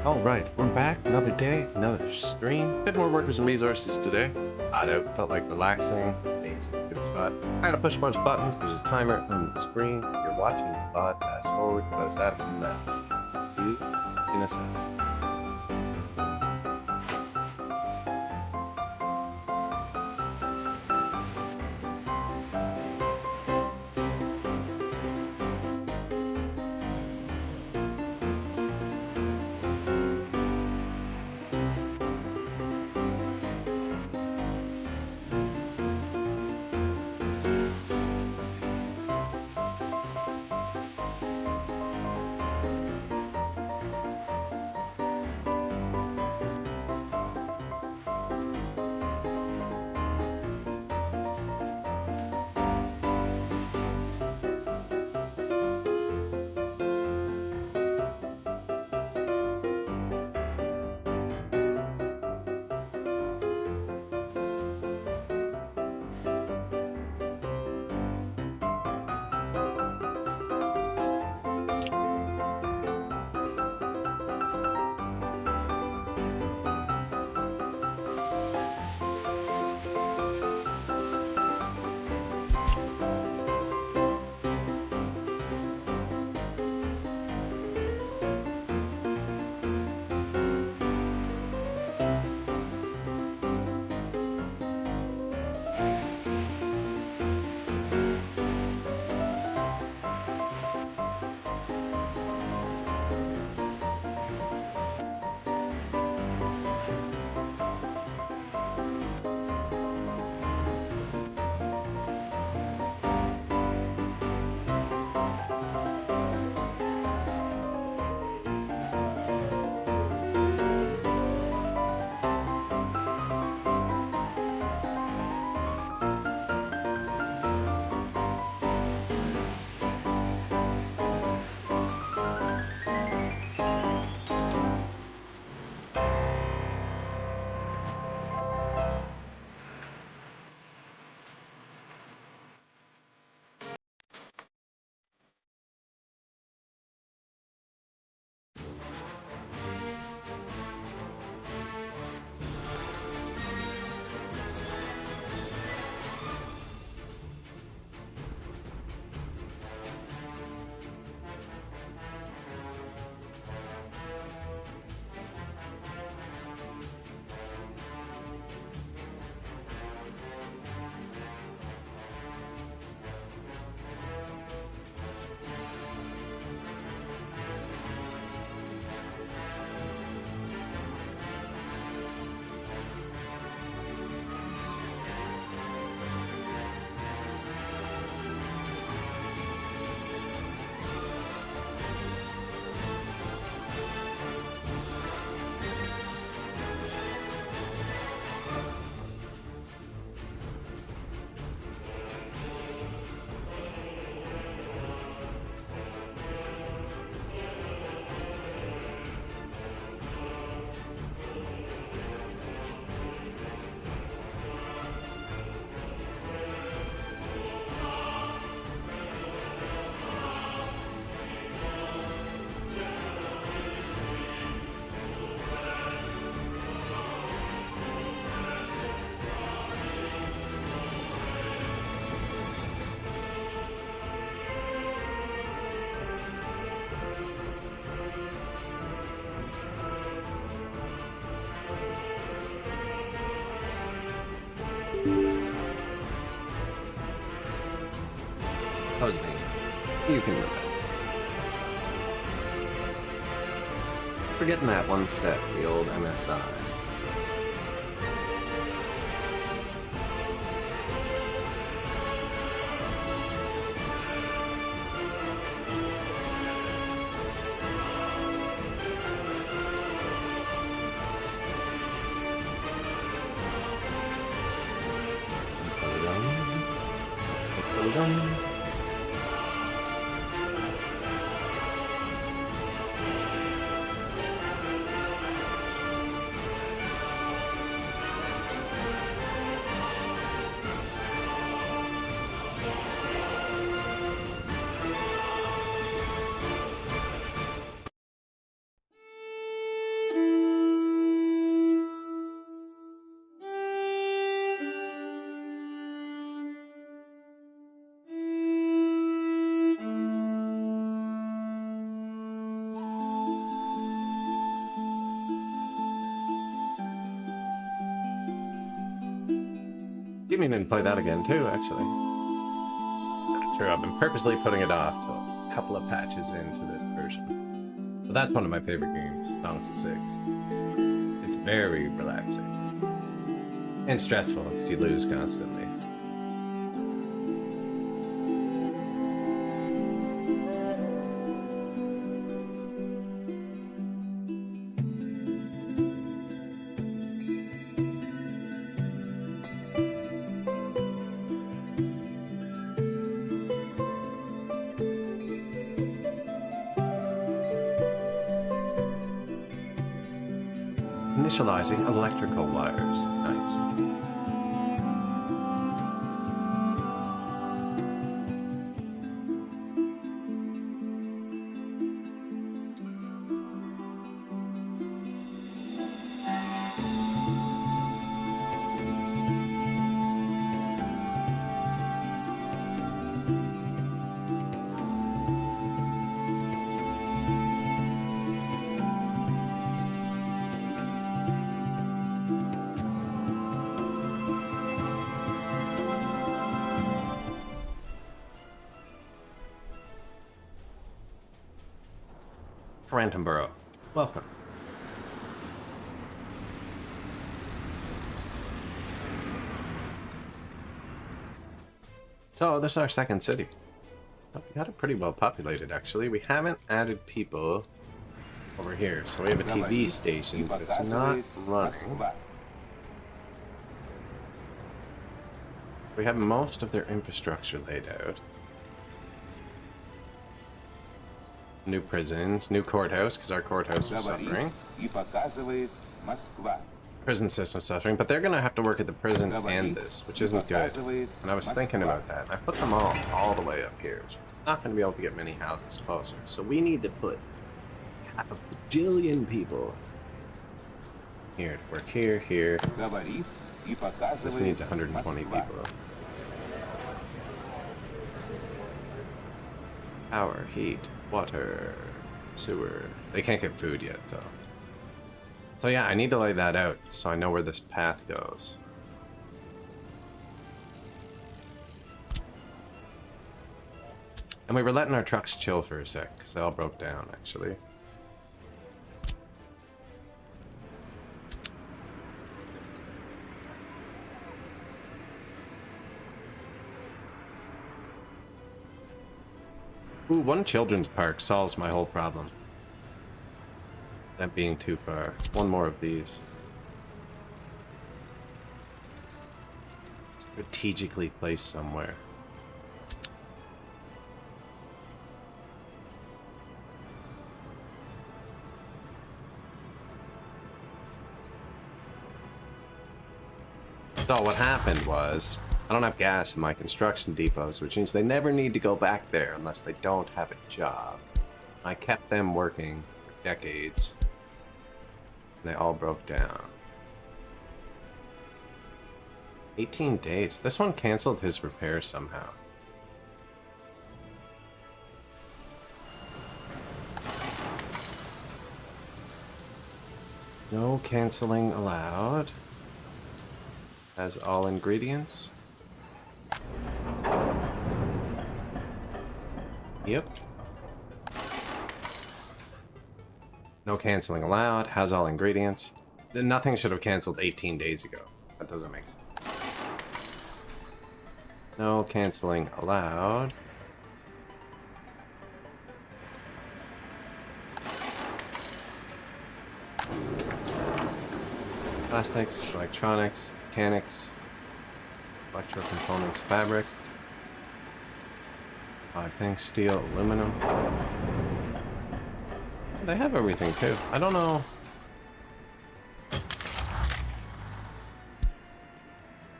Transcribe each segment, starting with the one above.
All right, we're back. Another day, another stream. Bit more workers and resources today. Hot out, felt like relaxing. Amazing, good spot. Trying to push a bunch of buttons. There's a timer on the screen. If you're watching the spot, fast forward. But that from that. You in a second. How's it being? You can move it. Forgetting that one step, the old MSI. keep meaning to play that again too, actually. Is that true? I've been purposely putting it off till a couple of patches into this version. But that's one of my favorite games, Dauntless 6. It's very relaxing. And stressful, because you lose constantly. Initializing electrical wires. Nice. Rantonborough. Welcome. So, this is our second city. We got it pretty well populated, actually. We haven't added people over here. So we have a TV station, but it's not running. We have most of their infrastructure laid out. New prisons, new courthouse, because our courthouse was suffering. Prison system suffering, but they're going to have to work at the prison and this, which isn't good. And I was thinking about that. I put them all the way up here. Not going to be able to get many houses closer. So we need to put half a bajillion people here to work here, here. This needs 120 people. Power, heat, water, sewer. They can't get food yet, though. So yeah, I need to lay that out so I know where this path goes. And we were letting our trucks chill for a sec, because they all broke down, actually. Ooh, one children's park solves my whole problem. That being too far. One more of these. Strategically placed somewhere. So what happened was, I don't have gas in my construction depots, which means they never need to go back there unless they don't have a job. I kept them working for decades. And they all broke down. 18 days. This one canceled his repair somehow. No canceling allowed. Has all ingredients. Yep. No canceling allowed. Has all ingredients. Nothing should have canceled 18 days ago. That doesn't make sense. No canceling allowed. Plastics, electronics, mechanics, electro components, fabric. I think steel, aluminum. They have everything too. I don't know.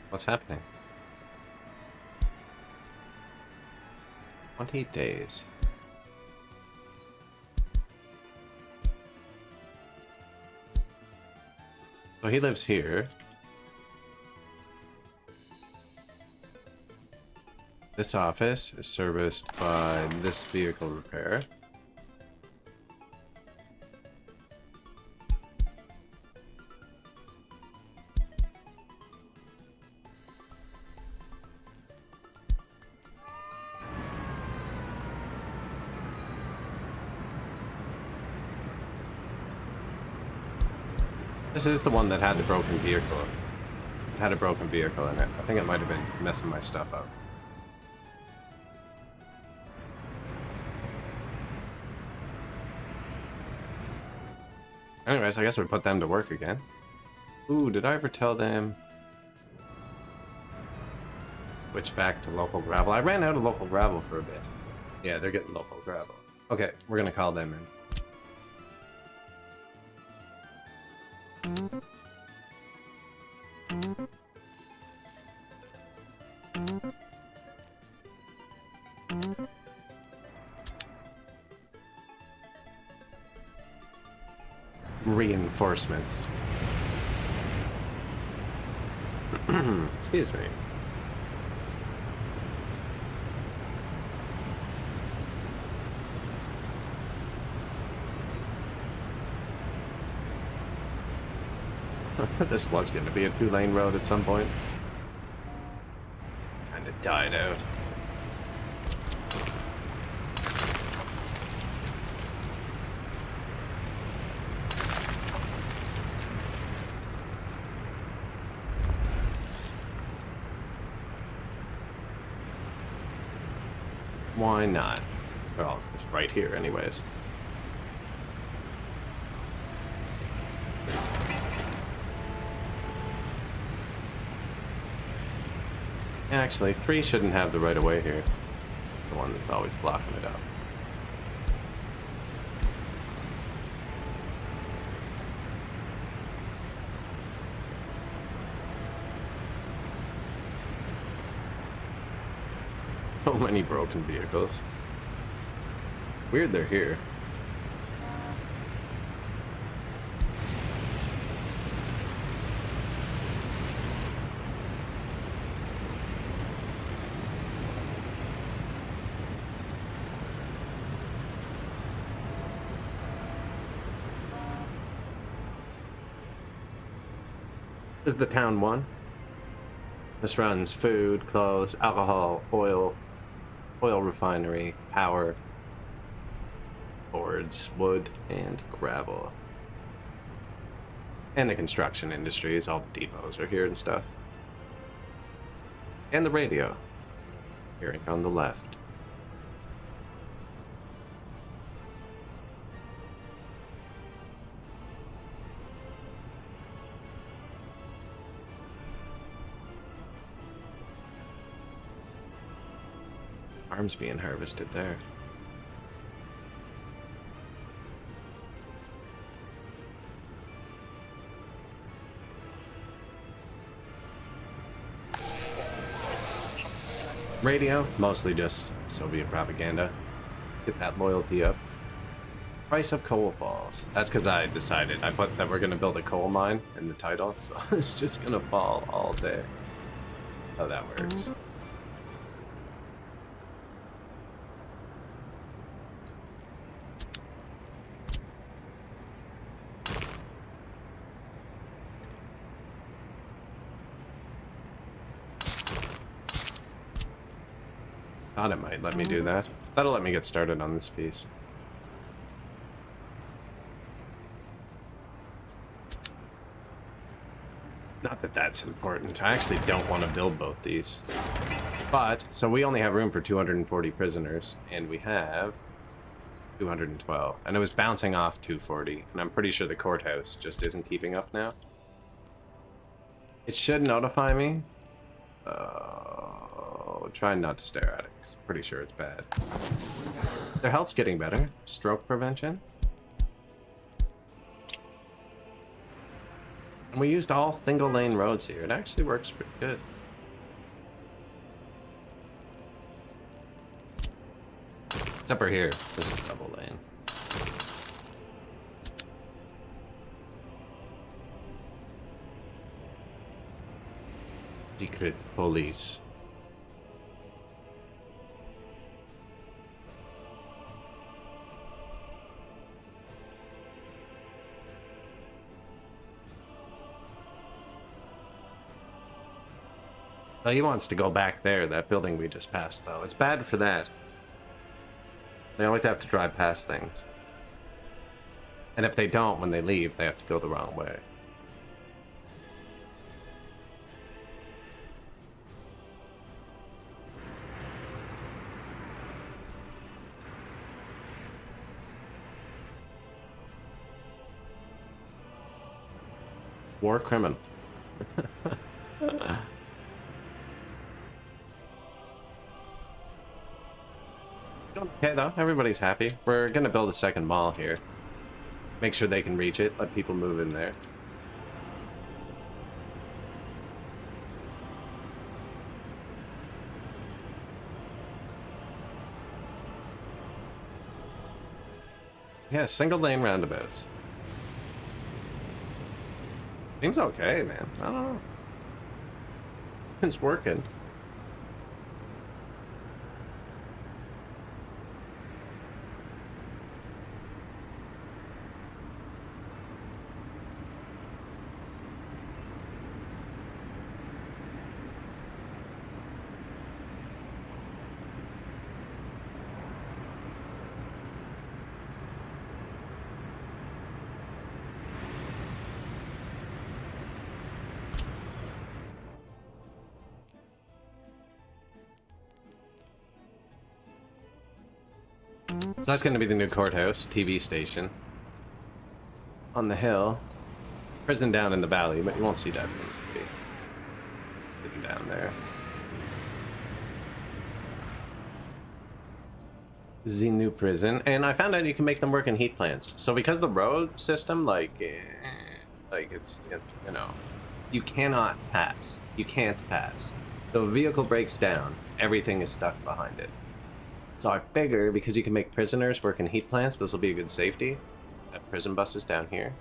What's happening? 20 days. So he lives here. This office is serviced by this vehicle repair. This is the one that had the broken vehicle. It had a broken vehicle in it. I think it might have been messing my stuff up. Anyways, I guess we put them to work again. Ooh, did I ever tell them? Switch back to local gravel. I ran out of local gravel for a bit. Yeah, they're getting local gravel. Okay, we're gonna call them in. Reinforcements. Excuse me. This was going to be a 2-lane road at some point. Kind of died out. Why not? Well, it's right here anyways. Actually, 3 shouldn't have the right of way here. It's the one that's always blocking it up. So many broken vehicles. Weird they're here. This is the town one. This runs food, clothes, alcohol, oil refinery, power, boards, wood, and gravel. And the construction industries, all the depots are here and stuff. And the radio. Hearing on the left. Farms being harvested there. Radio, mostly just Soviet propaganda. Get that loyalty up. Price of coal falls. That's because I decided. I put that we're going to build a coal mine in the title, so it's just going to fall all day. How that works. Thought it might let me do that. That'll let me get started on this piece. Not that that's important. I actually don't want to build both these. But, so we only have room for 240 prisoners, and we have 212. And it was bouncing off 240, and I'm pretty sure the courthouse just isn't keeping up now. It should notify me. Try not to stare at it, because I'm pretty sure it's bad. Their health's getting better. Stroke prevention. And we used all single lane roads here. It actually works pretty good. Except for here. This is double lane. Secret police. Oh, he wants to go back there, that building we just passed, though. It's bad for that. They always have to drive past things. And if they don't, when they leave, they have to go the wrong way. War criminal. Okay though, everybody's happy. We're gonna build a second mall here. Make sure they can reach it, let people move in there. Yeah, single lane roundabouts. Seems okay, man. I don't know. It's working. So that's going to be the new courthouse, TV station. On the hill. Prison down in the valley, but you won't see that from the city. Hidden down there. The new prison. And I found out you can make them work in heat plants. So because the road system, it's, you know, you cannot pass. You can't pass. So if a vehicle breaks down, everything is stuck behind it. So I figure because you can make prisoners work in heat plants, this will be a good safety. That prison buses down here.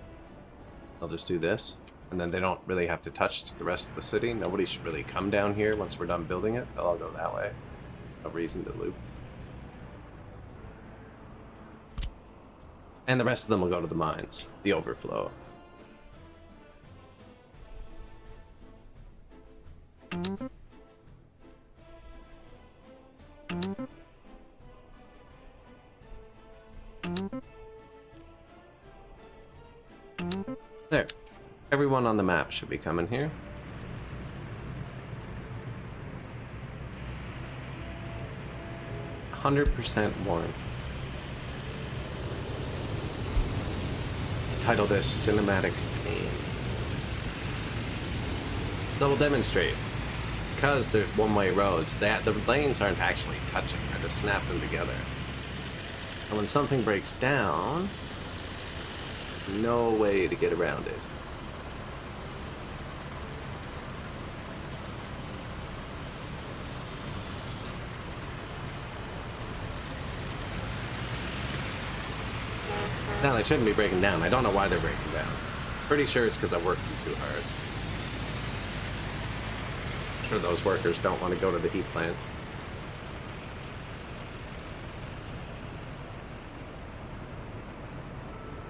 I'll just do this. And then they don't really have to touch the rest of the city. Nobody should really come down here once we're done building it. They'll all go that way. No reason to loop. And the rest of them will go to the mines. The overflow. There. Everyone on the map should be coming here. "100% warm." Title this Cinematic Pain. That will demonstrate. Because they're one-way roads, the lanes aren't actually touching. I just snap them together. And when something breaks down, there's no way to get around it. Now they shouldn't be breaking down. I don't know why they're breaking down. Pretty sure it's because I worked them too hard. I'm sure those workers don't want to go to the heat plants.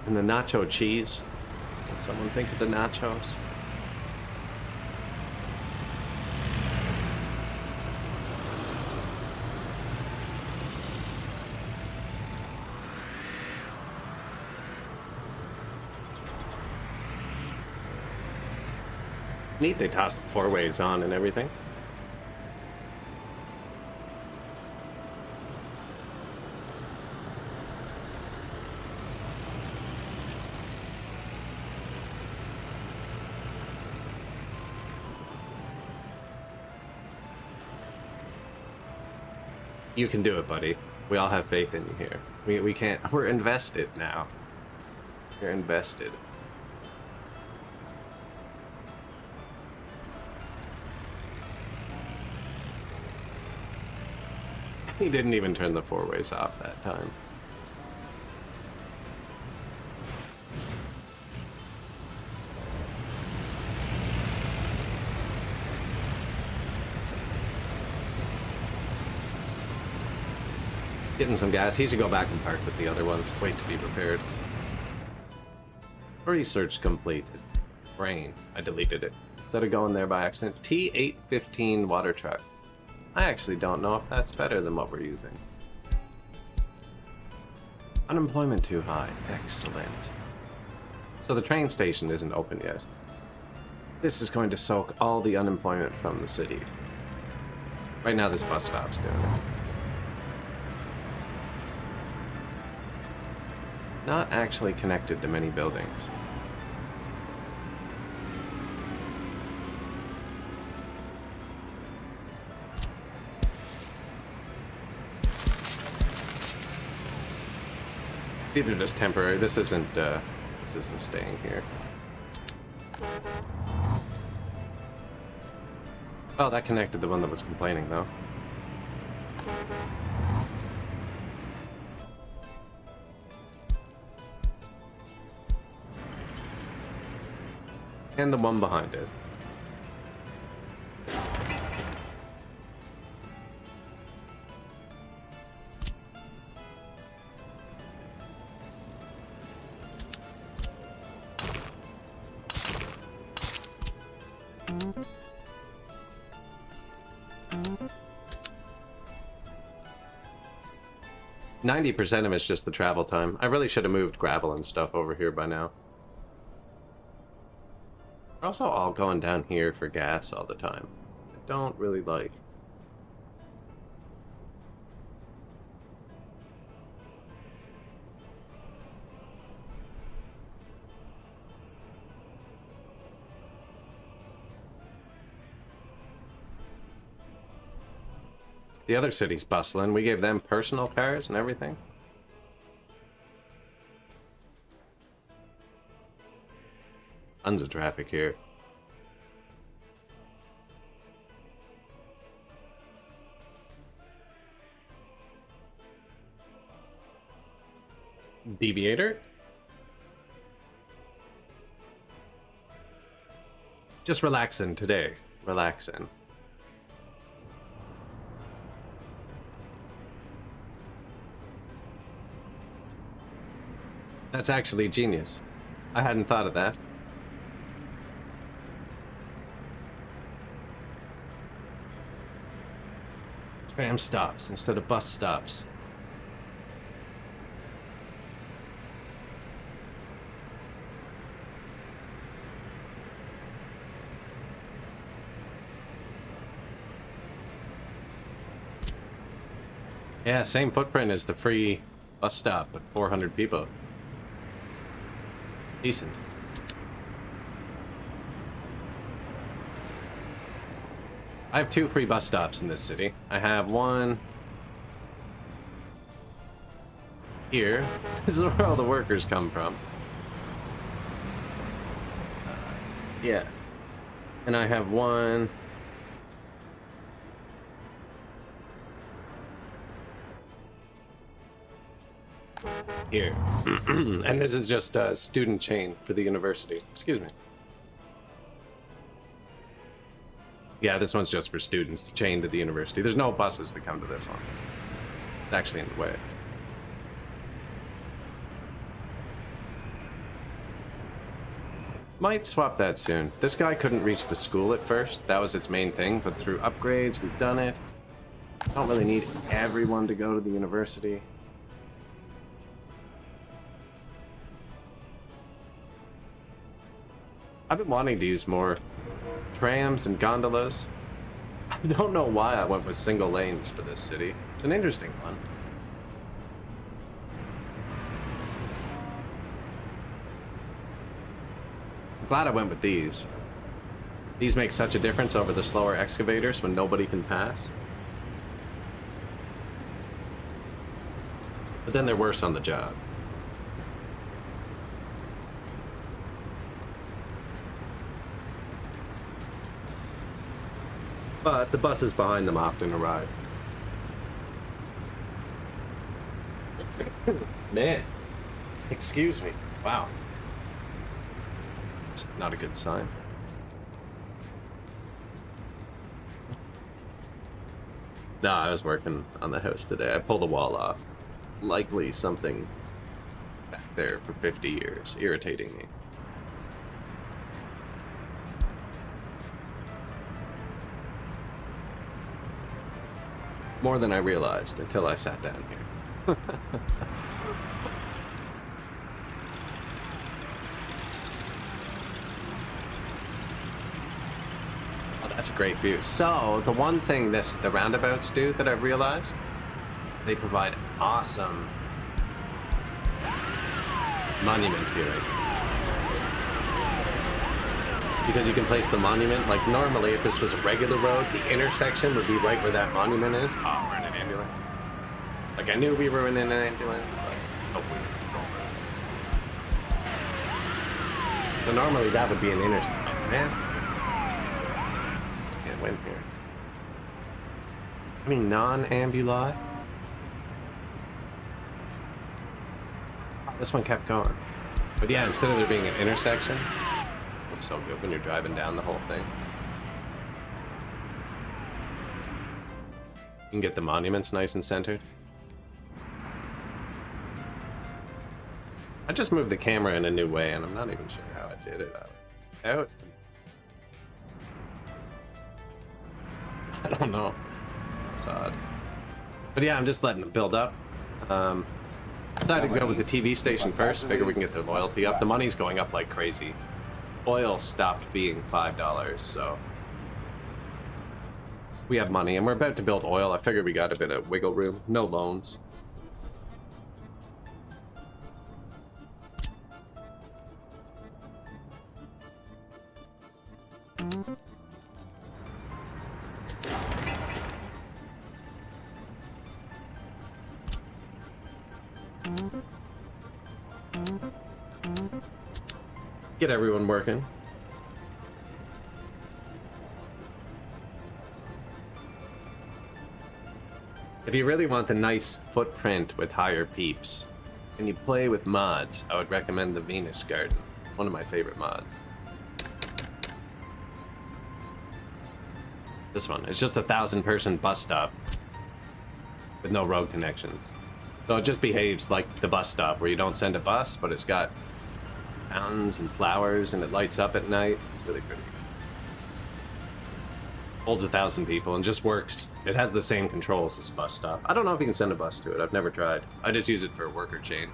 And the nacho cheese. Can someone think of the nachos? Neat, they tossed the four ways on and everything. You can do it, buddy. We all have faith in you here. We can't. We're invested now. You're invested. He didn't even turn the four ways off that time. Getting some gas. He should go back and park with the other ones. Wait to be prepared. Research completed. Brain. I deleted it. Instead of going there by accident. T815 water truck. I actually don't know if that's better than what we're using. Unemployment too high. Excellent. So the train station isn't open yet. This is going to soak all the unemployment from the city. Right now this bus stop's doing it. Not actually connected to many buildings. These are just temporary. This isn't staying here. Oh, that connected the one that was complaining, though. And the one behind it. %90 of it's just the travel time. I really should have moved gravel and stuff over here by now. We're also all going down here for gas all the time. I don't really like. The other city's bustling. We gave them personal cars and everything. Tons of traffic here. Deviator? Just relaxing today. Relaxing. That's actually genius. I hadn't thought of that. Tram stops instead of bus stops. Yeah, same footprint as the free bus stop with 400 people. Decent. I have 2 free bus stops in this city. I have one here. This is where all the workers come from. Yeah. And I have one here. And this is just a student chain for the university. Excuse me. Yeah, this one's just for students to chain to the university. There's no buses that come to this one. It's actually in the way. Might swap that soon. This guy couldn't reach the school at first. That was its main thing, but through upgrades, we've done it. Don't really need everyone to go to the university. I've been wanting to use more trams and gondolas. I don't know why I went with single lanes for this city. It's an interesting one. I'm glad I went with these. These make such a difference over the slower excavators when nobody can pass. But then they're worse on the job. But the buses behind them often arrive. Man, excuse me. Wow. It's not a good sign. No, I was working on the house today. I pulled the wall off. Likely something back there for 50 years, irritating me. More than I realized until I sat down here. Oh, that's a great view. So, the one thing the roundabouts do that I've realized, they provide awesome monument viewing. Because you can place the monument, like normally if this was a regular road, the intersection would be right where that monument is. Oh, we're in an ambulance. Like I knew we were in an ambulance, but Hopefully we control it. So normally that would be an intersection. Oh, man. Just can't win here. Any non-ambuli? This one kept going. But yeah, instead of there being an intersection, it's so good when you're driving down the whole thing. You can get the monuments nice and centered. I just moved the camera in a new way, and I'm not even sure how I did it. I was out. I don't know. It's odd. But yeah, I'm just letting them build up. Decided to go with the TV station first. Figure we can get their loyalty up. The money's going up like crazy. Oil stopped being $5, so we have money, and we're about to build oil. I figured we got a bit of wiggle room. No loans. Get everyone working. If you really want the nice footprint with higher peeps, and you play with mods, I would recommend the Venus Garden. One of my favorite mods. This one. It's just a 1,000-person bus stop with no road connections. So it just behaves like the bus stop, where you don't send a bus, but it's got fountains and flowers, and it lights up at night. It's really pretty. Holds 1,000 people and just works. It has the same controls as a bus stop. I don't know if you can send a bus to it. I've never tried. I just use it for a worker chain.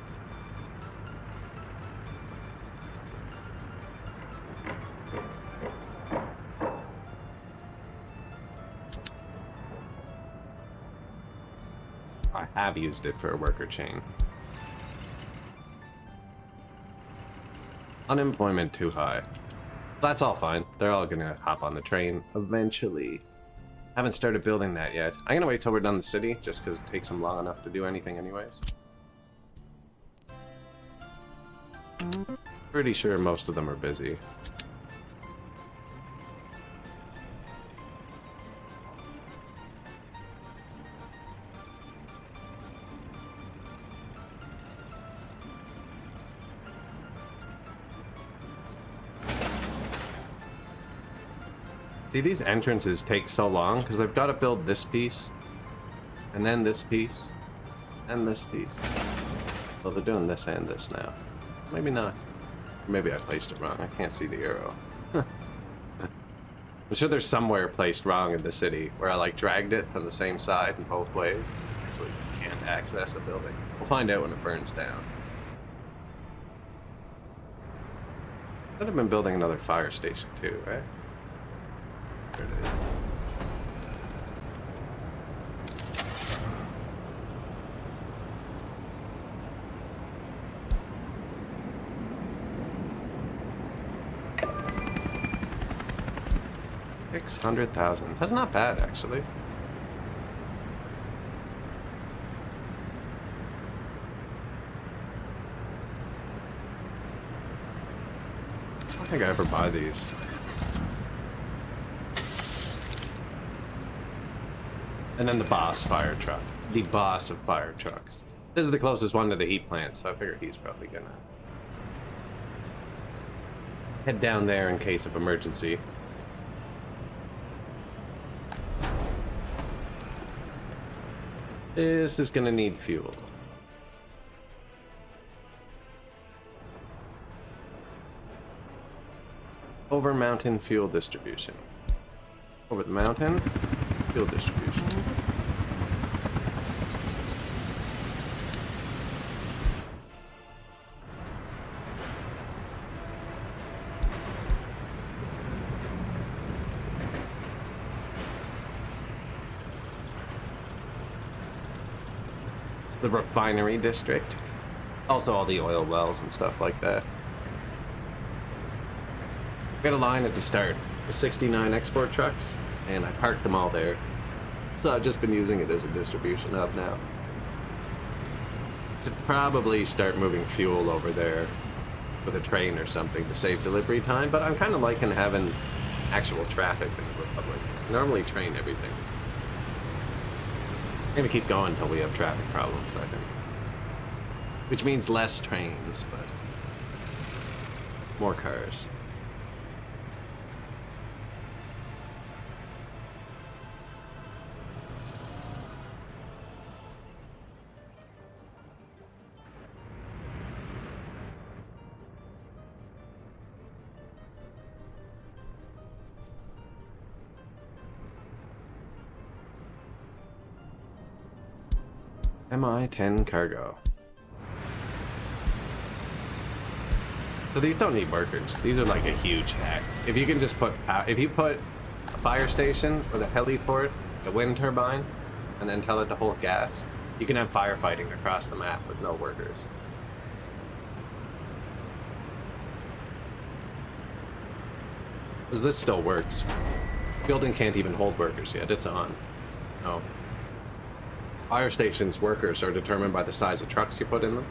I have used it for a worker chain. Unemployment too high. That's all fine. They're all gonna hop on the train eventually. Haven't started building that yet. I'm gonna wait till we're done the city, just because it takes them long enough to do anything anyways. Pretty sure most of them are busy. See, these entrances take so long because I've got to build this piece, and then this piece, and this piece. Well, they're doing this and this now. Maybe not. Maybe I placed it wrong. I can't see the arrow. I'm sure there's somewhere placed wrong in the city where I like dragged it from the same side in both ways, so you can't access a building. We'll find out when it burns down. Could have been building another fire station too, right? There it is. $600,000. That's not bad, actually. I don't think I ever buy these. And then the boss fire truck. The boss of fire trucks. This is the closest one to the heat plant, so I figure he's probably gonna head down there in case of emergency. This is gonna need fuel. Over mountain fuel distribution. Over the mountain, fuel distribution. It's the refinery district. Also all the oil wells and stuff like that. We got a line at the start with 69 export trucks, and I parked them all there. So I've just been using it as a distribution hub now. To probably start moving fuel over there with a train or something to save delivery time, but I'm kind of liking having actual traffic in the Republic. Normally train everything. I'm gonna keep going until we have traffic problems, I think. Which means less trains, but more cars. MI-10 cargo. So these don't need workers. These are like a huge hack. If you can just put, if you put a fire station with a heliport, a wind turbine, and then tell it to hold gas, you can have firefighting across the map with no workers. Because this still works. Building can't even hold workers yet. It's on. No. Fire stations' workers are determined by the size of trucks you put in them.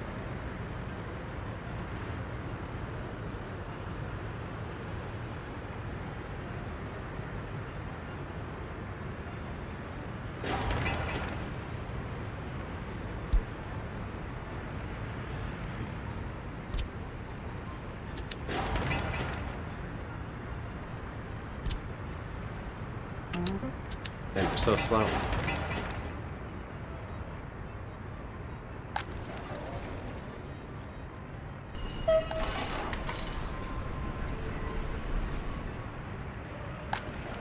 And you're so slow.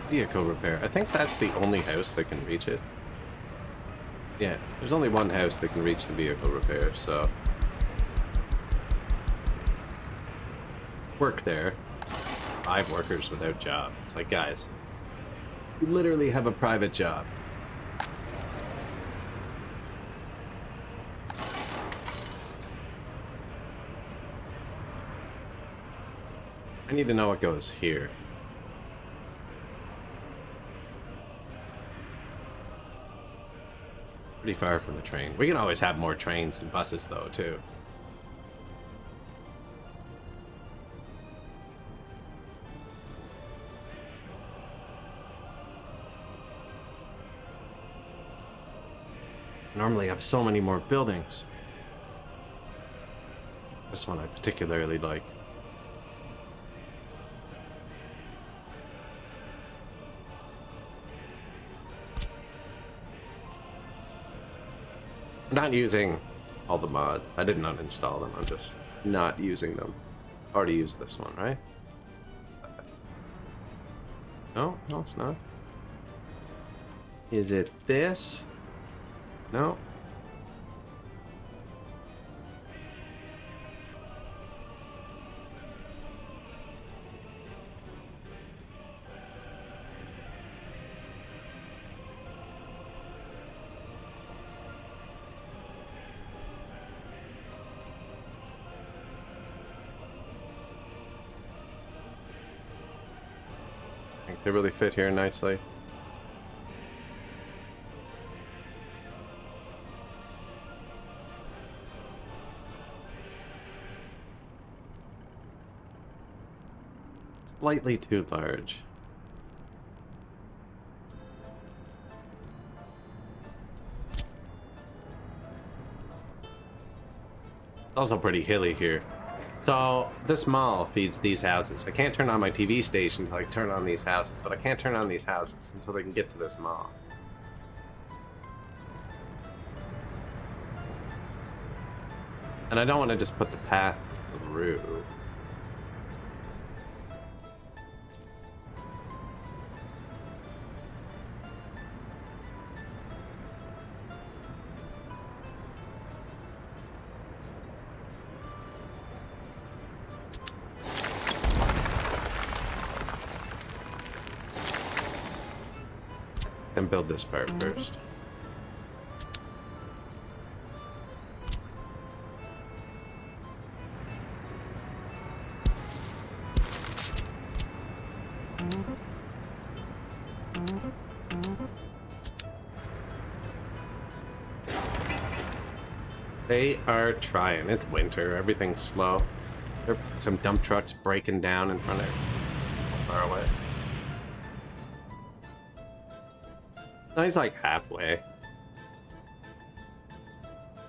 Vehicle repair. I think that's the only house that can reach it. Yeah, there's only one house that can reach the vehicle repair, so... Work there. 5 workers without job. It's like, guys, you literally have a private job. I need to know what goes here. Pretty far from the train. We can always have more trains and buses, though, too. Normally I have so many more buildings. This one I particularly like. I'm not using all the mods. I did not install them. I'm just not using them. Already used this one, right? No, no, it's not. Is it this? No. I think they really fit here nicely. Slightly too large. It's also pretty hilly here. So this mall feeds these houses. I can't turn on my TV station until I turn on these houses, but I can't turn on these houses until they can get to this mall. And I don't want to just put the path through. And build this part first. They are trying. It's winter. Everything's slow. There are some dump trucks breaking down in front of far away. No, he's like halfway.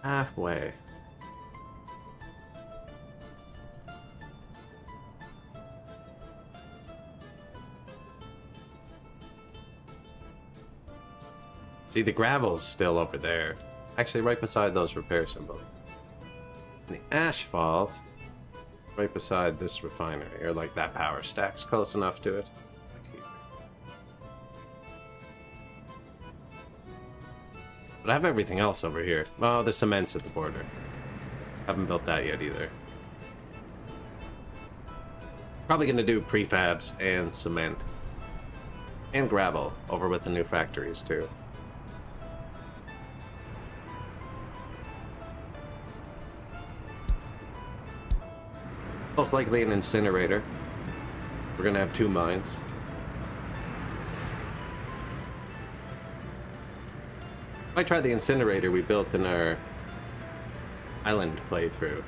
Halfway. See, the gravel's still over there. Actually, right beside those repair symbols. And the asphalt, right beside this refinery, or like that power stack's close enough to it. But I have everything else over here. Oh, the cement's at the border. Haven't built that yet either. Probably gonna do prefabs and cement. And gravel over with the new factories too. Most likely an incinerator. We're gonna have 2 mines. I tried the incinerator we built in our island playthrough,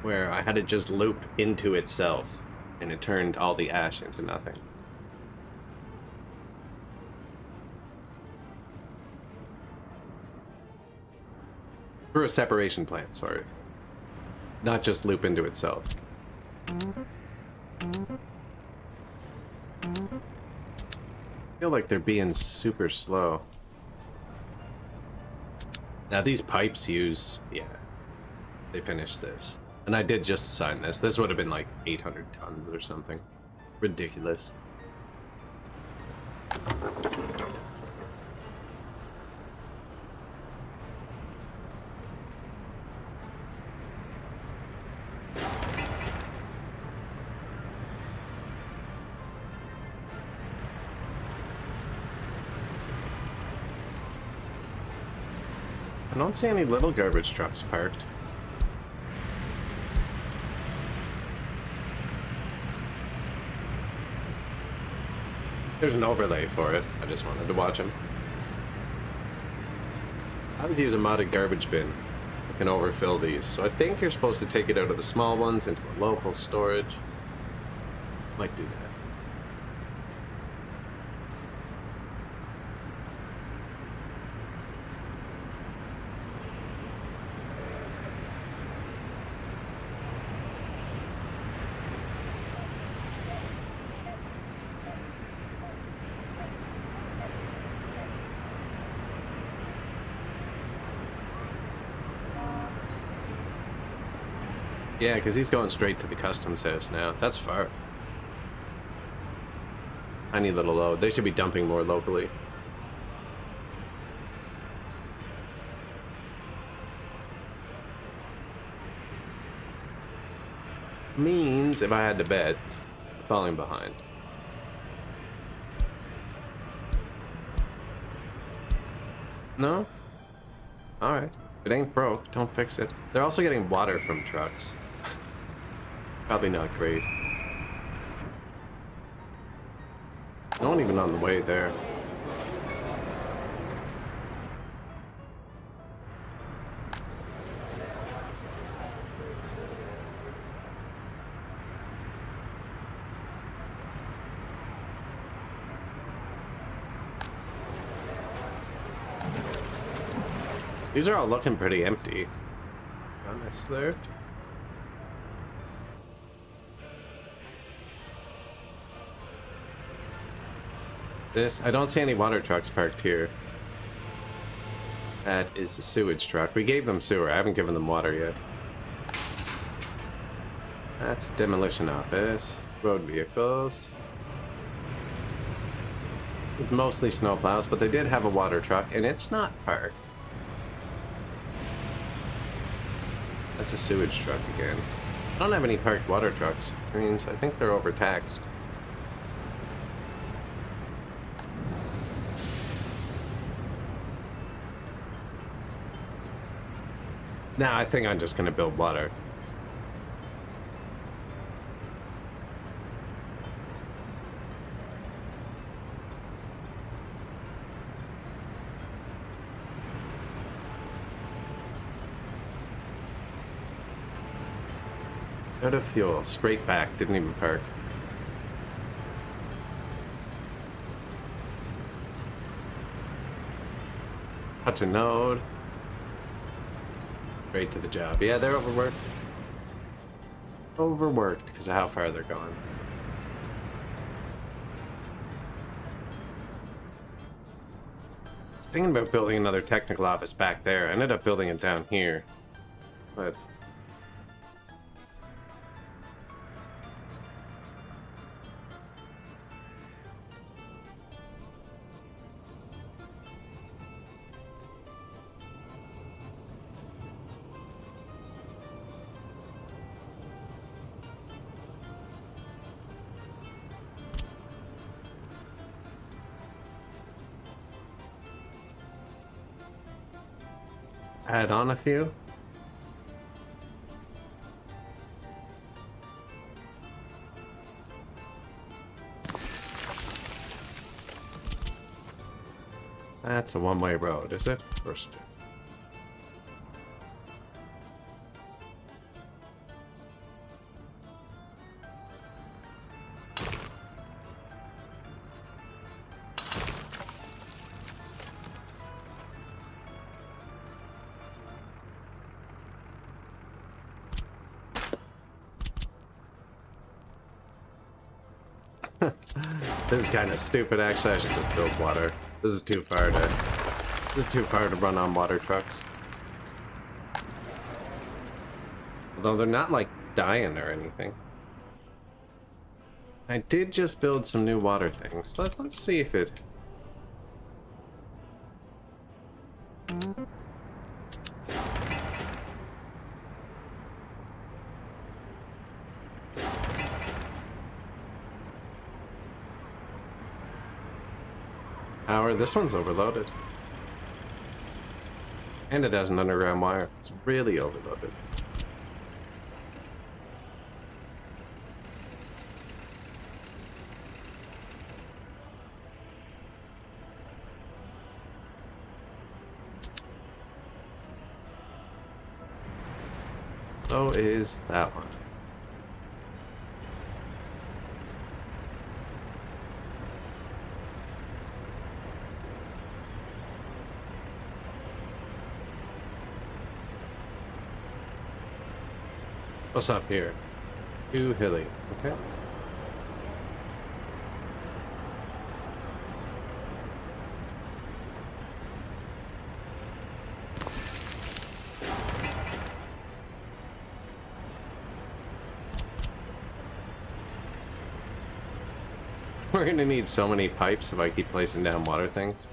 where I had to just loop into itself, and it turned all the ash into nothing. Through a separation plant, sorry. Not just loop into itself. I feel like they're being super slow. Now these pipes use... yeah. They finished this. And I did just assign this. This would have been like 800 tons or something. Ridiculous. I don't see any little garbage trucks parked. There's an overlay for it. I just wanted to watch them. I always use a modded garbage bin. I can overfill these. So I think you're supposed to take it out of the small ones into a local storage. Might do that. Yeah, because he's going straight to the customs house now. That's far. Tiny little load. They should be dumping more locally. Means, if I had to bet, falling behind. No? Alright. If it ain't broke, don't fix it. They're also getting water from trucks. Probably not great. No one even on the way there. These are all looking pretty empty. Honest there. This, I don't see any water trucks parked here. That is a sewage truck. We gave them sewer. I haven't given them water yet. That's a demolition office. Road vehicles. Mostly snowplows, but they did have a water truck, and it's not parked. That's a sewage truck again. I don't have any parked water trucks, which means I think they're overtaxed. Nah, I think I'm just gonna build water. Out of fuel. Straight back. Didn't even park. Touch a node. Straight to the job. Yeah, they're overworked. Overworked because of how far they're going. I was thinking about building another technical office back there. I ended up building it down here. But add on a few. That's a one-way road, is it? Of course it is. This is kind of stupid, actually. I should just build water. This is too far to run on water trucks. Although they're not like dying or anything. I did just build some new water things. Let's see if it... Power. This one's overloaded. And it has an underground wire. It's really overloaded. So is that one. What's up here? Too hilly. Okay. We're gonna need so many pipes if I keep placing down water things.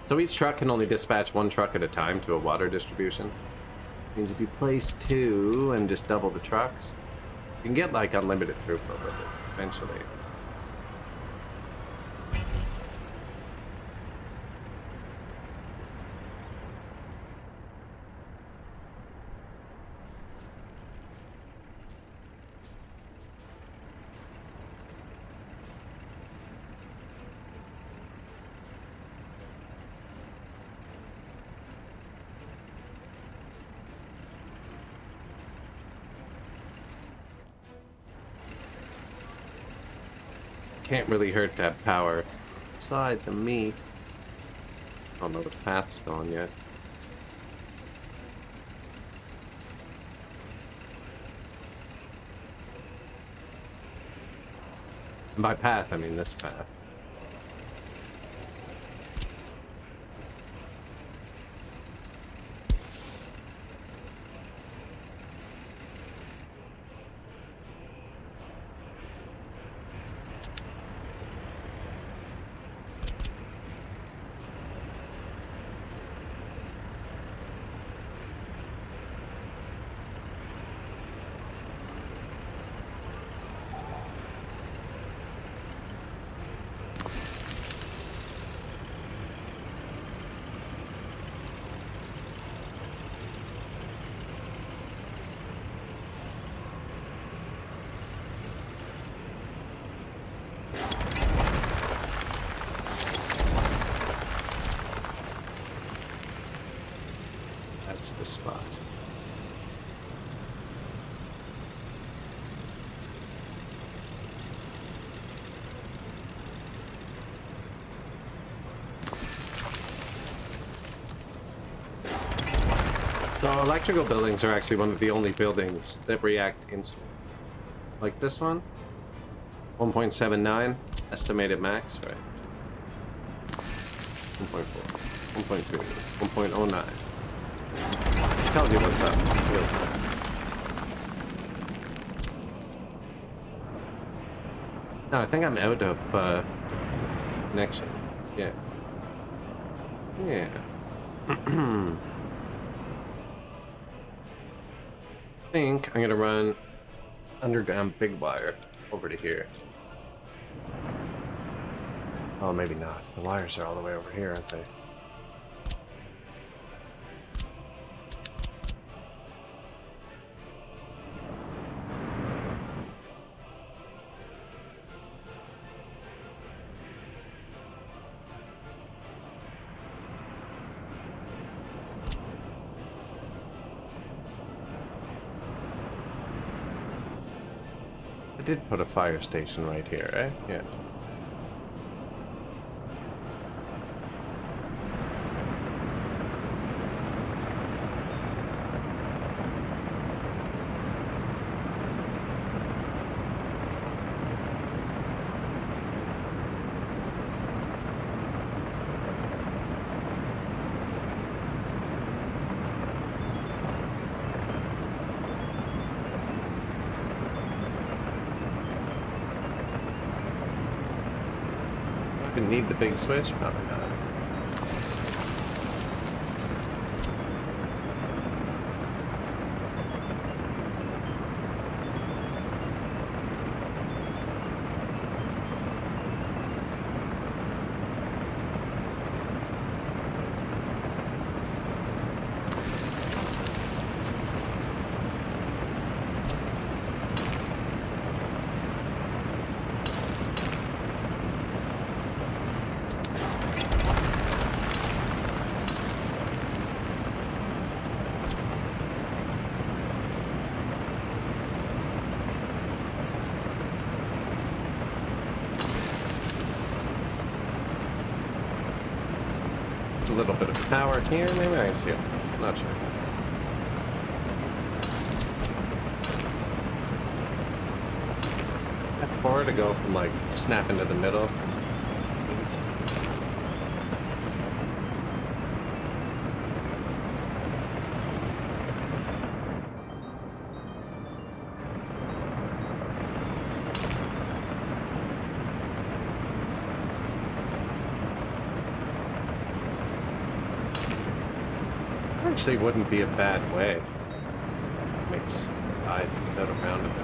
So each truck can only dispatch one truck at a time to a water distribution. Means if you place two and just double the trucks, you can get like unlimited throughput with it eventually. Can't really hurt that power. Beside the meat. I don't know the path's going yet. And by path, I mean this path. That's the spot. So electrical buildings are actually one of the only buildings that react instantly. Like this one, 1.79 estimated max, right? 1.4, 1.2, 1.09. Tells you what's up. Real time. No, I think I'm out of connections. Yeah. Yeah. I think I'm gonna run underground big wire over to here. Oh, maybe not. The wires are all the way over here, aren't they? I did put a fire station right here, right? Yeah. Need the big switch? Probably not. A little bit of power here, maybe I can see it. Not sure. That bar to go from like snap into the middle. Actually wouldn't be a bad way. Makes its eyes cut around a bit.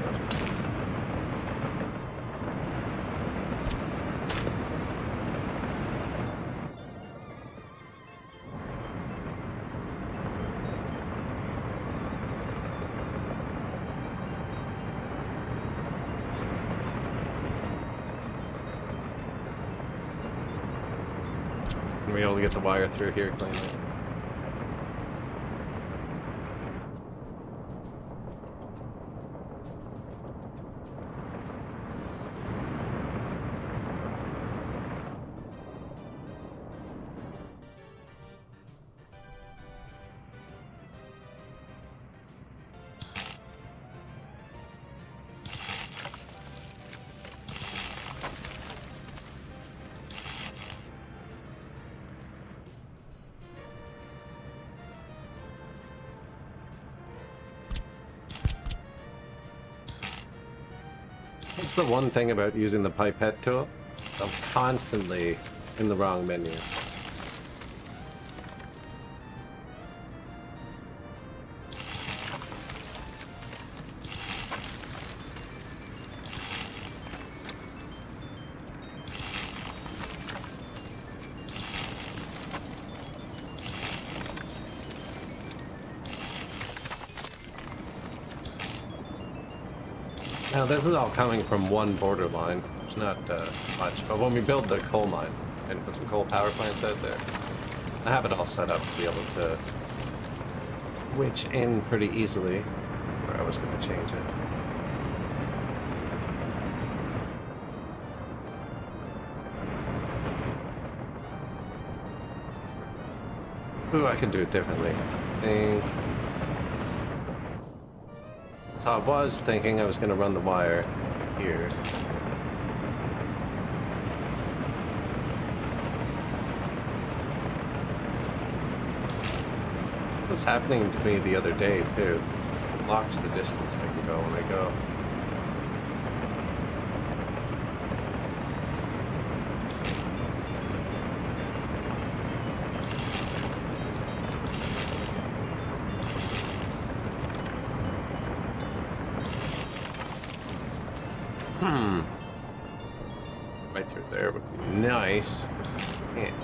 And we able to get the wire through here cleanly. That's the one thing about using the pipette tool. I'm constantly in the wrong menu. Now this is all coming from one borderline. There's not much, but when we build the coal mine and put some coal power plants out there, I have it all set up to be able to switch in pretty easily where I was going to change it. Ooh, I could do it differently. I think. So I was thinking I was going to run the wire here. It was happening to me the other day too. It blocks the distance I can go when I go. Right through there would be nice. And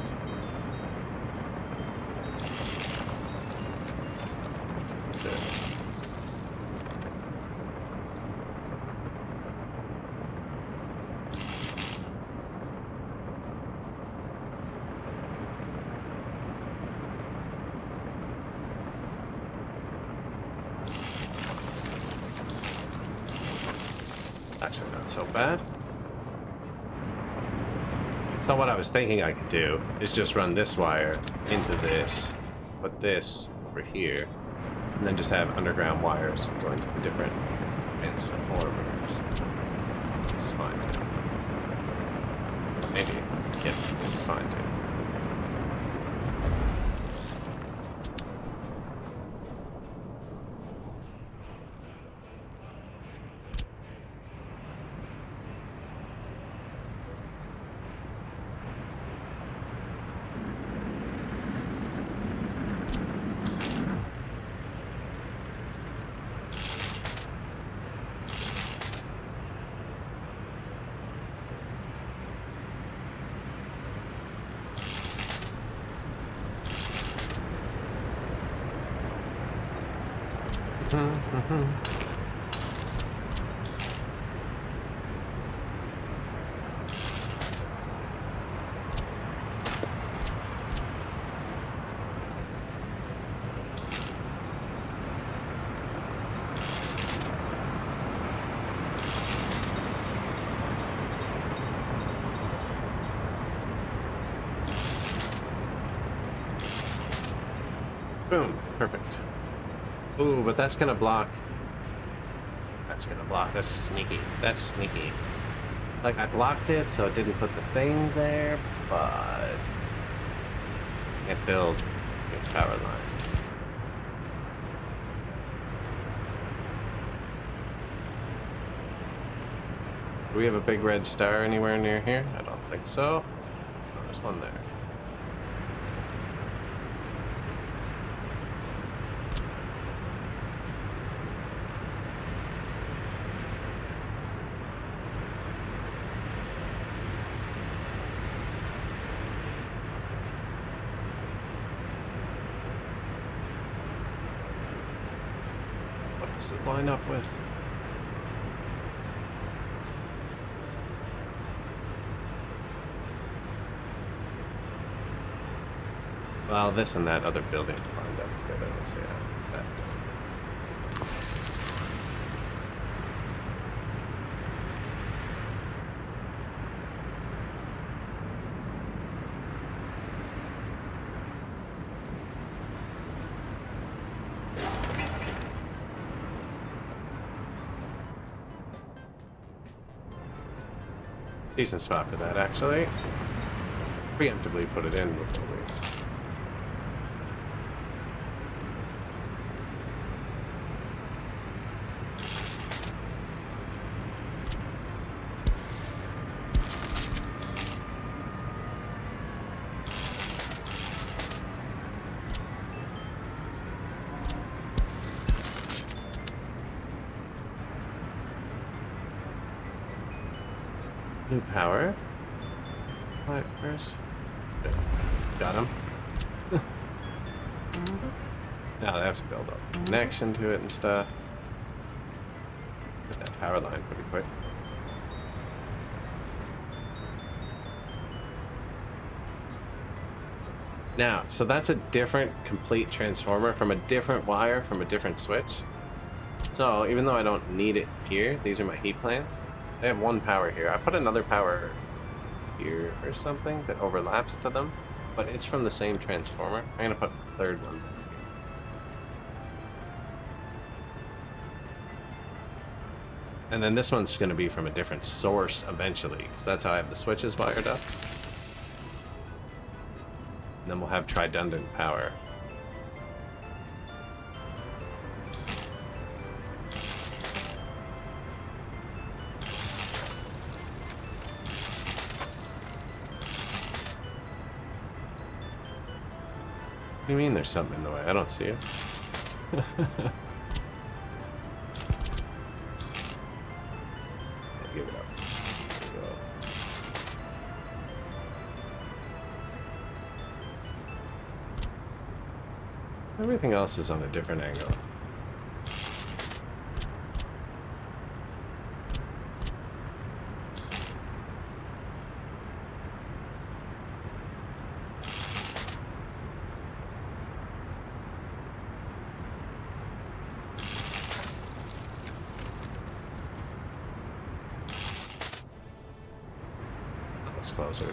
actually not so bad. So what I was thinking I could do is just run this wire into this, put this over here, and then just have underground wires going to the different transformers. This is fine too. Maybe. Yes, this is fine too. Boom, perfect. Ooh, but that's gonna block. That's gonna block. That's sneaky. That's sneaky. Like, I blocked it, so it didn't put the thing there, but can't build a power line. Do we have a big red star anywhere near here? I don't think so. Oh, there's one there. What does it line up with? Well, this and that other building lined up together. Let's see that. Decent spot for that, actually. Preemptively put it in before we... New power. Right, where's... Got him. Now they have to build up a connection to it and stuff. Get that power line pretty quick. Now, so that's a different complete transformer from a different wire from a different switch. So even though I don't need it here, these are my heat plants. They have one power here. I put another power here or something that overlaps to them. but it's from the same transformer. I'm gonna put the third one. And then this one's gonna be from a different source eventually, because that's how I have the switches wired up. And then we'll have tridundant power. What do you mean there's something in the way? I don't see it. Yeah, give it up. There we go. Everything else is on a different angle. Closer.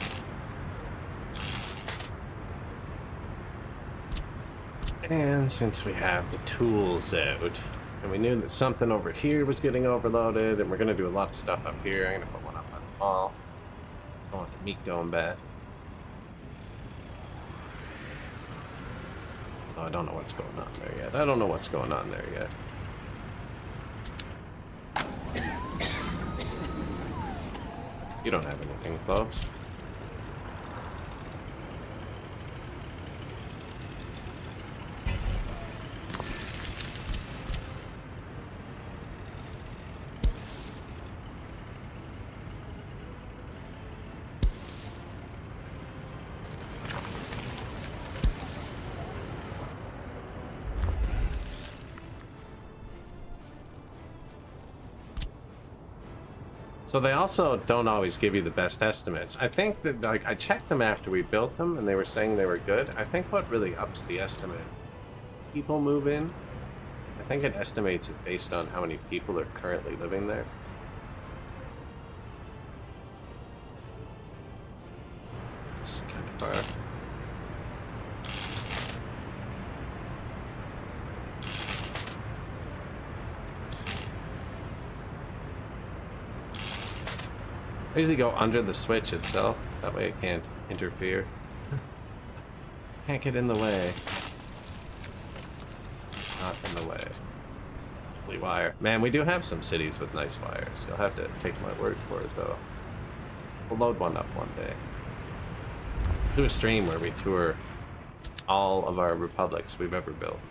And since we have the tools out, and we knew that something over here was getting overloaded, and we're going to do a lot of stuff up here, I'm going to put one up on the wall. I don't want the meat going bad. Oh, I don't know what's going on there yet. I don't know what's going on there yet. You don't have anything close. So they also don't always give you the best estimates. I think that, like, I checked them after we built them and they were saying they were good. I think what really ups the estimate, people move in. I think it estimates it based on how many people are currently living there. This is kind of far. I usually go under the switch itself, that way it can't interfere. Can't get in the way. Not in the way. Lovely wire. Man, we do have some cities with nice wires. You'll have to take my word for it, though. We'll load one up one day. Do a stream where we tour all of our republics we've ever built.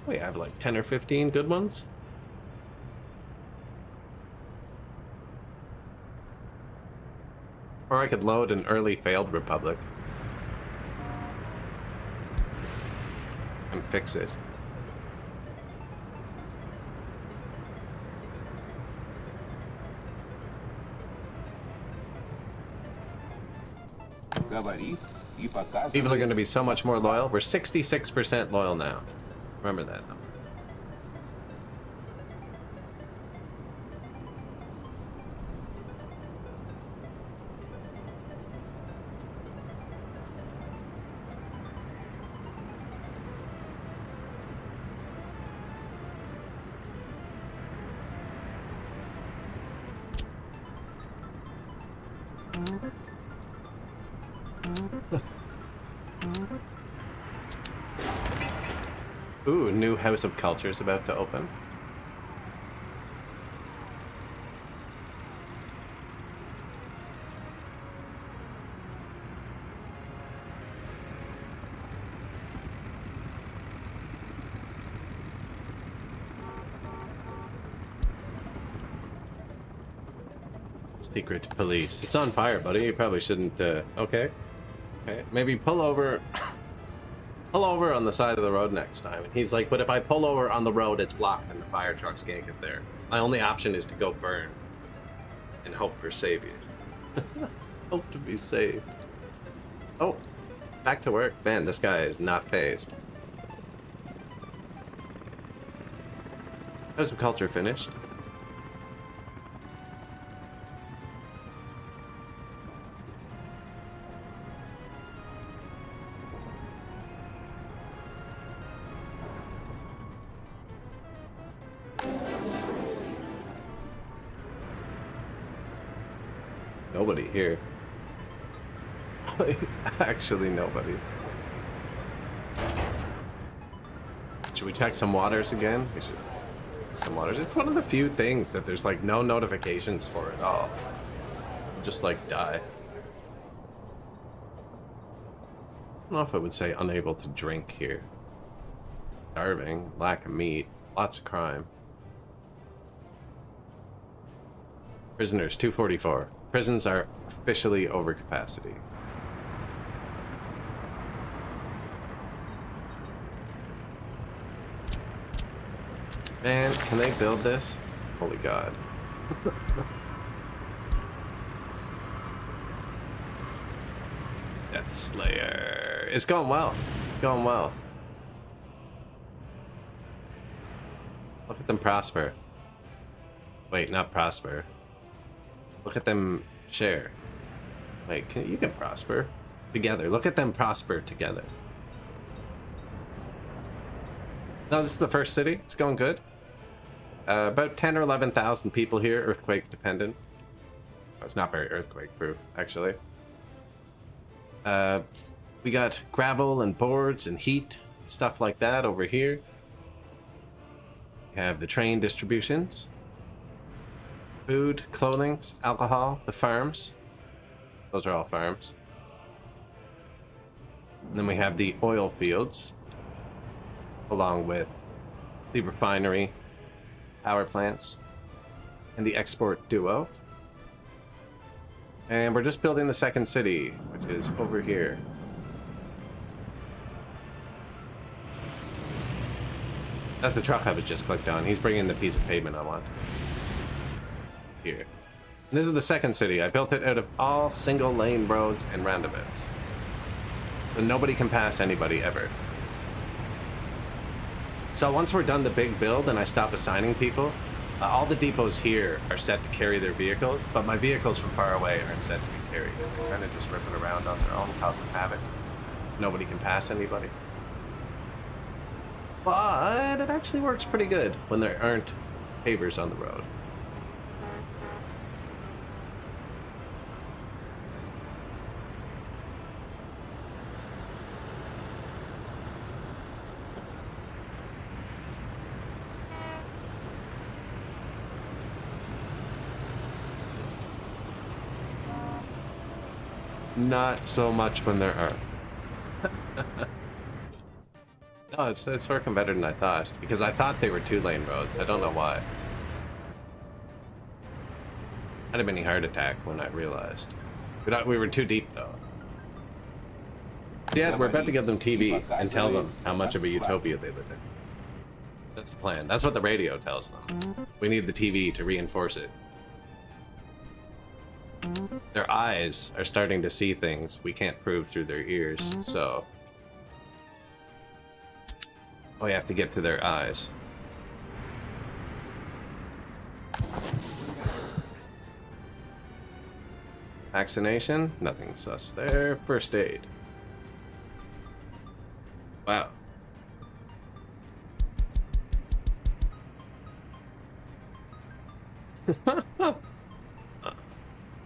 We have like 10 or 15 good ones. Or I could load an early failed republic and fix it. People are going to be so much more loyal. We're 66% loyal now. Remember that number. Ooh, new House of Culture is about to open. Secret police. It's on fire, buddy. You probably shouldn't, okay. Okay, maybe pull over... pull over on the side of the road next time. And he's like, but if I pull over on the road, it's blocked and the fire trucks can't get there. My only option is to go burn and hope for savior. Hope to be saved. Oh, back to work. Man, this guy is not phased. House of Culture finished. nobody here. Actually, nobody. Should we check some waters again? We should check some waters. It's one of the few things that there's like no notifications for at all. Just like die. I don't know if it would say unable to drink here. Starving, lack of meat, lots of crime. Prisoners, 244. Prisons are officially over capacity. Man, can they build this? Holy God. Death Slayer. It's going well. It's going well. Look at them prosper. Wait, not prosper. Look at them share. Wait, you can prosper together. Look at them prosper together. No, this is the first city. It's going good. About 10 or 11,000 people here, earthquake dependent. Oh, it's not very earthquake proof, actually. We got gravel and boards and heat, stuff like that over here. We have the train distributions. Food, clothing, alcohol, the farms. Those are all farms. And then we have the oil fields, along with the refinery, power plants, and the export duo. And we're just building the second city, which is over here. That's the truck I was just clicked on. He's bringing the piece of pavement I want. Here. And this is the second city. I built it out of all single lane roads and roundabouts. So nobody can pass anybody ever. So once we're done the big build and I stop assigning people, all the depots here are set to carry their vehicles, but my vehicles from far away aren't set to be carried. They're kind of just ripping around on their own, causing havoc. Nobody can pass anybody. But it actually works pretty good when there aren't pavers on the road. Not so much when there are. No, it's working better than I thought, because I thought they were 2-lane roads. I don't know why. I had a mini heart attack when I realized. We were too deep, though. Yeah, we're about to give them TV and tell them how much of a utopia they live in. That's the plan. That's what the radio tells them. We need the TV to reinforce it. Their eyes are starting to see things we can't prove through their ears, so we have to get to their eyes. Vaccination? Nothing sus there. First aid. Wow.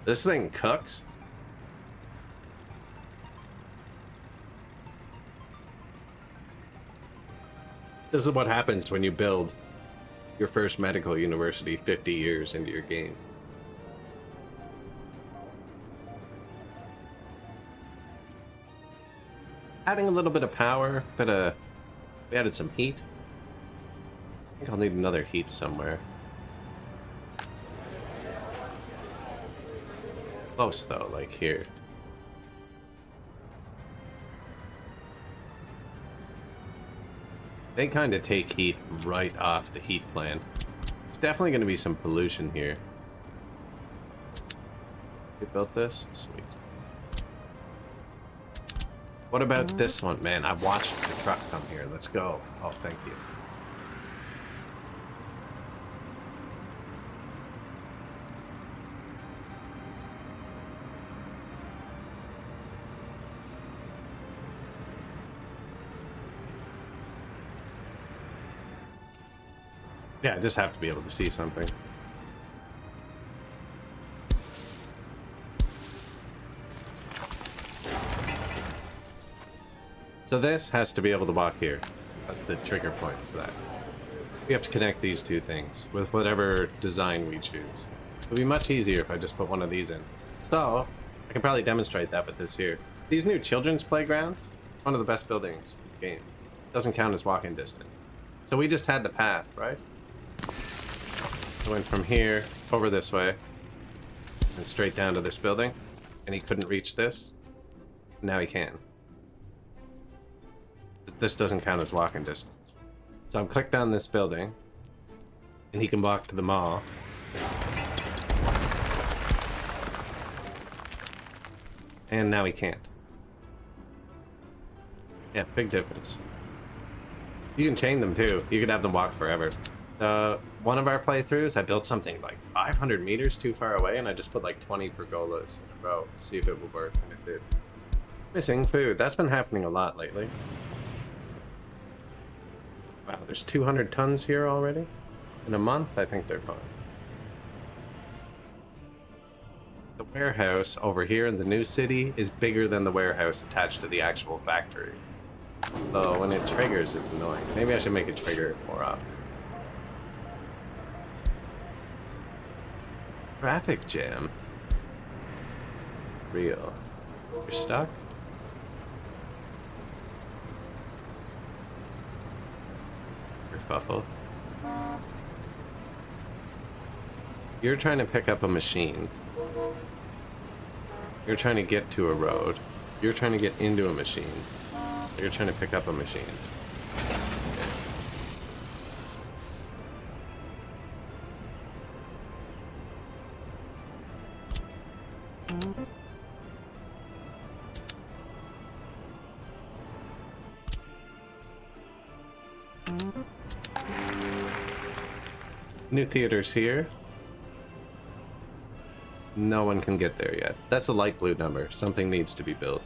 This thing cooks? This is what happens when you build your first medical university 50 years into your game. Adding a little bit of power, we added some heat. I think I'll need another heat somewhere. Close though, like here. They kind of take heat right off the heat plant. There's definitely going to be some pollution here. We built this? Sweet. What about this one? Man, I watched the truck come here. Let's go. Oh, thank you. Yeah, I just have to be able to see something. So this has to be able to walk here. That's the trigger point for that. We have to connect these two things with whatever design we choose. It'll be much easier if I just put one of these in. So, I can probably demonstrate that with this here. These new children's playgrounds, one of the best buildings in the game. Doesn't count as walking distance. So we just had the path, right? I went from here over this way and straight down to this building, and he couldn't reach this. Now he can. This doesn't count as walking distance. So I'm clicked on this building, and he can walk to the mall. And now he can't. Yeah, big difference. You can chain them too. You could have them walk forever. One of our playthroughs, I built something like 500 meters too far away, and I just put like 20 pergolas in a row to see if it would work, and it did. Missing food. That's been happening a lot lately. Wow, there's 200 tons here already? In a month? I think they're fine. The warehouse over here in the new city is bigger than the warehouse attached to the actual factory. So when it triggers, it's annoying. Maybe I should make it trigger more often. Traffic jam. Real. You're stuck? Kerfuffle. You're trying to pick up a machine. You're trying to get to a road. You're trying to get into a machine. You're trying to pick up a machine. New theaters here. No one can get there yet. That's the light blue number. Something needs to be built.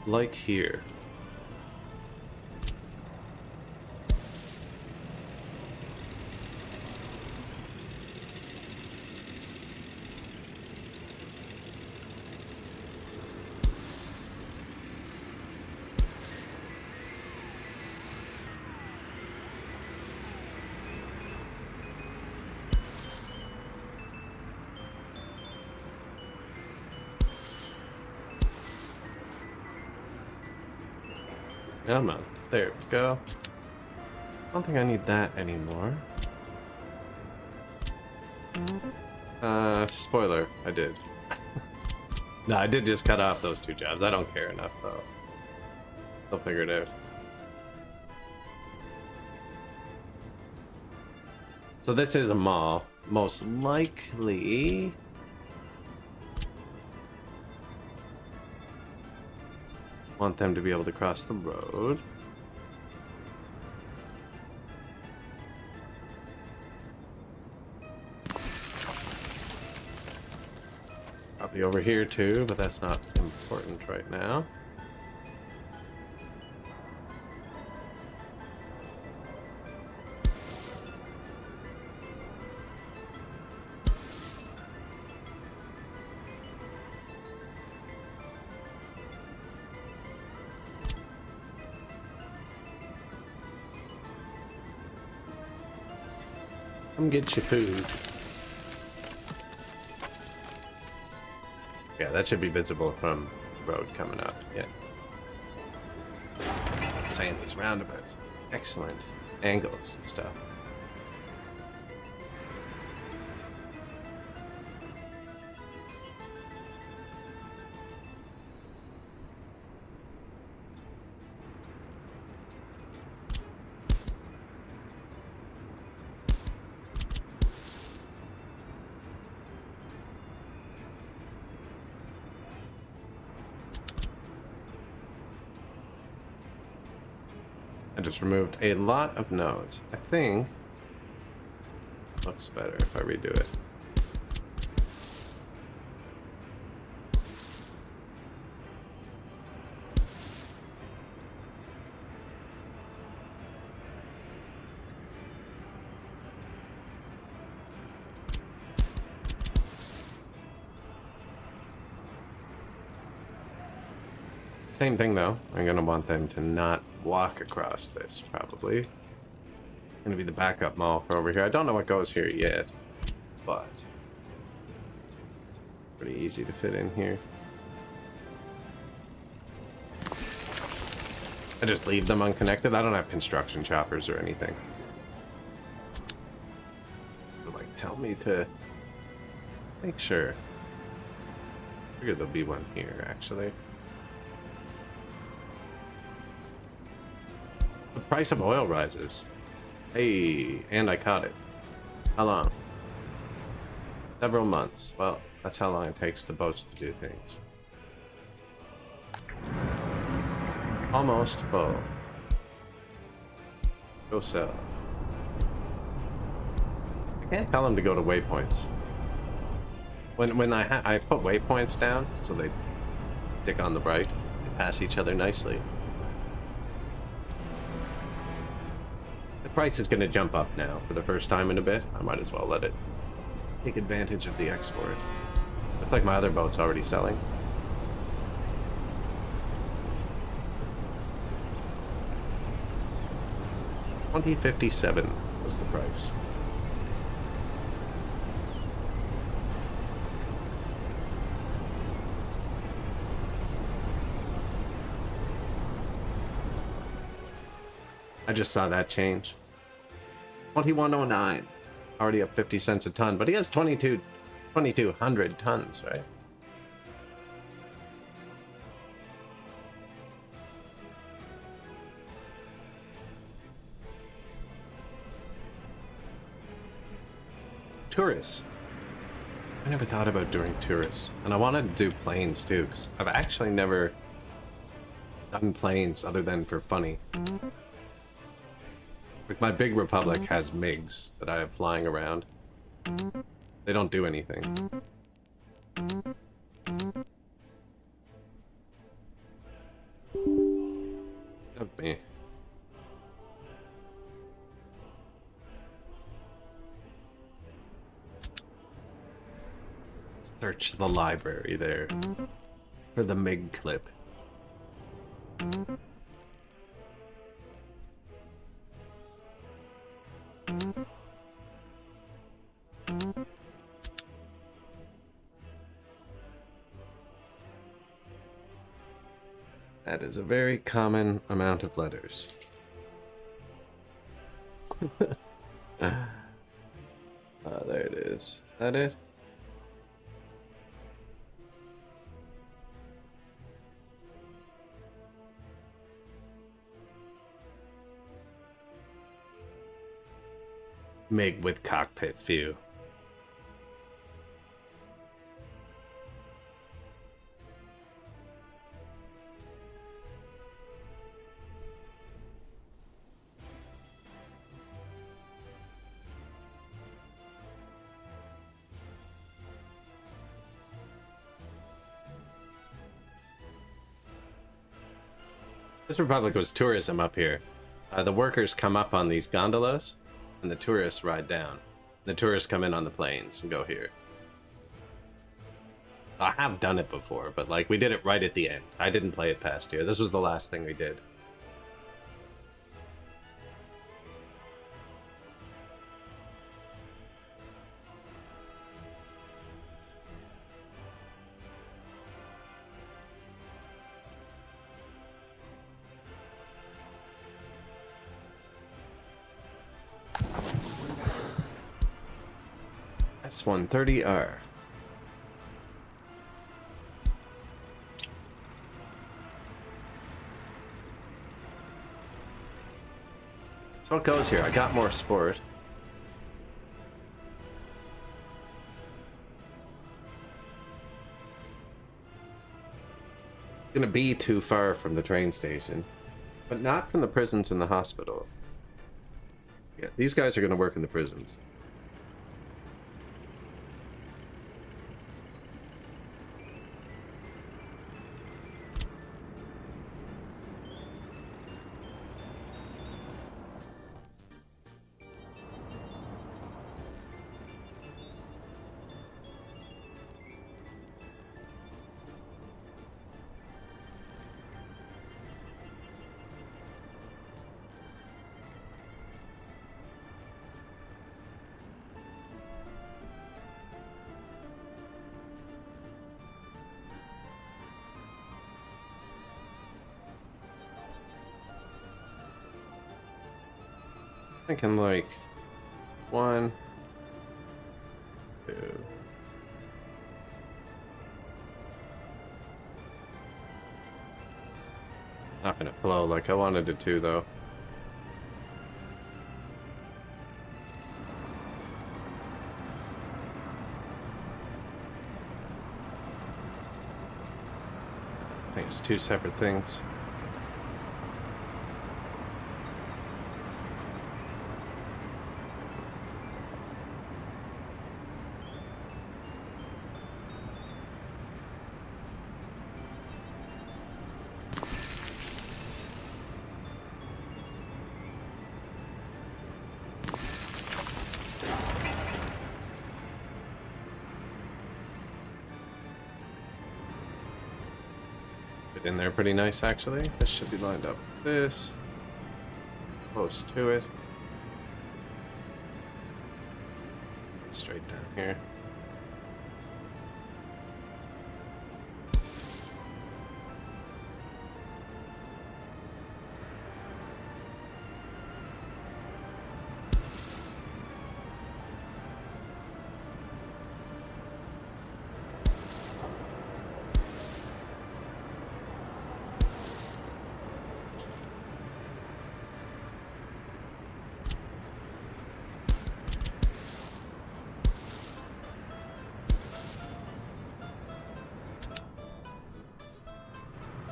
Like here. Come on. There we go. I don't think I need that anymore. Spoiler, I did. No, I did just cut off those two jobs. I don't care enough, though. They'll figure it out. So this is a mall. Most likely... want them to be able to cross the road. Probably over here too, but that's not important right now. Come get your food. Yeah, that should be visible from the road coming up. Yeah. I'm saying these roundabouts. Excellent angles and stuff. I just removed a lot of nodes. I think it looks better if I redo it. Same thing though. I'm gonna want them to not walk across this, probably. Gonna be the backup mall for over here. I don't know what goes here yet, but pretty easy to fit in here. I just leave them unconnected. I don't have construction choppers or anything. So, like, tell me to make sure. I figured there'll be one here, actually. The price of oil rises. Hey, and I caught it. How long? Several months. Well, that's how long it takes the boats to do things. Almost full. Go sell. I can't tell them to go to waypoints. When I put waypoints down, so they stick on the right, they pass each other nicely. The price is going to jump up now for the first time in a bit. I might as well let it take advantage of the export. Looks like my other boat's already selling. $20.57 was the price. I just saw that change. 2109. Already up 50 cents a ton, but he has 2,200 tons, right? Tourists. I never thought about doing tourists, and I wanted to do planes too, because I've actually never done planes other than for funny. Like my Big Republic has MiGs that I have flying around. They don't do anything. Of me. Search the library there for the MiG clip. That is a very common amount of letters. There it is. Is that it? MiG with cockpit view. This Republic was tourism up here. The workers come up on these gondolas, and the tourists ride down. The tourists come in on the planes and go here. I have done it before, but like we did it right at the end. I didn't play it past here. This was the last thing we did. S-130R. So it goes here. I got more sport. Gonna be too far from the train station, but not from the prisons and the hospital. Yeah, these guys are gonna work in the prisons. Thinking like 1, 2. Not gonna flow like I wanted it to, though. I think it's 2 separate things. In there pretty nice, actually. This should be lined up with this. Close to it. Straight down here.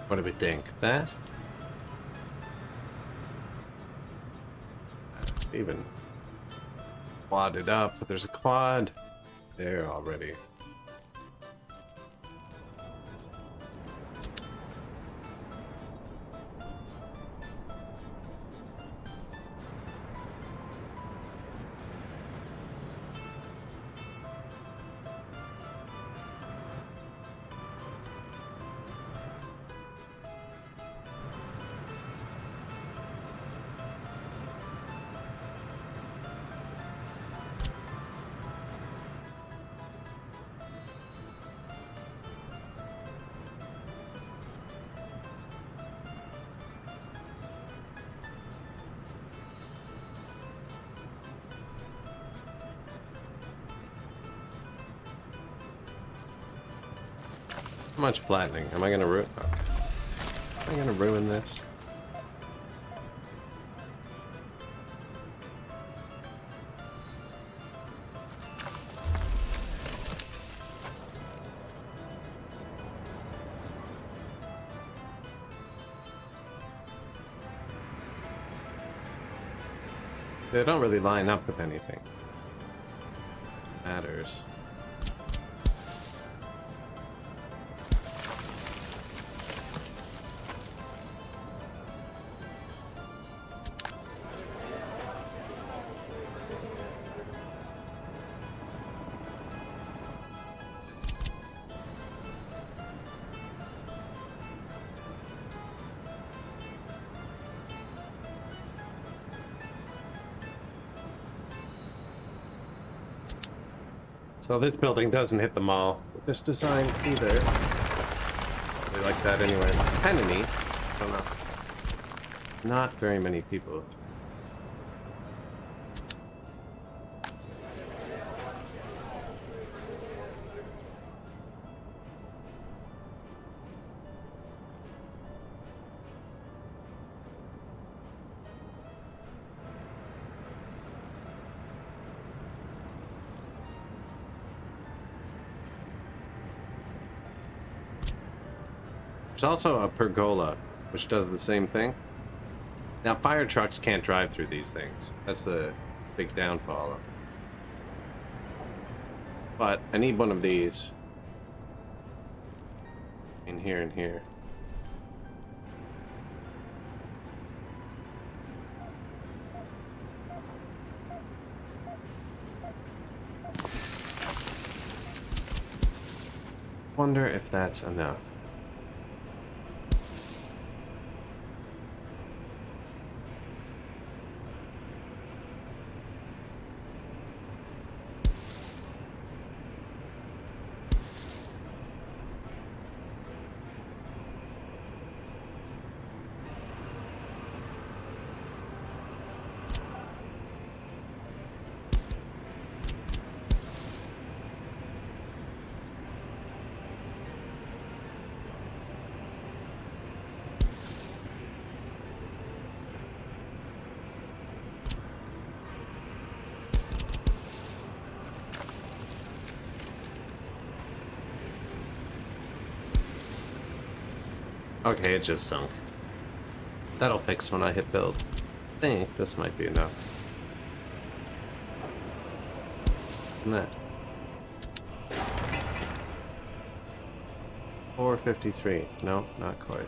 What do we think? That? Even quadded up, but there's a quad there already. How much flattening? Am I gonna ruin this? They don't really line up with anything. Matters. So this building doesn't hit the mall with this design either. They like that anyways. It's kind of neat. I don't know. Not very many people. There's also a pergola, which does the same thing. Now, fire trucks can't drive through these things. That's the big downfall of it. But I need one of these. In here and here. Wonder if that's enough. Okay, it just sunk. That'll fix when I hit build. I think this might be enough. And that. 453. No, not quite.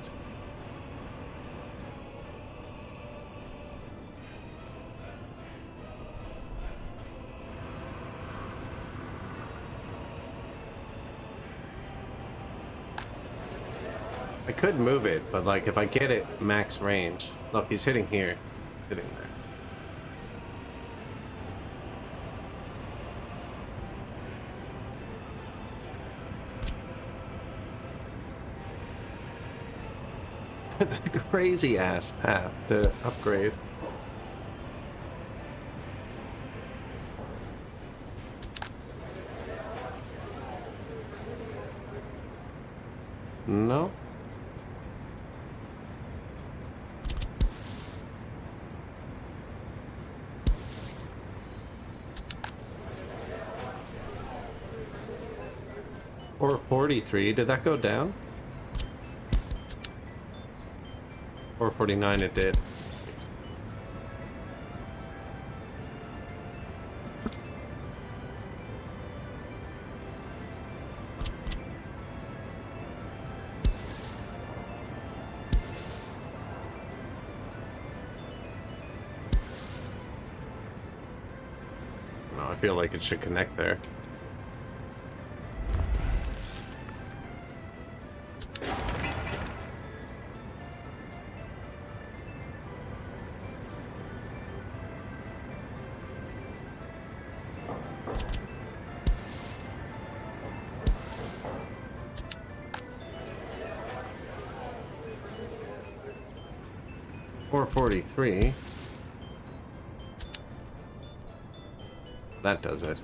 I could move it, but like if I get it max range. Look, he's hitting here. Hitting there. It's a crazy ass path to upgrade. No. Or 43, did that go down? Or 49 it did. No, I feel like it should connect there. Or 43. That does it.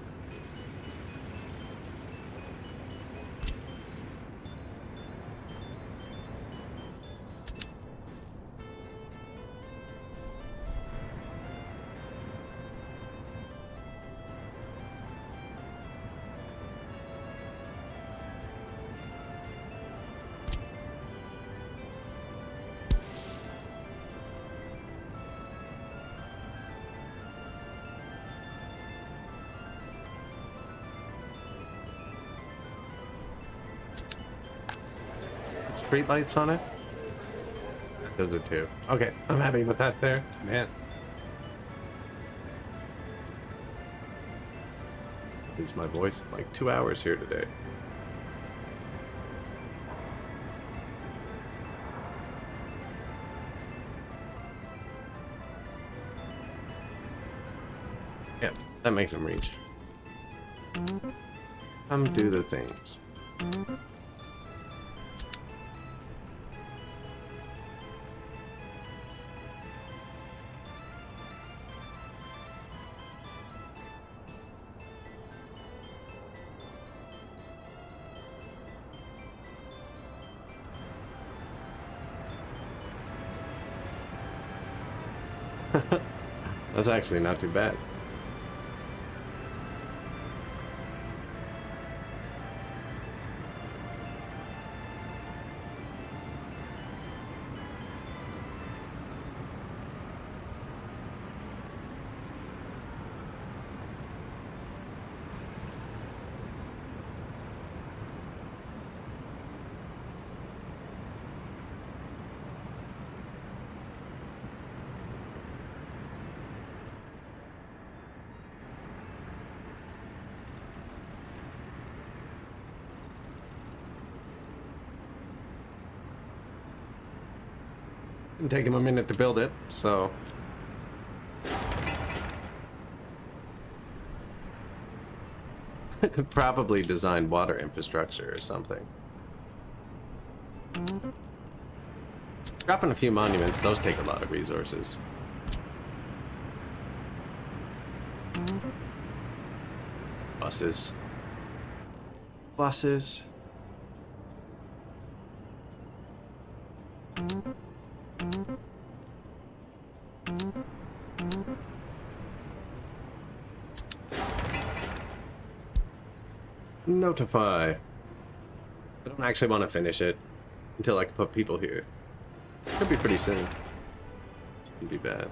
Street lights on it? That does it too. Okay, I'm happy with that there. Man. Lose my voice in like 2 hours here today. Yeah, that makes him reach. Come do the things. That's actually not too bad. It'll take him a minute to build it, so I could probably design water infrastructure or something. Dropping a few monuments, those take a lot of resources. Buses. Buses. Notify. I don't actually want to finish it. until I can put people here. Could be pretty soon. Shouldn't be bad.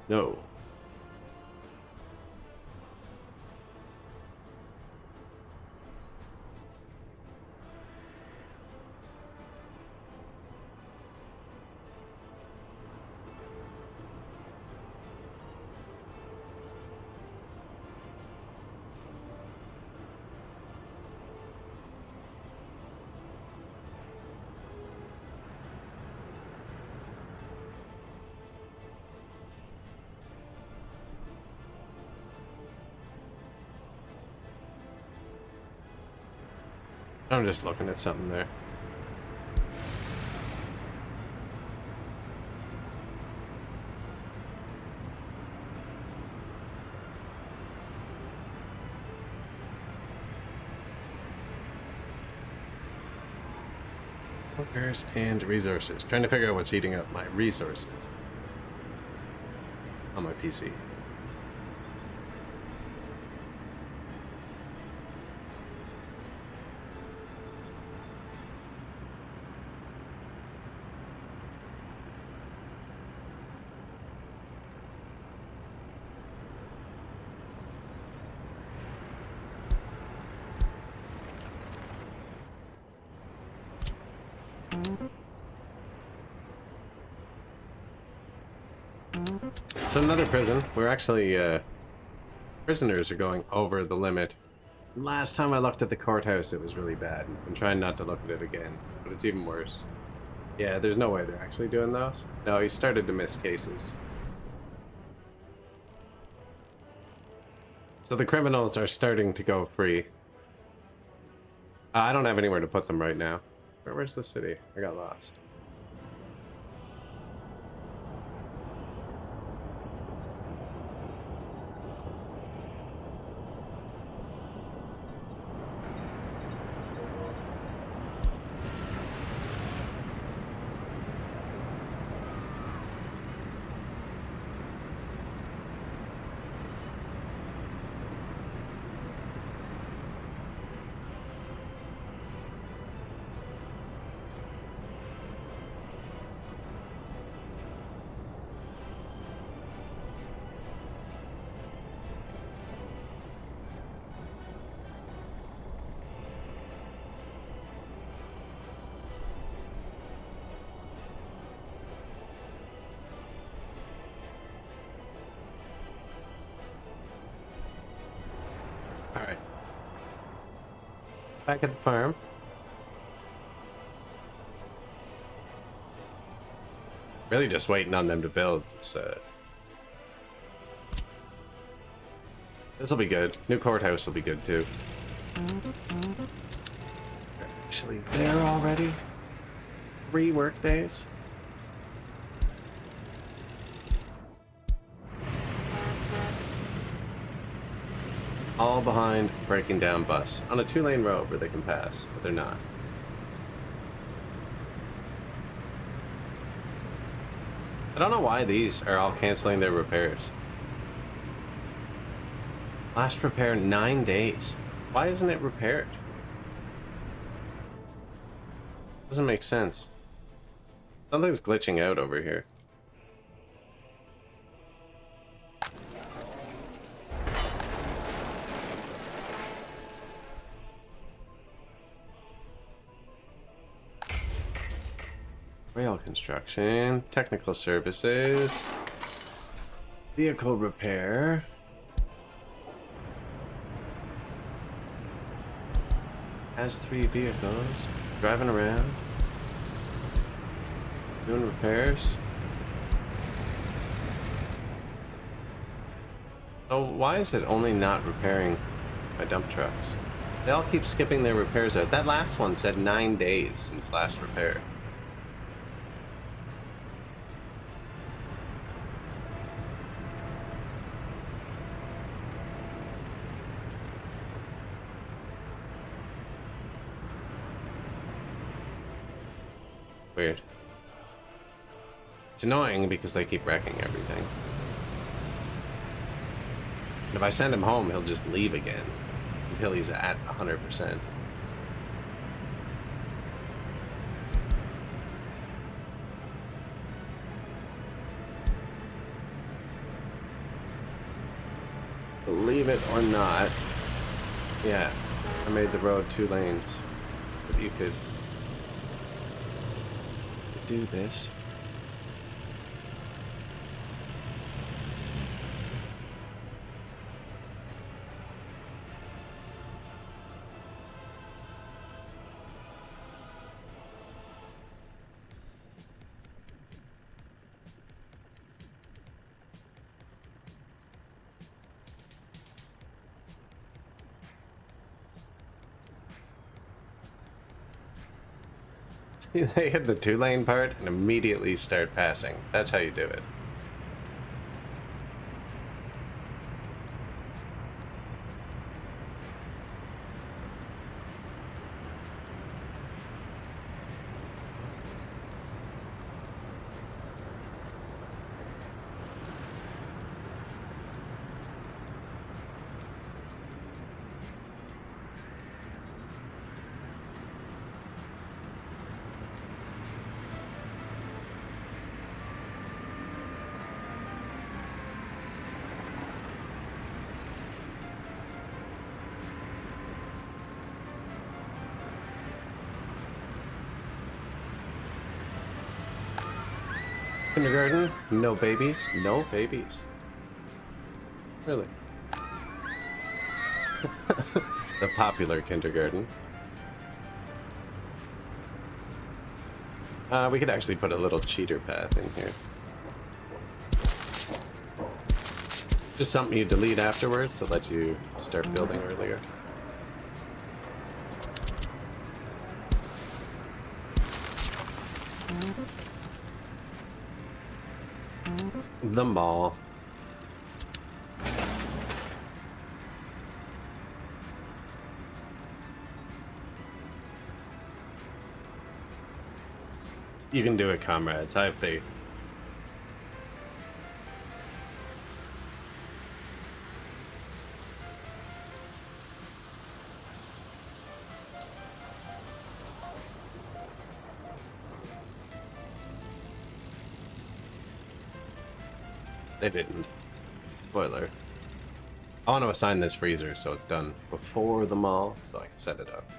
No. I'm just looking at something there. Workers and resources. Trying to figure out what's eating up my resources on my PC. So another prison. We're actually, prisoners are going over the limit. Last time I looked at the courthouse, it was really bad. I'm trying not to look at it again, but it's even worse. Yeah, there's no way they're actually doing those. No, he started to miss cases. So the criminals are starting to go free. I don't have anywhere to put them right now. Where's the city? I got lost. Alright. Back at the farm. Really just waiting on them to build. This'll be good. New courthouse will be good too. They're actually there already? 3 work days? All behind breaking down bus on a 2-lane road where they can pass, but they're not. I don't know why these are all canceling their repairs. Last repair 9 days. Why isn't it repaired? Doesn't make sense. Something's glitching out over here. Rail construction, technical services, vehicle repair. Has 3 vehicles, driving around, doing repairs. So why is it only not repairing my dump trucks? They all keep skipping their repairs out. That last one said 9 days since last repair. Weird. It's annoying because they keep wrecking everything. And if I send him home, he'll just leave again until he's at 100%. Believe it or not, yeah, I made the road 2 lanes. But you could do this. They hit the 2-lane part and immediately start passing. That's how you do it. Kindergarten? No babies? No babies. Really? The popular kindergarten. We could actually put a little cheater path in here. Just something you delete afterwards to let you start building earlier. The mall. You can do it, comrades. I have faith. They didn't. Spoiler. I want to assign this freezer so it's done before the mall, so I can set it up.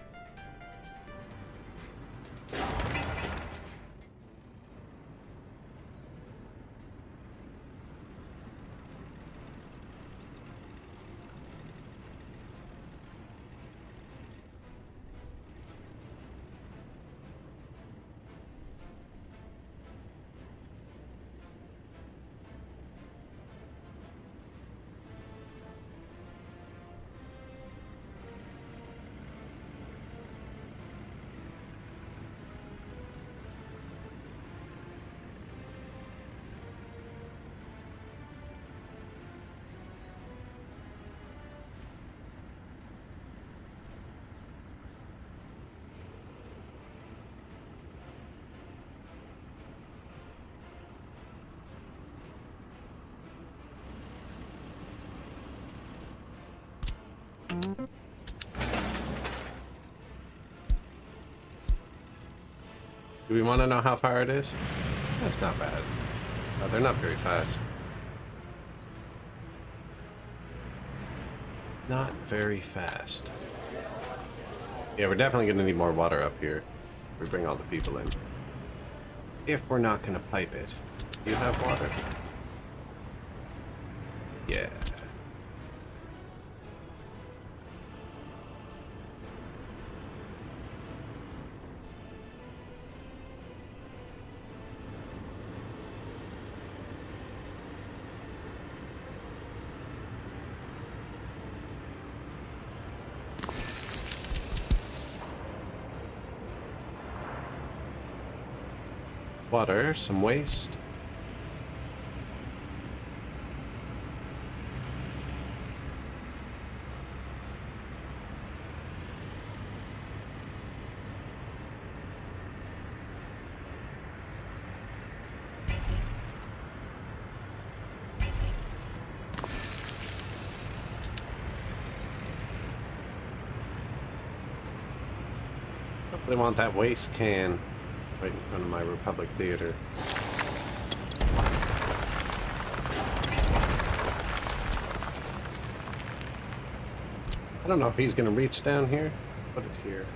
Do we want to know how far it is? That's not bad. Oh, they're not very fast. Not very fast. Yeah, we're definitely going to need more water up here if we bring all the people in. If we're not going to pipe it. Do you have water? Yeah. Water, some waste. They want that waste can right in front of my Republic Theater. I don't know if he's gonna reach down here. Put it here.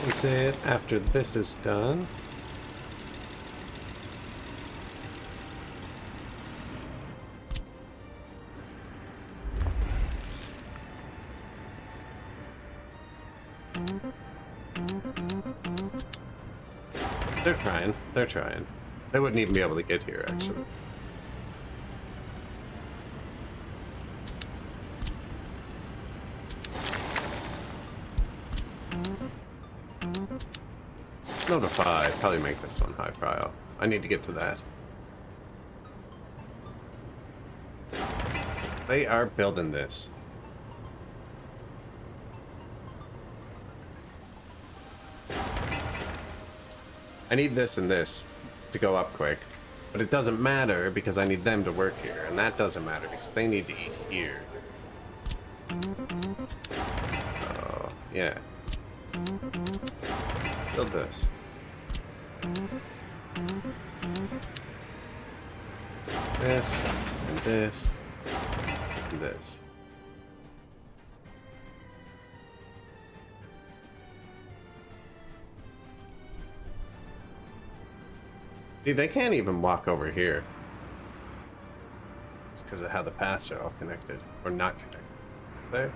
Is it after this is done? They're trying. They're trying. They wouldn't even be able to get here, actually. Notify. Probably make this one high profile. I need to get to that. They are building this. I need this and this to go up quick. But it doesn't matter because I need them to work here. And that doesn't matter because they need to eat here. Oh, yeah. Build this. This, and this, and this. See, they can't even walk over here. It's because of how the paths are all connected. Or not connected. There.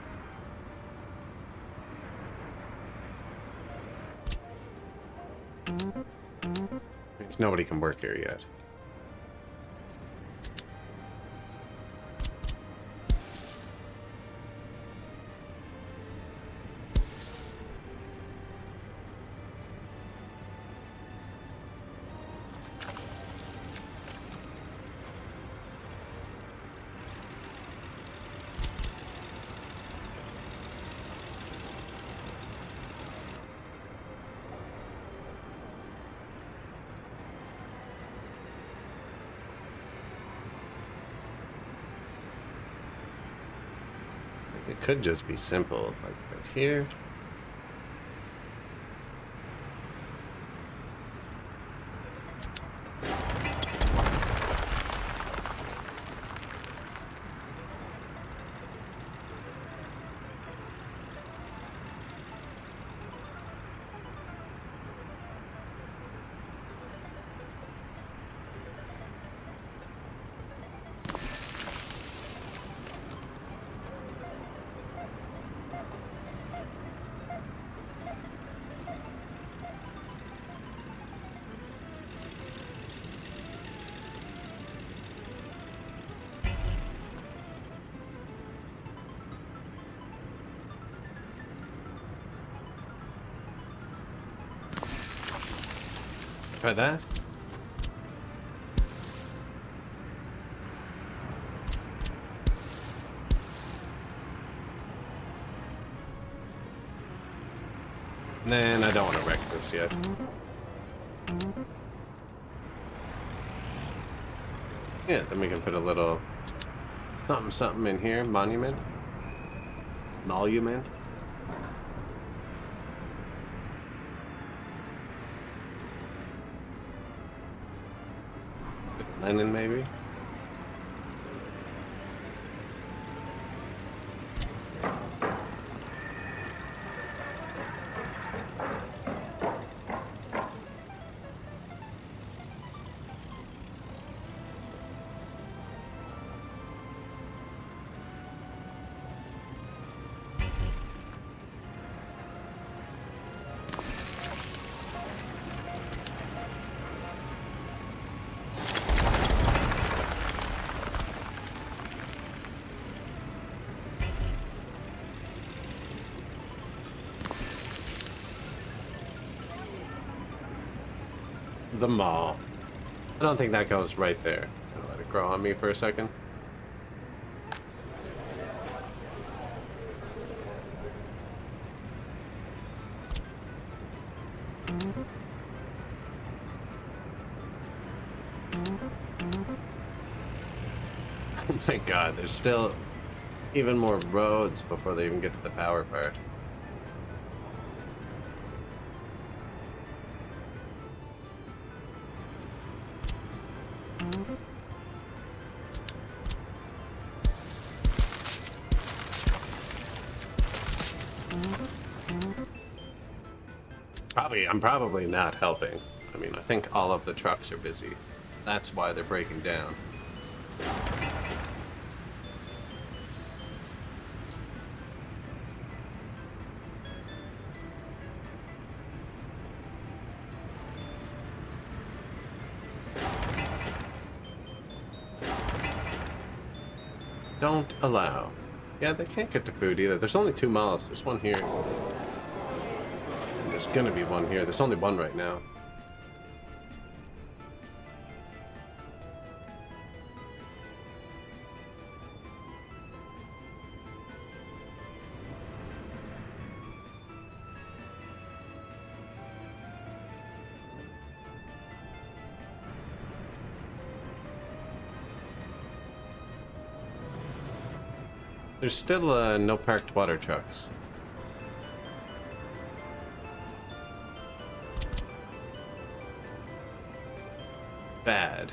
Means nobody can work here yet. It could just be simple, like right here. Try that. Nah, I don't want to wreck this yet. Yeah, then we can put a little something in here. Monument. Monument. Lenin, maybe? the mall. I don't think that goes right there. Gonna let it grow on me for a second. Oh my god, there's still even more roads before they even get to the power part. I'm probably not helping. I mean, I think all of the trucks are busy. That's why they're breaking down. Don't allow. Yeah, they can't get to food either. There's only 2 malls. There's one here. And there's gonna be one here. There's only one right now. There's still no parked water trucks. Bad.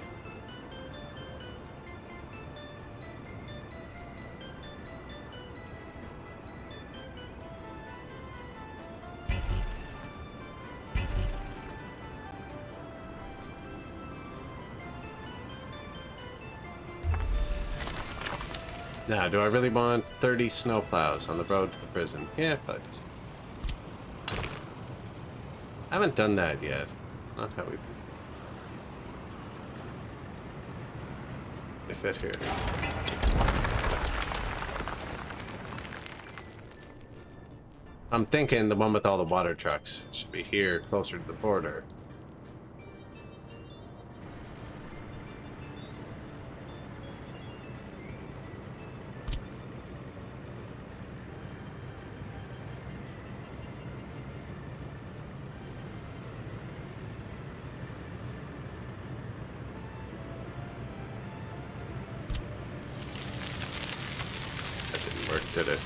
Now, do I really want 30 snowplows on the road to the prison? Yeah, but I haven't done that yet. Not how we fit here. I'm thinking the one with all the water trucks should be here, closer to the border. Did it?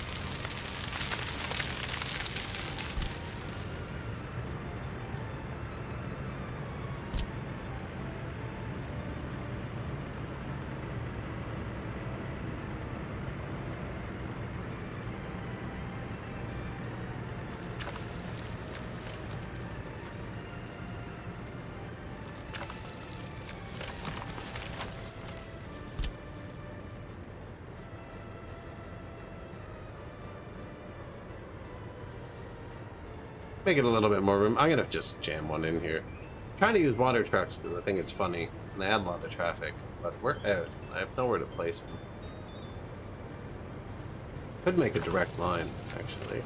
Make it a little bit more room. I'm gonna just jam one in here. I'm trying to use water trucks because I think it's funny and they add a lot of traffic, but we're out. I have nowhere to place them. Could make a direct line, actually.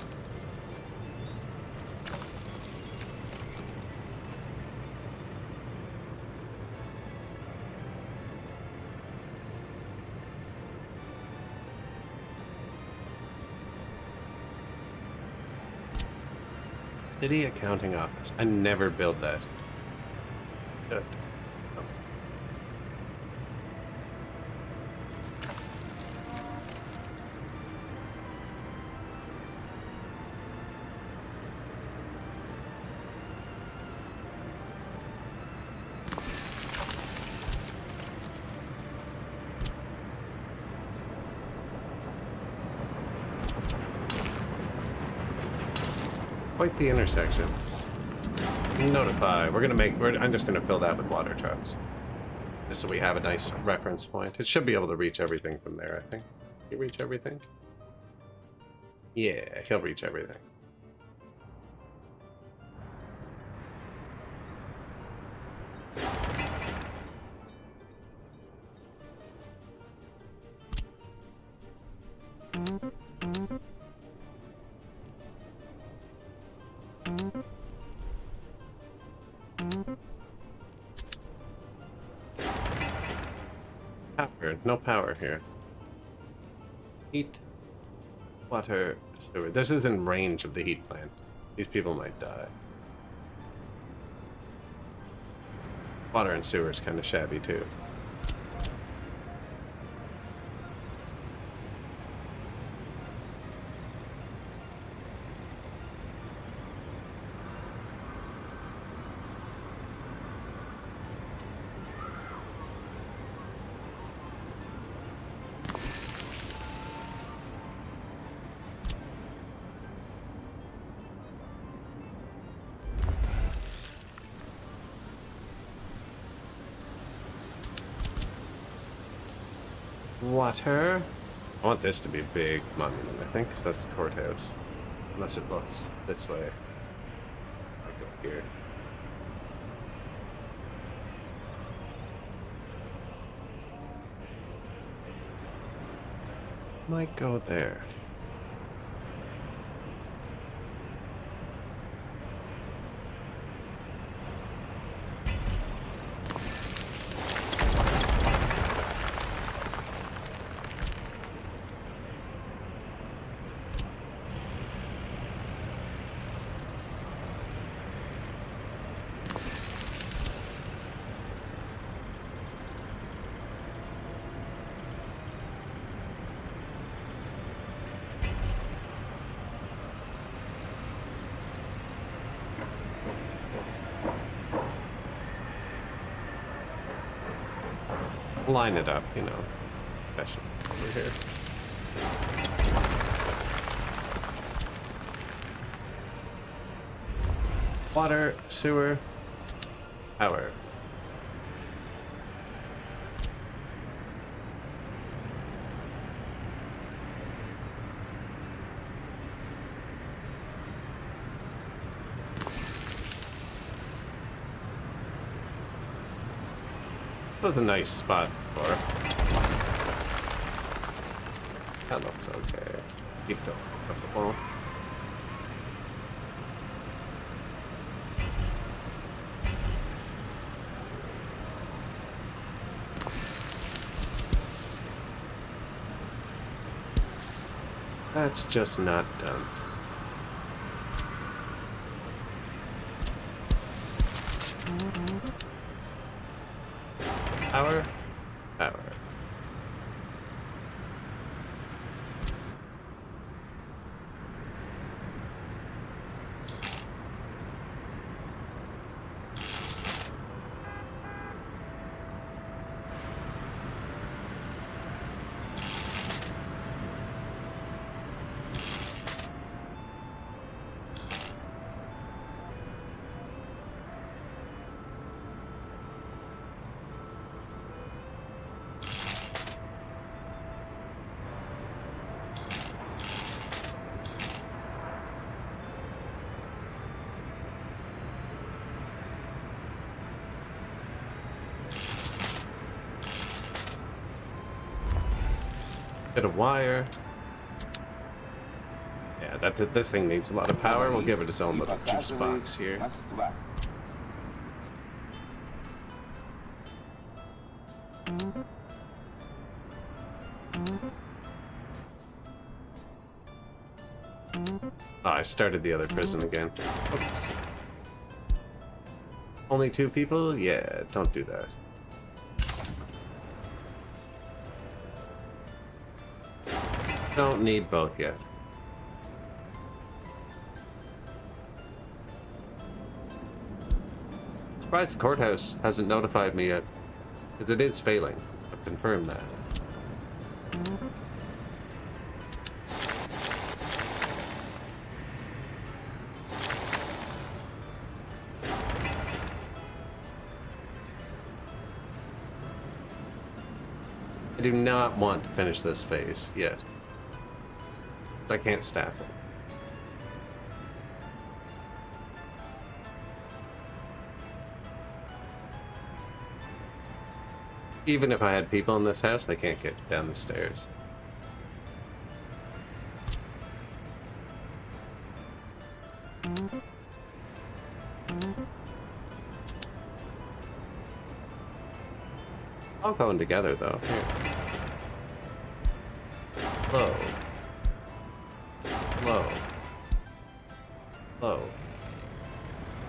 City Accounting Office. I never build that. Good. Oh. Quite the intersection. Notify. I'm just gonna fill that with water trucks. Just so we have a nice reference point. It should be able to reach everything from there, I think. Can you reach everything? Yeah, he'll reach everything. Power. No power here. Heat. Water. Sewer. This is in range of the heat plant. These people might die. Water and sewer is kind of shabby too. Water. I want this to be a big monument, I think, because that's the courthouse. Unless it looks this way. I go here. Might go there. Line it up, you know. Especially over here. Water, sewer, power. This was a nice spot for. That looks okay. Keep going up the wall. That's just not done. Power. Power. Bit of wire. Yeah, this thing needs a lot of power. We'll give it its own little juice box here. Oh, I started the other prison again. Oops. Only 2 people? Yeah, don't do that. Don't need both yet. Surprised the courthouse hasn't notified me yet, because it is failing. I've confirmed that. I do not want to finish this phase yet. I can't staff it. Even if I had people in this house, they can't get down the stairs. All going together though. Here. Low. Low. Low.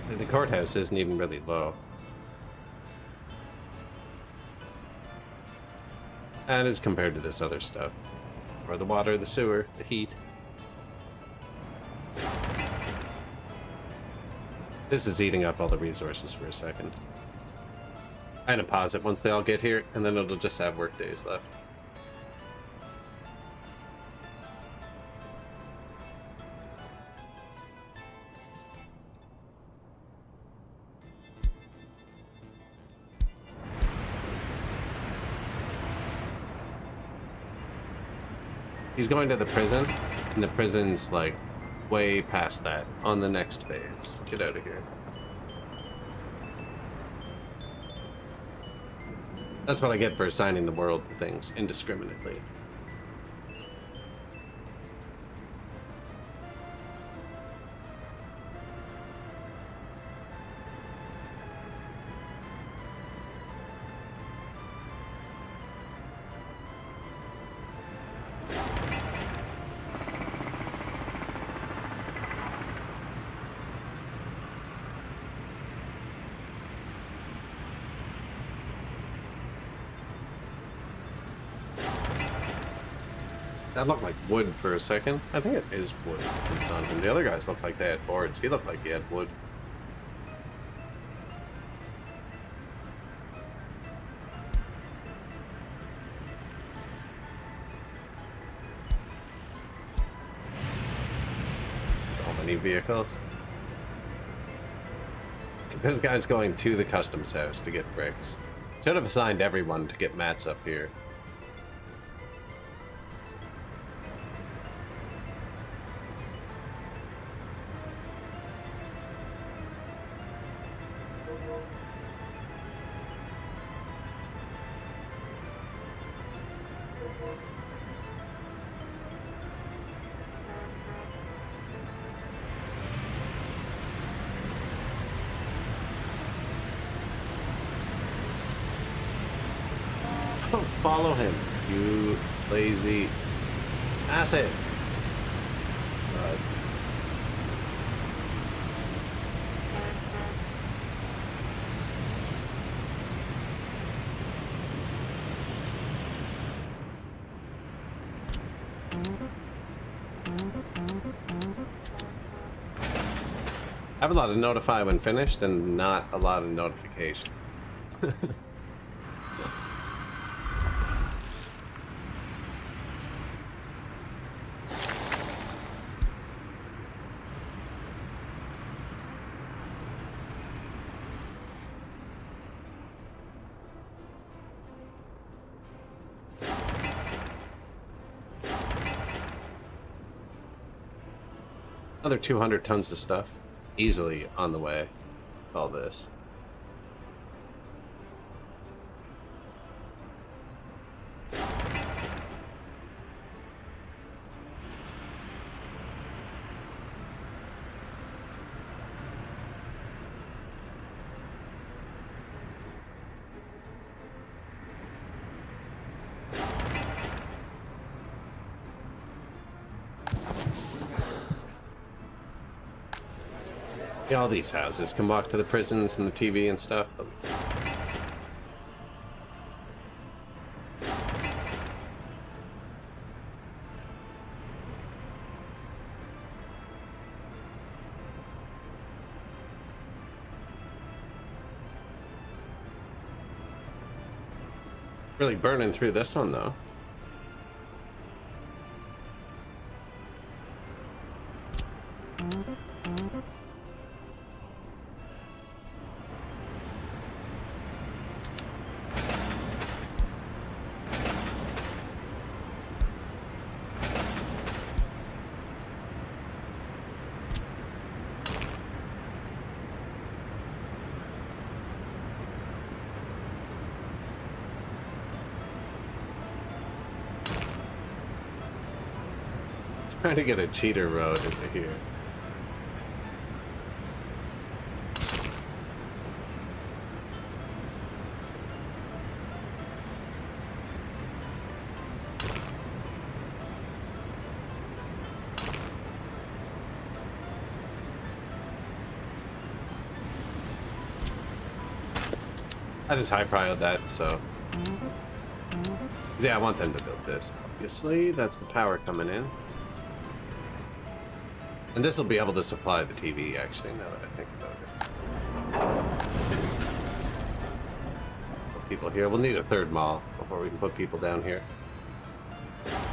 See, the courthouse isn't even really low. And as compared to this other stuff. Or the water, the sewer, the heat. This is eating up all the resources for a second. I'm gonna pause it once they all get here, and then it'll just have work days left. He's going to the prison, and the prison's like way past that on the next phase. Get out of here. That's what I get for assigning the world to things indiscriminately. That looked like wood for a second. I think it is wood. It's on him. The other guys looked like they had boards. He looked like he had wood. So many vehicles. This guy's going to the customs house to get bricks. Should have assigned everyone to get mats up here. Don't follow him, you lazy asset. I have a lot of notify when finished and not a lot of notification. Another 200 tons of stuff. Easily on the way. All this. All these houses can walk to the prisons and the TV and stuff. Really burning through this one though. Trying to get a cheater road into here. I just high-prioed that, so... Yeah, I want them to build this. Obviously, that's the power coming in. And this will be able to supply the TV, actually, now that I think about it. Put people here. We'll need a third mall before we can put people down here.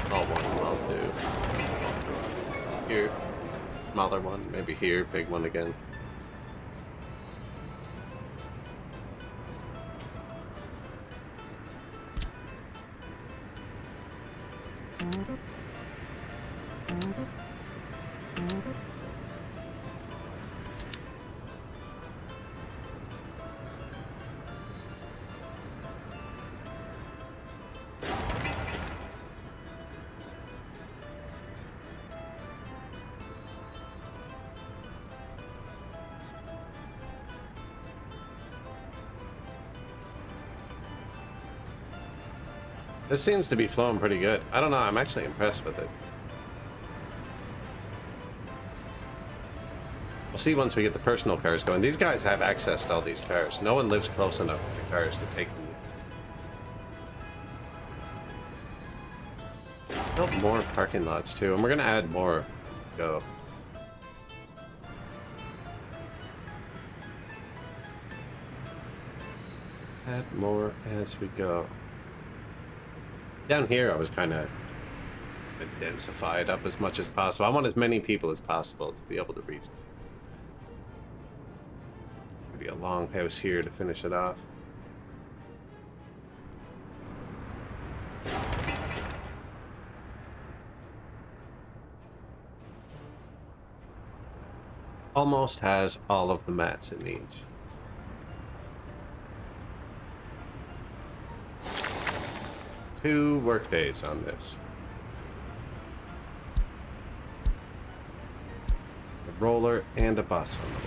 Mall 1, mall 2. Here. Smaller one, maybe here, big one again. This seems to be flowing pretty good. I don't know, I'm actually impressed with it. We'll see once we get the personal cars going. These guys have access to all these cars. No one lives close enough to the cars to take them. Build more parking lots too, and we're gonna add more as we go. Add more as we go. Down here, I was kind of densified up as much as possible. I want as many people as possible to be able to reach. Maybe a long house here to finish it off. Almost has all of the mats it needs. Two work days on this. A roller and a bus on the way.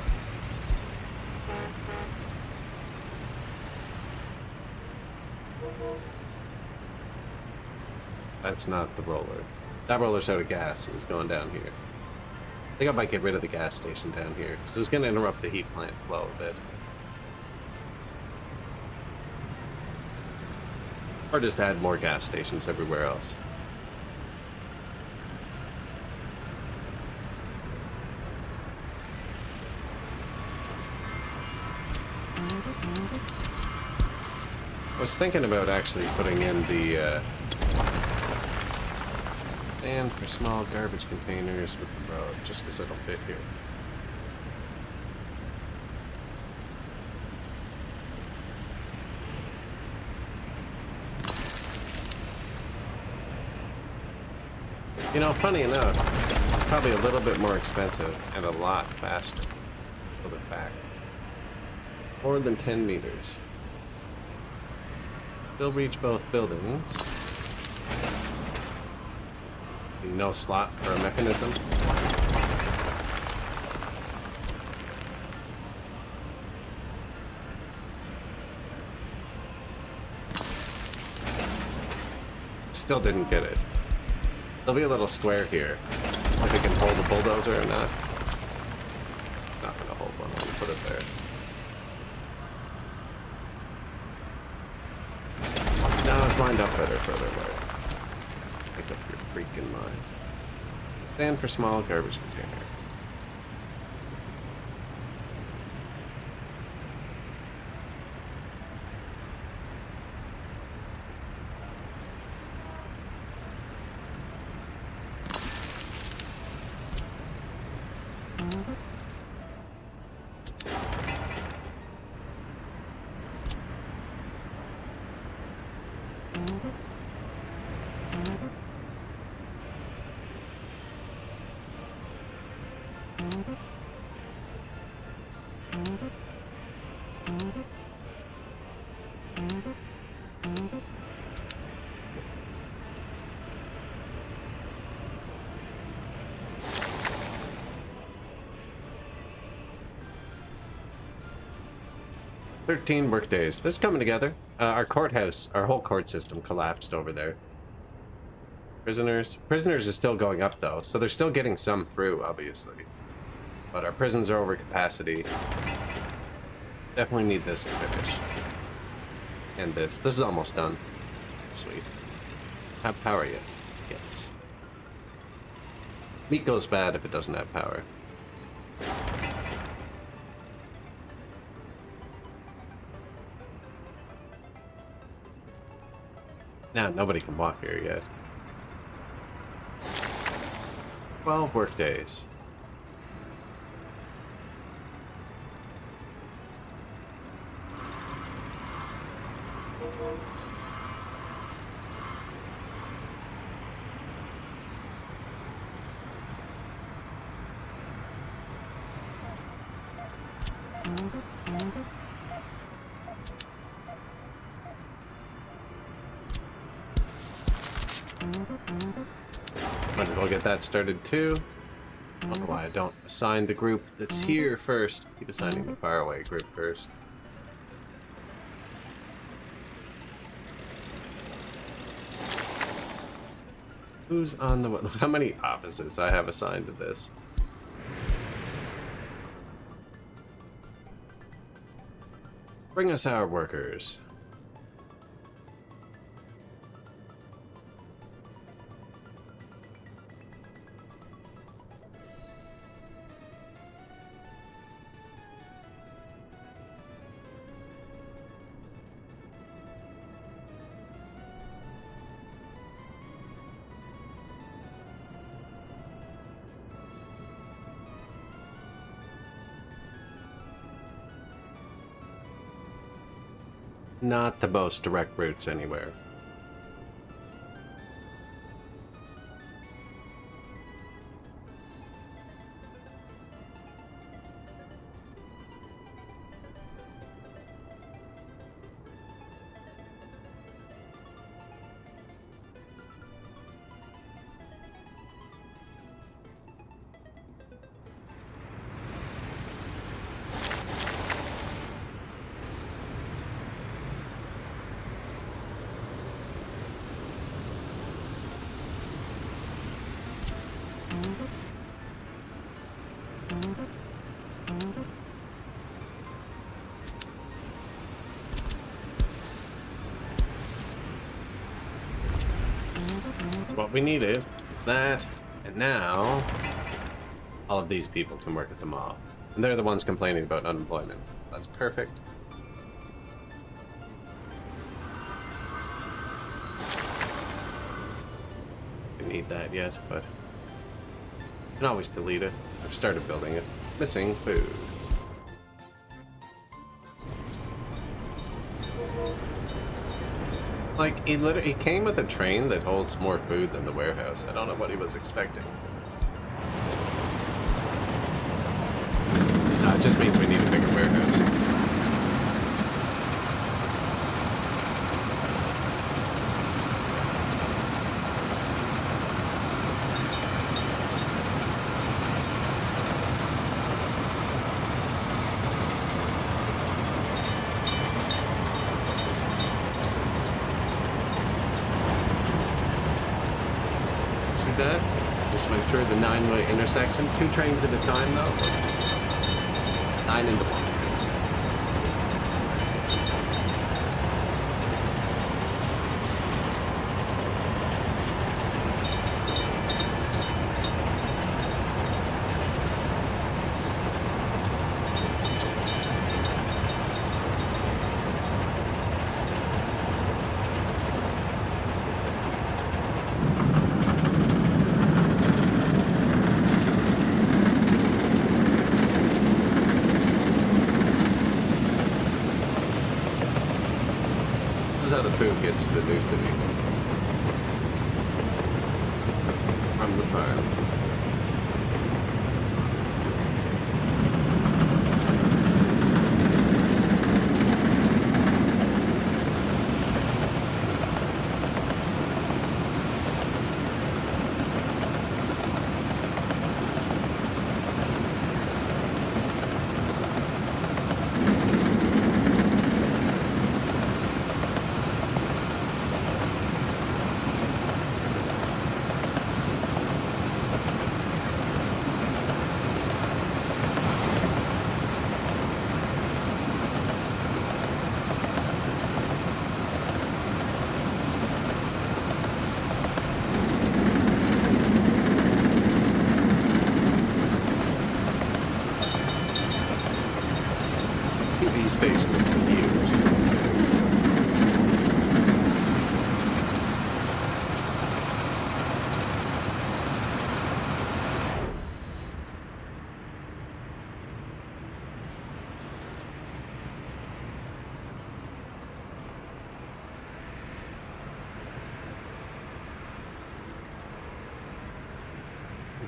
That's not the roller. That roller's out of gas and it's going down here. I think I might get rid of the gas station down here because it's going to interrupt the heat plant flow a bit. Or just add more gas stations everywhere else. I was thinking about actually putting in the stand for small garbage containers with the road, just because it'll fit here. You know, funny enough, it's probably a little bit more expensive and a lot faster. Pull it back. More than 10 meters. Still reach both buildings. No slot for a mechanism. Still didn't get it. There'll be a little square here. If it can hold a bulldozer or not. Not gonna hold one when you put it there. No, it's lined up better further away. Pick up your freaking mind. Stand for small garbage container. "13 work days. This is coming together. Our courthouse, our whole court system collapsed over there. Prisoners is still going up though, so they're still getting some through, obviously. But our prisons are over capacity. Definitely need this to finish. And this. This is almost done. Sweet. Have power yet? Yes. Meat goes bad if it doesn't have power. Now, nobody can walk here yet. 12 work days. Might as well get that started too. I don't know why I don't assign the group that's here first. Keep assigning the faraway group first. Who's on the... How many offices I have assigned to this? Bring us our workers. Not the most direct routes anywhere. What we needed was that, and now all of these people can work at the mall. And they're the ones complaining about unemployment. That's perfect. Didn't need that yet, but you can always delete it. I've started building it. Missing food. Like, he came with a train that holds more food than the warehouse. I don't know what he was expecting. No, it just means we need a bigger warehouse. That just went through the 9-way intersection. 2 trains at a time though. 9 into 1. This is how the food gets to the new city. From the farm.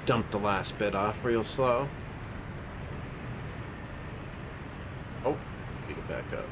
dump the last bit off real slow. Oh, pick it back up.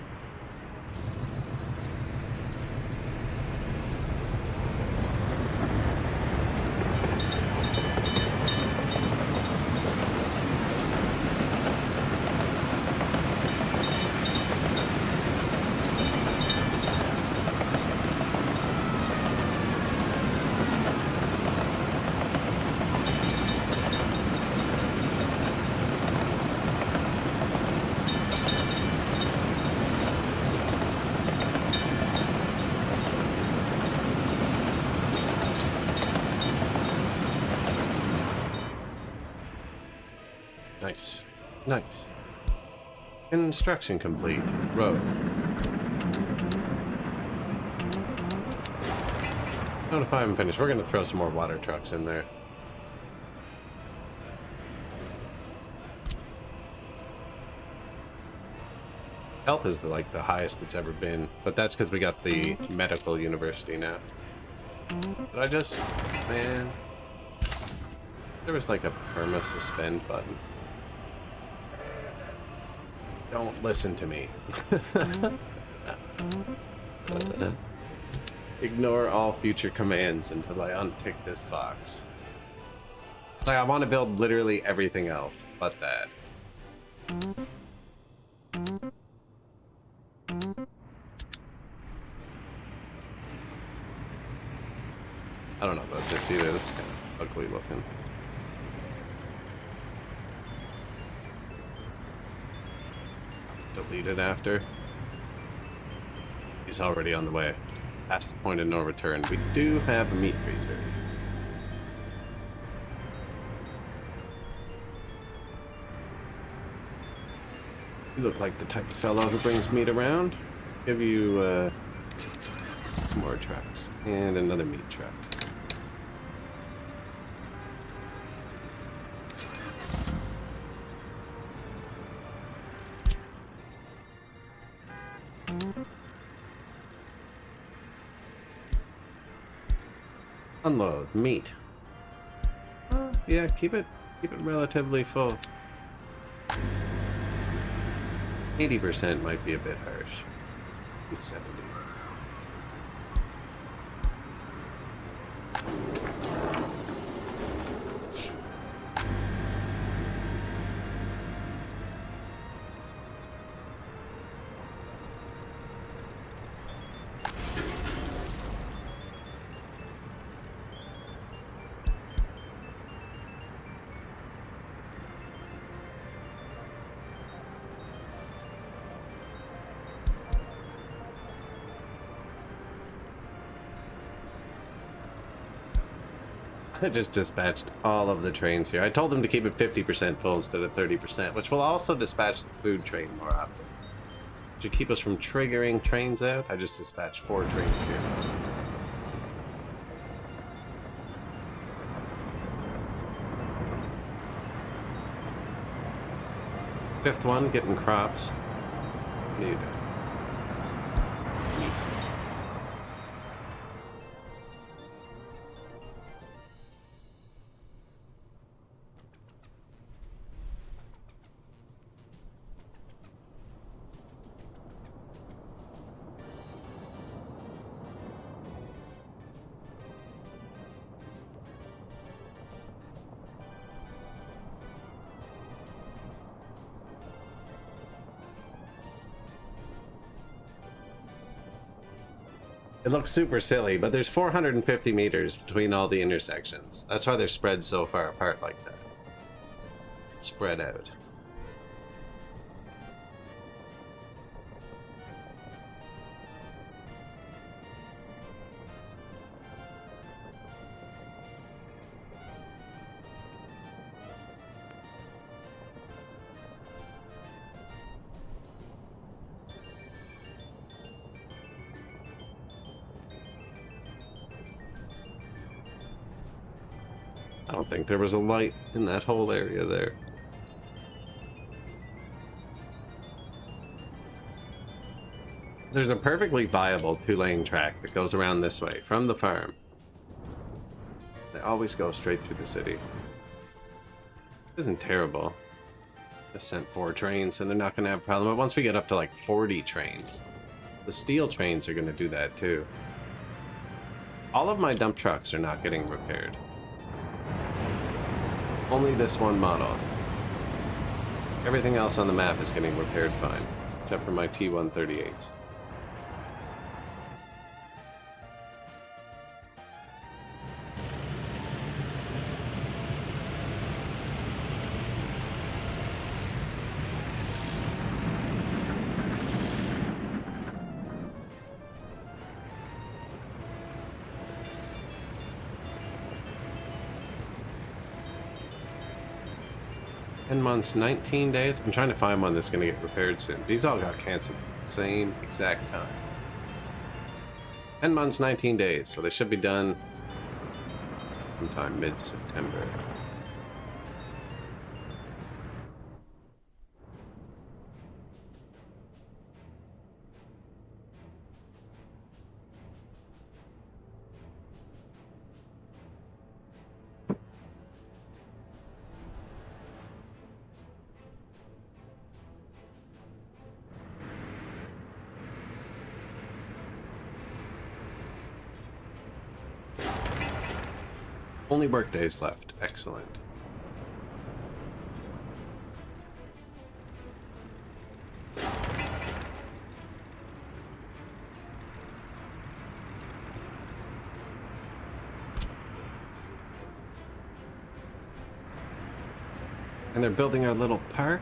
Nice. Nice. Construction complete. Road. Notify I'm finished. We're going to throw some more water trucks in there. Health is like the highest it's ever been, but that's because we got the medical university now. But I just, man, there was like a perma suspend button. Don't listen to me. Ignore all future commands until I untick this box. It's like I want to build literally everything else but that. I don't know about this either. This is kind of ugly looking. Delete it after. He's already on the way. Past the point of no return. We do have a meat freezer. You look like the type of fellow who brings meat around. Give you more trucks and another meat truck. Unload meat. Yeah, keep it relatively full. 80% might be a bit harsh. 70. I just dispatched all of the trains here. I told them to keep it 50% full instead of 30%, which will also dispatch the food train more often. To keep us from triggering trains out, I just dispatched 4 trains here. Fifth one, getting crops. Need It looks super silly, but there's 450 meters between all the intersections. That's why they're spread so far apart like that. Spread out. I don't think there was a light in that whole area there. There's a perfectly viable 2-lane track that goes around this way from the farm. They always go straight through the city. Isn't terrible. Just sent 4 trains, and they're not gonna have a problem. But once we get up to like 40 trains, the steel trains are gonna do that too. All of my dump trucks are not getting repaired. Only this one model. Everything else on the map is getting repaired fine, except for my T-138s. Months, 19 days. I'm trying to find one that's going to get repaired soon. These all got canceled at the same exact time. 10 months, 19 days. So they should be done sometime mid-September. Only work days left. Excellent. And they're building our little park.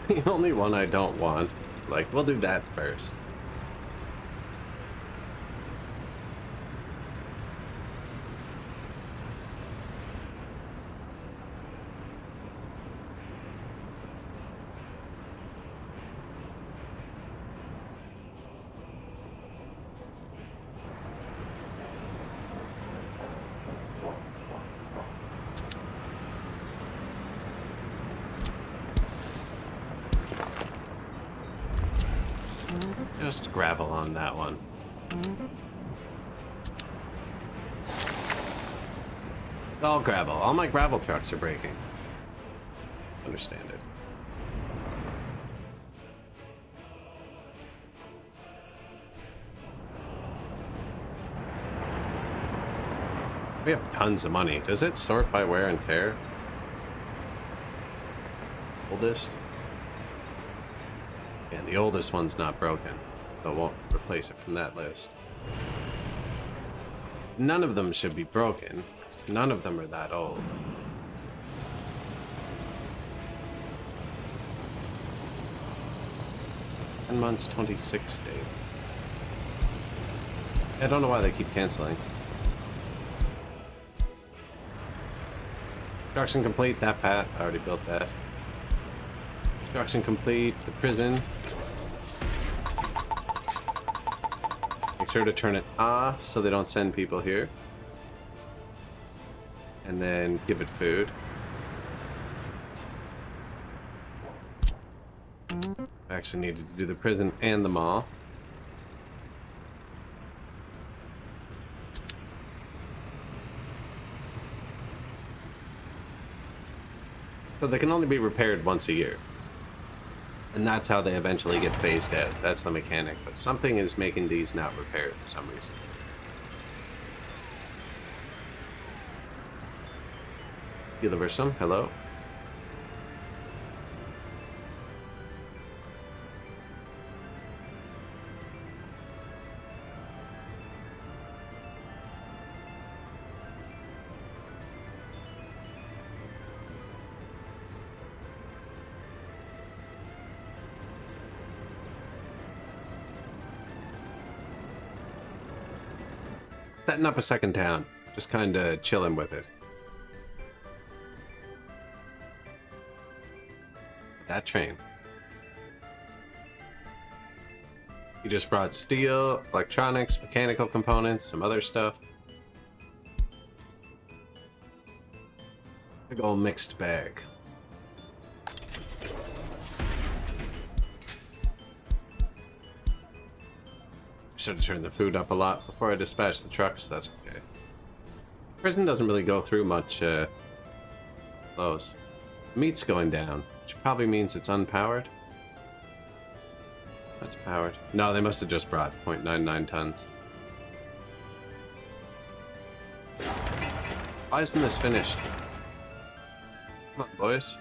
The only one I don't want. Like, we'll do that first. Just gravel on that one. It's all gravel. All my gravel trucks are breaking. Understand it. We have tons of money. Does it sort by wear and tear? Oldest? And the oldest one's not broken, so I won't replace it from that list. None of them should be broken, because none of them are that old. And months, 26 days. I don't know why they keep canceling. Construction complete, that path, I already built that. Construction complete, the prison. Make sure to turn it off so they don't send people here. And then give it food. I actually needed to do the prison and the mall. So they can only be repaired once a year. And that's how they eventually get phased out. That's the mechanic. But something is making these not repaired for some reason. Universum, hello. Setting up a second town. Just kind of chilling with it. That train. You just brought steel, electronics, mechanical components, some other stuff. Big ol' mixed bag. Should have turned the food up a lot before I dispatched the trucks. That's okay. Prison doesn't really go through much clothes. Meat's going down, which probably means it's unpowered. That's powered. No, they must have just brought 0.99 tons. Why isn't this finished? Come on, boys.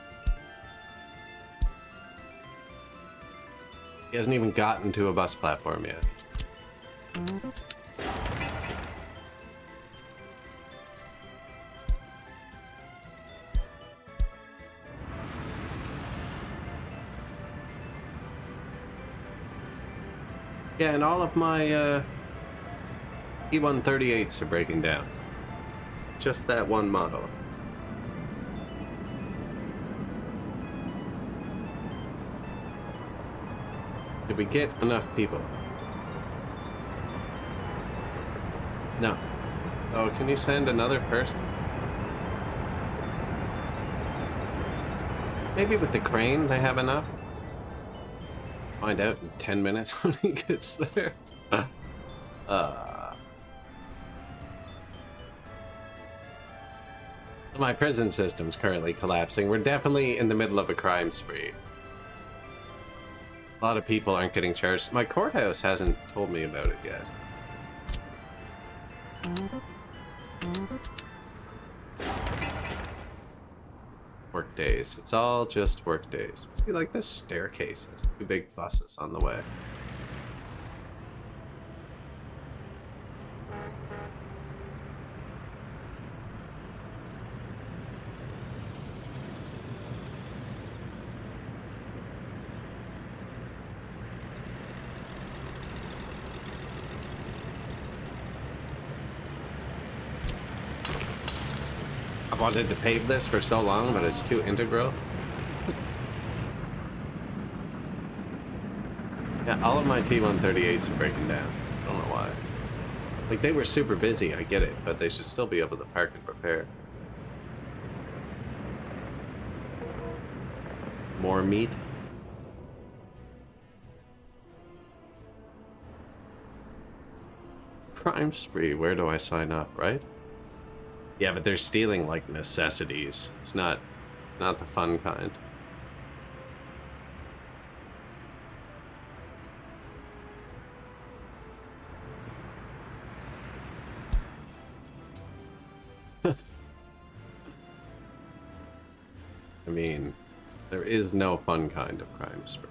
He hasn't even gotten to a bus platform yet. Yeah, and all of my E138s are breaking down. Just that one model. Did we get enough people? No. Oh, can you send another person? Maybe with the crane they have enough? Find out in 10 minutes when he gets there. My prison system's currently collapsing. We're definitely in the middle of a crime spree. A lot of people aren't getting charged. My courthouse hasn't told me about it yet. Work days. It's all just work days. See, like this staircase has 2 big buses on the way. I wanted to pave this for so long, but it's too integral. Yeah, all of my T138s are breaking down. I don't know why. Like, they were super busy, I get it, but they should still be able to park and repair. More meat. Crime spree, where do I sign up, right? Yeah, but they're stealing, like, necessities. It's not the fun kind. I mean, there is no fun kind of crime spree.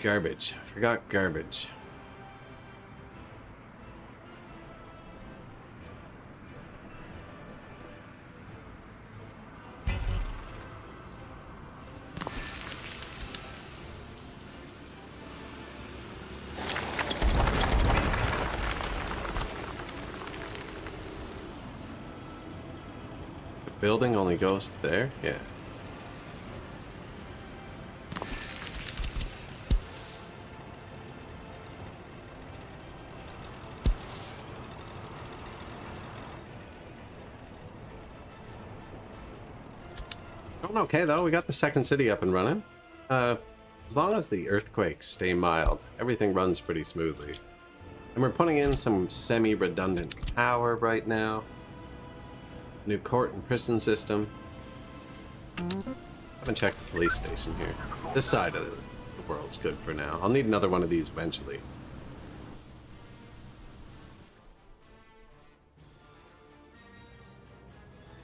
Garbage. I forgot garbage. Building only goes to there? Yeah. Going okay though, we got the second city up and running. As long as the earthquakes stay mild, everything runs pretty smoothly. And we're putting in some semi-redundant power right now. New court and prison system. Haven't checked the police station here. This side of the world's good for now. I'll need another one of these eventually.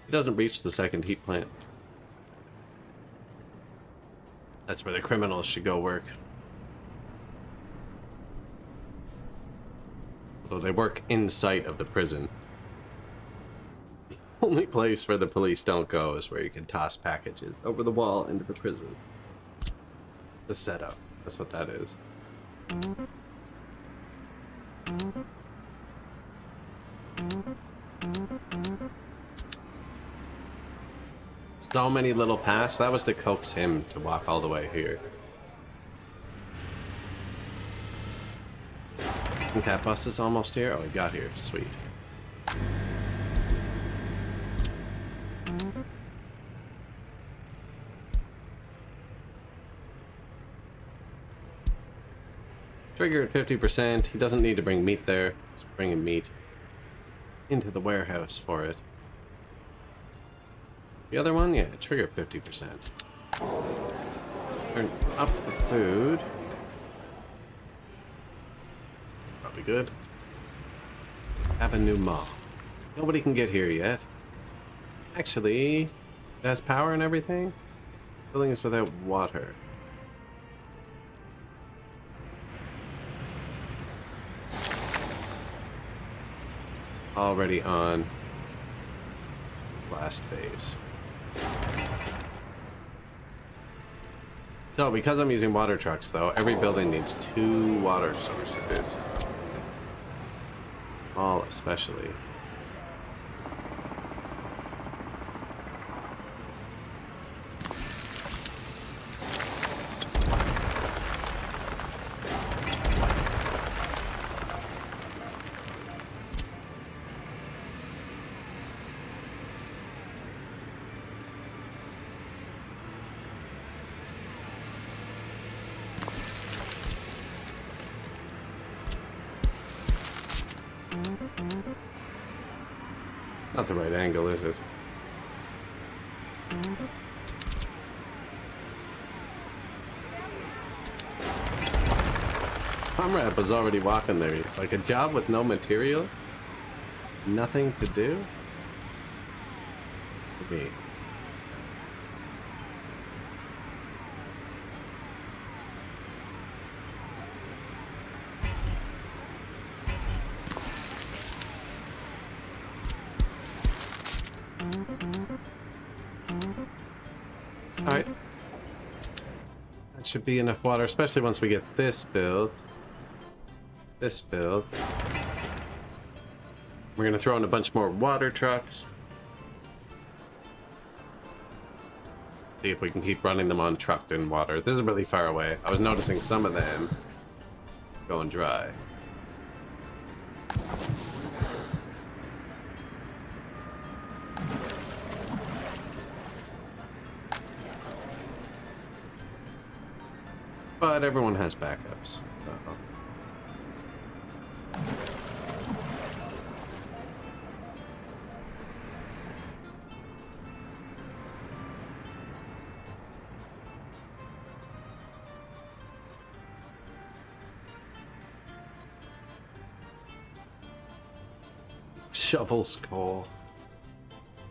It doesn't reach the second heat plant. That's where the criminals should go work. Although they work in sight of the prison. Only place where the police don't go is where you can toss packages over the wall into the prison. The setup. That's what that is. So many little paths. That was to coax him to walk all the way here. I think that bus is almost here. Oh, he got here. Sweet. Trigger at 50%. He doesn't need to bring meat there. He's bringing meat into the warehouse for it. The other one, yeah, trigger 50%. Turn up the food. Probably good. Have a new mall. Nobody can get here yet. Actually, it has power and everything. Building is without water. Already on last phase. So because I'm using water trucks though, every building needs 2 water sources. All especially. Not the right angle, is it? Comrade was already walking there. He's like, a job with no materials? Nothing to do? For me. Alright. That should be enough water, especially once we get this built. This built. We're gonna throw in a bunch more water trucks. See if we can keep running them on trucked in water. This is really far away. I was noticing some of them going dry. But everyone has backups. Uh-oh. Shovel's coal.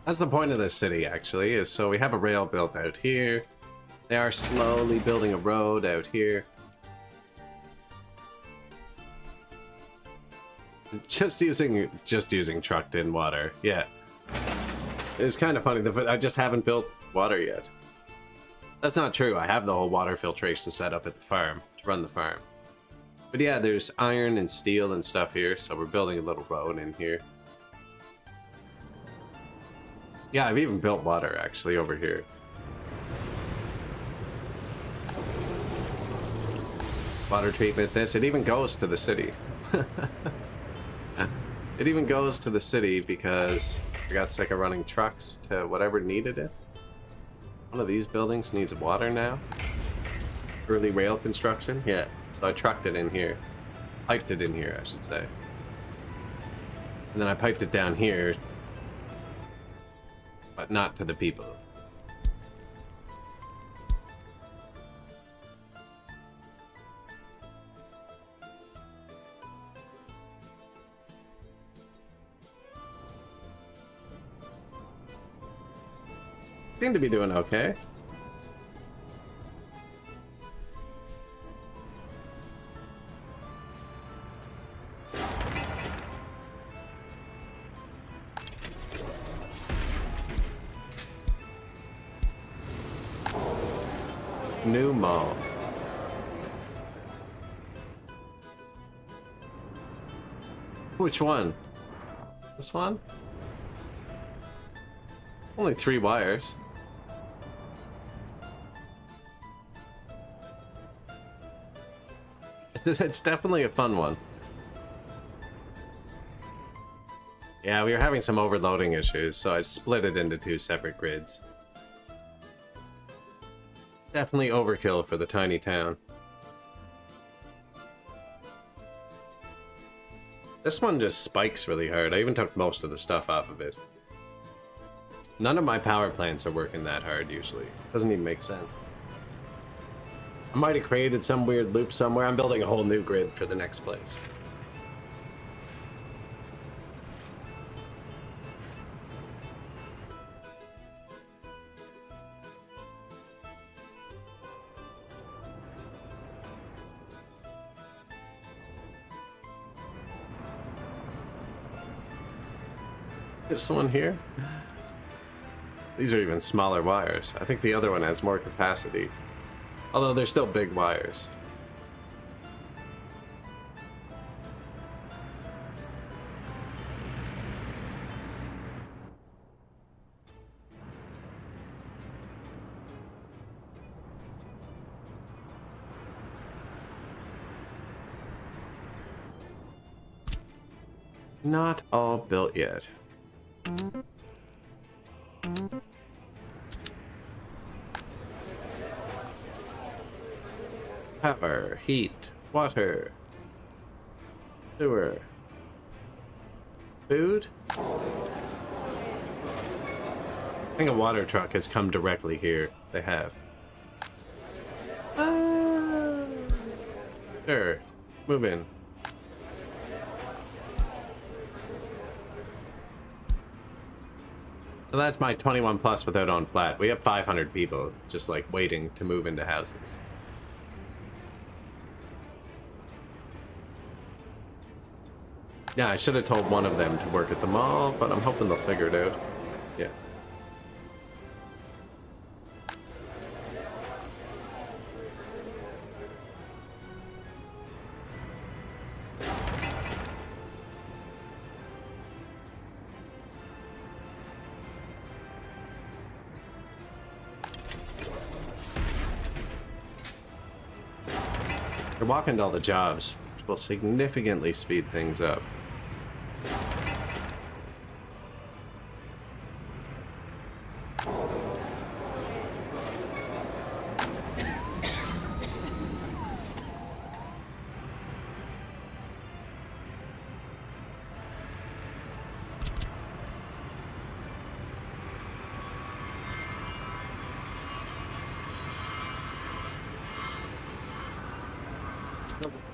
That's the point of this city, actually, is so we have a rail built out here. They are slowly building a road out here. Just using trucked in water. Yeah. It's kind of funny. I just haven't built water yet. That's not true. I have the whole water filtration set up at the farm to run the farm. But yeah, there's iron and steel and stuff here, so we're building a little road in here. Yeah, I've even built water actually over here. Water treatment, this, it even goes to the city. It even goes to the city because I got sick of running trucks to whatever needed it. One of these buildings needs water now. Early rail construction, yeah. So I trucked it in here. Piped it in here, I should say. And then I piped it down here, but not to the people. Seem to be doing okay. New mall. Which one? This one? Only 3 wires. It's definitely a fun one. Yeah, we were having some overloading issues, so I split it into 2 separate grids. Definitely overkill for the tiny town. This one just spikes really hard. I even took most of the stuff off of it. None of my power plants are working that hard usually. Doesn't even make sense. I might have created some weird loop somewhere. I'm building a whole new grid for the next place. This one here? These are even smaller wires. I think the other one has more capacity. Although they're still big wires. Not all built yet. Power, heat, water, sewer, food. I think a water truck has come directly here. They have. Sure, move in. So that's my 21 plus without on flat. We have 500 people just like waiting to move into houses. Yeah, I should have told one of them to work at the mall, but I'm hoping they'll figure it out. Yeah. They're walking to all the jobs, which will significantly speed things up.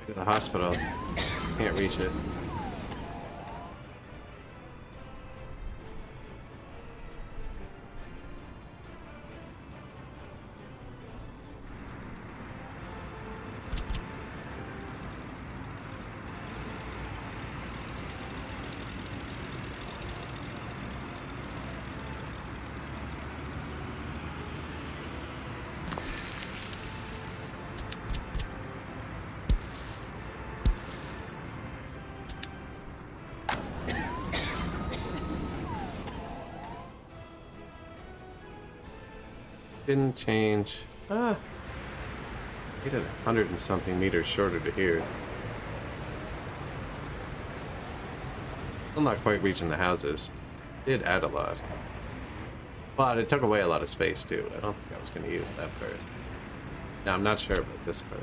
To the hospital. Can't reach it. Didn't change. Ah, he did 100 and something meters shorter to here. Still not quite reaching the houses. Did add a lot. But it took away a lot of space too. I don't think I was going to use that part. No, I'm not sure about this part.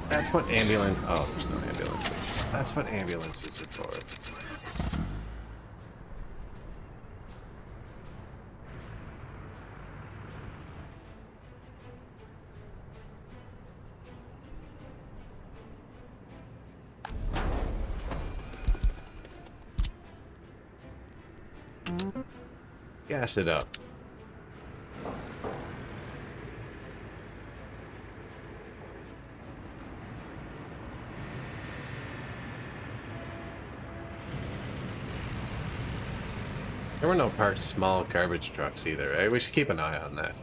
That's what ambulance... Oh, there's no ambulances. That's what ambulances are for. Gas it up. There were no parked small garbage trucks either, right? We should keep an eye on that.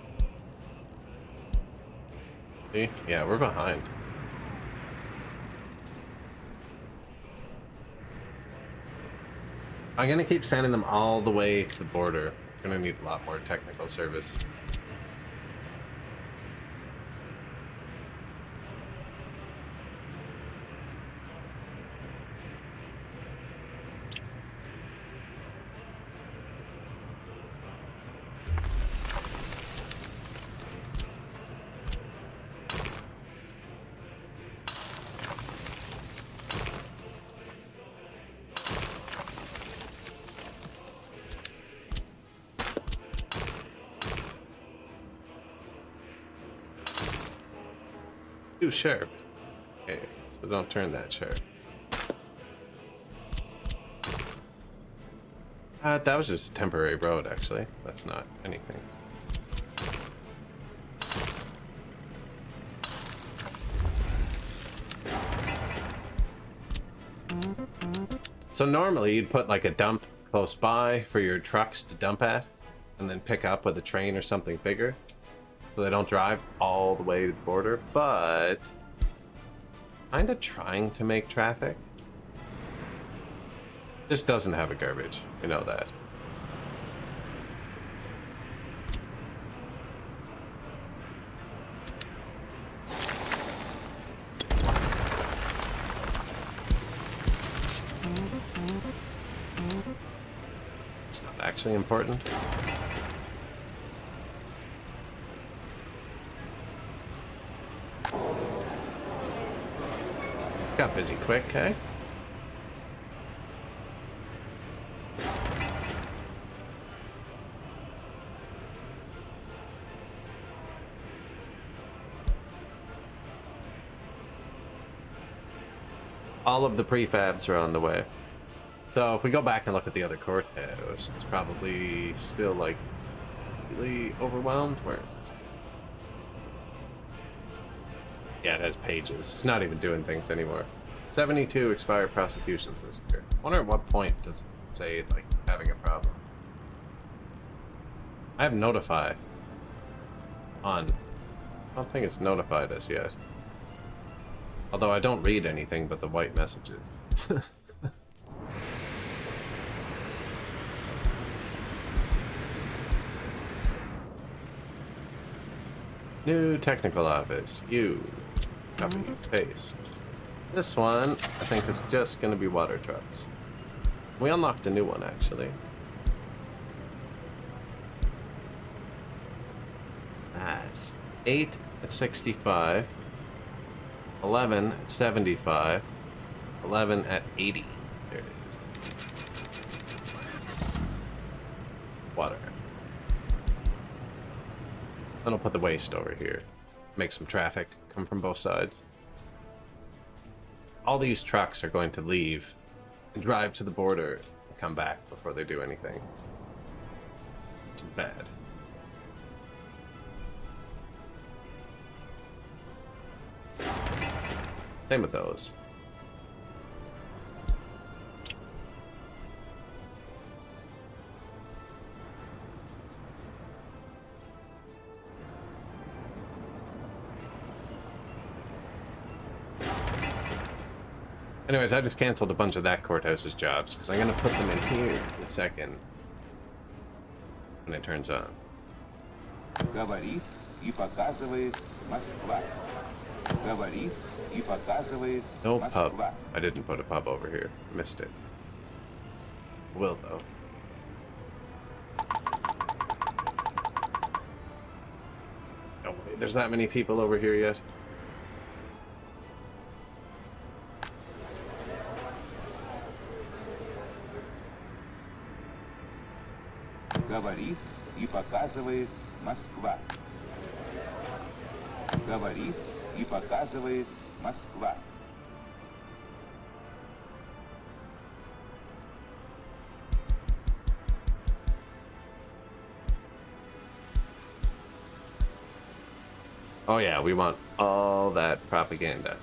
See? Yeah, we're behind. I'm gonna keep sending them all the way to the border. Gonna need a lot more technical service. Too sharp. Okay, so don't turn that sharp. That was just a temporary road, actually. That's not anything. So normally you'd put like a dump close by for your trucks to dump at, and then pick up with a train or something bigger, so they don't drive all the way to the border, but kind of trying to make traffic. This doesn't have a garbage, we know that. It's not actually important. Got busy quick, eh? All of the prefabs are on the way. So if we go back and look at the other courthouse, it's probably still like really overwhelmed. Where is it? Yeah, it has pages. It's not even doing things anymore. 72 expired prosecutions this year. I wonder at what point does it say like having a problem. I have notify on. I don't think it's notified us yet. Although I don't read anything but the white messages. New technical office. You. Copy. Paste. This one, I think, is just going to be water trucks. We unlocked a new one, actually. Nice. 8 at 65. 11 at 75. 11 at 80. There it is. Water. Then I'll put the waste over here. Make some traffic come from both sides. All these trucks are going to leave and drive to the border and come back before they do anything. Which is bad. Same with those. Anyways, I just canceled a bunch of that courthouse's jobs because I'm going to put them in here in a second when it turns on. Говорит и показывает Москва. Говорит и показывает No Москва. pub. I didn't put a pub over here. Missed it. Will though. No way, there's that many people over here yet. Говорит и показывает Москва. Говорит и показывает Москва. Oh yeah, we want all that propaganda.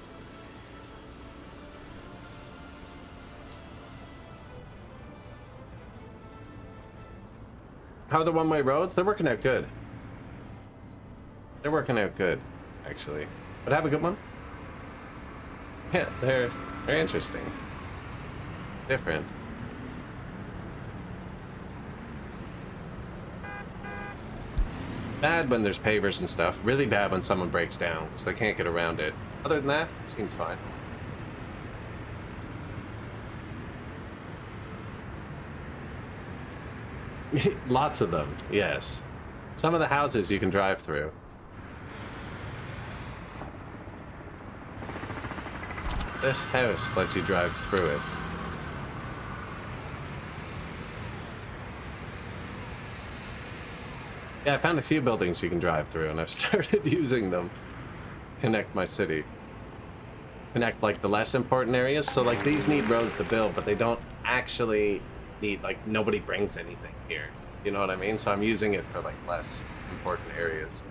How are the one-way roads? They're working out good. They're working out good, actually. But have a good one. Yeah, they're interesting. Different. Bad when there's pavers and stuff. Really bad when someone breaks down because they can't get around it. Other than that, seems fine. Lots of them, yes. Some of the houses you can drive through. This house lets you drive through it. Yeah, I found a few buildings you can drive through, and I've started using them. connect my city. Connect like the less important areas. So like these need roads to build, but they don't actually need, like, nobody brings anything here. You know what I mean? So I'm using it for like less important areas.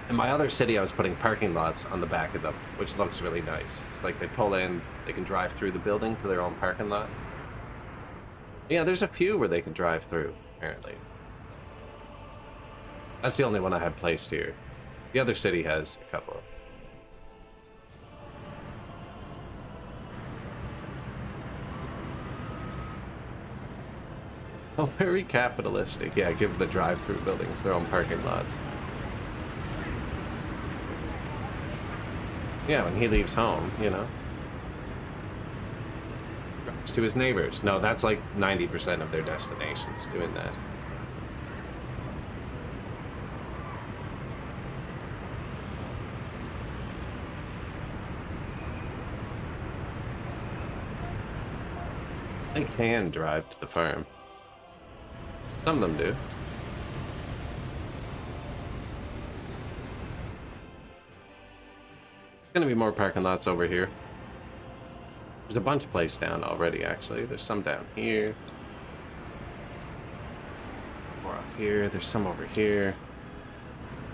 In my other city, I was putting parking lots on the back of them, which looks really nice. It's like they pull in, they can drive through the building to their own parking lot. Yeah, there's a few where they can drive through, apparently. That's the only one I have placed here. The other city has a couple. Oh, very capitalistic. Yeah, give the drive-through buildings their own parking lots. Yeah, when he leaves home, you know. Drives to his neighbors. No, that's like 90% of their destinations doing that. They can drive to the farm. Some of them do. Gonna be more parking lots over here. There's a bunch placed down already, actually. There's some down here. More up here. There's some over here.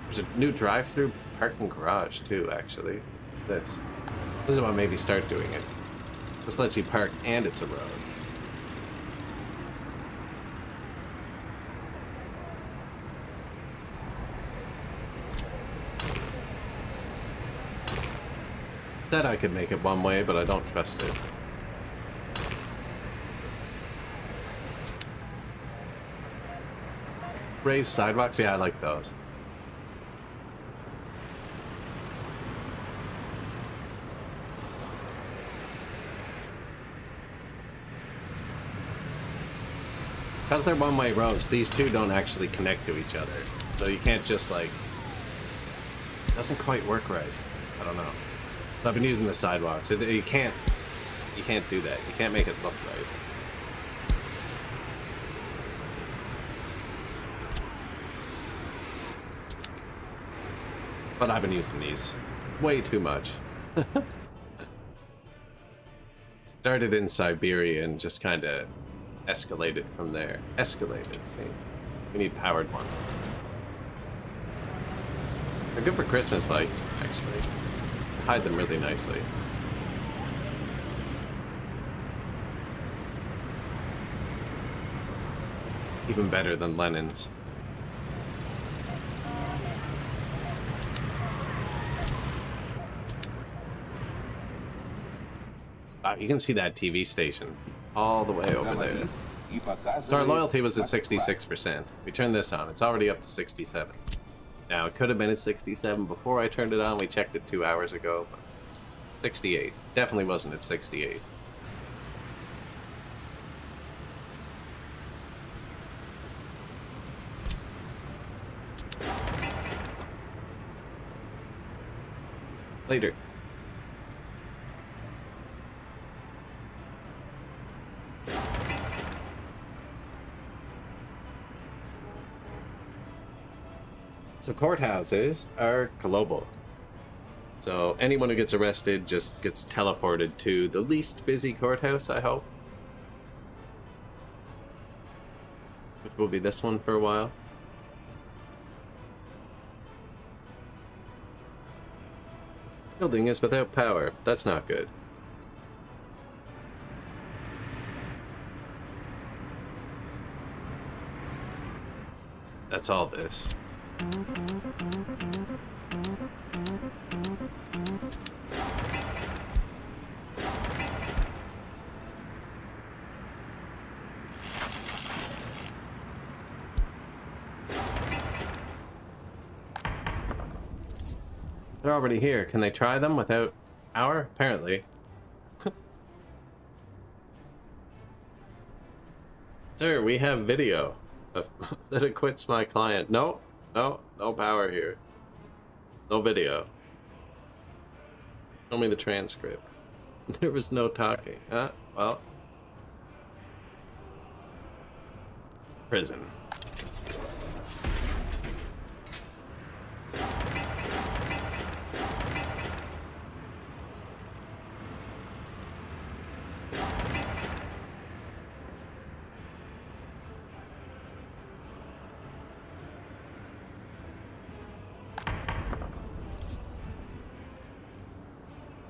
There's a new drive-through parking garage, too, actually. This is what made me start doing it. This lets you park and it's a road. Said I could make it one way, but I don't trust it. Raised sidewalks? Yeah, I like those. Because they're one-way roads, these two don't actually connect to each other. So you can't just, like... It doesn't quite work right. I don't know. I've been using the sidewalks. You can't do that. You can't make it look right. But I've been using these way too much. Started in Siberia and just kind of escalated from there. Escalated, see? We need powered ones. They're good for Christmas lights, actually. Hide them really nicely. Even better than Lenin's. Wow, you can see that TV station all the way over there. So our loyalty was at 66%. We turned this on. It's already up to 67. Now, it could have been at 67 before I turned it on. We checked it 2 hours ago. But 68. Definitely wasn't at 68. Later. So courthouses are global. So anyone who gets arrested just gets teleported to the least busy courthouse, I hope. Which will be this one for a while. Building is without power. That's not good. That's all this. They're already here. Can they try them without power? Apparently. Sir, we have video that acquits my client. No, no power here. No video. Show me the transcript. There was no talking. Well. Prison.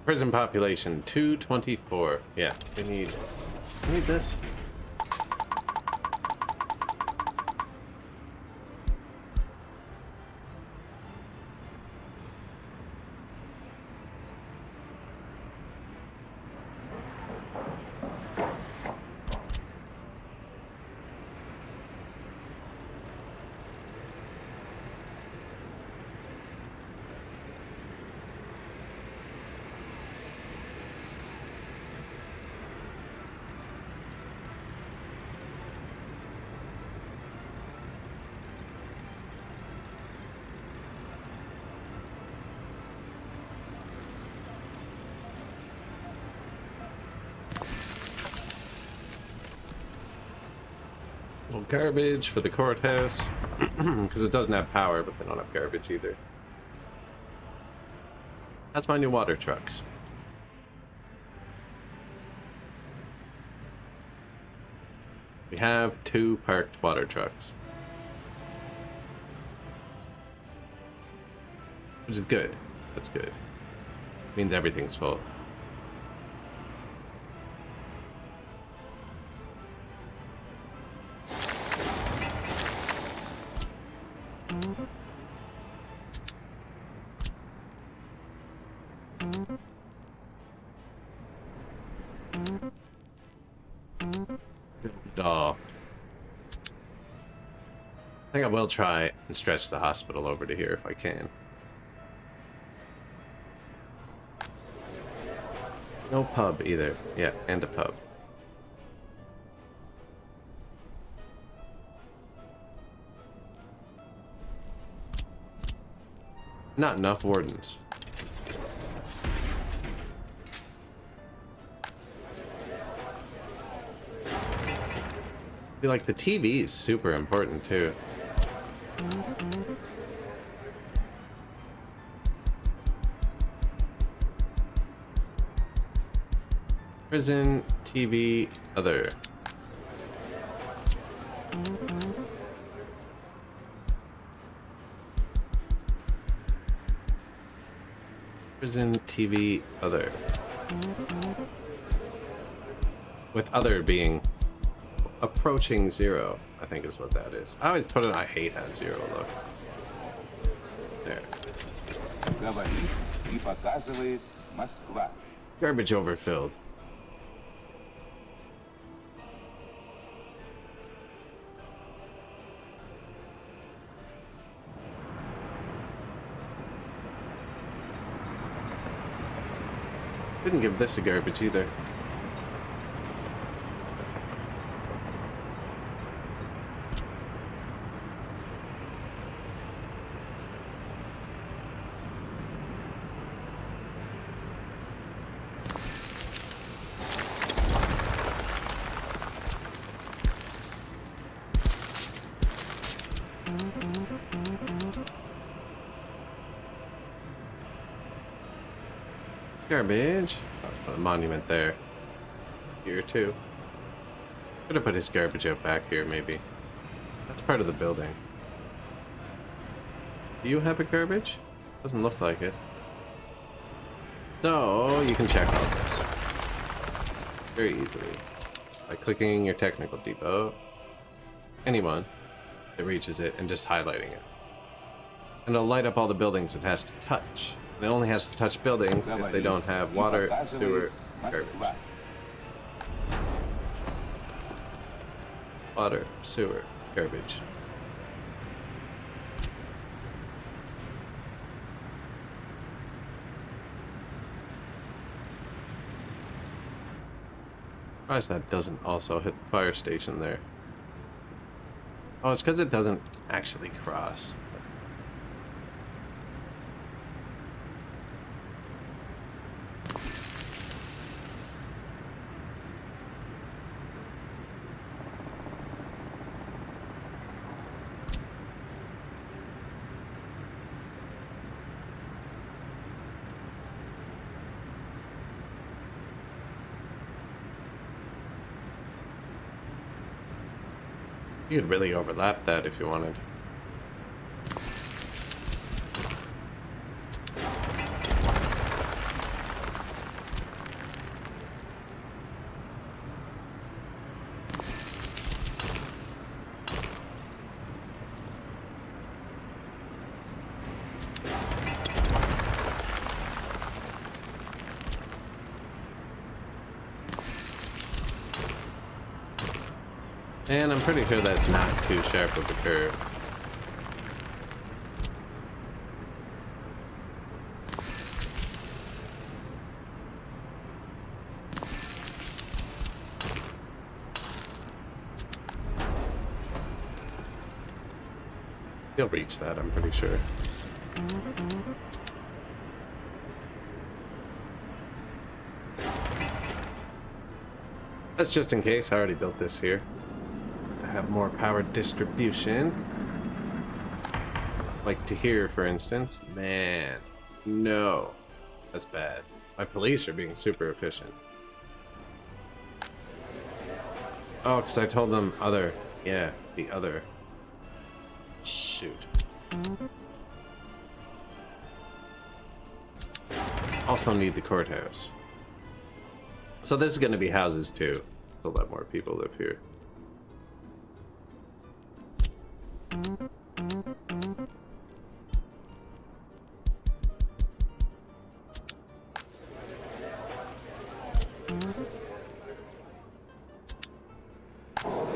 Prison population 224. Yeah, we need this. Little garbage for the courthouse. Because it doesn't have power, but they don't have garbage either. That's my new water trucks. We have 2 parked water trucks. Which is good. That's good. Means everything's full. Oh. I think I will try and stretch the hospital over to here if I can. No pub either. Yeah, and a pub. Not enough wardens. I feel like the TV is super important too. Prison, TV, other. Prison, TV, other. With other being approaching 0, I think is what that is. I always put it, I hate how 0 looks. There. Говорит и показывает Москва. Garbage overfilled. Didn't give this a garbage either. Garbage. I'll put a monument there. Here too. Could have put his garbage out back here maybe. That's part of the building. Do you have a garbage? Doesn't look like it. So you can check all this very easily by clicking your technical depot. Anyone that reaches it and just highlighting it. And it'll light up all the buildings it has to touch. It only has to touch buildings if they don't have water, sewer, garbage. Water, sewer, garbage. Surprised that doesn't also hit the fire station there. Oh, it's because it doesn't actually cross. You could really overlap that if you wanted. And I'm pretty sure that's not too sharp of a curve. He'll reach that, I'm pretty sure. That's just in case. I already built this here. To have more power distribution. Like to here, for instance. Man, no. That's bad. My police are being super efficient. Oh, because I told them other. Yeah, the other. Shoot. Also need the courthouse. So there's going to be houses too. So let more people live here.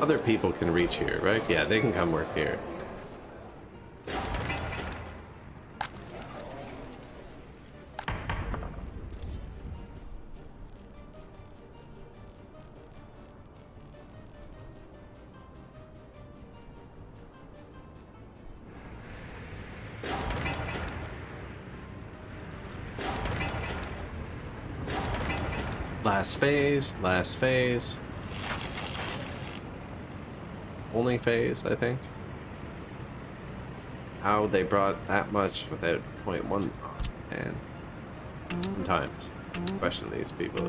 Other people can reach here, right? Yeah, they can come work here. Last phase, last phase. Only phase, I think. How they brought that much without 0.1, and sometimes question these people.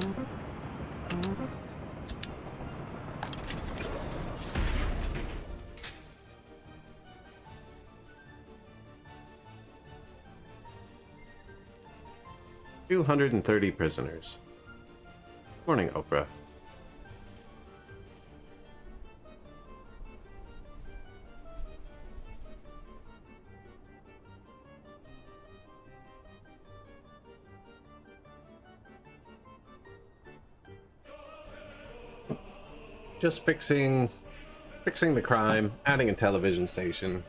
$230 prisoners. Morning, Oprah. Just fixing the crime, adding a television station,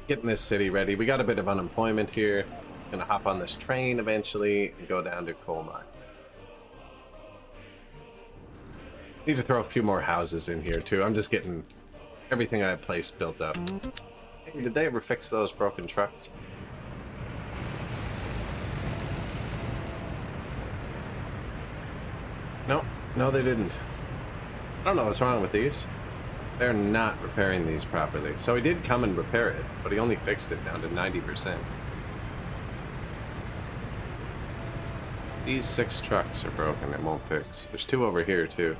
getting this city ready. We got a bit of unemployment here. Gonna hop on this train eventually and go down to coal mine. Need to throw a few more houses in here too. I'm just getting everything I placed built up. Hey, did they ever fix those broken trucks? No, they didn't. I don't know what's wrong with these. They're not repairing these properly. So he did come and repair it, but he only fixed it down to 90%. These 6 trucks are broken, it won't fix. There's 2 over here too.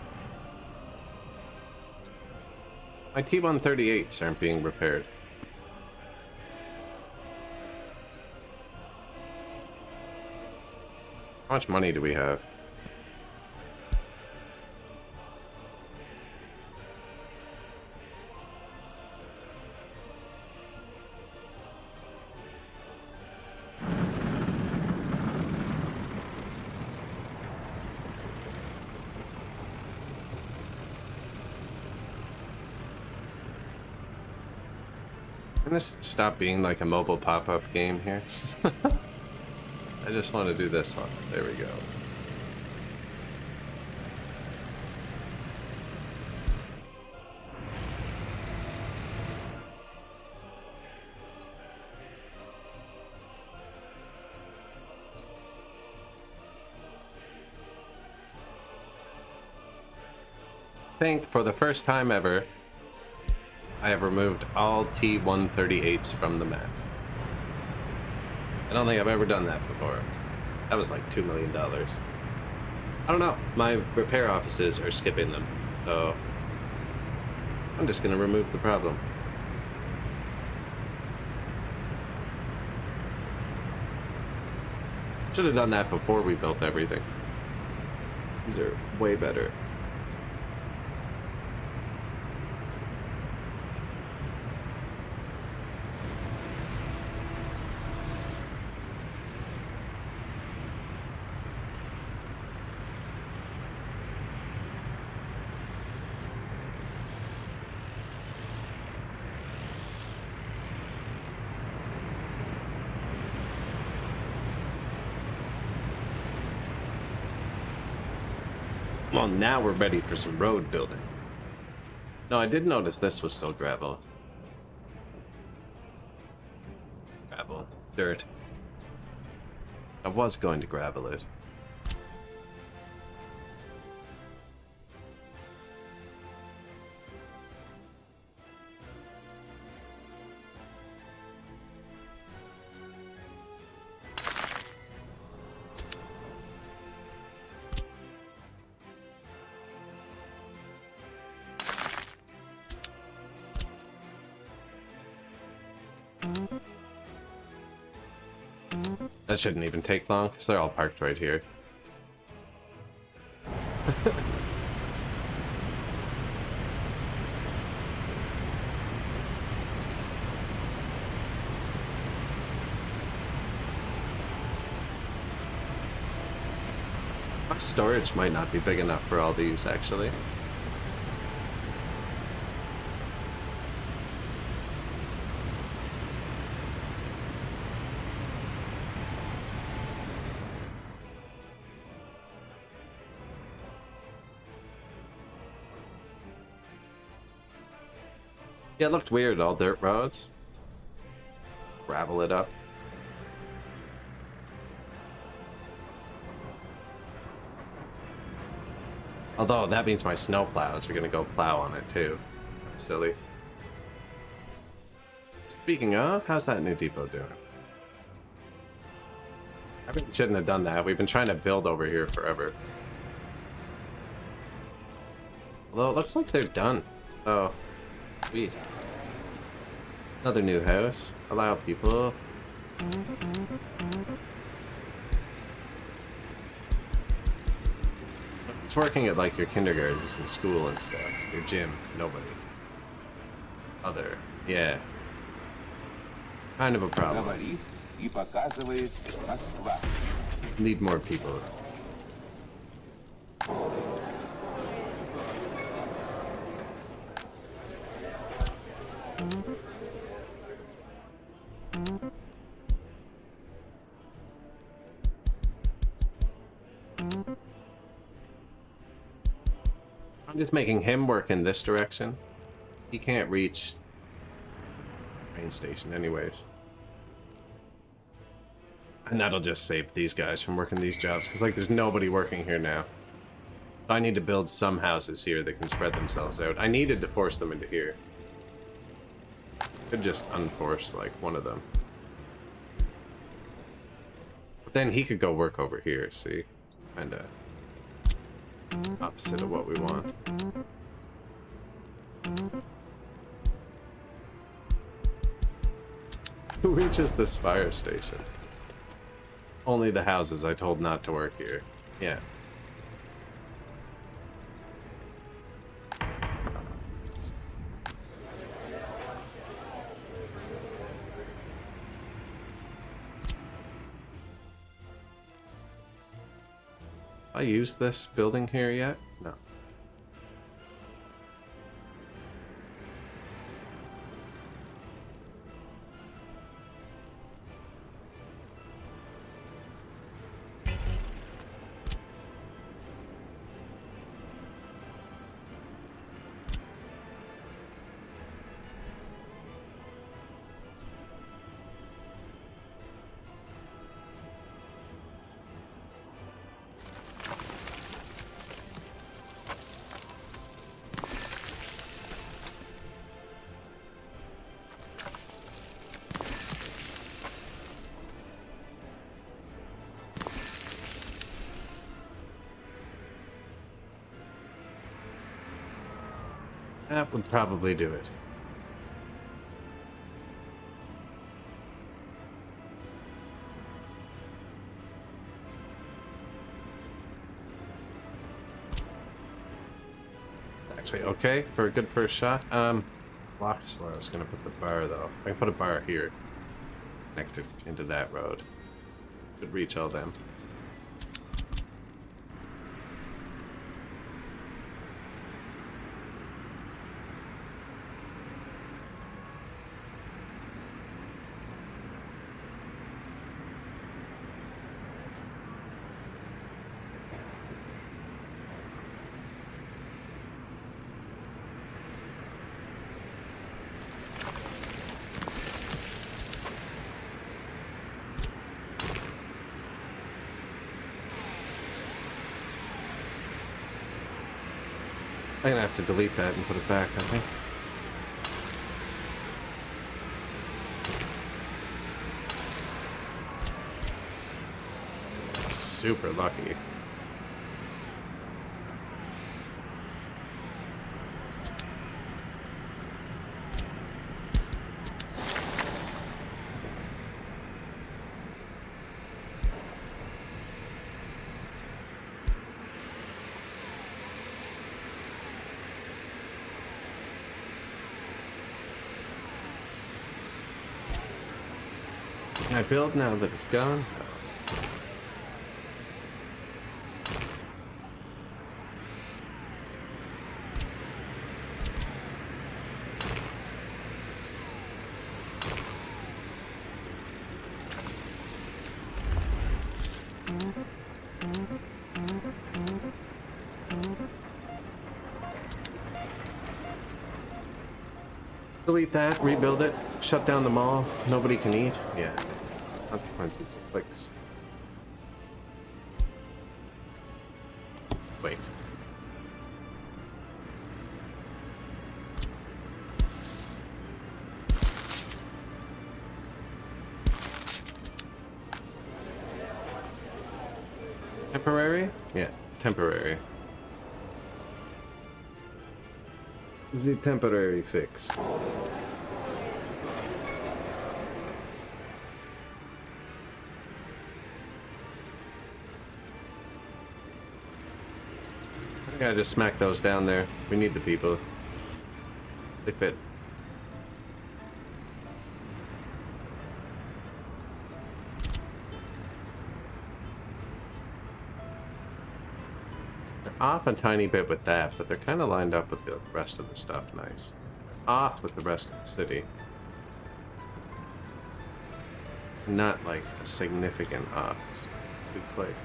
My T-138s aren't being repaired. How much money do we have? Can this stop being like a mobile pop-up game here? I just want to do this one. There we go. I think for the first time ever, I have removed all T-138s from the map. I don't think I've ever done that before. That was like $2 million. I don't know. My repair offices are skipping them, so I'm just gonna remove the problem. Should have done that before we built everything. These are way better. Well, now we're ready for some road building. No, I did notice this was still gravel. Gravel. Dirt. I was going to gravel it. That shouldn't even take long, because they're all parked right here. My storage might not be big enough for all these, actually. Yeah, it looked weird, all dirt roads. Gravel it up. Although, that means my snow plows are gonna go plow on it, too. Silly. Speaking of, how's that new depot doing? I really shouldn't have done that. We've been trying to build over here forever. Although, it looks like they're done. So, sweet. Another new house. Allow people. It's working at like your kindergartens and school and stuff. Your gym, nobody. Other, yeah. Kind of a problem. Говорит и показывает Москва. Need more people. I'm just making him work in this direction. He can't reach the train station anyways. And that'll just save these guys from working these jobs, because like there's nobody working here now. I need to build some houses here that can spread themselves out. I needed to force them into here. Could just unforce like one of them. But then he could go work over here, see? Kinda opposite of what we want. Who reaches this fire station? Only the houses I told not to work here. Yeah. I used this building here yet? No. That would probably do it. Actually, okay for a good first shot. Blocks where I was gonna put the bar though. I can put a bar here, connected into that road. Could reach all them. I'm gonna have to delete that and put it back, I think. Super lucky. Can I build now that it's gone? Delete that, rebuild it, shut down the mall, nobody can eat. Yeah. Consequences of clicks. Wait. Temporary? Yeah, temporary. The temporary fix. I gotta just smack those down there. We need the people. They fit. They're off a tiny bit with that, but they're kind of lined up with the rest of the stuff nice. They're off with the rest of the city. Not like a significant off. Two clicks.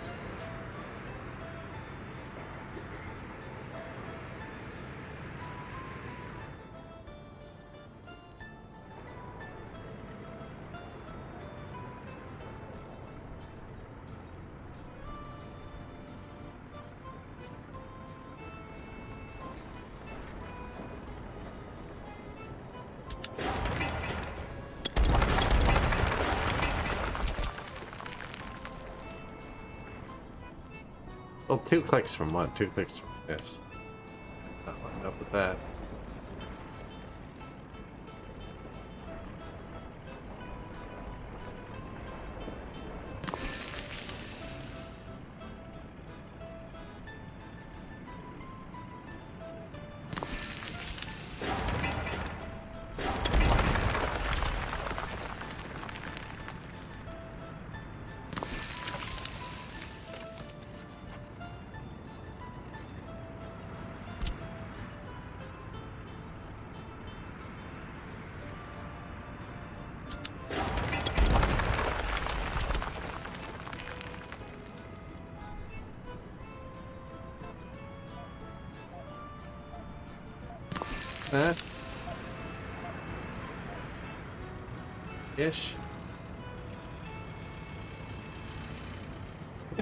Well, 2 clicks from what? 2 clicks from this. Not lined up with that. Ish.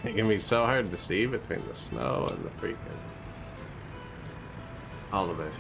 It can be so hard to see between the snow and the freaking... all of it.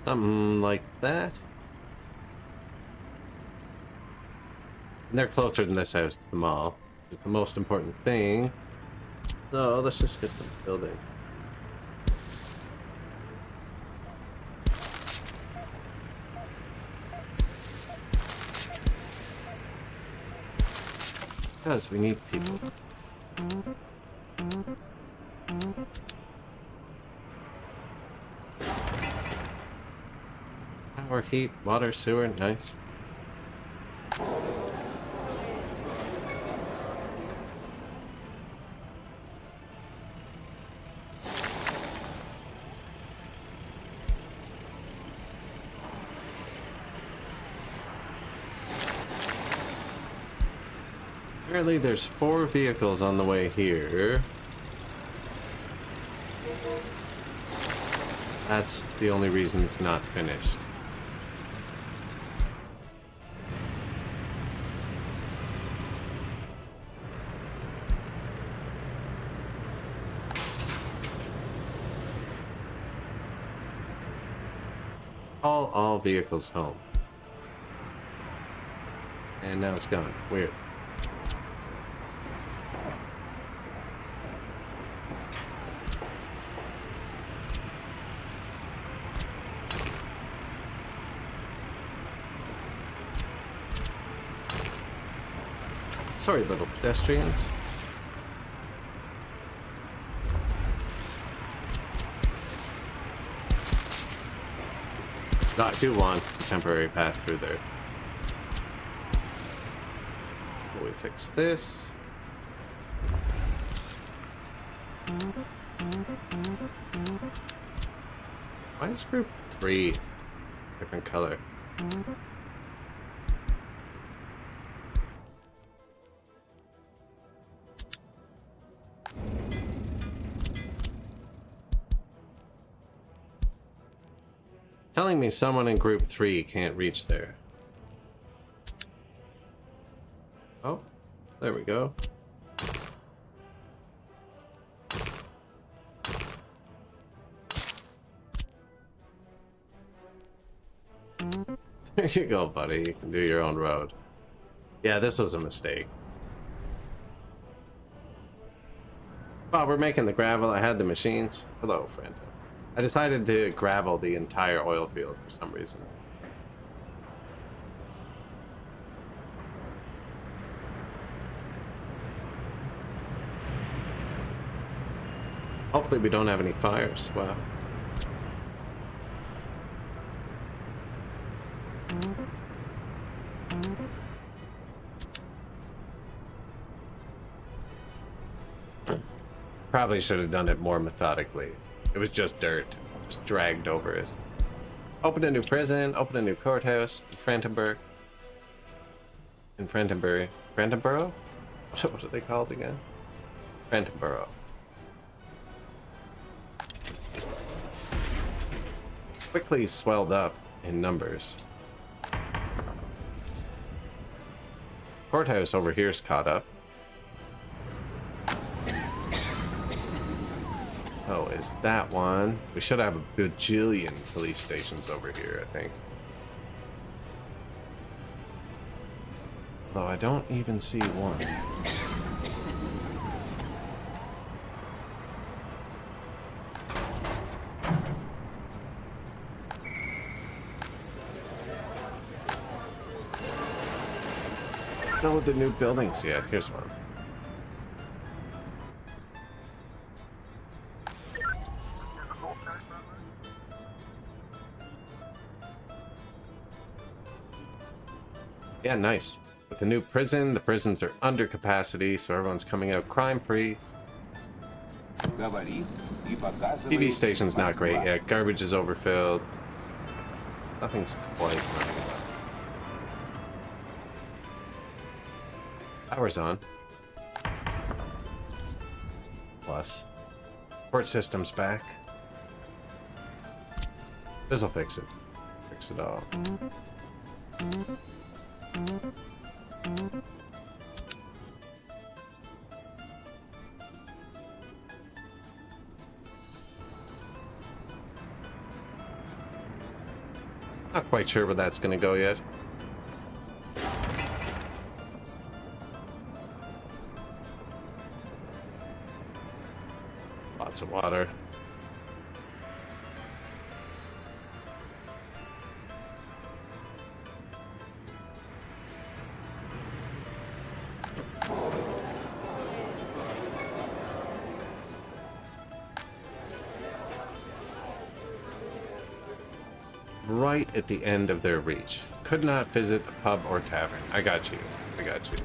Something like that. And they're closer than this house to the mall, which is the most important thing. So let's just get them building. Because we need people. Power, heat, water, sewer, nice. Apparently there's 4 vehicles on the way here. That's the only reason it's not finished. All vehicles home. And now it's gone. Weird. Sorry, little pedestrians. No, I do want a temporary path through there. Will we fix this? Why is group 3 different color? Telling me someone in group 3 can't reach there. Oh, there we go. There you go, buddy. You can do your own road. Yeah, this was a mistake. While we're making the gravel, I had the machines. Hello, friend. I decided to gravel the entire oil field for some reason. Hopefully we don't have any fires. Wow. Probably should have done it more methodically. It was just dirt. Just dragged over it. Open a new prison, open a new courthouse in Frankenberg. In Frankenberg. Frankenborough? What are they called again? Frankenborough. Quickly swelled up in numbers. Courthouse over here's caught up. So is that one. We should have a bajillion police stations over here, I think. Though I don't even see one. Done with the new buildings yet. Here's one. Yeah, nice. With the new prison, the prisons are under capacity, so everyone's coming out crime-free. TV station's not great yet. Garbage is overfilled. Nothing's quite running well. Power's on. Plus. Port system's back. This'll fix it. Fix it all. Not quite sure where that's gonna go yet. Lots of water. right at the end of their reach. Could not visit a pub or tavern. I got you. I got you.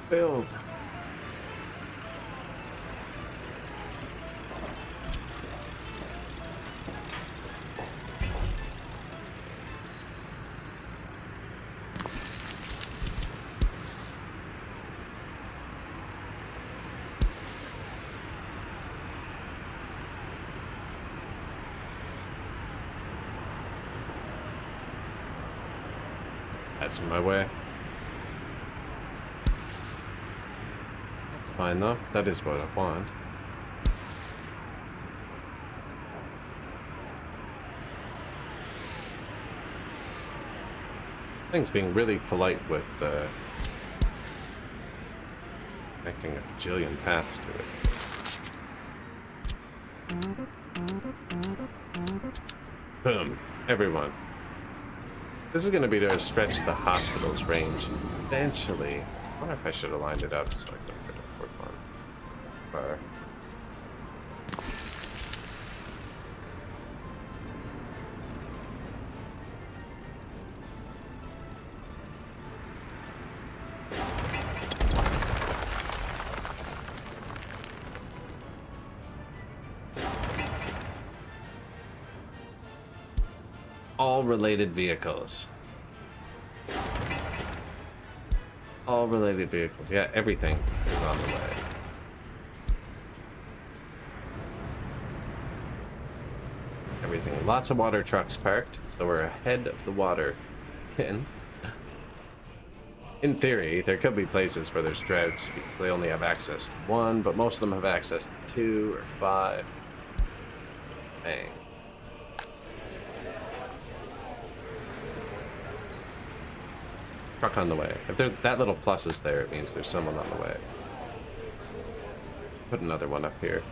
Build. That's in my way. That's fine though. That is what I want. Thing's being really polite with connecting a bajillion paths to it. Boom. Everyone. This is going to be to stretch the hospital's range. Eventually. I wonder if I should have lined it up so I could fit a fourth one. Bar. All related vehicles. All related vehicles. Yeah, everything is on the way. Everything. Lots of water trucks parked, so we're ahead of the water. In theory, there could be places where there's droughts because they only have access to one, but most of them have access to 2 or 5. Dang. Truck on the way. If there, that little plus is there, it means there's someone on the way. Put another one up here.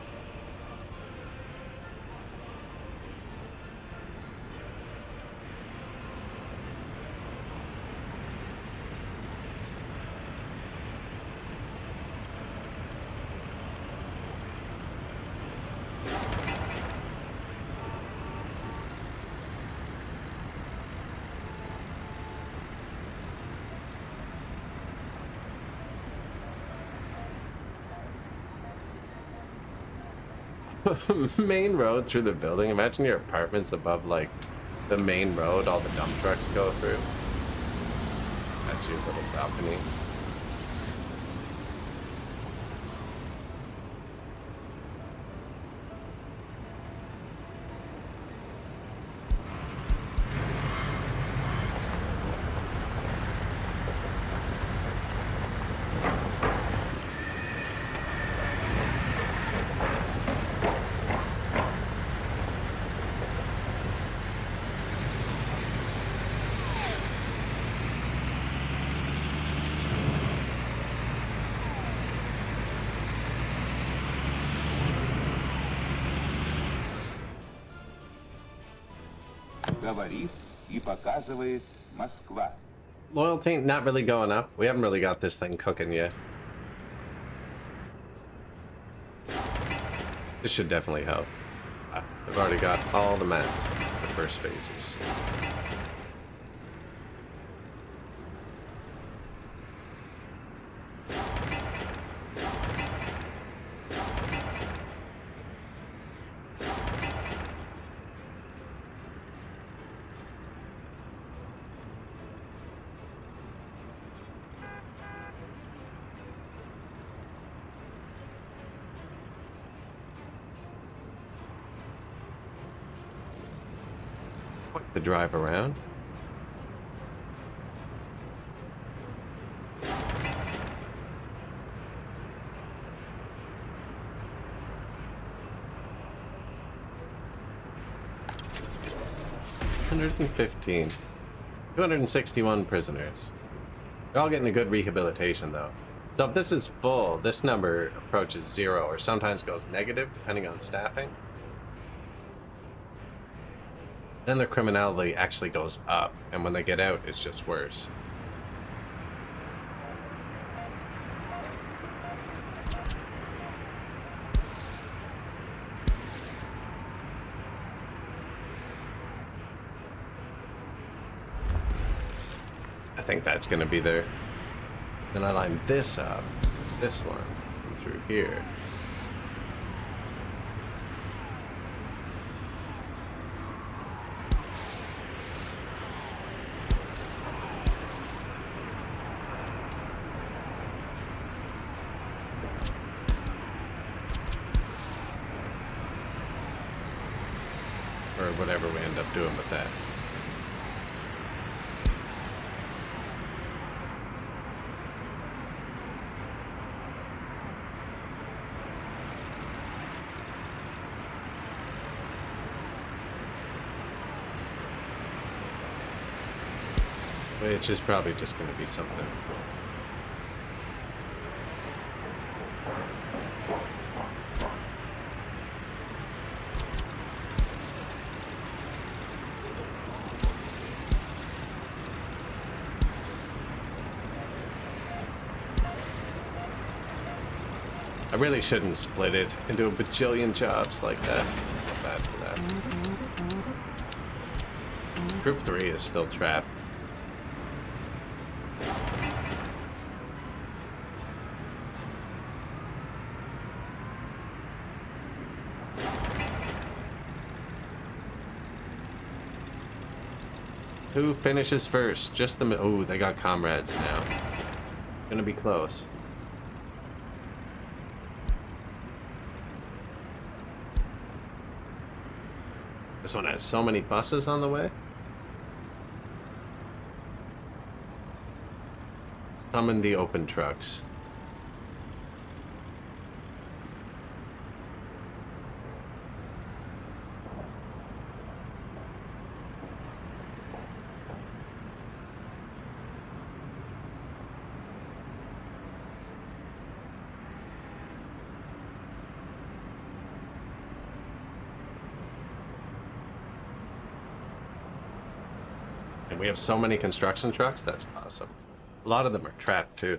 Main road through the building. Imagine your apartment's above like the main road all the dump trucks go through. That's your little balcony. Говорит и показывает Москва. Loyalty not really going up. We haven't really got this thing cooking yet. This should definitely help. I've already got all the maps, the first phases. To drive around. $115. 261 prisoners. They're all getting a good rehabilitation though. So if this is full, this number approaches 0 or sometimes goes negative depending on staffing. then their criminality actually goes up, and when they get out, it's just worse. I think that's gonna be there. Then I line this up, this one, and through here. Or whatever we end up doing with that. Which is probably just going to be something. I really shouldn't split it into a bajillion jobs like that. Not bad for that. Group 3 is still trapped. Who finishes first? Just the... Oh, they got comrades now. Gonna be close. This one has so many buses on the way. Summon the open trucks. And we have so many construction trucks, that's awesome. A lot of them are trapped too.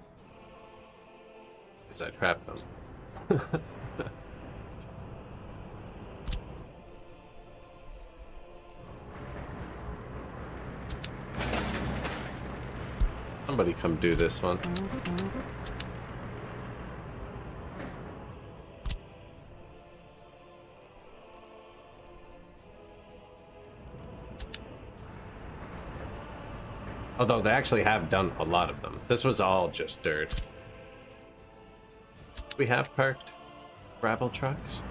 Because I trapped them. Somebody come do this one. Although they actually have done a lot of them. This was all just dirt. We have parked gravel trucks.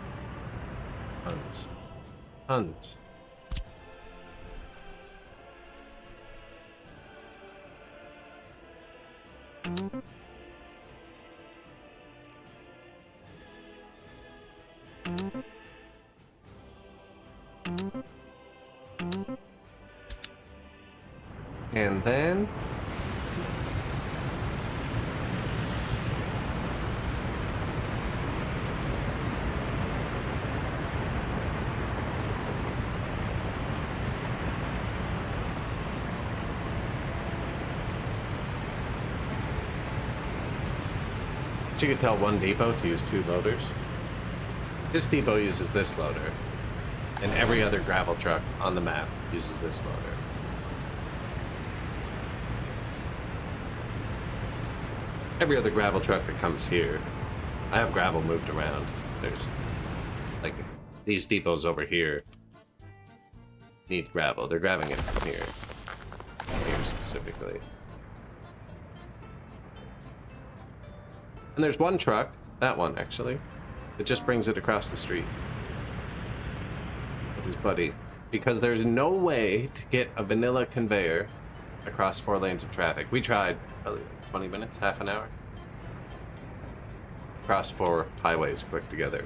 Tons. Tons. And then you could tell one depot to use 2 loaders. This depot uses this loader, and every other gravel truck on the map uses this loader. Every other gravel truck that comes here, I have gravel moved around. There's like these depots over here need gravel. They're grabbing it from here specifically. And there's one truck, that one actually, that just brings it across the street with his buddy, because there's no way to get a vanilla conveyor across 4 lanes of traffic. We tried probably 20 minutes, half an hour. Across 4 highways clicked together.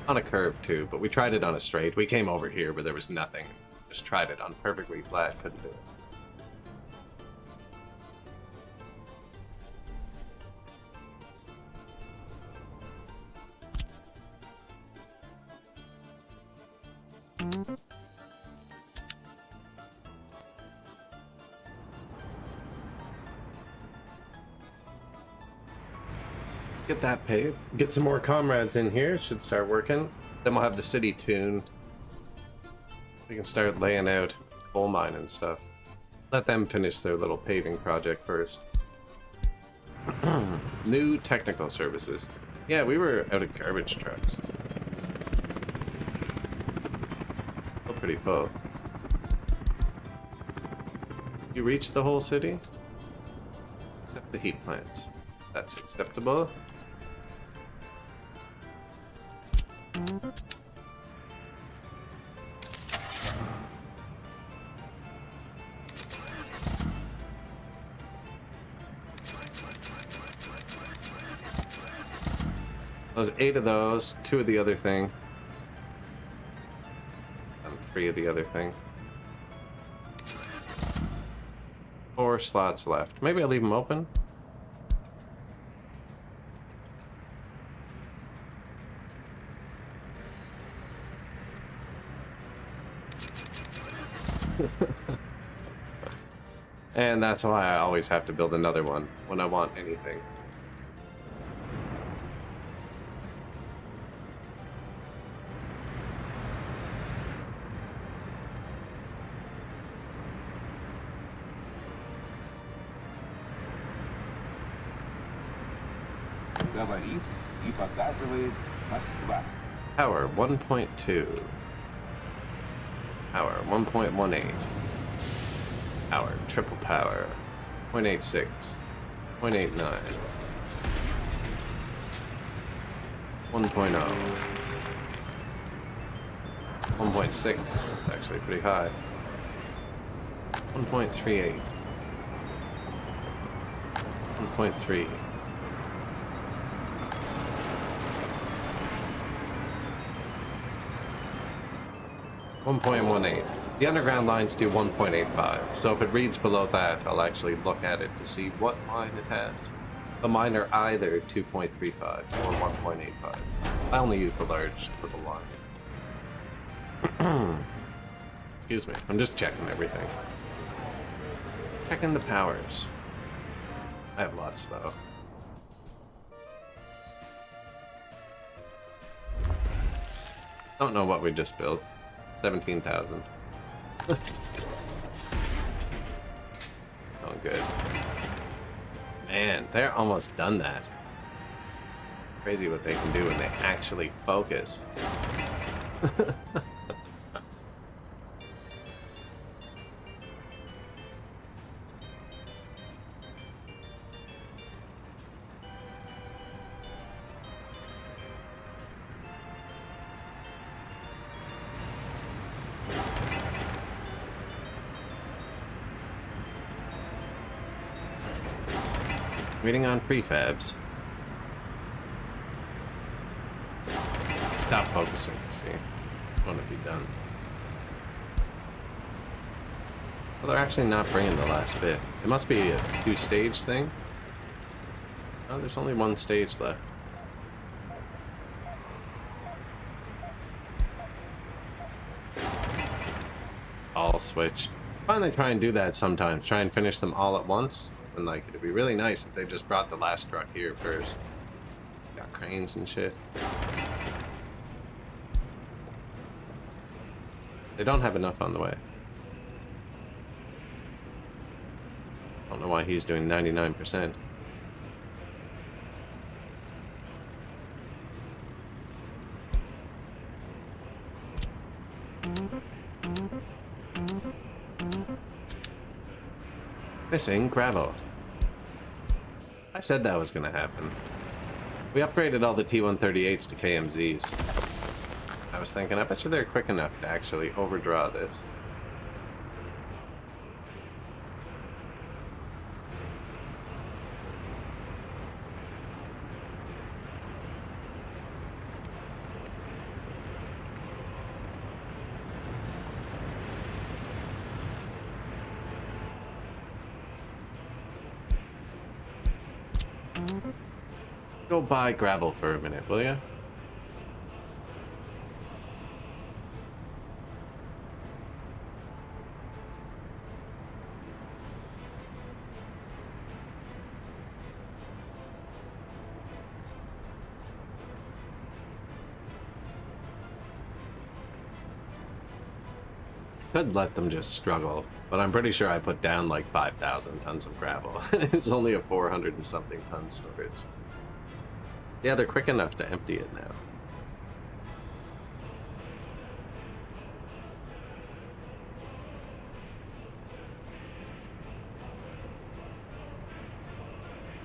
On a curve too, but we tried it on a straight. We came over here where there was nothing. Just tried it on perfectly flat, couldn't do it. Get that paved. Get some more comrades in here. Should start working. Then we'll have the city tuned. We can start laying out coal mine and stuff. Let them finish their little paving project first. New technical services. Yeah, we were out of garbage trucks. Still pretty full. You reached the whole city? Except the heat plants. That's acceptable. There's 8 of those, 2 of the other thing, and 3 of the other thing. 4 slots left. Maybe I'll leave them open. And that's why I always have to build another one when I want anything. Говорит и показывает Москва. Power 1.2. Power 1.18. Power triple power 0.86. 0.89. 1.0. 1.6. That's actually pretty high. 1.38. 1.3. 1.18. The underground lines do 1.85, so if it reads below that, I'll actually look at it to see what line it has. The mine are either 2.35 or 1.85. I only use the large little lines. Excuse me, I'm just checking everything. Checking the powers. I have lots though. Don't know what we just built. 17,000. Oh, good. Man, they're almost done that. Crazy what they can do when they actually focus. Waiting on prefabs. Stop focusing, see? I want to be done. Well, they're actually not bringing the last bit. It must be a 2-stage thing. Oh, there's only 1 stage left. All switched. Finally try and do that sometimes. Try and finish them all at once. And like, it'd be really nice if they just brought the last truck here first. Got cranes and shit. They don't have enough on the way. Don't know why he's doing 99%. Missing gravel. I said that was gonna happen. We upgraded all the T-138s to KMZs. I was thinking, I bet you they're quick enough to actually overdraw this. Go buy gravel for a minute, will ya? could let them just struggle, but I'm pretty sure I put down like 5,000 tons of gravel. It's only a 400 and something ton storage. Yeah, they're quick enough to empty it now.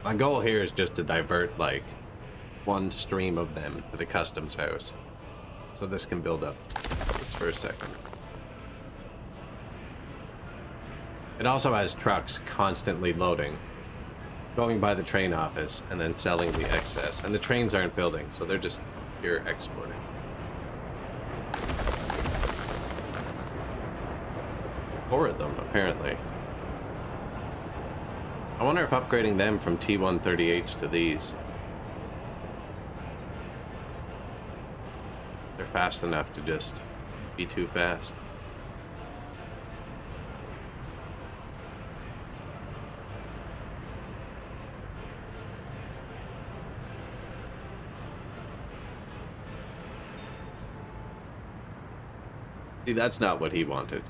My goal here is just to divert like one stream of them to the customs house. So this can build up just for a second. It also has trucks constantly loading, going by the train office and then selling the excess. And the trains aren't building, so they're just pure exporting. 4 of them, apparently. I wonder if upgrading them from T138s to these. They're fast enough to just be too fast. See, that's not what he wanted.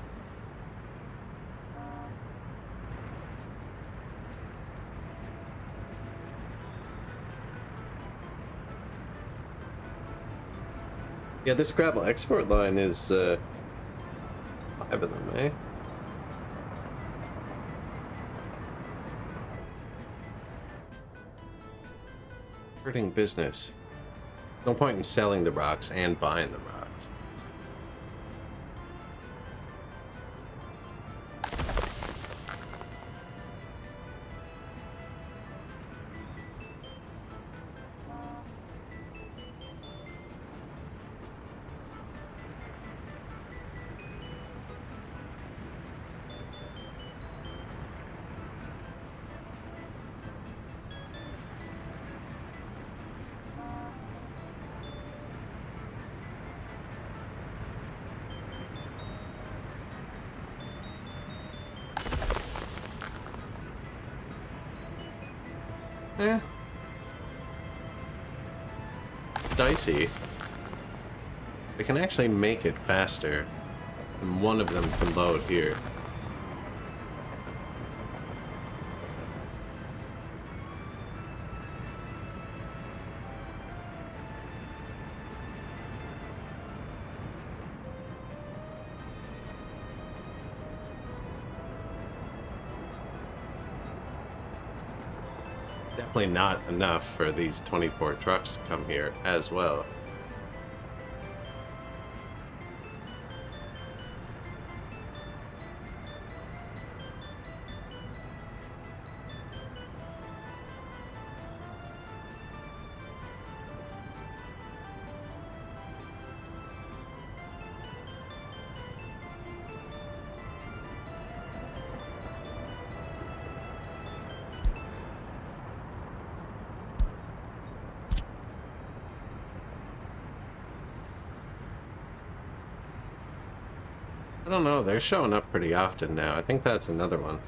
Yeah, this gravel export line is 5 of them, eh? Hurting business. No point in selling the rocks and buying the rocks. Eh. Dicey. We can actually make it faster, and one of them can load here. Definitely not enough for these 24 trucks to come here as well. I don't know, they're showing up pretty often now. I think that's another one.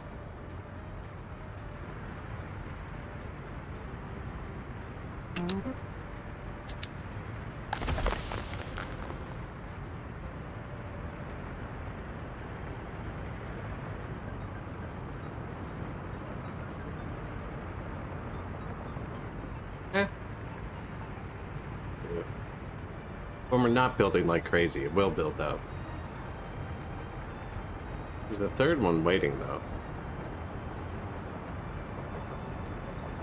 Eh. When we're not building like crazy, it will build up. There's a third one waiting, though.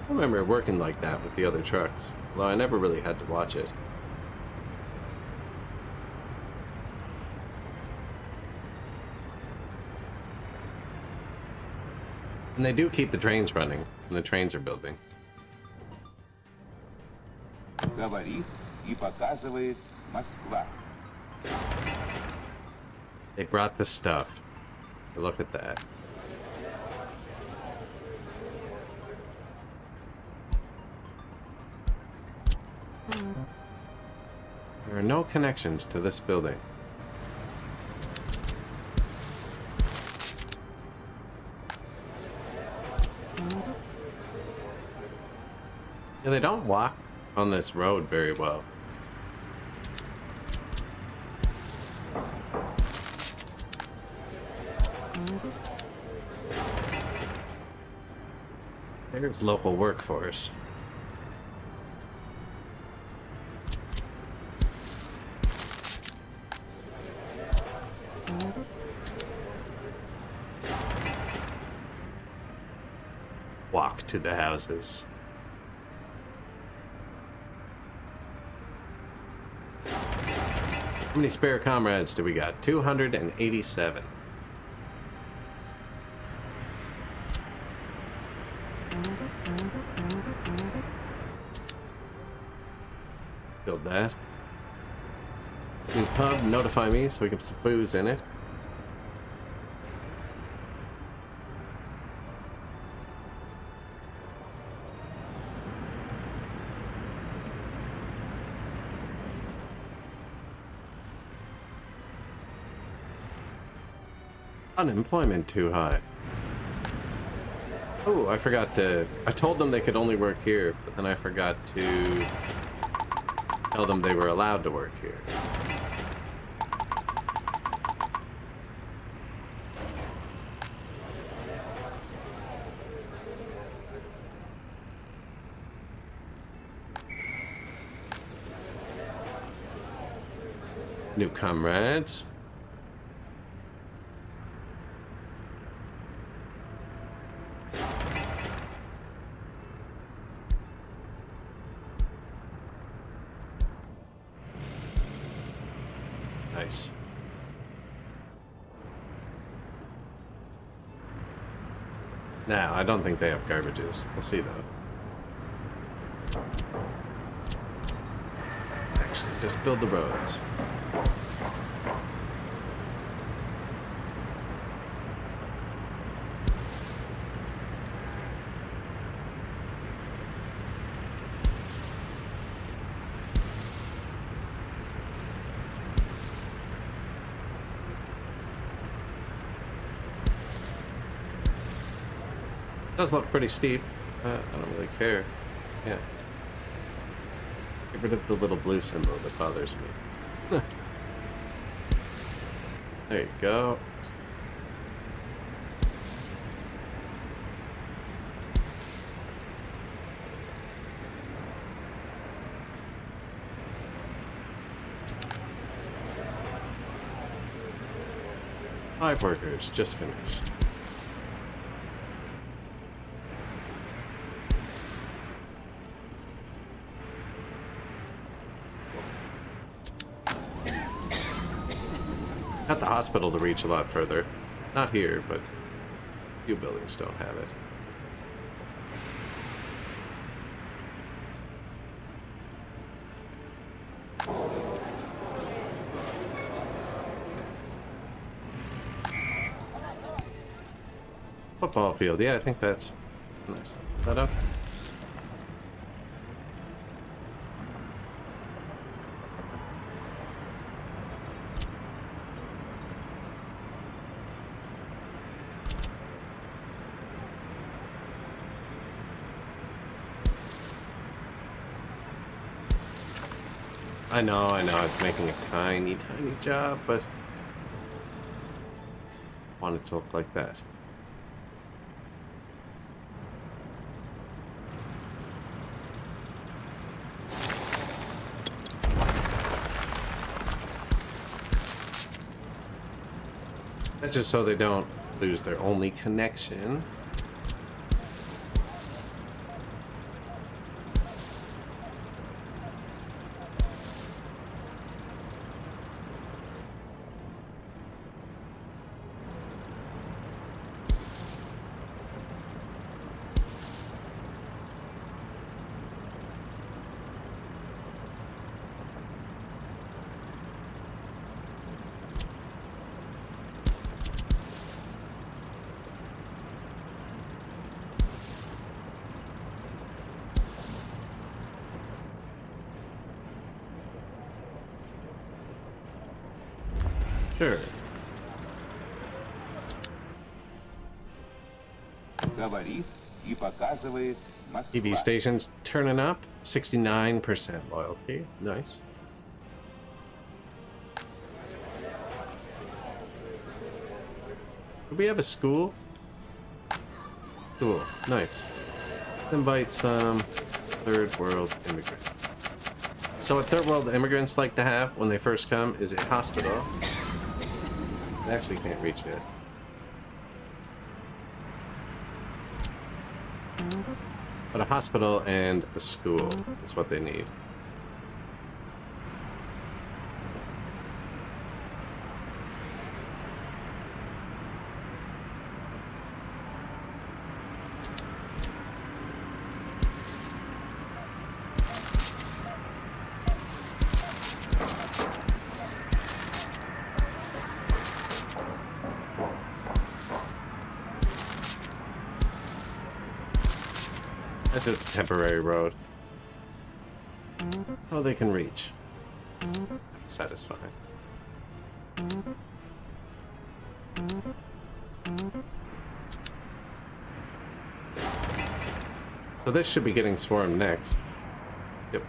I remember working like that with the other trucks, although I never really had to watch it. And they do keep the trains running, and the trains are building. Говорит и показывает Москва. They brought the stuff. Look at that. There are no connections to this building. Yeah, they don't walk on this road very well. There's local workforce. Walk to the houses. How many spare comrades do we got? 287. Build that. New pub, notify me so we can put some booze in it. Unemployment too high. Oh, I forgot to... I told them they could only work here, but then I forgot to tell them they were allowed to work here. New comrades. Nice. Now, I don't think they have garbages. We'll see though. Actually, just build the roads. Does look pretty steep. I don't really care. Yeah. Get rid of the little blue symbol that bothers me. There you go. Five workers just finished. Got the hospital to reach a lot further. Not here, but a few buildings don't have it. Football field, yeah, I think that's a nice setup. I know, it's making a tiny, tiny job, but I want it to look like that. That's just so they don't lose their only connection. Sure. Говорит и показывает Москва. TV stations turning up. 69% loyalty. Nice. Do we have a school? School. Nice. Invite some third world immigrants. So what third world immigrants like to have when they first come is a hospital. I actually can't reach it. But a hospital and a school is what they need. If it's a temporary road. So they can reach. Satisfied. So this should be getting swarmed next. Yep.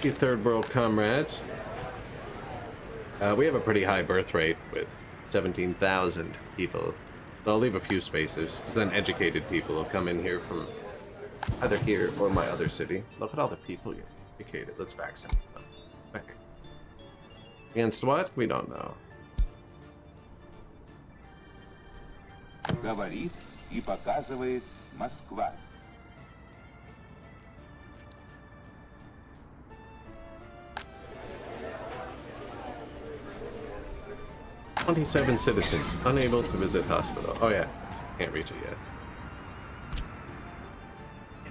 You third world comrades. We have a pretty high birth rate with 17,000 people. So I'll leave a few spaces, because then educated people will come in here from either here or my other city. Look at all the people you're educated. Let's vaccinate them. Okay. Against what? We don't know. Говорит и показывает Москва. 27 citizens unable to visit hospital. Oh yeah, can't reach it yet.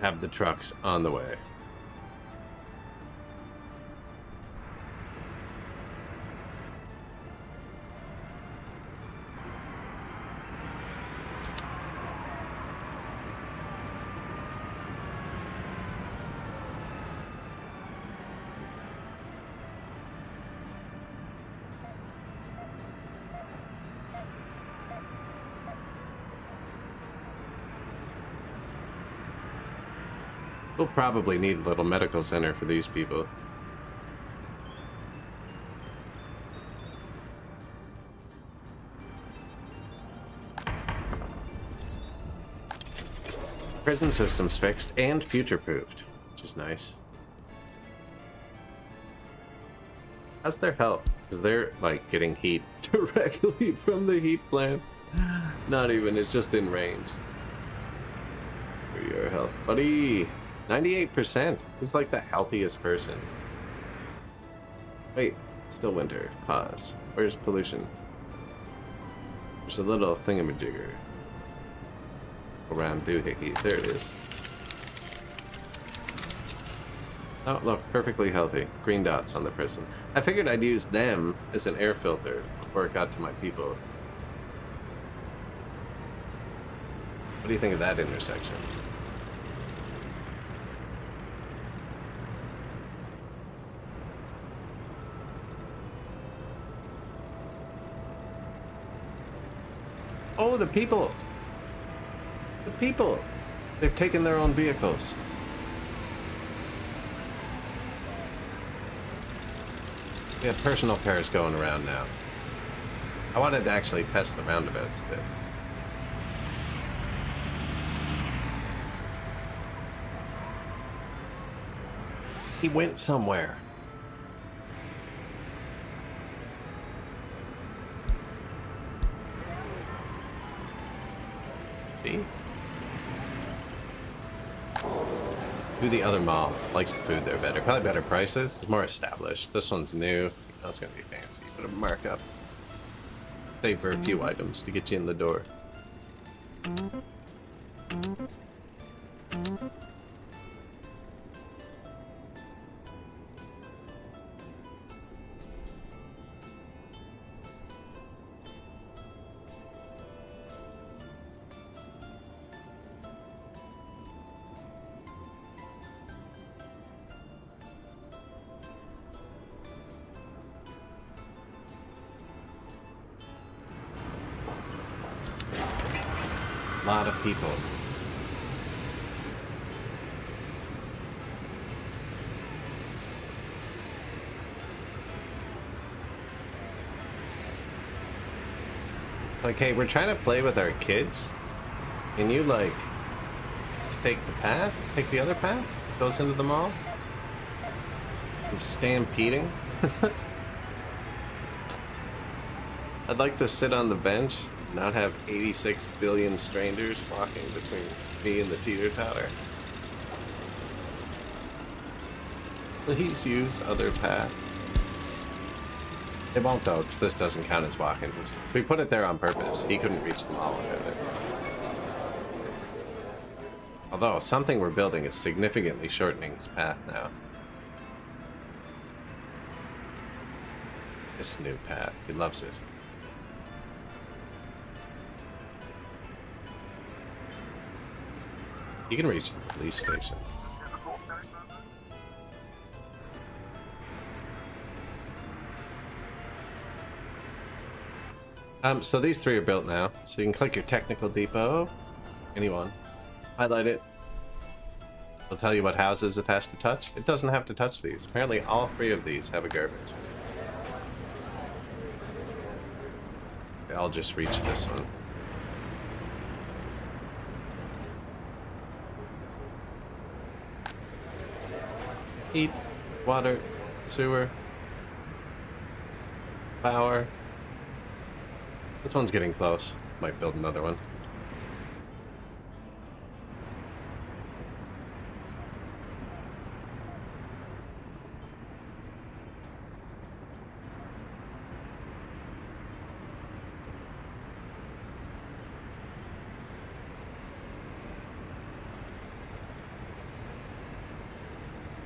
Have the trucks on the way. We'll probably need a little medical center for these people. Prison system's fixed and future-proofed, which is nice. How's their health? Because they're, like, getting heat directly from the heat plant. Not even, it's just in range. For your health, buddy. 98%. He's like the healthiest person. Wait, it's still winter. Pause. Where's pollution? There's a little thingamajigger around doohickey. There it is. Oh, look, perfectly healthy. Green dots on the prison. I figured I'd use them as an air filter before it got to my people. What do you think of that intersection? Oh, the people! The people! They've taken their own vehicles. We have personal cars going around now. I wanted to actually test the roundabouts a bit. He went somewhere. See? To the other mall. Likes the food there better. Probably better prices. It's more established. This one's new. That's gonna be fancy. Put a markup. Save for a few items to get you in the door. Lot of people. It's like, hey, we're trying to play with our kids. Can you, like, just take the path? Take the other path? Goes into the mall? I'm stampeding? I'd like to sit on the bench, not have 86 billion strangers walking between me and the teeter-totter. Please use other path. It won't though, because this doesn't count as walking distance. We put it there on purpose. He couldn't reach the mall without it. Although, something we're building is significantly shortening his path now. This new path. He loves it. You can reach the police station. So these three are built now. So you can click your technical depot. Anyone. Highlight it. It'll tell you what houses it has to touch. It doesn't have to touch these. Apparently all three of these have a garbage. I'll just reach this one. Heat, water, sewer, power. This one's getting close. Might build another one.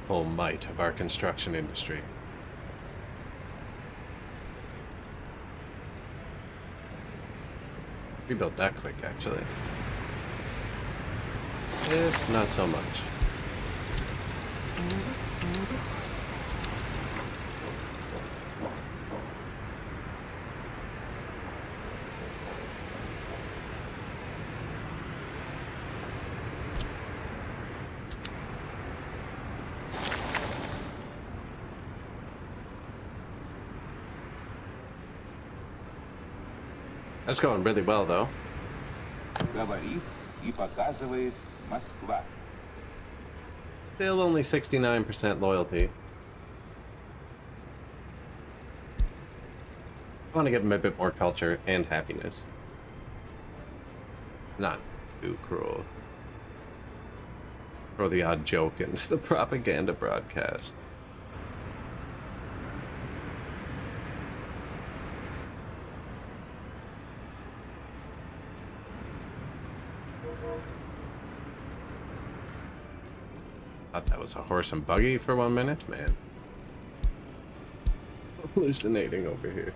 Full might of our construction industry. We built that quick, actually. This, not so much. That's going really well, though. Говорит и показывает Москва. Still only 69% loyalty. I want to give him a bit more culture and happiness. Not too cruel. Throw the odd joke into the propaganda broadcast. Thought that was a horse and buggy for 1 minute, man. Hallucinating over here.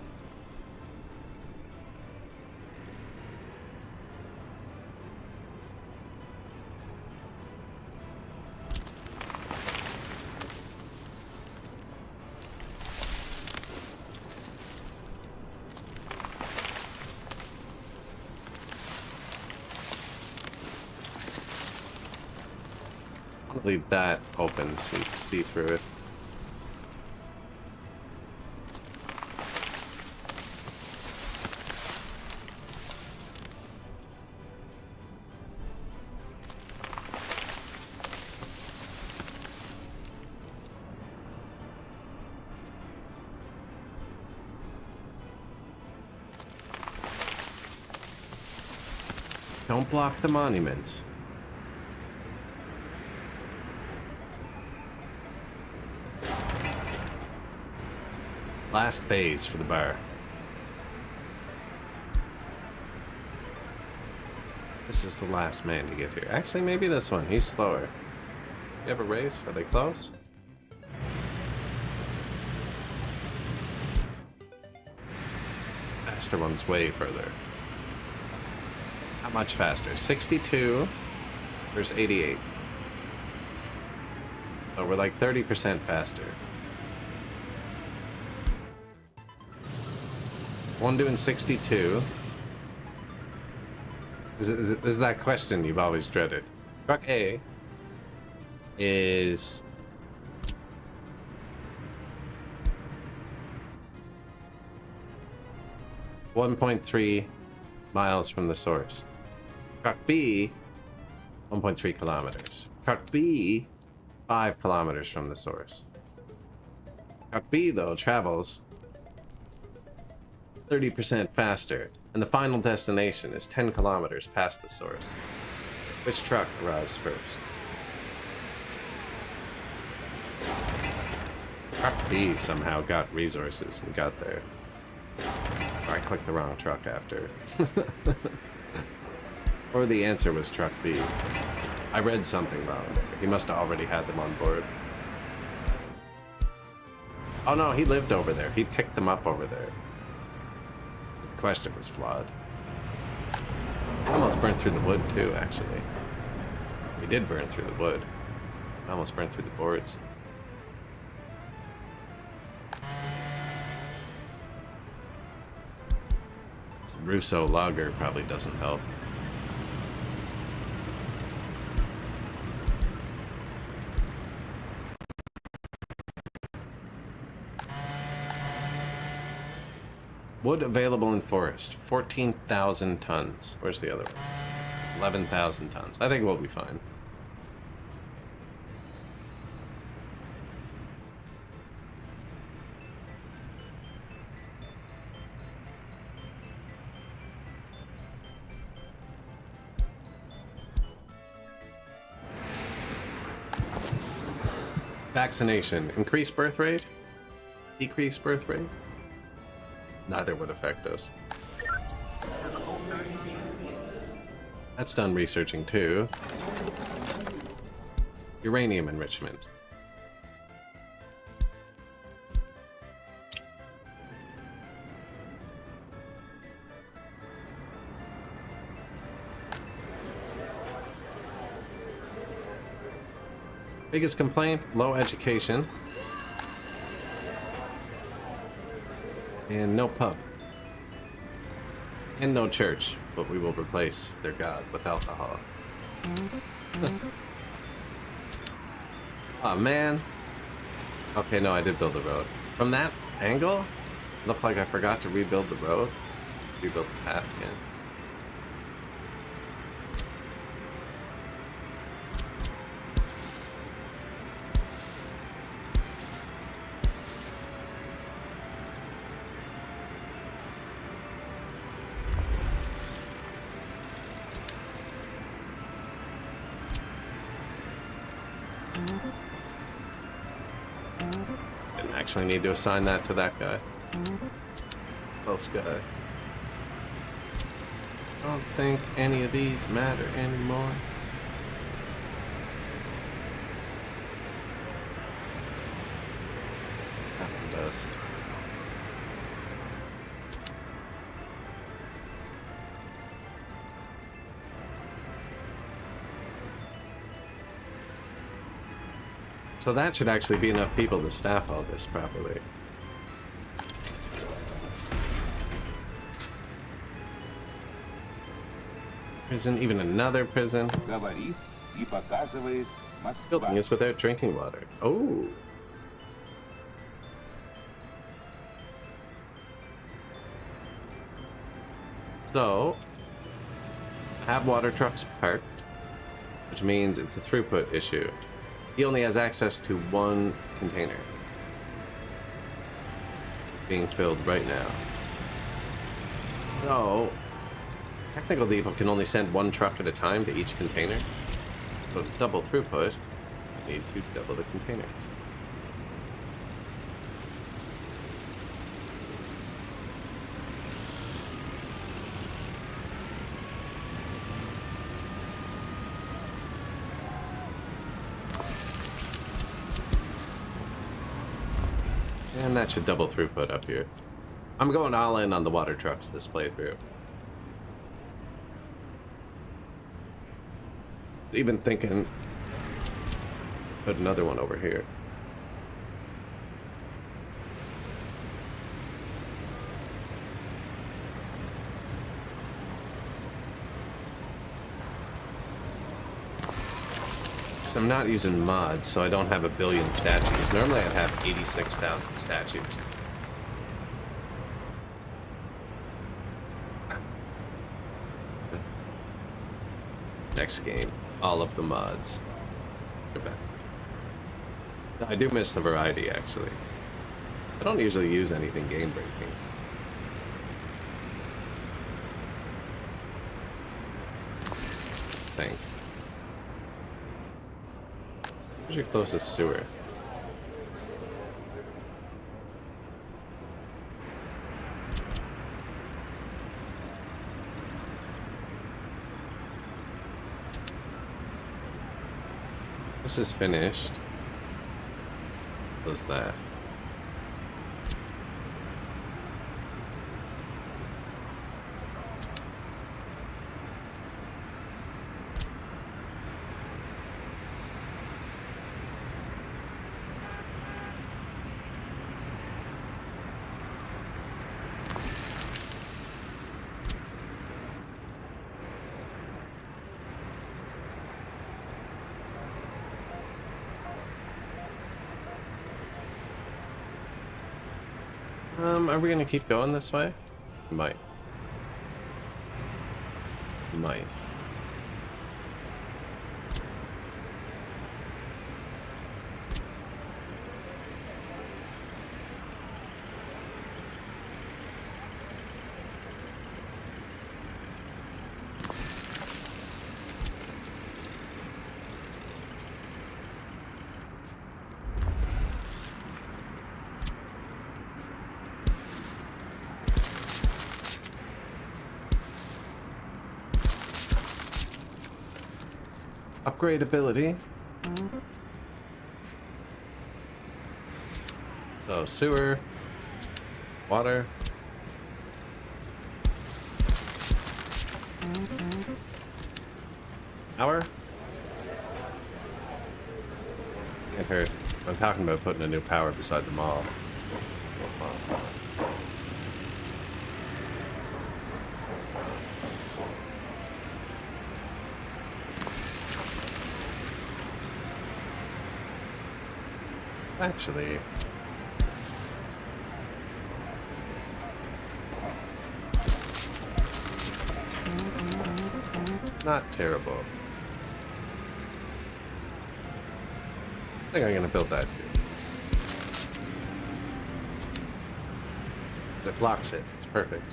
Leave that open so you can see through it. Don't block the monument. Last phase for the bar. This is the last man to get here. Actually, maybe this one. He's slower. You have a race? Are they close? Faster one's way further. How much faster? 62 versus 88. So we're like 30% faster. One doing 62. Is that question you've always dreaded. Truck A is 1.3 miles from the source. Truck B, 1.3 kilometers. Truck B, 5 kilometers from the source. Truck B, though, travels 30% faster, and the final destination is 10 kilometers past the source. Which truck arrives first? Truck B somehow got resources and got there. Or I clicked the wrong truck after. Or the answer was truck B. I read something wrong there. He must have already had them on board. Oh no, he lived over there. He picked them up over there. The question was flawed. I almost burnt through the wood too, actually. We did burn through the wood. I almost burnt through the boards. Russo lager probably doesn't help. Wood available in forest, 14,000 tons. Where's the other one? 11,000 tons. I think we'll be fine. Vaccination. Increase birth rate? Decrease birth rate? Neither would affect us. That's done researching too. Uranium enrichment. Biggest complaint, low education. And no pub. And no church, but we will replace their god with alcohol. Oh man. Okay, no, I did build the road. From that angle, looked like I forgot to rebuild the road. Rebuild the path again. Didn't actually need to assign that to that guy. Close guy. Don't think any of these matter anymore. That one does. So that should actually be enough people to staff all this properly. Prison, even another prison. Говорит и показывает Москва. Building is without drinking water. Oh. So, I have water trucks parked, which means it's a throughput issue. He only has access to one container. Being filled right now. So, technical depot can only send one truck at a time to each container. So to double throughput, you need to double the containers. And that should double throughput up here. I'm going all in on the water trucks this playthrough. Even thinking, put another one over here. Because I'm not using mods, so I don't have a billion statues. Normally I'd have 86,000 statues. next game. All of the mods. They're back. I do miss the variety, actually. I don't usually use anything game-breaking. Think. Where's your closest sewer? This is finished. What's that? Are we gonna keep going this way? Might. Might. Upgradability. So sewer, water. Power. Can't hurt. I'm talking about putting a new power beside the mall. Actually, not terrible. I think I'm gonna build that too. It blocks it. It's perfect.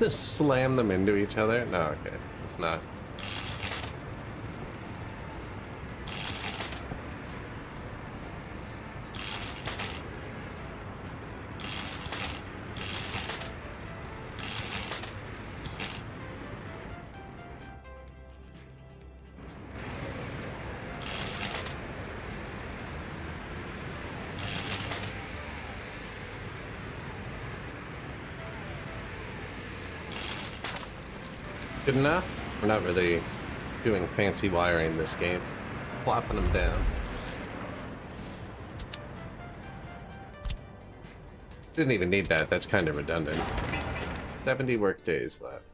Just slam them into each other? No, okay. It's not. Good enough? We're not really doing fancy wiring this game. Plopping them down. Didn't even need that. That's kind of redundant. 70 work days left.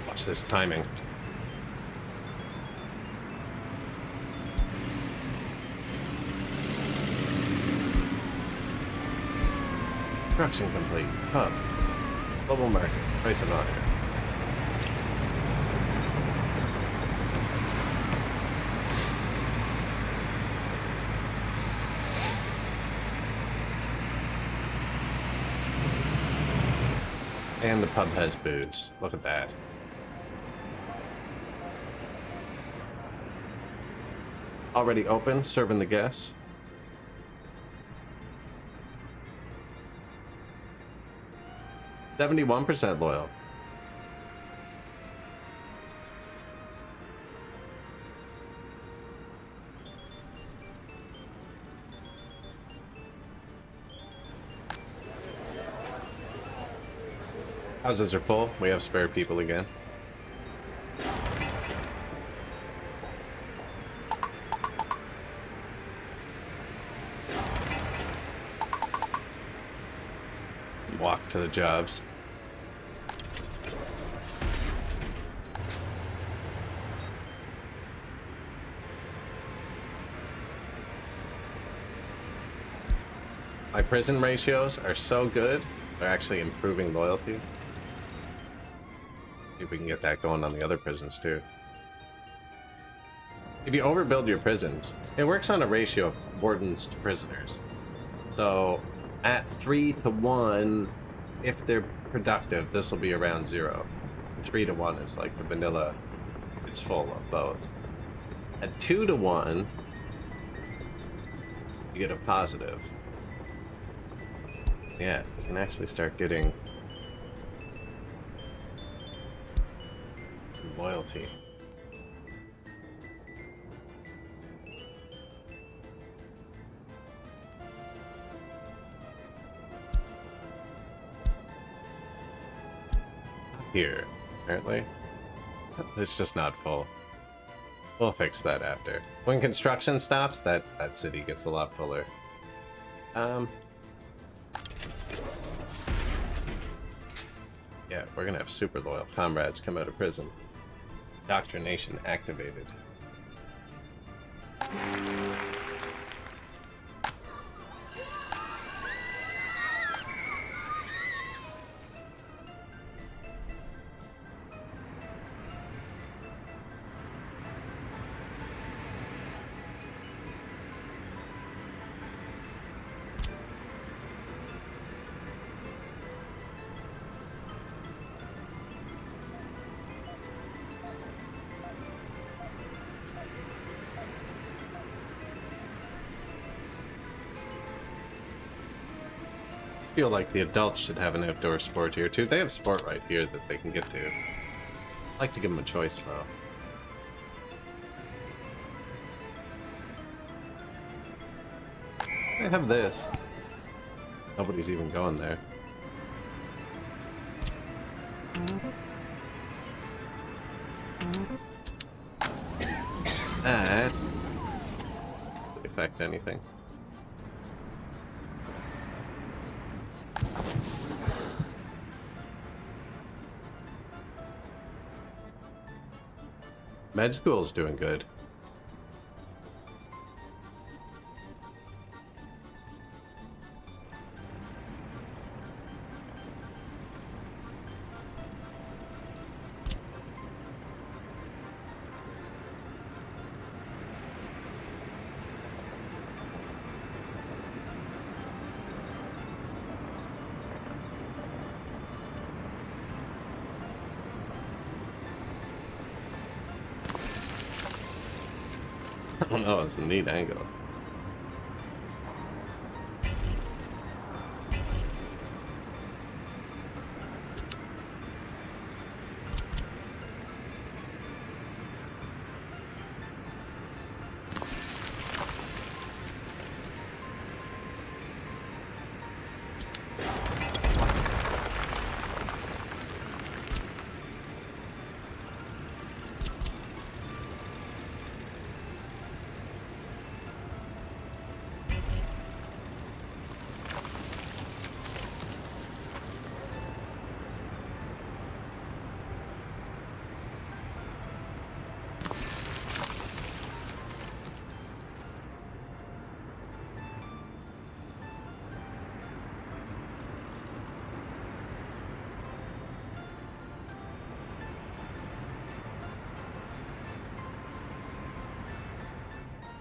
Watch this timing. Construction complete. Hub. Global market. Price of honor. And the pub has booze. Look at that. Already open, serving the guests. %71 loyal. Houses are full. We have spare people again. Walk to the jobs. My prison ratios are so good, they're actually improving loyalty. See if we can get that going on the other prisons too. If you overbuild your prisons, it works on a ratio of wardens to prisoners. So at 3 to 1, if they're productive, this will be around 0. 3 to 1 is like the vanilla, it's full of both. At 2 to 1, you get a positive. Yeah, you can actually start getting some loyalty. Here, apparently. It's just not full. We'll fix that after. When construction stops, that city gets a lot fuller. Yeah, we're gonna have super loyal comrades come out of prison. Indoctrination activated. I feel like the adults should have an outdoor sport here too. They have sport right here that they can get to. I'd like to give them a choice though. They have this. Nobody's even going there. That doesn't affect anything. Med school's doing good. I don't know, it's a neat angle.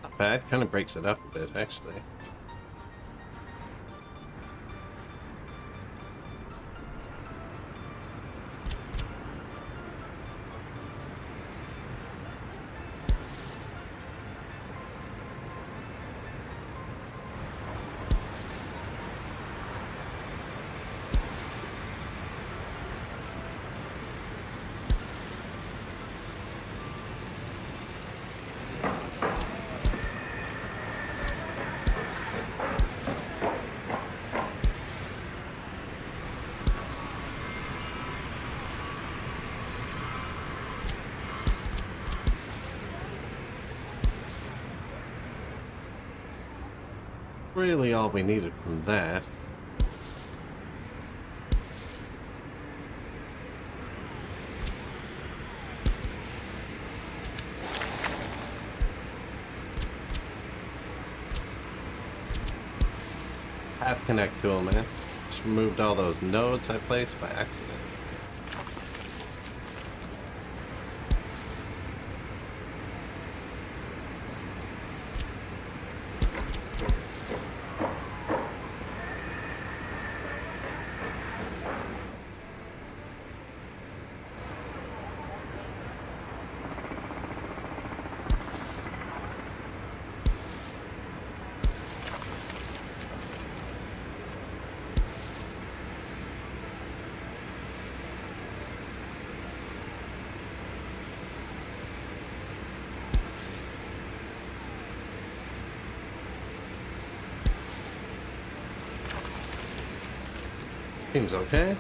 Not bad, kind of breaks it up a bit actually. really all we needed from that. Path connect tool, man. Just removed all those nodes I placed by accident. Seems okay.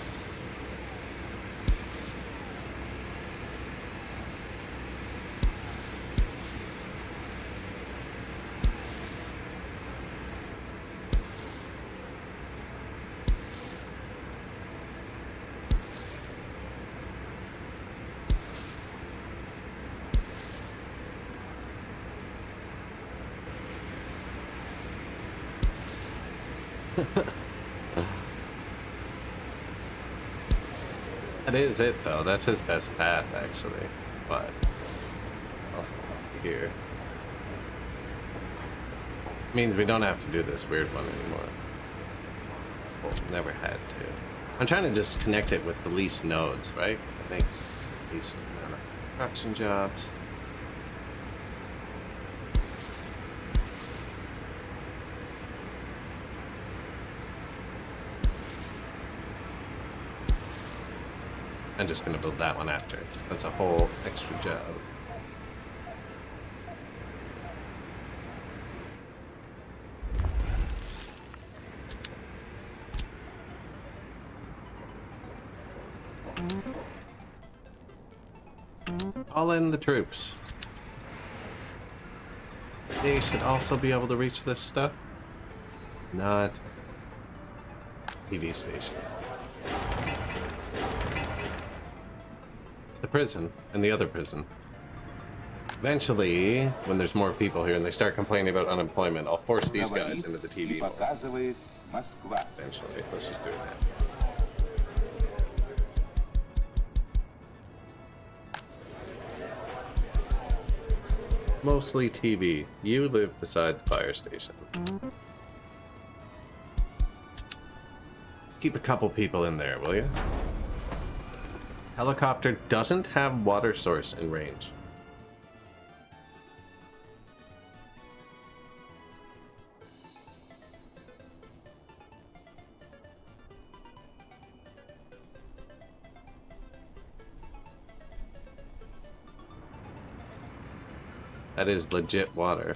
That is it, though. That's his best path, actually. But here means we don't have to do this weird one anymore. Well, never had to. I'm trying to just connect it with the least nodes, right? Because it makes the least amount of construction jobs. I'm just going to build that one after, because that's a whole extra job. All in the troops. They should also be able to reach this stuff. Not TV station. The prison and the other prison. Eventually, when there's more people here and they start complaining about unemployment, I'll force these guys into the TV more. Показывает Москва. Eventually, let's just do it now. Mostly TV. You live beside the fire station. Keep a couple people in there, will you? Helicopter doesn't have water source in range. That is legit water.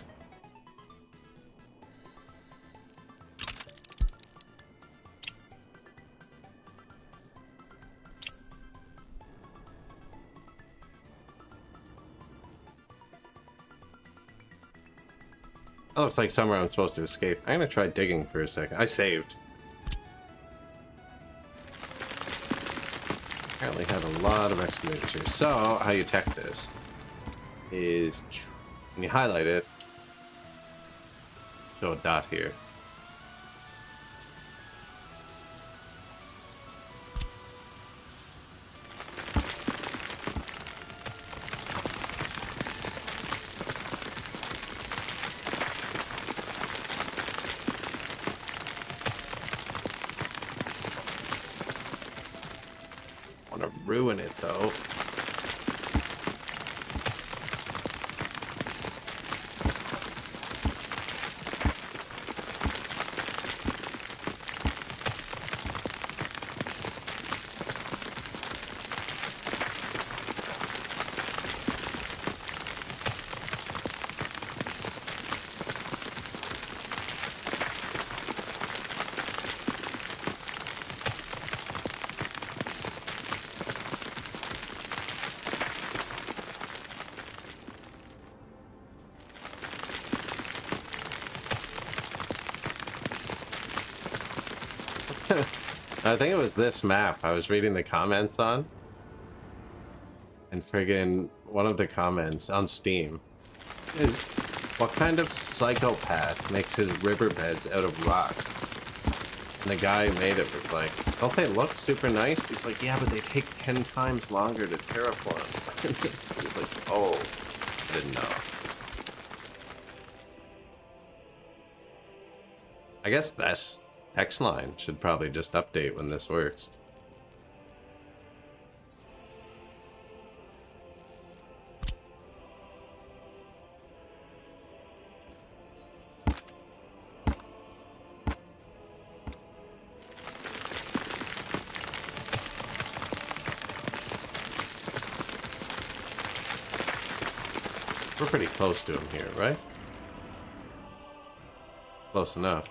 That looks like somewhere I'm supposed to escape. I'm gonna try digging for a second. I saved. Apparently have a lot of excavators here. So, how you tech this is when you highlight it, show a dot here. Ruin it though. I think it was this map I was reading the comments on. And friggin' one of the comments on Steam is, what kind of psychopath makes his riverbeds out of rock? And the guy who made it was like, don't they look super nice? He's like, yeah, but they take 10 times longer to terraform. He's like, oh, I didn't know. I guess that's X-Line should probably just update when this works. We're pretty close to him here, right? Close enough.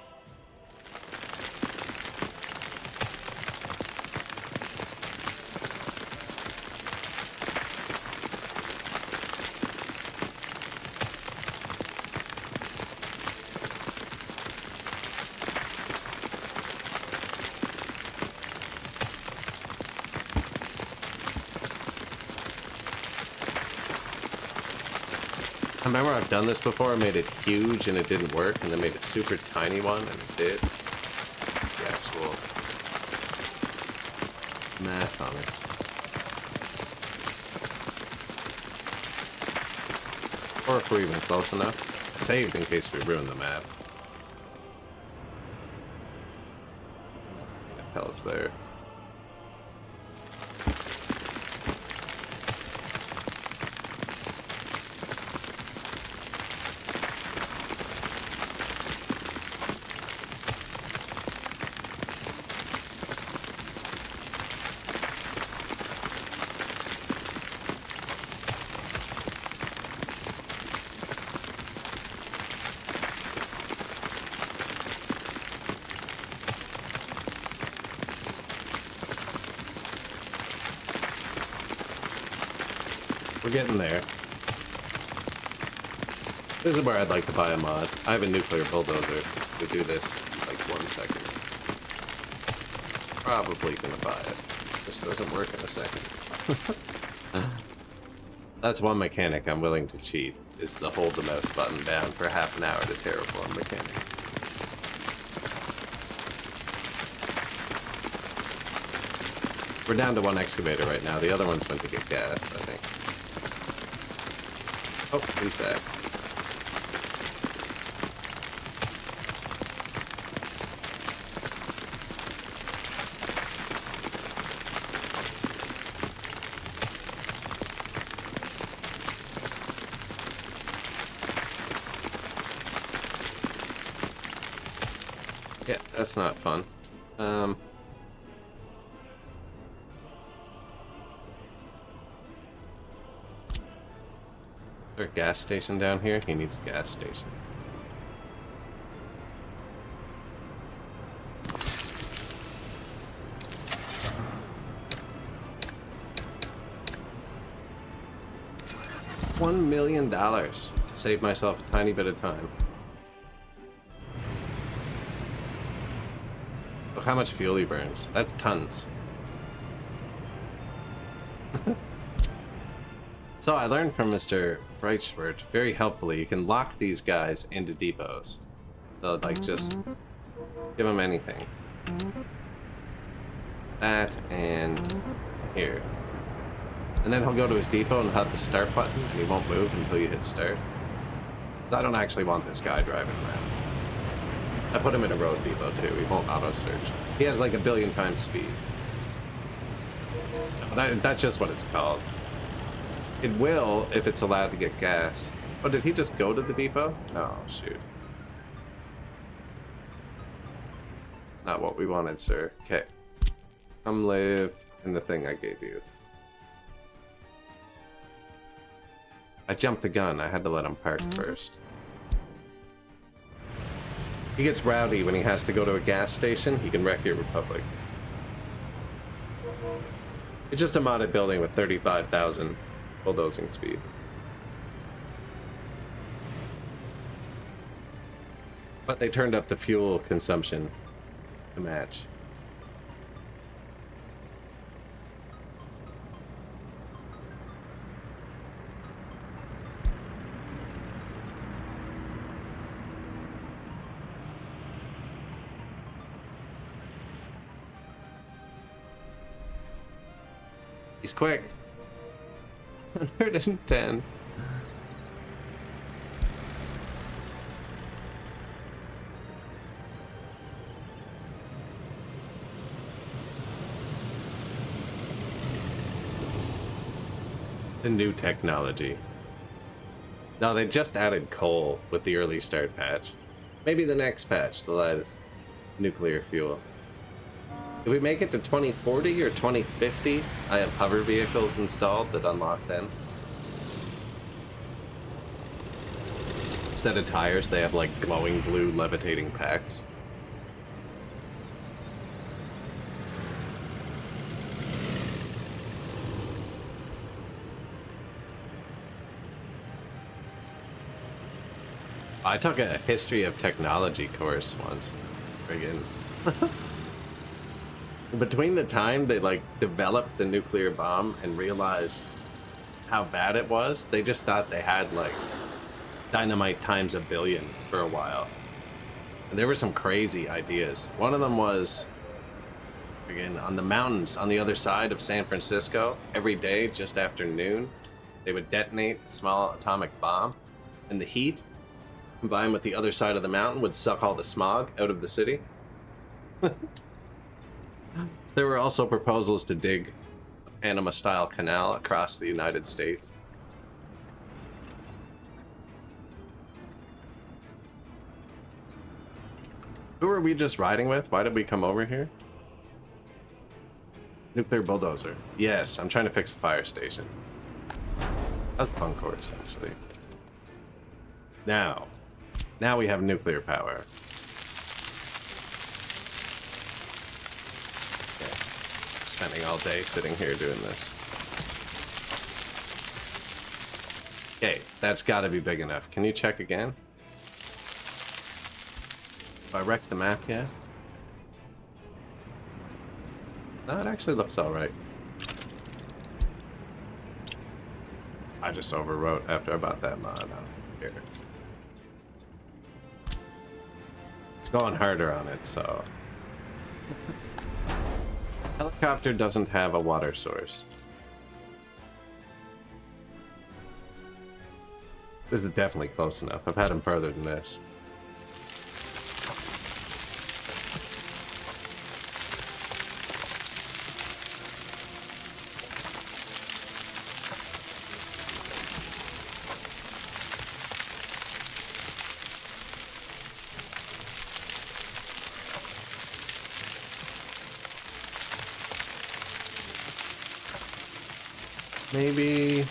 I remember I've done this before, I made it huge and it didn't work, and then made a super tiny one and it did. The actual math on it. Or if we're even close enough. I saved in case we ruin the map. Tell us there. We're getting there. This is where I'd like to buy a mod. I have a nuclear bulldozer to do this in like 1 second. Probably gonna buy it. This doesn't work in a second. That's one mechanic I'm willing to cheat, is the hold the mouse button down for half an hour to terraform mechanic. We're down to one excavator right now. The other one's meant to get gas, I think. Oh, he's back. Yeah, that's not fun. Is there a gas station down here? He needs a gas station. $1 million to save myself a tiny bit of time. Look how much fuel he burns. That's tons. So I learned from Mr. Breitschwert very helpfully, you can lock these guys into depots. So like just give them anything. That and here. And then he'll go to his depot and hit the start button and he won't move until you hit start. I don't actually want this guy driving around. I put him in a road depot too, he won't auto search. He has like 1 billion times speed. That's just what it's called. It will if it's allowed to get gas. Oh, did he just go to the depot? Oh, shoot. Not what we wanted, sir. Okay. Come live in the thing I gave you. I jumped the gun. I had to let him park first. He gets rowdy when he has to go to a gas station. He can wreck your Republic. It's just a modded building with 35,000 bulldozing speed. But they turned up the fuel consumption to match. He's quick. 110. The new technology. No, they just added coal with the early start patch. Maybe the next patch, they'll add nuclear fuel. If we make it to 2040 or 2050, I have hover vehicles installed that unlock then. Instead of tires, they have like glowing blue levitating packs. I took a history of technology course once. Friggin'. Between the time they like developed the nuclear bomb and realized how bad it was, they just thought they had like dynamite times a billion for a while. And there were some crazy ideas. One of them was, again, on the mountains on the other side of San Francisco, every day just after noon, they would detonate a small atomic bomb, and the heat combined with the other side of the mountain would suck all the smog out of the city. There were also proposals to dig a Panama-style canal across the United States. Who are we just riding with? Why did we come over here? Nuclear bulldozer. Yes, I'm trying to fix a fire station. That's a fun course, actually. Now we have nuclear power. Okay. Spending all day sitting here doing this. Okay, that's got to be big enough. Can you check again? Have I wrecked the map yet? No, it actually looks alright. I just overwrote after I bought that mod out here. Going harder on it, so. Helicopter doesn't have a water source. This is definitely close enough. I've had him further than this. Maybe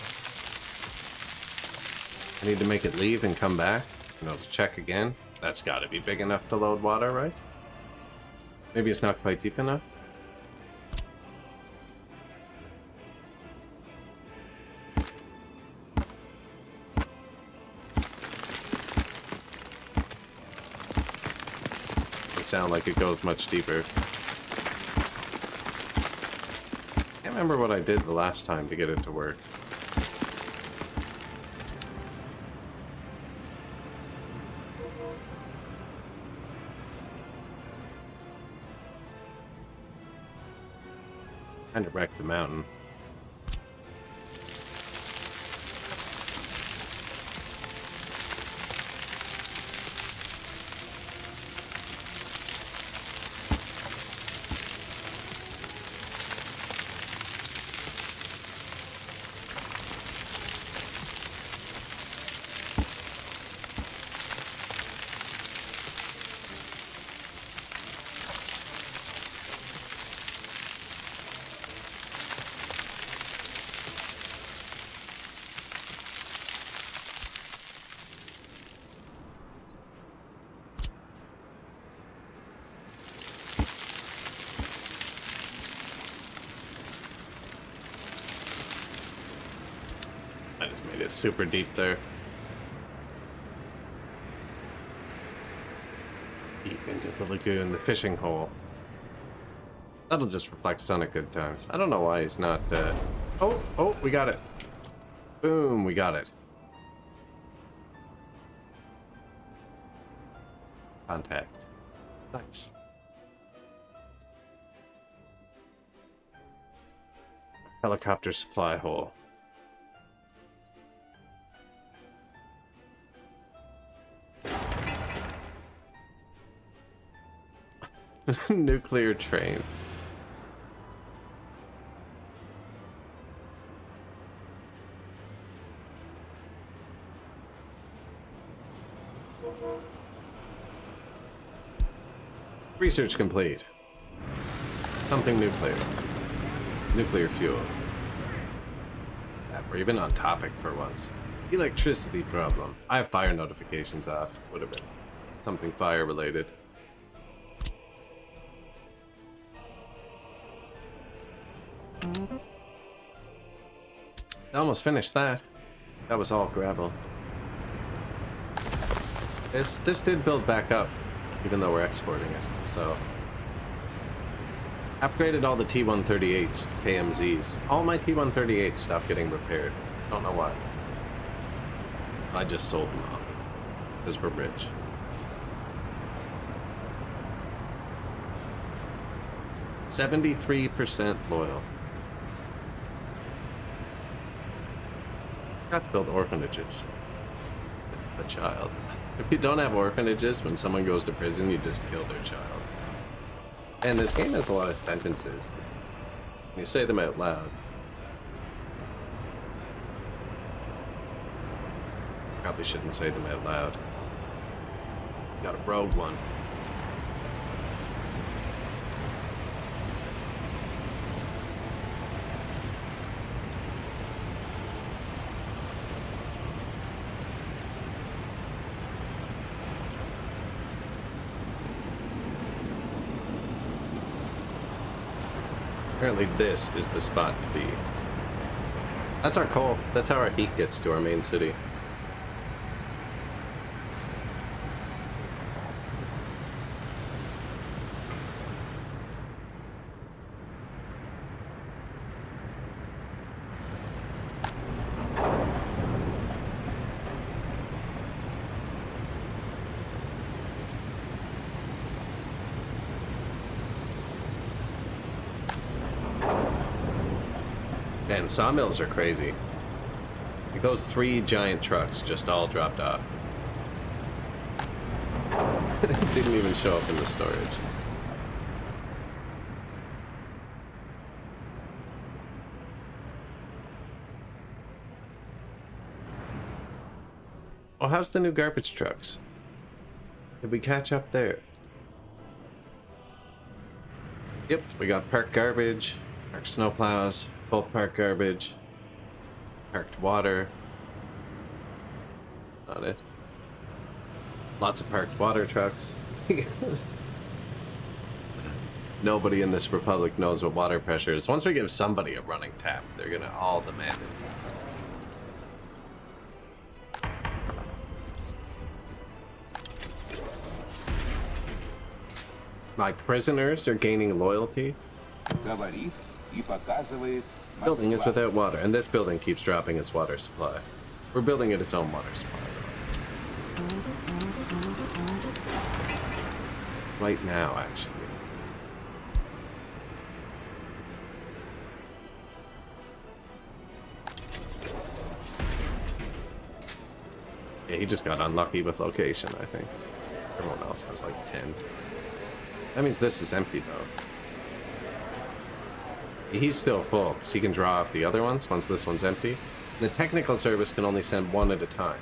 I need to make it leave and come back. You know, to check again. That's got to be big enough to load water, right? Maybe it's not quite deep enough. Doesn't sound like it goes much deeper. I can't remember what I did the last time to get it to work. Kind of wrecked the mountain. I just made it super deep there. Deep into the lagoon, the fishing hole. That'll just reflect sun at good times. I don't know why he's not, Oh, we got it. Boom, we got it. Contact. Nice. Helicopter supply hole. Nuclear train. Research complete. Something nuclear. Nuclear fuel. Yeah, we're even on topic for once. Electricity problem. I have fire notifications off. Would have been something fire related. I almost finished that. That was all gravel. This did build back up, even though we're exporting it. So upgraded all the T-138s to KMZs. All my T-138s stopped getting repaired. Don't know why. I just sold them off because we're rich. %73% loyal. Got to build orphanages. A child. If you don't have orphanages, when someone goes to prison, you just kill their child. And this game has a lot of sentences. When you say them out loud. Probably shouldn't say them out loud. Got a rogue one. Apparently this is the spot to be. That's our coal. That's how our heat gets to our main city. Man, sawmills are crazy. Like those 3 giant trucks just all dropped off. Didn't even show up in the storage. Oh, how's the new garbage trucks? Did we catch up there? Yep, we got parked garbage, parked snowplows, both parked garbage, parked water on it. Lots of parked water trucks. Nobody in this republic knows what water pressure is. Once we give somebody a running tap, they're gonna all demand it. My prisoners are gaining loyalty. Говорит и показывает. Building is without water, and this building keeps dropping its water supply. We're building it its own water supply. Right now, actually. Yeah, he just got unlucky with location, I think. Everyone else has like 10. That means this is empty, though. He's still full, because he can draw off the other ones once this one's empty. The technical service can only send 1 at a time.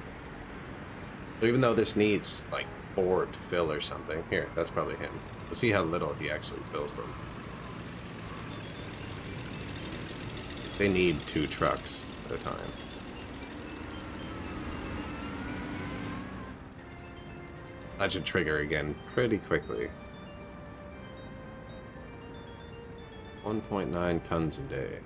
So even though this needs, like, 4 to fill or something. Here, that's probably him. We'll see how little he actually fills them. They need 2 trucks at a time. That should trigger again pretty quickly. 1.9 tons a day.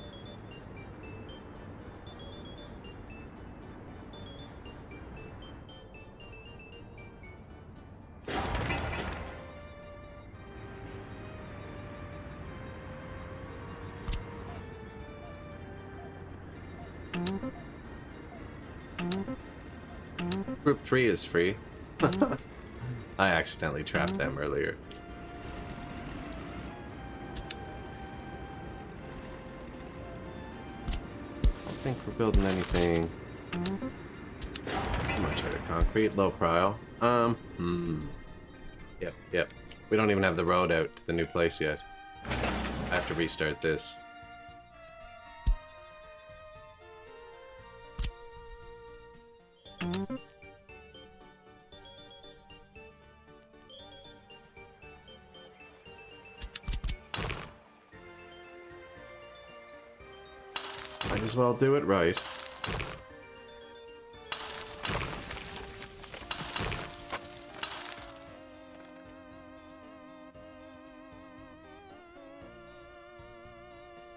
Group 3 is free. I accidentally trapped them earlier. think we're building anything too much out of concrete. Low prio. Yep. We don't even have the road out to the new place yet. I have to restart this. Might as well do it right.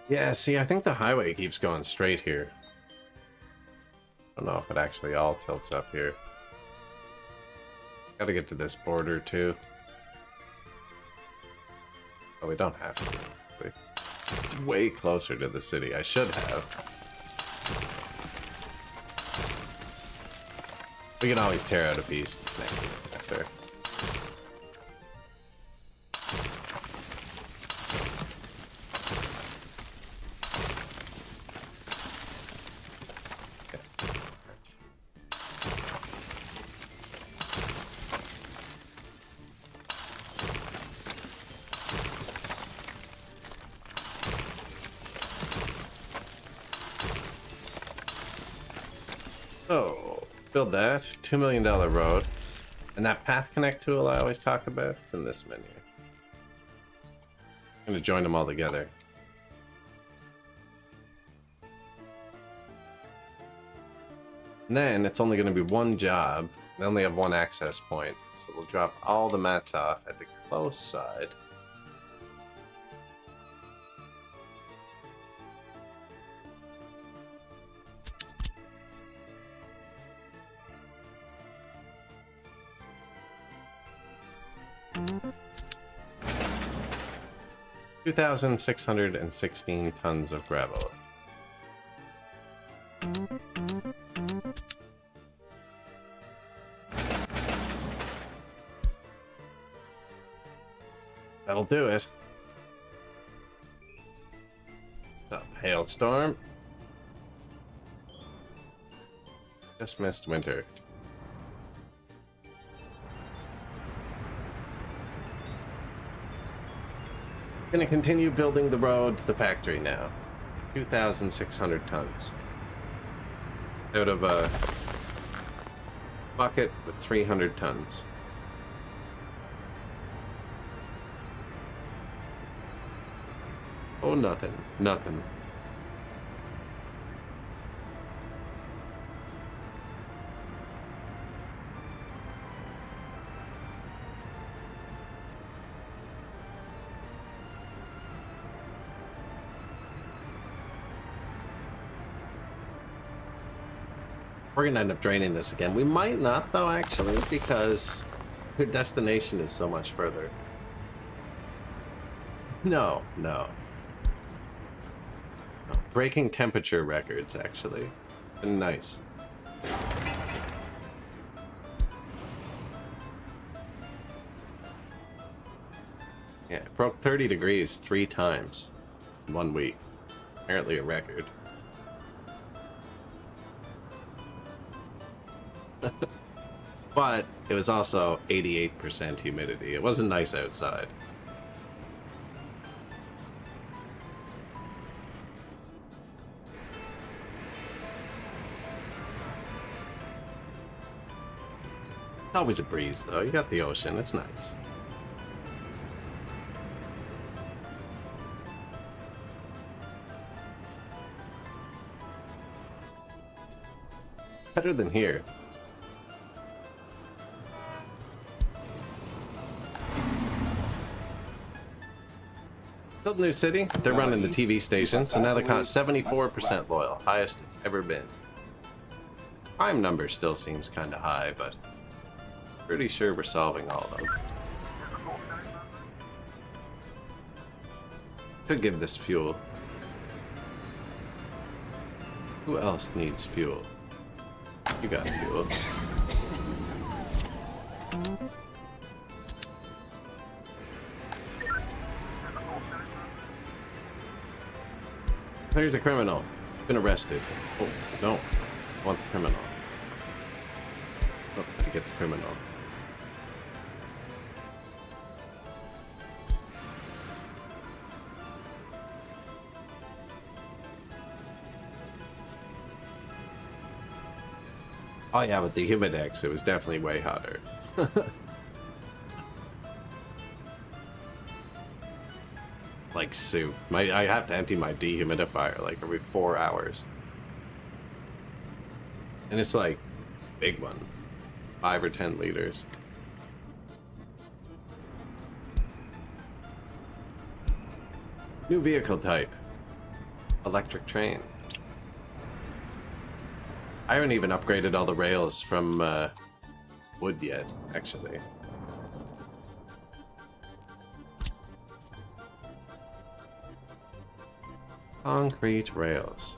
Yeah, see, I think the highway keeps going straight here. I don't know if it actually all tilts up here. Gotta get to this border, too. Oh, we don't have to. It's way closer to the city. I should have. We can always tear out a piece after. Oh, build that. $2 million road. And that path connect tool I always talk about, it's in this menu. I'm gonna join them all together. And then it's only gonna be one job. They only have one access point. So we'll drop all the mats off at the close side. $2,616 tons of gravel. That'll do it. Stop hailstorm. Just missed winter. Gonna continue building the road to the factory now. 2,600 tons. Out of a bucket with 300 tons. Oh, nothing. Nothing. We're gonna end up draining this again. We might not, though, actually, because your destination is so much further. No. Breaking temperature records, actually. Been nice. Yeah, it broke 30 degrees 3 times in 1 week. Apparently a record. But it was also 88% humidity. It wasn't nice outside. It's always a breeze, though. You got the ocean. It's nice. Better than here. Built a new city. They're running the TV station, so now the count 74% loyal. Highest it's ever been. Prime number still seems kind of high, but pretty sure we're solving all of them. Could give this fuel. Who else needs fuel? You got fuel. Here's a criminal. Been arrested. Oh, no. I want the criminal. Oh, to get the criminal. Oh yeah, with the Humidex, it was definitely way hotter. Like soup. I have to empty my dehumidifier like every 4 hours. And it's like big one. 5 or 10 liters. New vehicle type. Electric train. I haven't even upgraded all the rails from wood yet, actually. Concrete rails.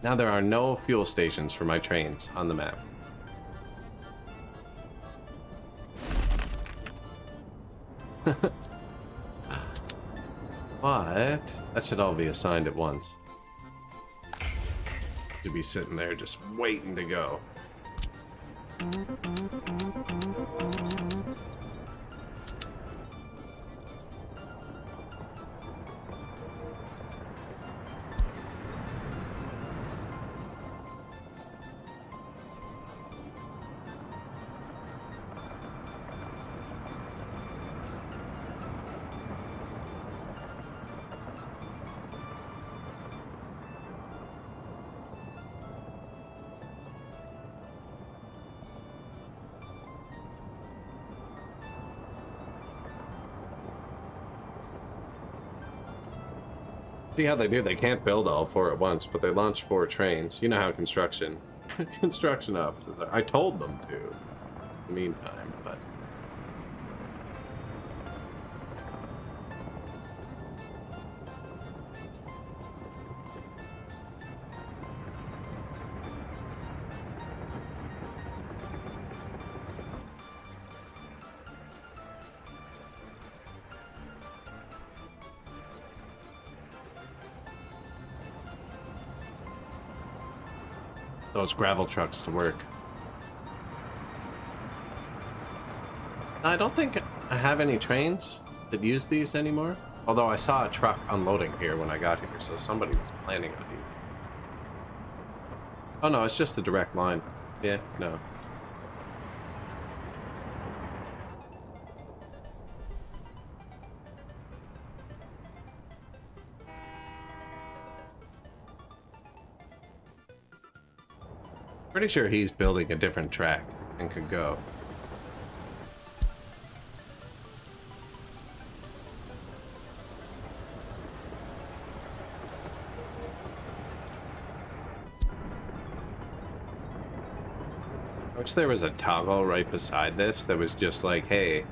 Now there are no fuel stations for my trains on the map. But that should all be assigned at once. To be sitting there just waiting to go. See how they do? They can't build all 4 at once, but they launch 4 trains. You know how construction offices are. I told them to. In the meantime, but those gravel trucks to work. I don't think I have any trains that use these anymore. Although I saw a truck unloading here when I got here, so somebody was planning on it. Oh no, it's just a direct line. Yeah, no. Pretty sure he's building a different track and could go. I wish there was a toggle right beside this that was just like, hey,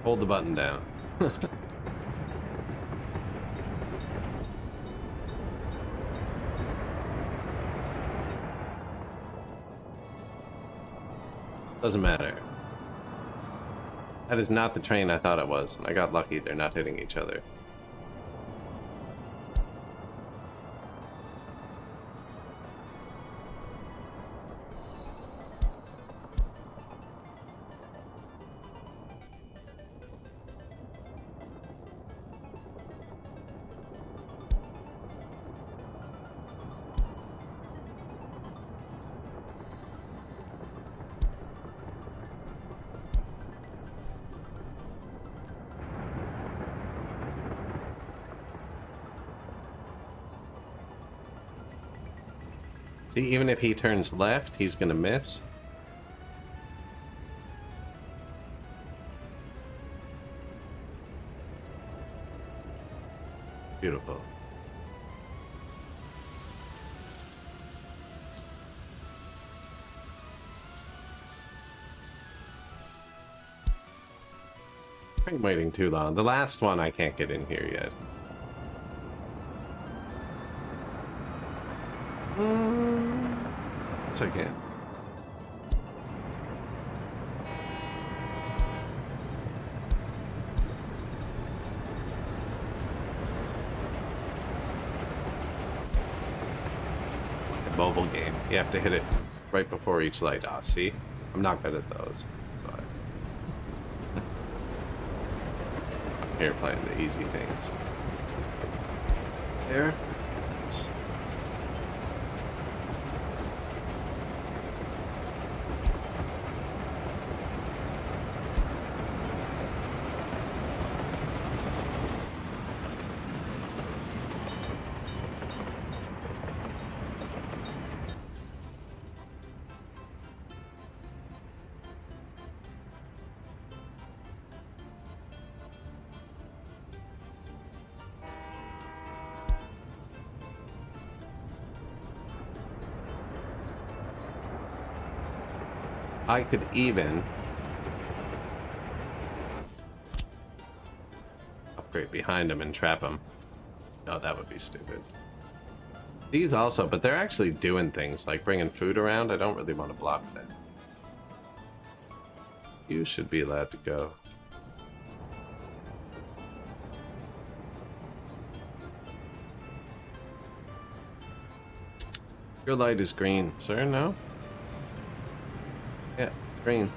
hold the button down. Doesn't matter. That is not the train I thought it was, and I got lucky they're not hitting each other. See, even if he turns left, he's gonna miss. Beautiful. I'm waiting too long. The last one I can't get in here yet. It's okay. mobile game. You have to hit it right before each light. Ah, see? I'm not good at those. That's why. I'm here playing the easy things. There. I could even upgrade behind him and trap him. No, that would be stupid. These also, but they're actually doing things like bringing food around. I don't really want to block that. You should be allowed to go. Your light is green, sir. No? Yeah, green.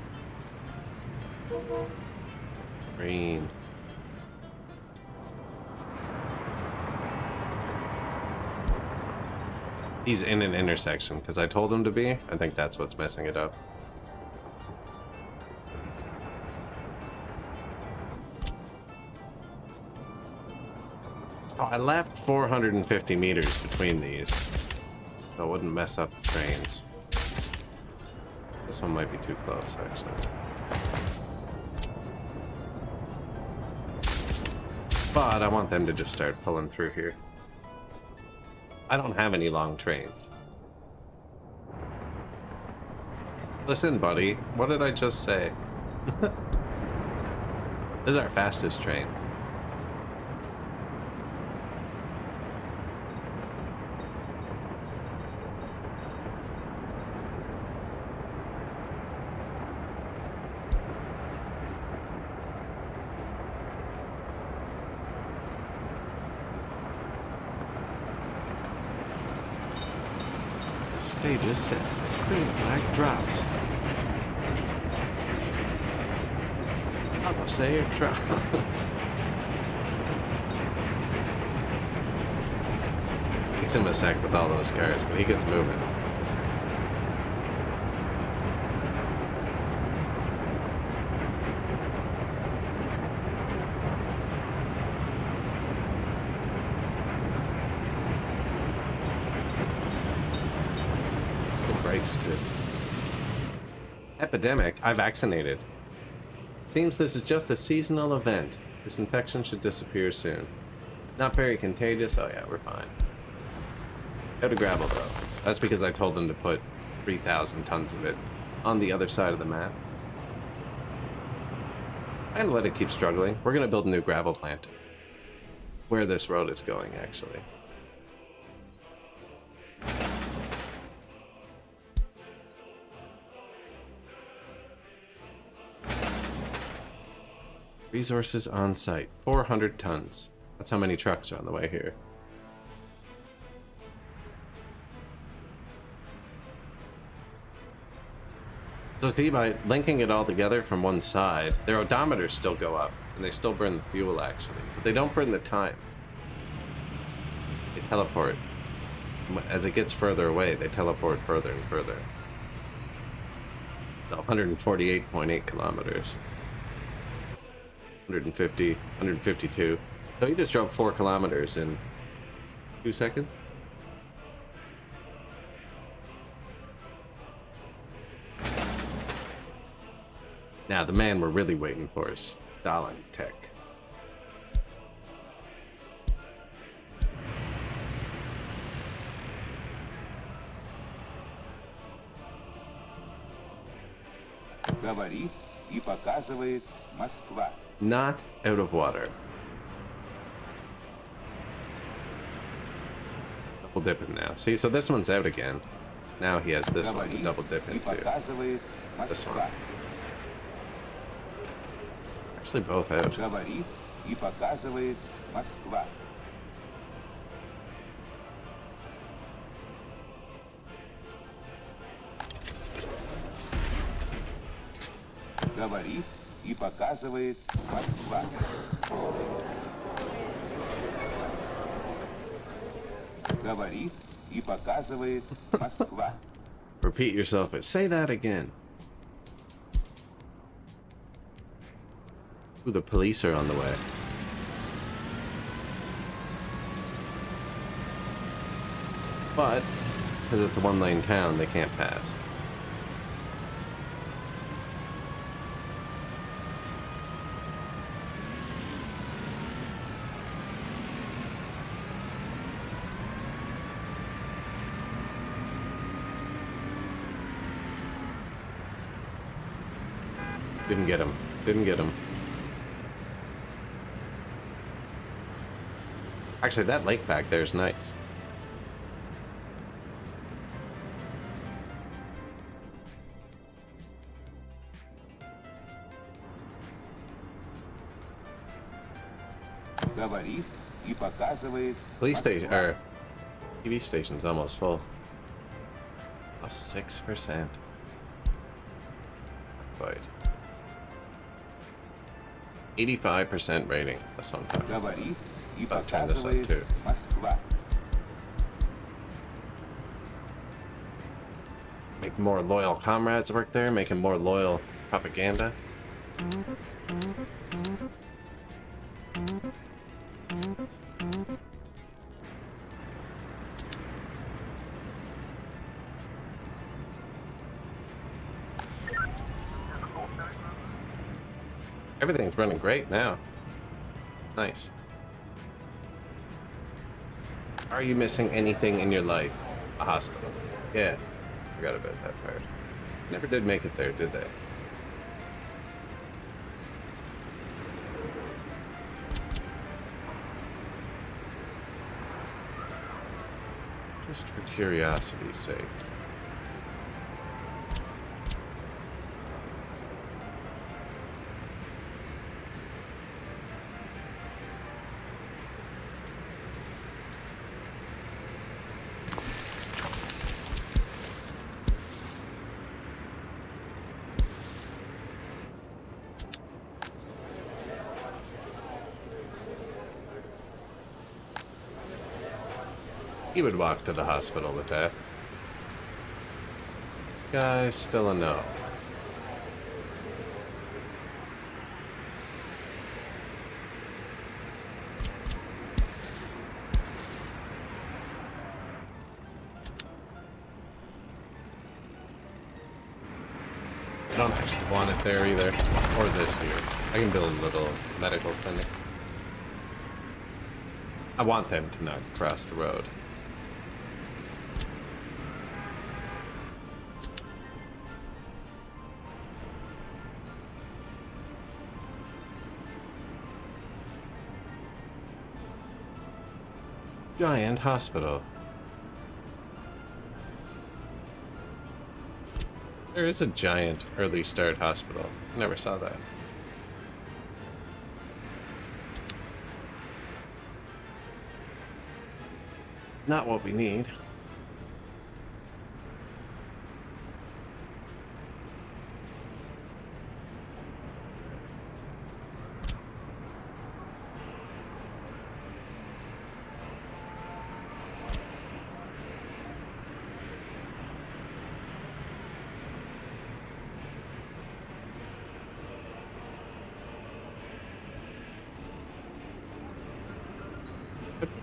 Green. He's in an intersection because I told him to be. I think that's what's messing it up. So I left 450 meters between these, so it wouldn't mess up the trains. This one might be too close, actually. But I want them to just start pulling through here. I don't have any long trains. Listen, buddy, what did I just say? This is our fastest train. Stage is set. Green flag drops. I will say it drop. Takes him a sec with all those cars, but he gets moving. Brakes too. Epidemic? I vaccinated. Seems this is just a seasonal event. This infection should disappear soon. Not very contagious. Oh yeah, we're fine. Out of gravel though. That's because I told them to put 3,000 tons of it on the other side of the map. And let it keep struggling. We're gonna build a new gravel plant. Where this road is going, actually. Resources on site, 400 tons. That's how many trucks are on the way here. So see, by linking it all together from one side, their odometers still go up, and they still burn the fuel actually, but they don't burn the time. They teleport. As it gets further away, they teleport further and further. So 148.8 kilometers. 150, 152. So he just drove 4 kilometers in 2 seconds. Now the man we're really waiting for is Stalin Tech. Говорит и показывает Москва. Not out of water. Double dipping now. See, so this one's out again. Now he has this one to double dip И into. показывает This Москва. one. Actually, both out. Говорит и показывает Москва. Говорит и показывает Москва. Говорит и показывает Москва. Repeat yourself, but say that again. Ooh, the police are on the way. But, because it's a one-lane town, they can't pass. Didn't get him. Didn't get him. Actually, that lake back there is nice. Говорит и показывает Police station, Москва. or TV station's almost full. Plus 6%. Quite. 85% rating. That's on time. Говорит и I'll turn this up показывает too. Москва. Make more loyal comrades work there, making more loyal propaganda. Everything's running great now. Nice. Are you missing anything in your life? A hospital. Yeah. Forgot about that part. Never did make it there, did they? Just for curiosity's sake. He would walk to the hospital with that. This guy's still a no. I don't actually want it there either. Or this here. I can build a little medical clinic. I want them to not cross the road. Giant hospital. There is a giant early start hospital. Never saw that. Not what we need.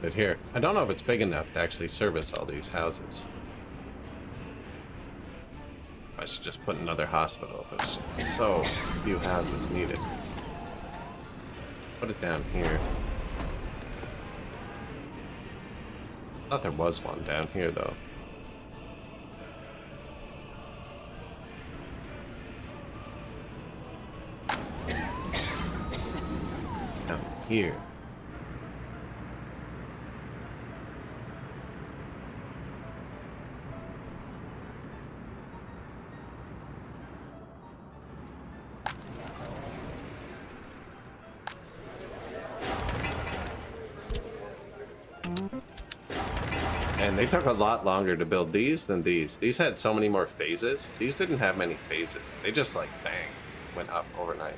But here, I don't know if it's big enough to actually service all these houses. I should just put another hospital. There's so few houses needed. Put it down here. Thought there was one down here though. Down here. And they took a lot longer to build these than these. These had so many more phases. These didn't have many phases. They just like bang, went up overnight.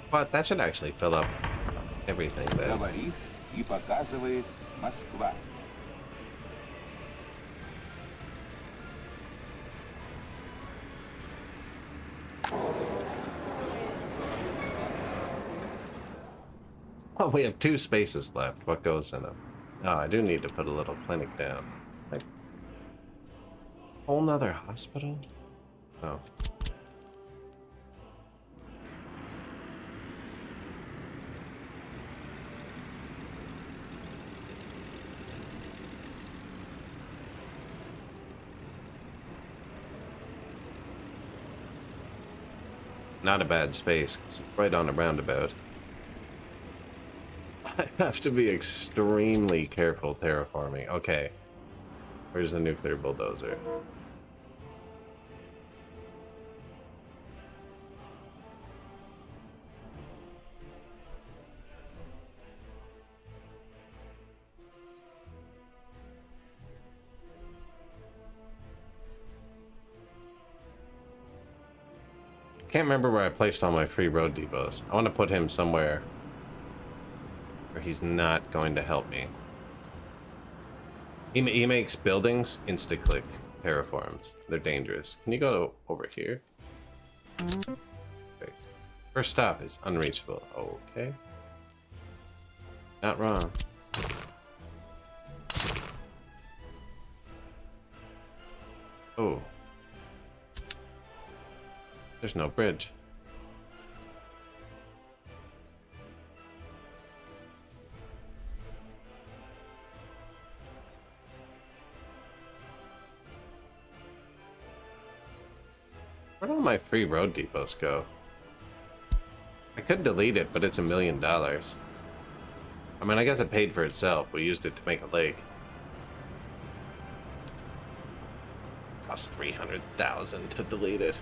But that should actually fill up everything then. Говорит и показывает Москва. Oh, we have 2 spaces left. What goes in them? Oh, I do need to put a little clinic down. Like, whole nother hospital? Oh. Not a bad space. It's right on a roundabout. I have to be extremely careful terraforming. Okay. Where's the nuclear bulldozer? Can't remember where I placed all my free road depots. I want to put him somewhere where he's not going to help me. He makes buildings insta-click terraforms. They're dangerous. Can you go over here? Perfect. First stop is unreachable. Okay. Not wrong. Oh. There's no bridge. Where do all my free road depots go? I could delete it, but it's $1 million. I mean, I guess it paid for itself. We used it to make a lake. Cost 300,000 to delete it.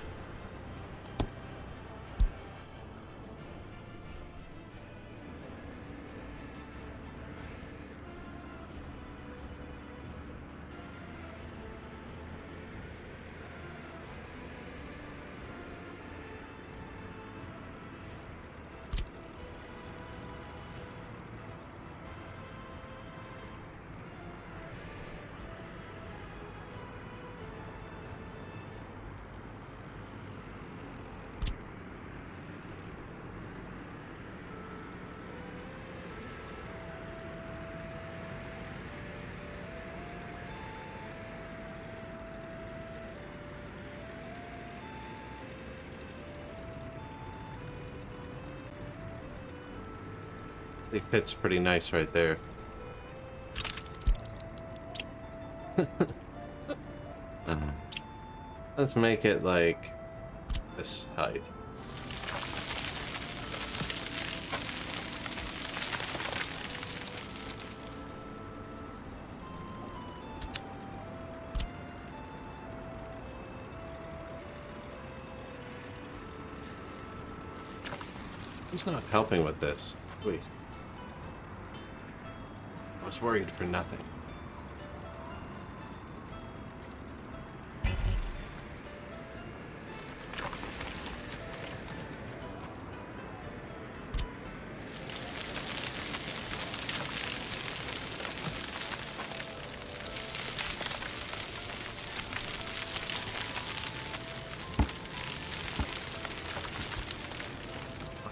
It fits pretty nice right there. Let's make it like this height. Who's not helping with this? Wait. I was worried for nothing.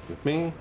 With me?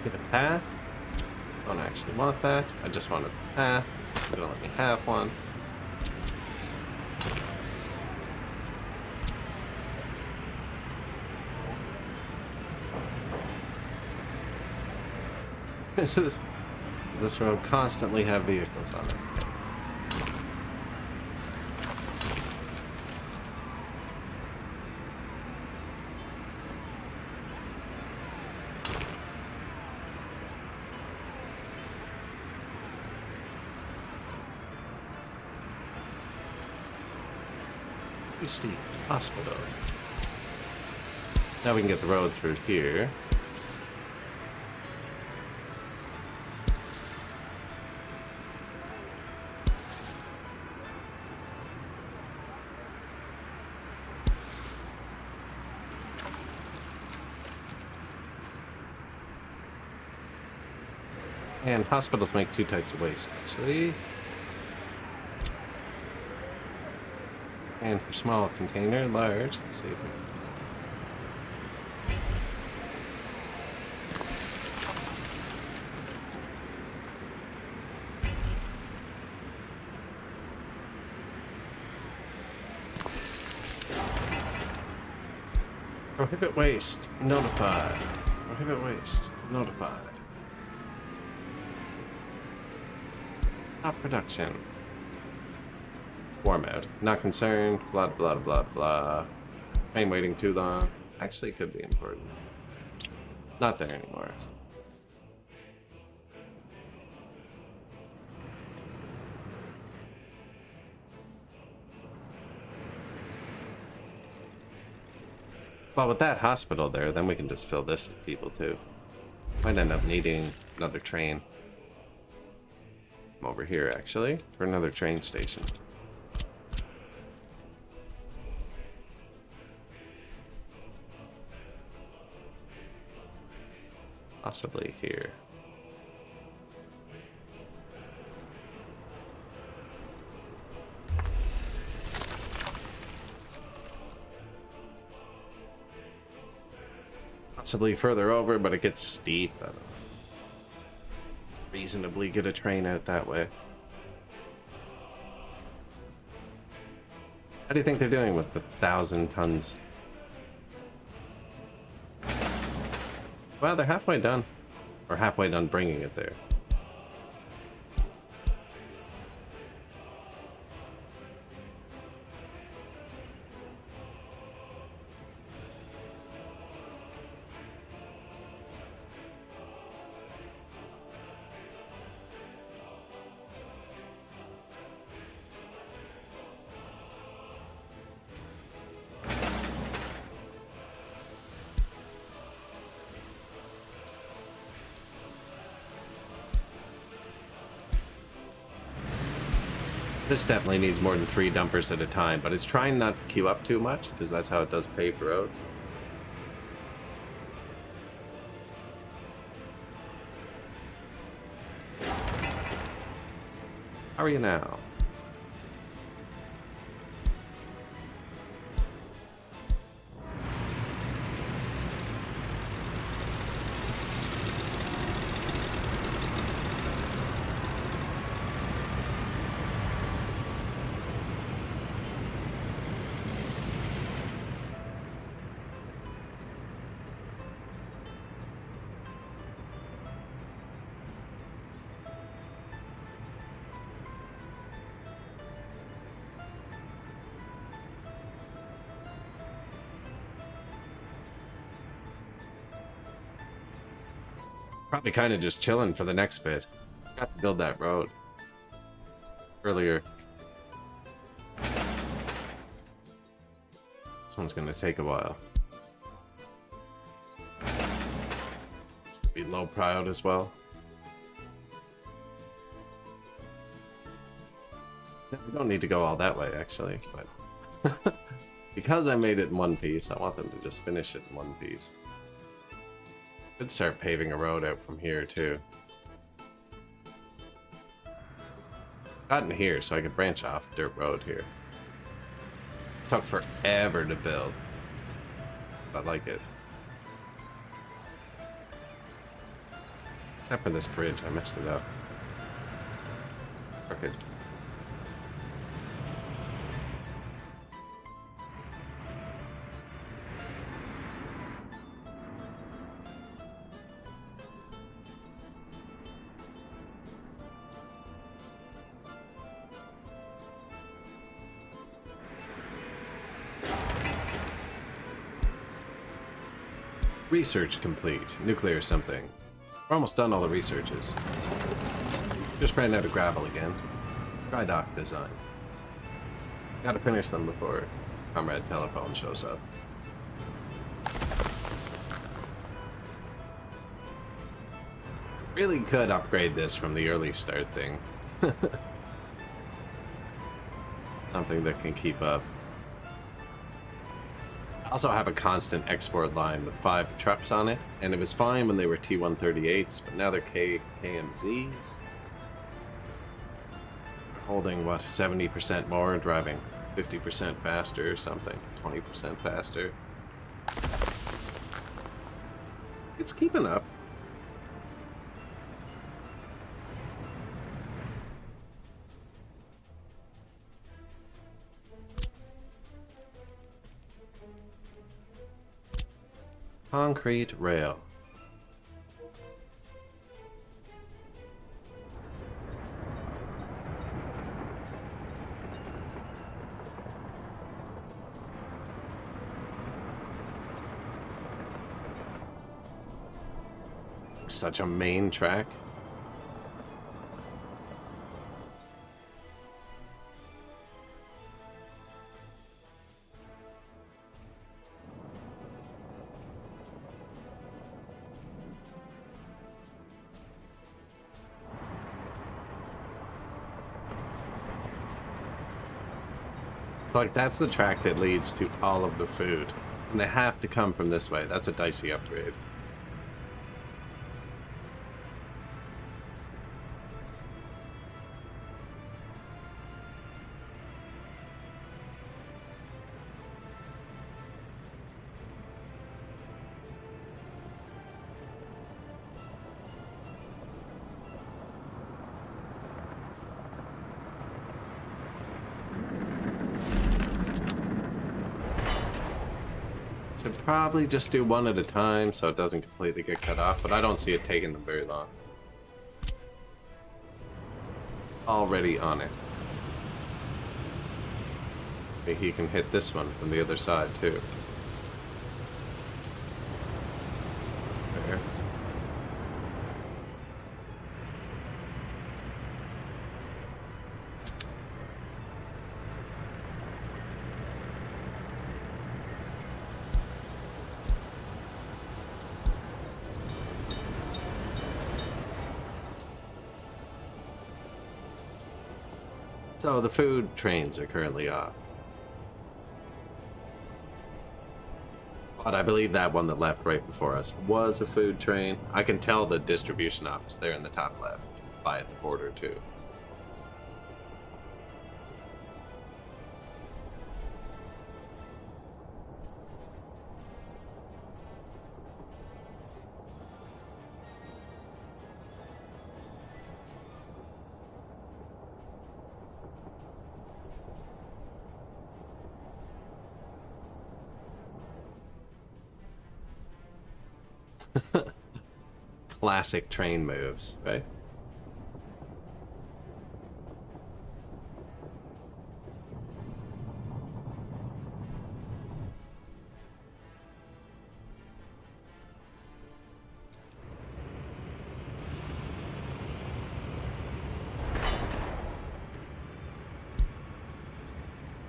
Get a path. Don't actually want that. I just wanted the path. It's gonna let me have one. Does this road constantly have vehicles on it? Too steep. Hospital. Now we can get the road through here. And hospitals make two types of waste, actually. And for small container, large, let's see. Prohibit waste, notified. Prohibit waste, notified. Stop production. War mode. Not concerned. Blah blah blah blah. Train waiting too long. Actually, it could be important. Not there anymore. Well, with that hospital there, then we can just fill this with people too. Might end up needing another train. I'm over here actually for another train station. Possibly here. Possibly further over, but it gets steep. I don't know. Reasonably get a train out that way. How do you think they're doing with the 1,000 tons? Well, they're halfway done. Or halfway done bringing it there. This definitely needs more than 3 dumpers at a time, but it's trying not to queue up too much, because that's how it does paved roads. How are you now? Probably kind of just chilling for the next bit. Got to build that road earlier. This one's gonna take a while. Be low priod as well. We don't need to go all that way actually, but because I made it in one piece, I want them to just finish it in one piece. Could start paving a road out from here too. Got in here so I could branch off dirt road here. Took forever to build. I like it. Except for this bridge, I messed it up. Crooked. Research complete. Nuclear something. We're almost done all the researches. Just ran out of gravel again. Dry dock design. Gotta finish them before Comrade Telephone shows up. Really could upgrade this from the early start thing. Something that can keep up. I also have a constant export line with 5 trucks on it, and it was fine when they were T-138s, but now they're KMZs. So they're holding, what, 70% more, driving 50% faster or something, 20% faster. It's keeping up. Concrete rail. Such a main track. Like, that's the track that leads to all of the food. And they have to come from this way. That's a dicey upgrade. Should probably just do one at a time so it doesn't completely get cut off, but I don't see it taking them very long. Already on it. Maybe he can hit this one from the other side too. There. So the food trains are currently off. But I believe that one that left right before us was a food train. I can tell the distribution office there in the top left by at the border too. Classic train moves, right?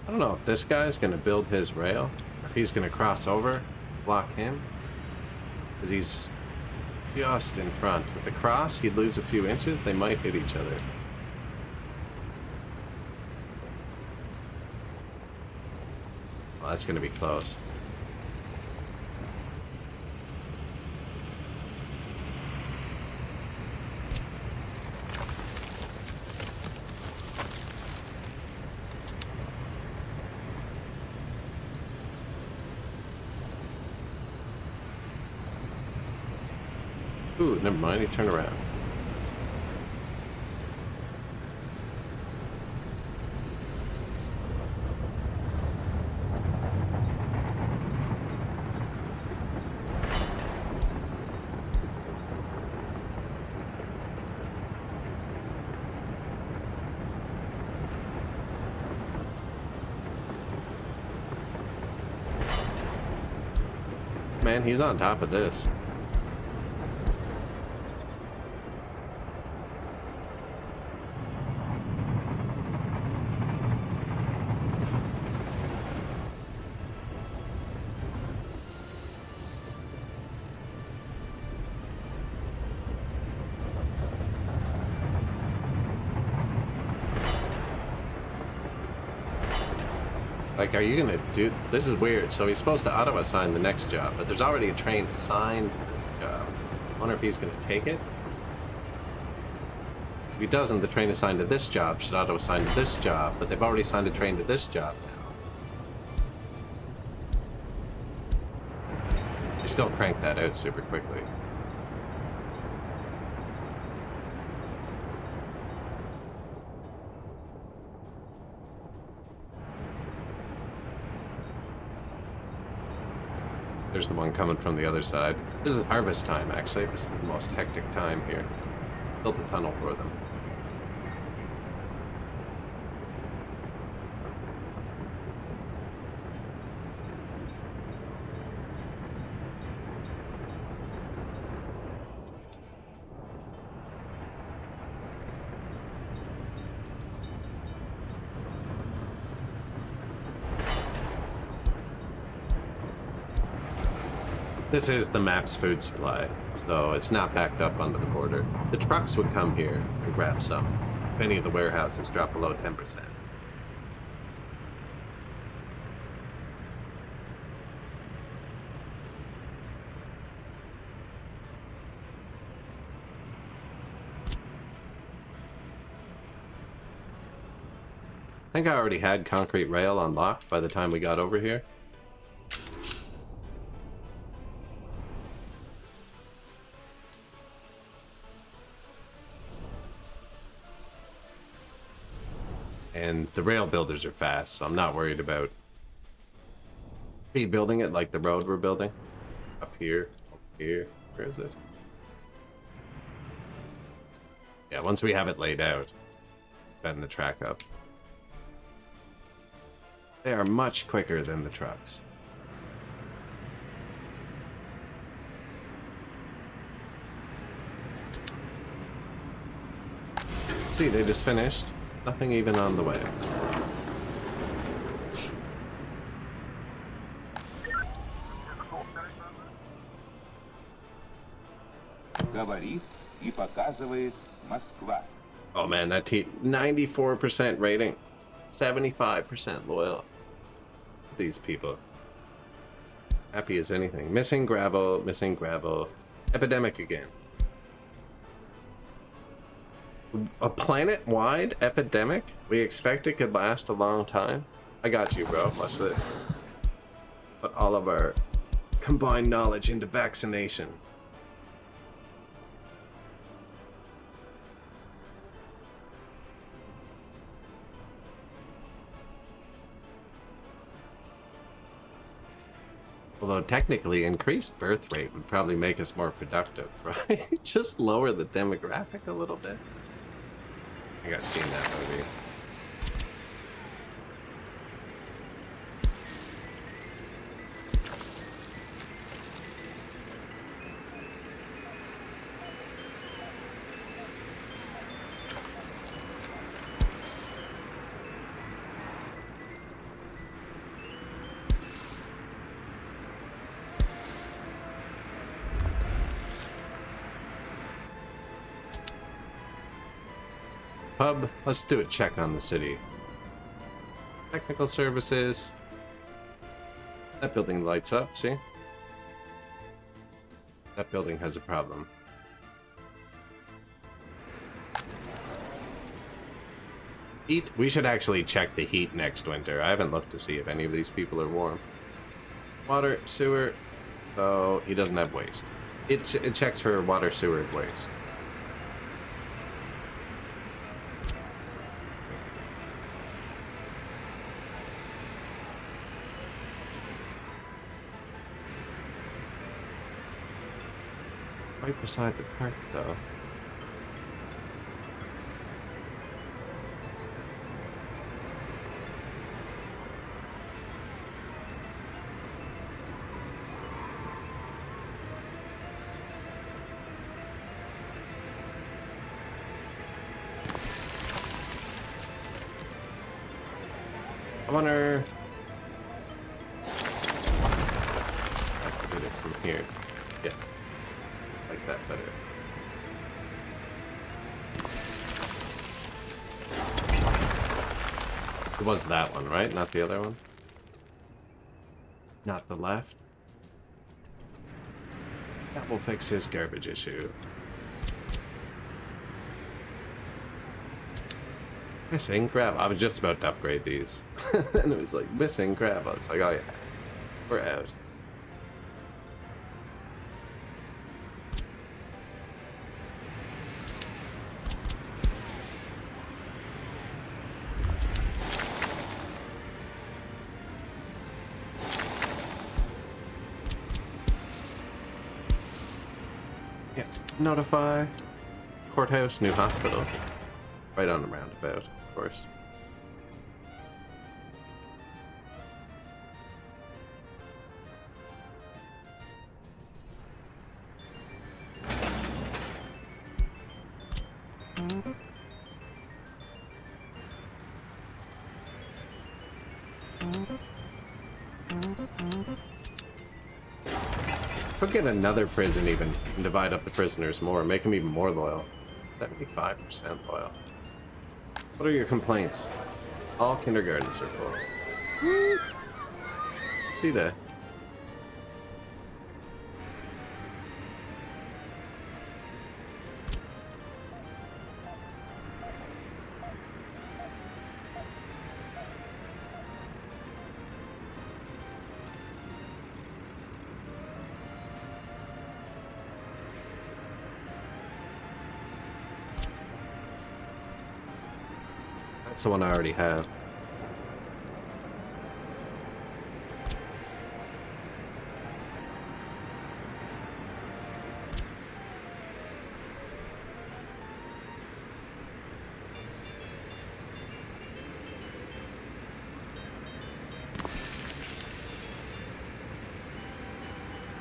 I don't know if this guy's gonna build his rail, or if he's gonna cross over, block him, because he's just in front. With the cross, he'd lose a few inches. They might hit each other. Well, that's going to be close. Ooh, never mind, he turned around. man, he's on top of this. Like, are you gonna do... This is weird. So he's supposed to auto-assign the next job, but there's already a train assigned to this job. I wonder if he's gonna take it? If he doesn't, the train assigned to this job should auto-assign to this job, but they've already assigned a train to this job now. They still crank that out super quickly. There's the one coming from the other side. This is harvest time, actually. This is the most hectic time here. Built the tunnel for them. This is the map's food supply, so it's not backed up onto the border. The trucks would come here and grab some, if any of the warehouses drop below 10%. I think I already had concrete rail unlocked by the time we got over here. And the rail builders are fast, so I'm not worried about rebuilding it like the road we're building. Up here, over here, where is it? Yeah, once we have it laid out, bend the track up. They are much quicker than the trucks. See, they just finished. Nothing even on the way. Говорит и показывает Москва. Oh man, that 94% rating. 75% loyal. These people. Happy as anything. Missing gravel, missing gravel. Epidemic again. A planet-wide epidemic? We expect it could last a long time? I got you, bro. Watch this. Put all of our combined knowledge into vaccination. Although technically increased birth rate would probably make us more productive, right? Just lower the demographic a little bit. I think I've seen that movie. Pub, let's do a check on the city. Technical services. That building lights up, see? That building has a problem. Heat? We should actually check the heat next winter. I haven't looked to see if any of these people are warm. Water, sewer. Oh, he doesn't have waste. It checks for water, sewer, and waste. Right beside the park, though. Corner. I have to get it from here. Yeah. Like that better. It was that one, right? Not the other one? Not the left? That will fix his garbage issue. Missing crap. I was just about to upgrade these. And it was like, missing crap. I was like, oh yeah, we're out. Yeah, notify. Courthouse, new hospital. Right on the roundabout, of course. Could get another prison even and divide up the prisoners more, make them even more loyal. 75% loyal. What are your complaints? All kindergartens are full. See that? That's the one I already have.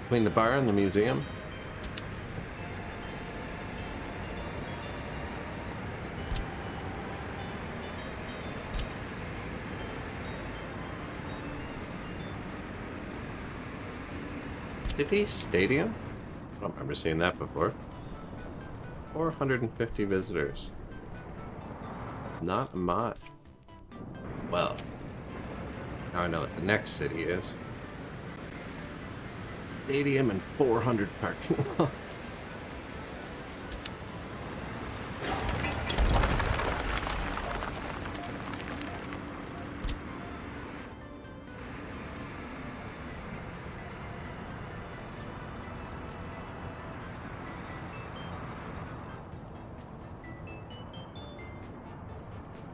Between the bar and the museum. City Stadium? I don't remember seeing that before. 450 visitors. Not much. Well, now I know what the next city is. Stadium and 400 parking lots.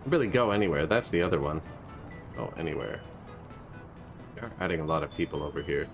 Really go anywhere. That's the other one. Go anywhere. They're adding a lot of people over here.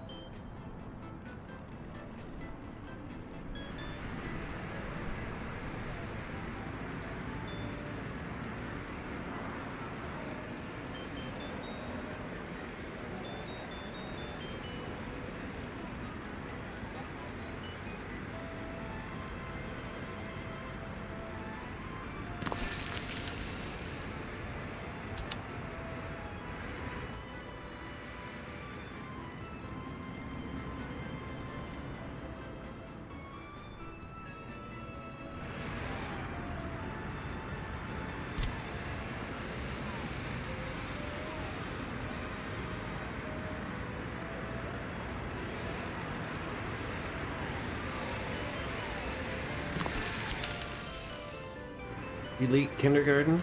Elite kindergarten?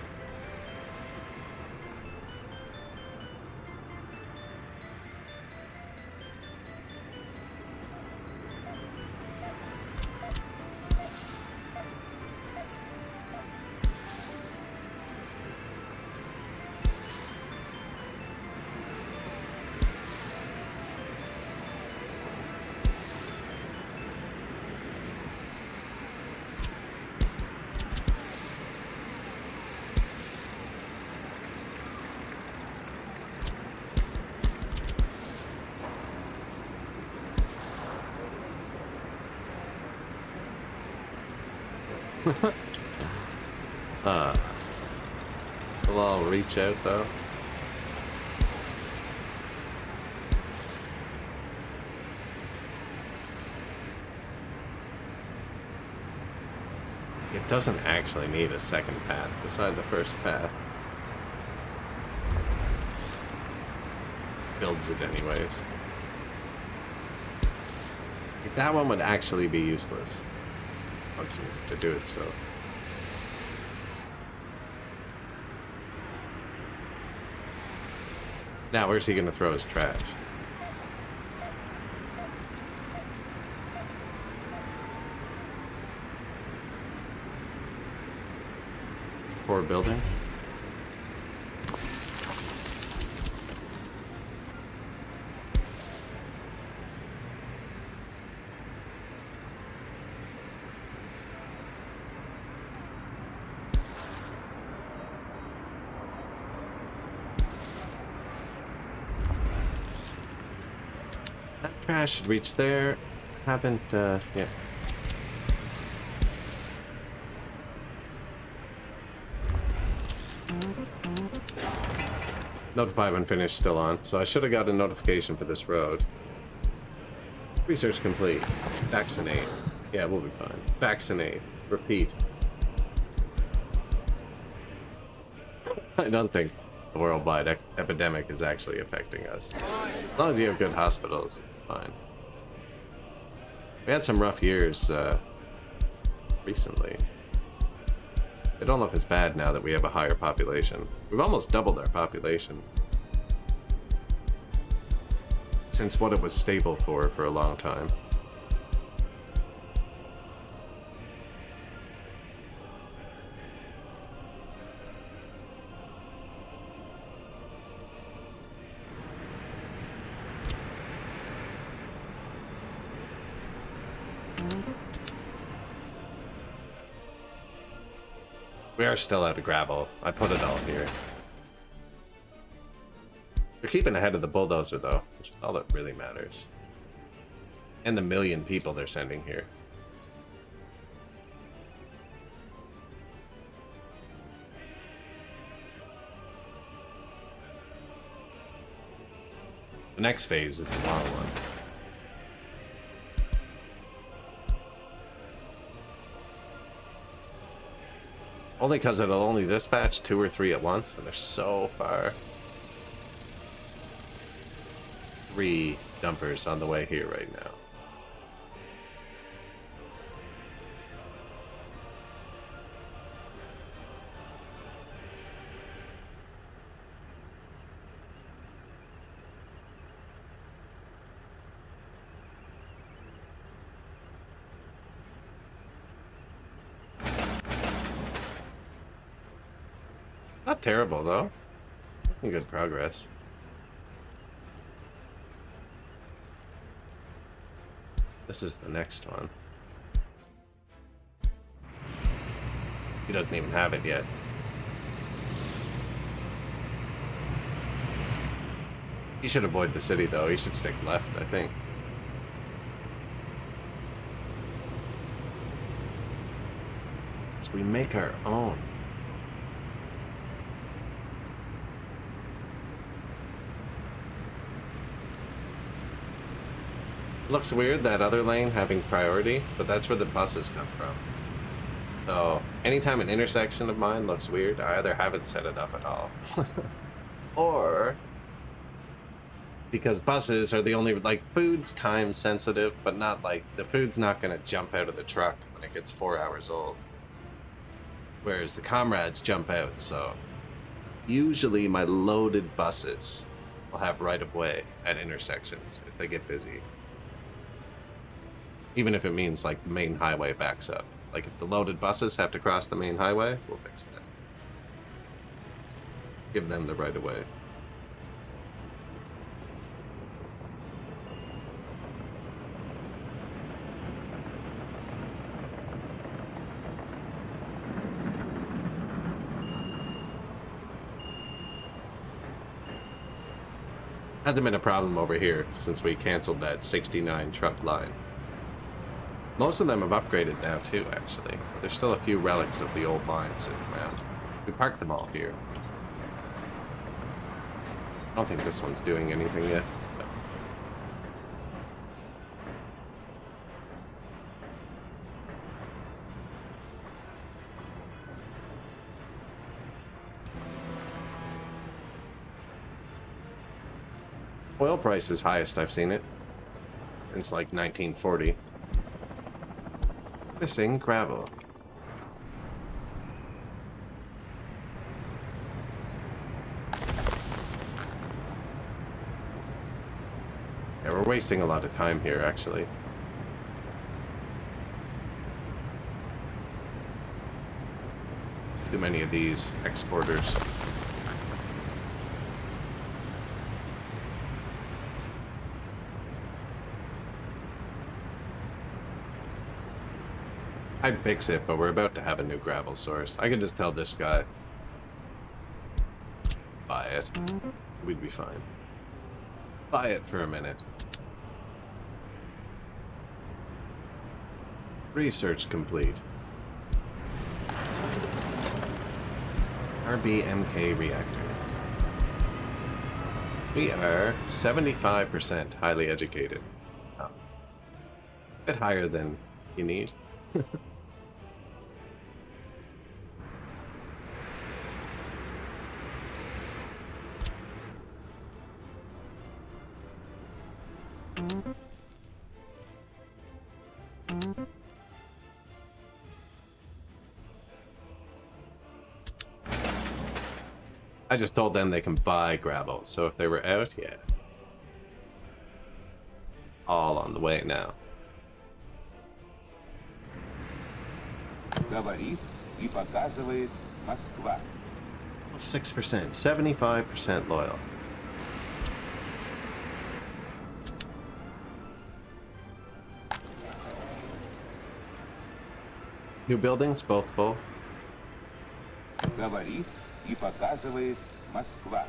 We'll all reach out though. it doesn't actually need a second path beside the first path. Builds it anyways. Like, that one would actually be useless. Bugs me to do it still. Now, where's he gonna throw his trash? Poor building. That trash should reach there. Haven't, yeah. Notify when finished, still on. So I should have got a notification for this road. Research complete. Vaccinate. Yeah, we'll be fine. Vaccinate. Repeat. I don't think the worldwide epidemic is actually affecting us. As long as you have good hospitals, fine. We had some rough years recently. They don't look as bad now that we have a higher population. We've almost doubled our population since what it was stable for a long time. We are still out of gravel. I put it all here. They're keeping ahead of the bulldozer, though, which is all that really matters. And the 1 million people they're sending here. The next phase is the long one. Only because it'll only dispatch 2 or 3 at once, and they're so far. 3 dumpers on the way here right now. Not terrible, though. Making good progress. This is the next one. He doesn't even have it yet. He should avoid the city, though. He should stick left, I think. So we make our own. Looks weird, that other lane having priority, but that's where the buses come from. So anytime an intersection of mine looks weird, I either haven't set it up at all, or because buses are the only, like, food's time sensitive, but not like, the food's not gonna jump out of the truck when it gets 4 hours old. Whereas the comrades jump out, so usually my loaded buses will have right of way at intersections if they get busy. Even if it means, like, the main highway backs up. Like, if the loaded buses have to cross the main highway, we'll fix that. Give them the right of way. Hasn't been a problem over here since we canceled that 69 truck line. Most of them have upgraded now too, actually. There's still a few relics of the old line sitting around. We parked them all here. I don't think this one's doing anything yet. But... Oil price is highest I've seen it since like 1940. Missing gravel. Yeah, we're wasting a lot of time here, actually. Too many of these exporters. I'd fix it, but we're about to have a new gravel source. I can just tell this guy, buy it. We'd be fine. Buy it for a minute. Research complete. RBMK reactors. We are 75% highly educated. Oh. A bit higher than you need. I just told them they can buy gravel, so if they were out, yeah. All on the way now. Говорит и показывает Москва. 6%, 75% loyal. New buildings, both full. Говорит и показывает Москва.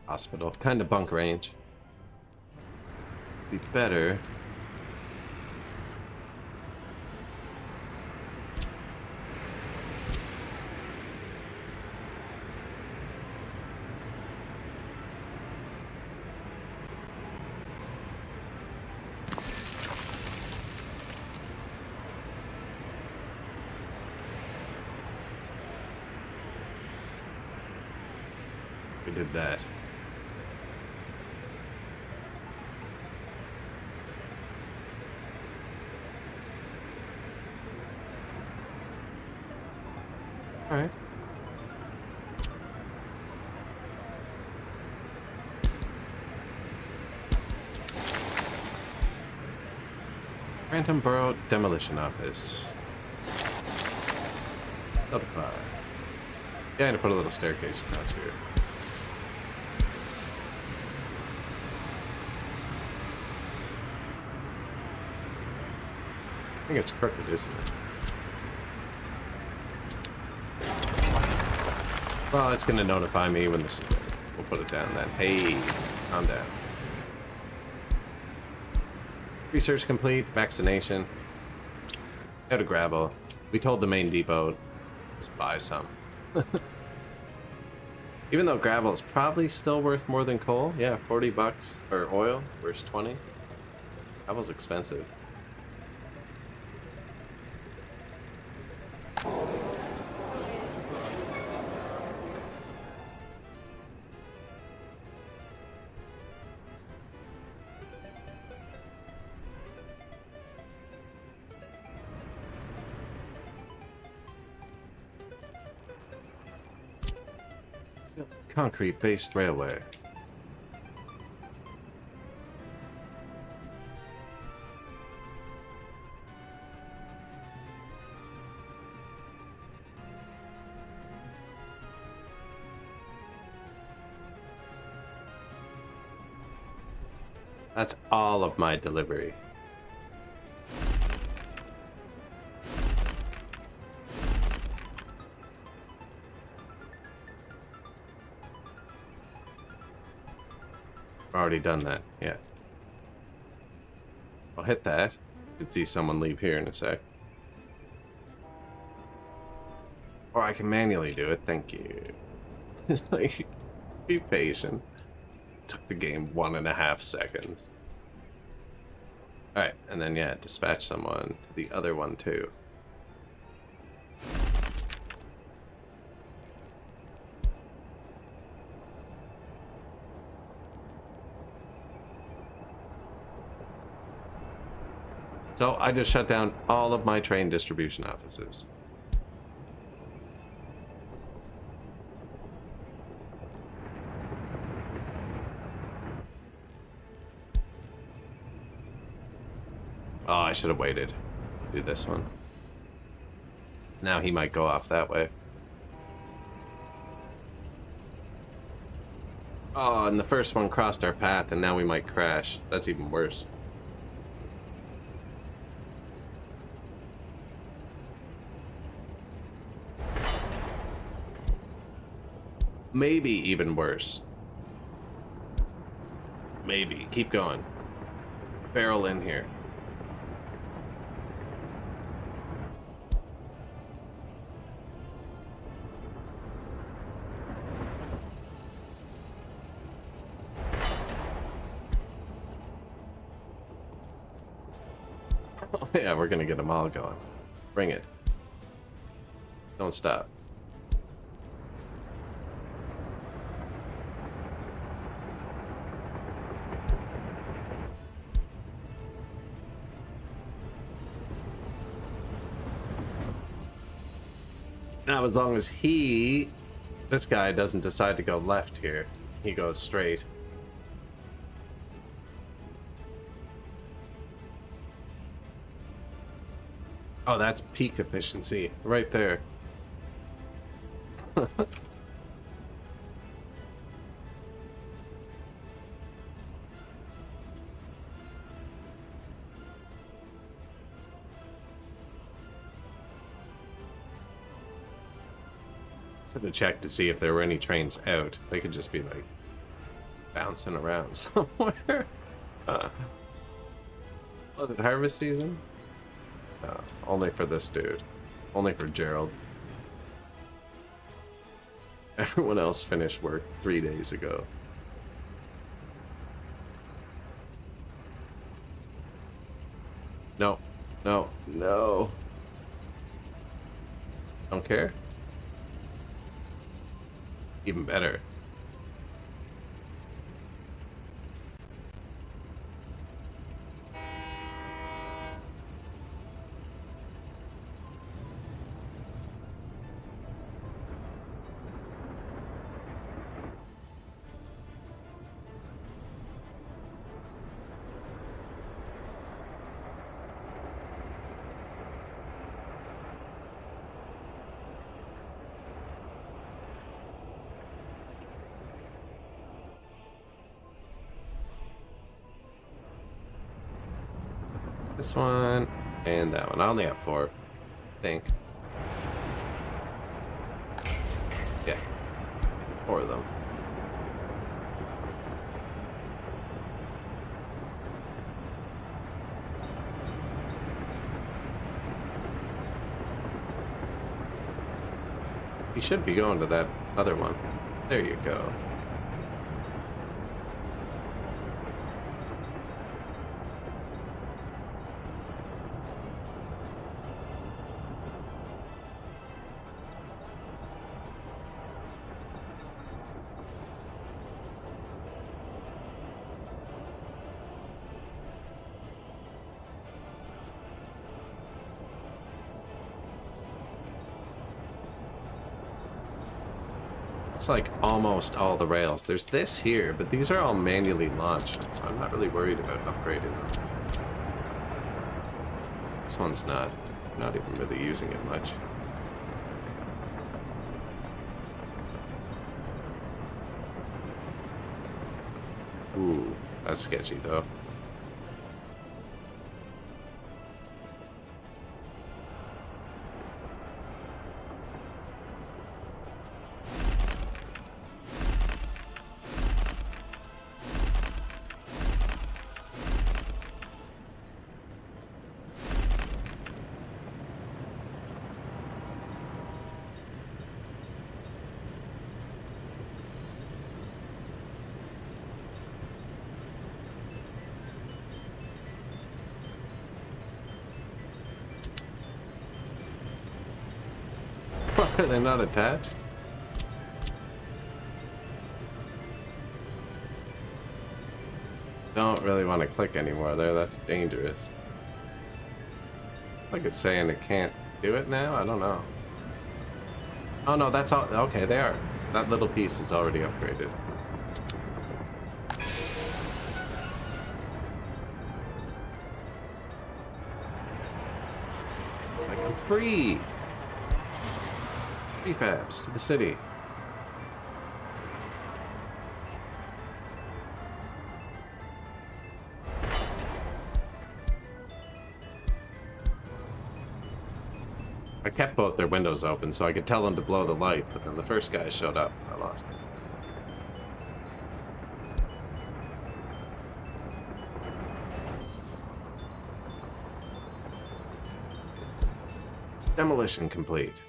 Hospital, kind of bunk range. Be better. We did that. All right. Phantom Borough Demolition Office. Notify. Yeah, I'm gonna put a little staircase across here. I think it's crooked, isn't it? Well, it's gonna notify me when this is ready. We'll put it down then. Hey, calm down. Research complete. Vaccination. Out of gravel. We told the main depot, just buy some. Even though gravel is probably still worth more than coal. Yeah, 40 bucks. Or oil, where's 20? Gravel's expensive. Concrete-based railway. That's all of my delivery. Already done that, yeah. I'll hit that. Could see someone leave here in a sec. Or I can manually do it, thank you. Like, be patient. Took the game 1.5 seconds. Alright, and then yeah, dispatch someone to the other one too. So I just shut down all of my train distribution offices. Oh, I should have waited. Do this one. Now he might go off that way. Oh, and the first one crossed our path, and now we might crash. That's even worse. Maybe even worse. Maybe. Keep going. Barrel in here. Oh yeah, we're gonna get them all going. Bring it. Don't stop. Now, as long as this guy doesn't decide to go left here, he goes straight. Oh, that's peak efficiency right there. Should have checked to see if there were any trains out. They could just be like bouncing around somewhere. Was it harvest season? No, only for this dude. Only for Gerald. Everyone else finished work 3 days ago. No. No. No. Don't care? Even better. This one and that one. I only have 4, I think. Yeah, 4 of them. You should be going to that other one. There you go. It's like almost all the rails. There's this here, but these are all manually launched, so I'm not really worried about upgrading them. This one's not. I'm not even really using it much. Ooh, that's sketchy though. Are they not attached? Don't really want to click anymore there. That's dangerous. Like it's saying it can't do it now? I don't know. Oh no, that's all. Okay, they are. That little piece is already upgraded. It's like I'm free. Prefabs to the city. I kept both their windows open so I could tell them to blow the light, but then the first guy showed up and I lost him. Demolition complete.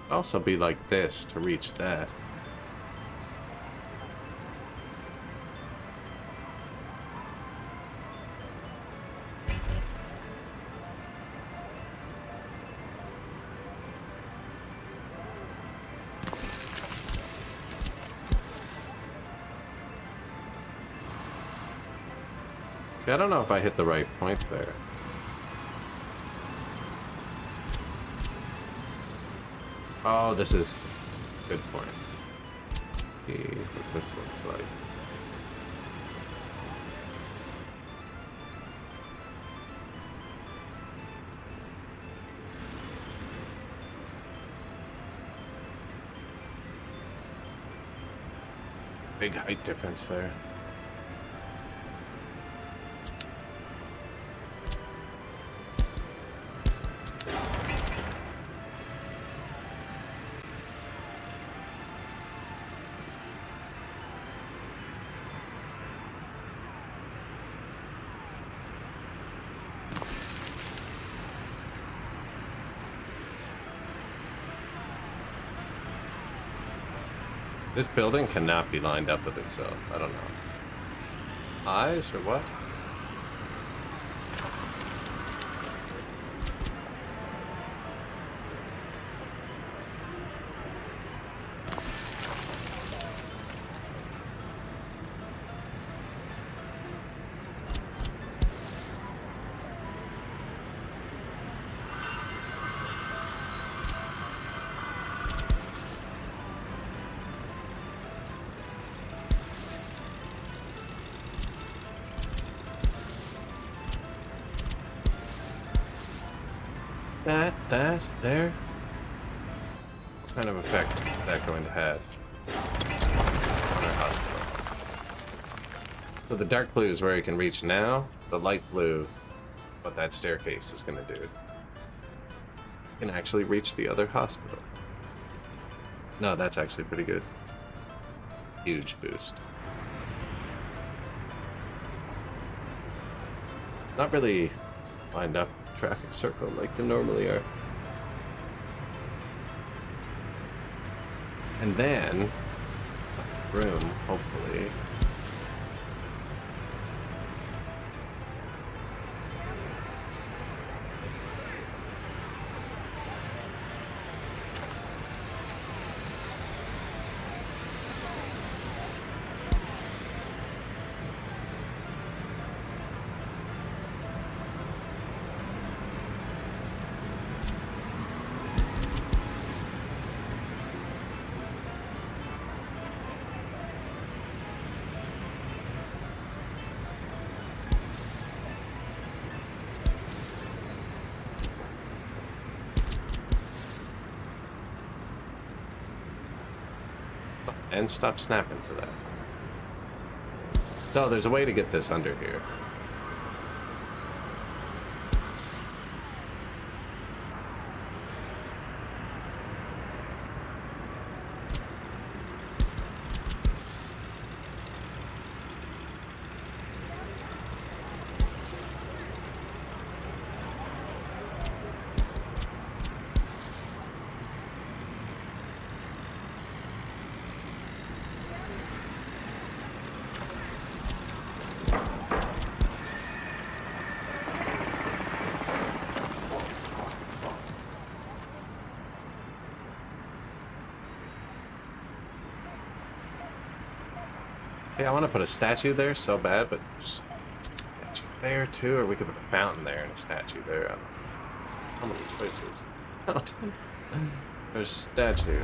Also be like this to reach that. See, I don't know if I hit the right point there. Oh, this is a good point. See what this looks like. Big height difference there. This building cannot be lined up with itself. I don't know. Eyes or what? There. What kind of effect is that going to have on our hospital? So the dark blue is where you can reach now. The light blue, what that staircase is going to do. You can actually reach the other hospital. No, that's actually pretty good. Huge boost. Not really lined up traffic circle like they normally are. And then, room, hopefully. And stop snapping to that. So there's a way to get this under here. See, I want to put a statue there so bad, but there's a statue there too, or we could put a fountain there and a statue there. I don't know. How many choices? Fountain. There's a statue.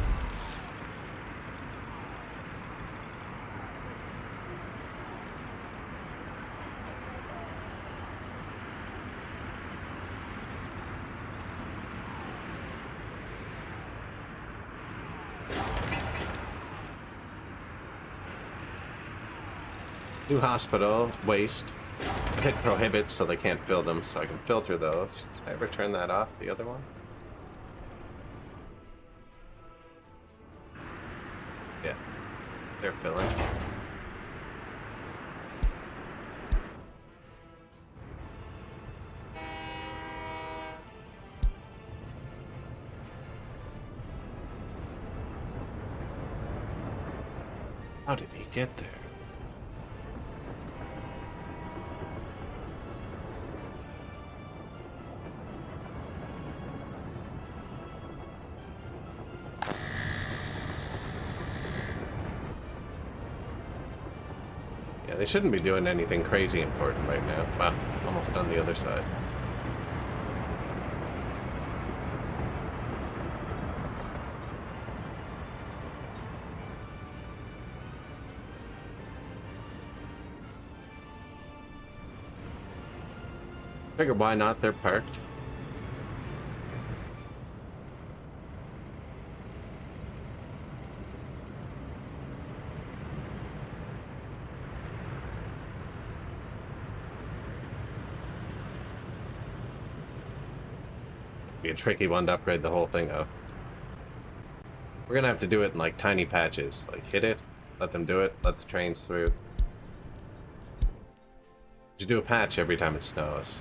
New hospital, waste. I hit prohibits so they can't fill them, so I can filter those. Did I ever turn that off, the other one? Yeah, they're filling. How did he get there? Yeah, they shouldn't be doing anything crazy important right now. Wow, almost on the other side. Figure why not? They're parked. Be a tricky one to upgrade the whole thing though. We're gonna have to do it in like tiny patches. Like hit it, let them do it, let the trains through. You do a patch every time it snows.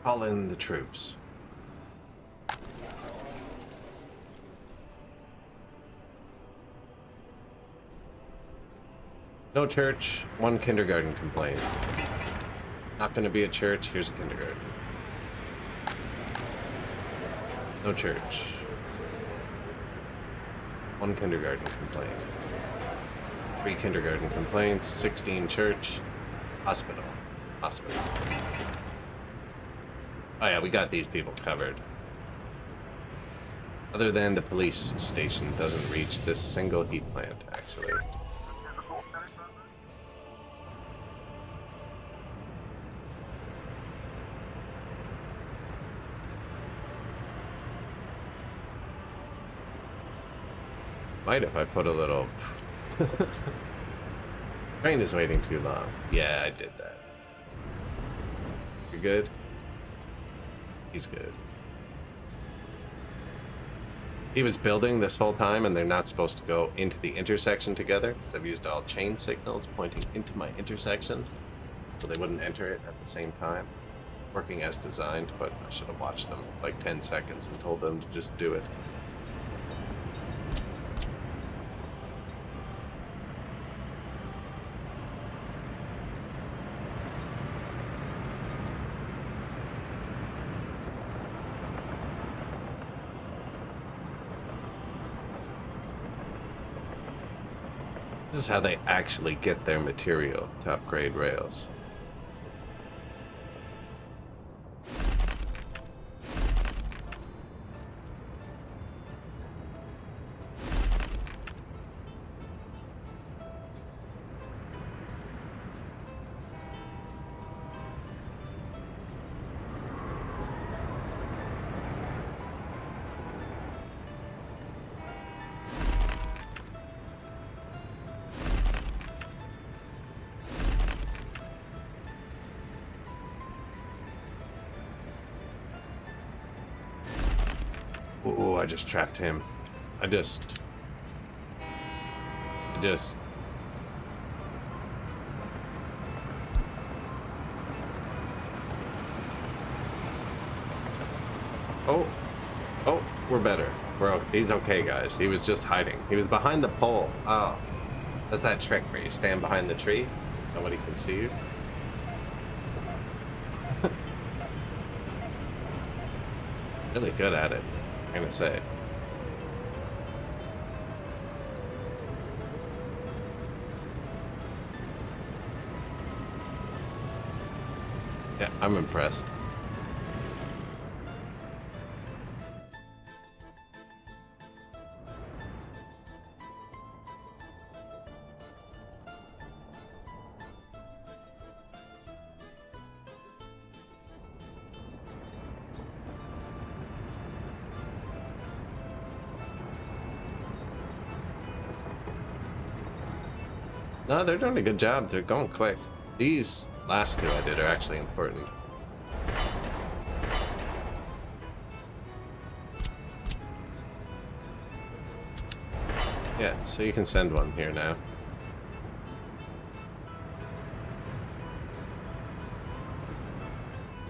Call in the troops. No church, one kindergarten complaint. Not gonna be a church, here's a kindergarten. No church. One kindergarten complaint. 3 kindergarten complaints, 16 church, hospital. Hospital. Oh yeah, we got these people covered. Other than the police station doesn't reach this single heat plant, actually. Might if I put a little... Train is waiting too long. Yeah, I did that. You're good? He's good. He was building this whole time and they're not supposed to go into the intersection together because I've used all chain signals pointing into my intersections so they wouldn't enter it at the same time. Working as designed, but I should have watched them like 10 seconds and told them to just do it. This is how they actually get their material to upgrade rails. Oh, I just trapped him. I just... Oh. Oh, we're better. He's okay, guys. He was just hiding. He was behind the pole. Oh. That's that trick where you stand behind the tree. Nobody can see you. Really good at it, I'm gonna say. Yeah, I'm impressed. No, they're doing a good job. They're going quick. These last two I did are actually important. Yeah, so you can send one here now.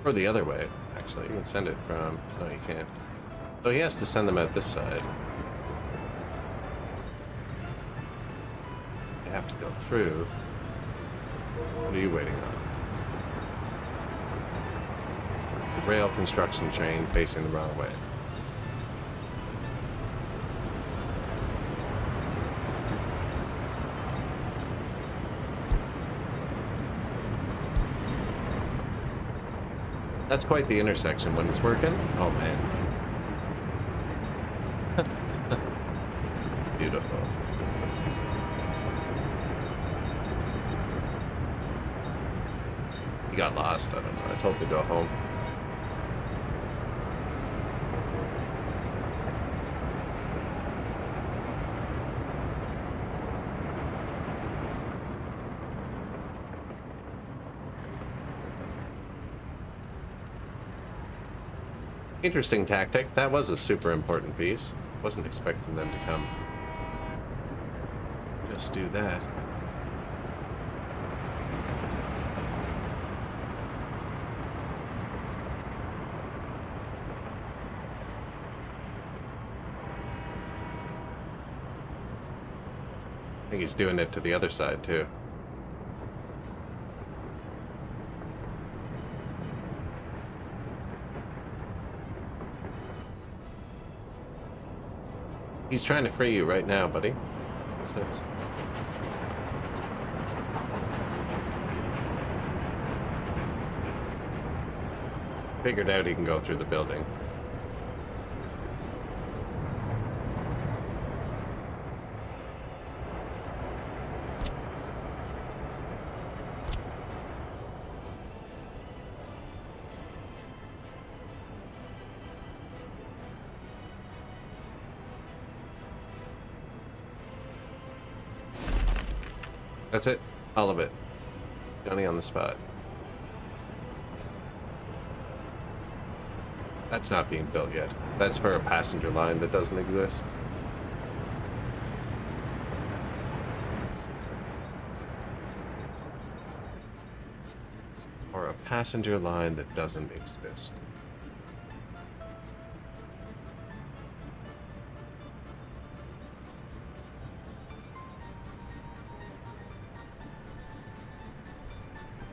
Or the other way, actually. You can send it from... No, you can't. So he has to send them out this side. You have to go through. What are you waiting on? The rail construction train facing the wrong way. That's quite the intersection when it's working. Oh man. Beautiful. He got lost, I don't know. I told him to go home. Interesting tactic. That was a super important piece. Wasn't expecting them to come. Just do that. I think he's doing it to the other side too. He's trying to free you right now, buddy. What's this? Figured out he can go through the building. That's it. All of it. Johnny on the spot. That's not being built yet. That's for a passenger line that doesn't exist. Or a passenger line that doesn't exist.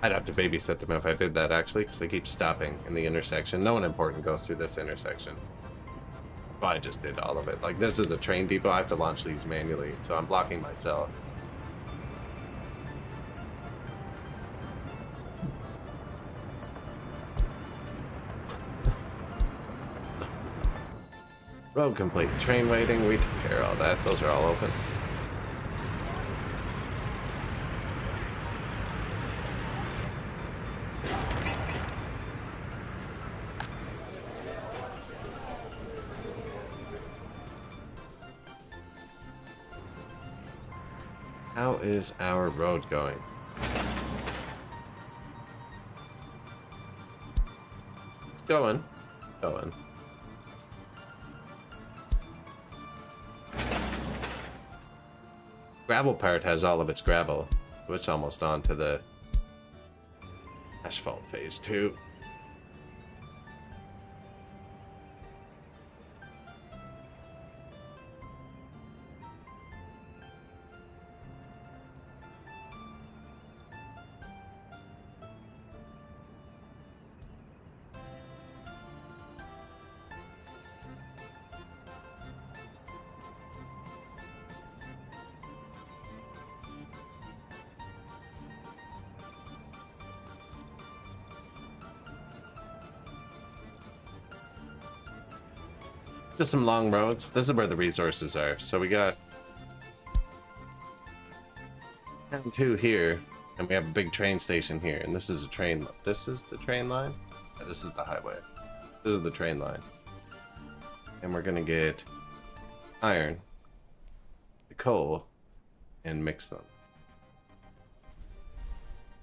I'd have to babysit them if I did that, actually, because they keep stopping in the intersection. No one important goes through this intersection. Well, I just did all of it. Like, this is a train depot. I have to launch these manually, so I'm blocking myself. Road complete. Train waiting. We took care of all that. Those are all open. How is our road going? It's going. Going. Gravel part has all of its gravel, so it's almost on to the asphalt phase 2. Just some long roads. This is where the resources are. So we got two here, and we have a big train station here, and this is a train. This is the train line. This is the highway. This is the train line, and we're gonna get iron, the coal, and mix them.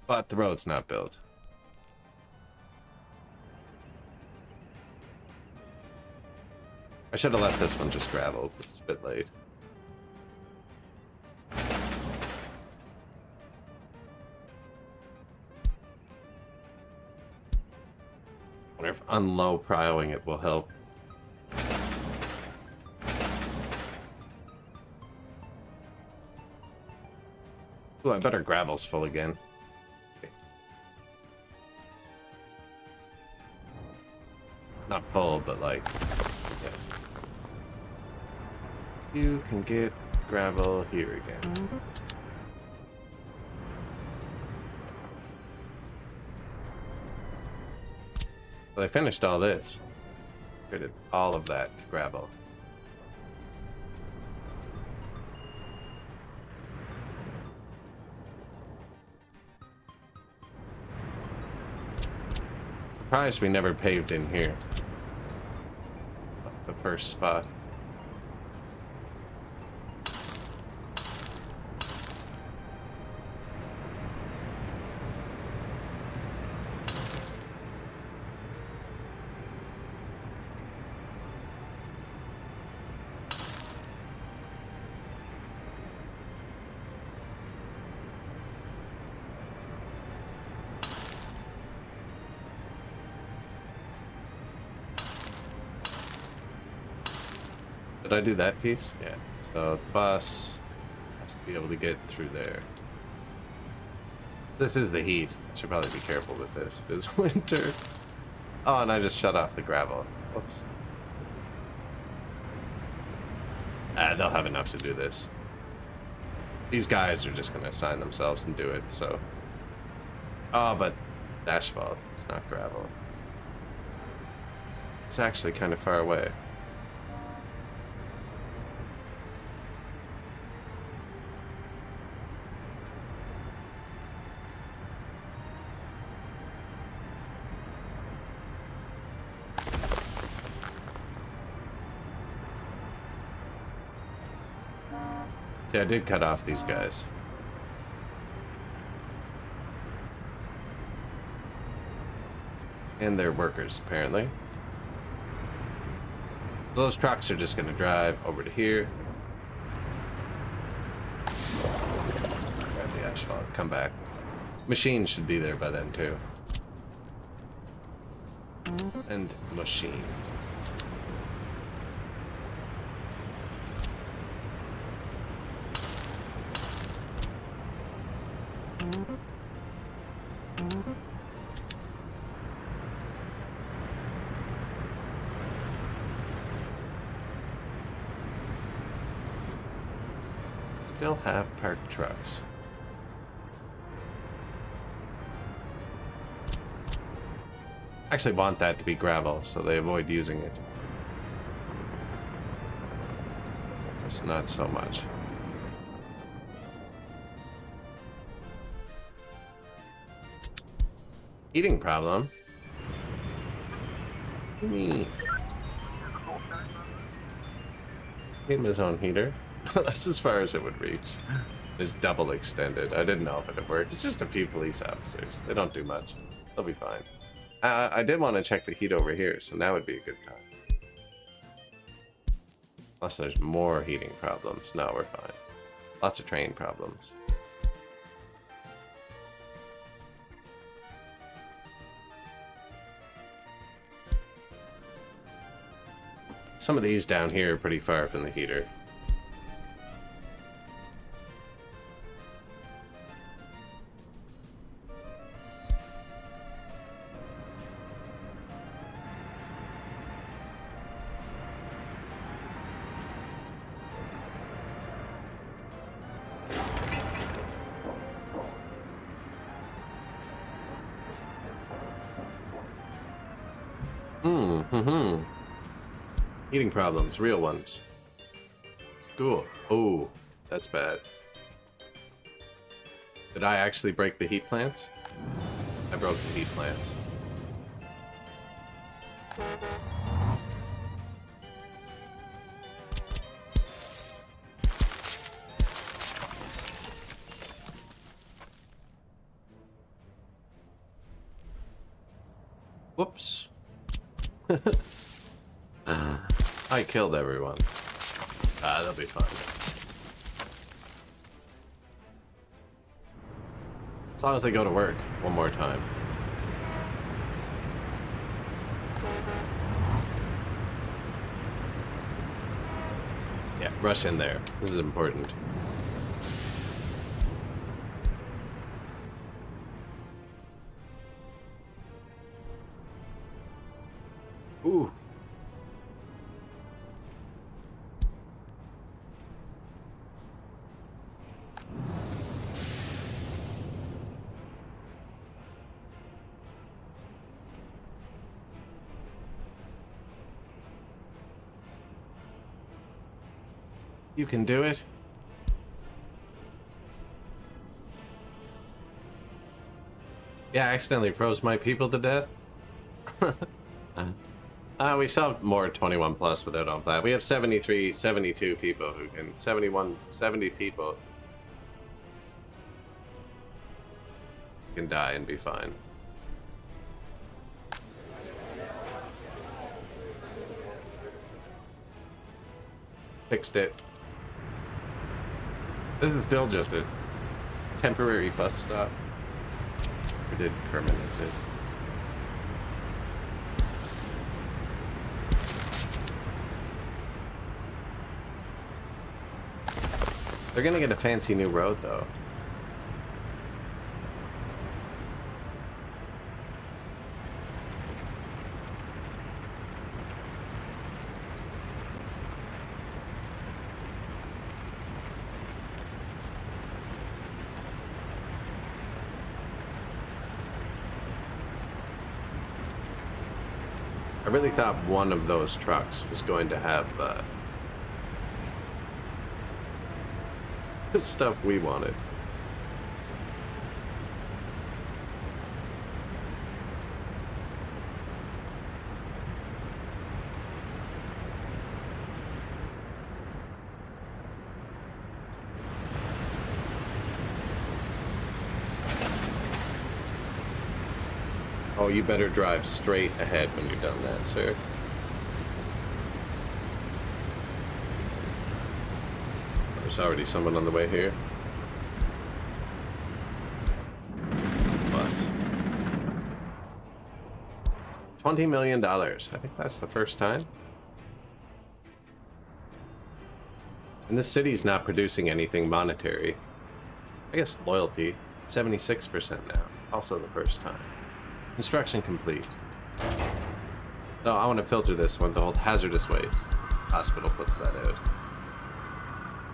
But the road's not built. I should have left this one just gravel, but it's a bit late. I wonder if unlow prioing it will help. Ooh, I bet our gravel's full again. Not full, but like, yeah. You can get gravel here again. Well, I finished all this. Created all of that gravel. Surprised we never paved in here. The first spot. Did I do that piece? Yeah. So the bus has to be able to get through there. This is the heat. I should probably be careful with this. It's winter. Oh, and I just shut off the gravel. Whoops. They'll have enough to do this. These guys are just going to assign themselves and do it, so. Oh, but asphalt. It's not gravel. It's actually kind of far away. See, I did cut off these guys. And they're workers, apparently. Those trucks are just going to drive over to here. Grab the asphalt, come back. Machines should be there by then, too. And machines. Still have parked trucks. Actually want that to be gravel, so they avoid using it. It's not so much. Heating problem. Me. Him his own heater. That's as far as it would reach. It's double extended. I didn't know if it would work. It's just a few police officers. They don't do much. They'll be fine. I did want to check the heat over here, so now would be a good time. Unless there's more heating problems. No, we're fine. Lots of train problems. Some of these down here are pretty far from the heater. Eating problems, real ones. School. Oh, that's bad. Did I actually break the heat plants? I broke the heat plants. Whoops. I killed everyone. They'll be fine. As long as they go to work one more time. Yeah, rush in there. This is important. Ooh. You can do it. Yeah, I accidentally froze my people to death. We still have more 21 plus without on flat. We have 73, 72 people who can, 71, 70 people can die and be fine. Fixed it. This is still just a temporary bus stop. We did permanent this. They're gonna get a fancy new road though. I really thought one of those trucks was going to have the stuff we wanted. Oh, you better drive straight ahead when you're done that, sir. There's already someone on the way here. Bus. $20 million. I think that's the first time. And this city's not producing anything monetary. I guess loyalty, 76% now. Also the first time. Construction complete. So I want to filter this one to hold hazardous waste. Hospital puts that out.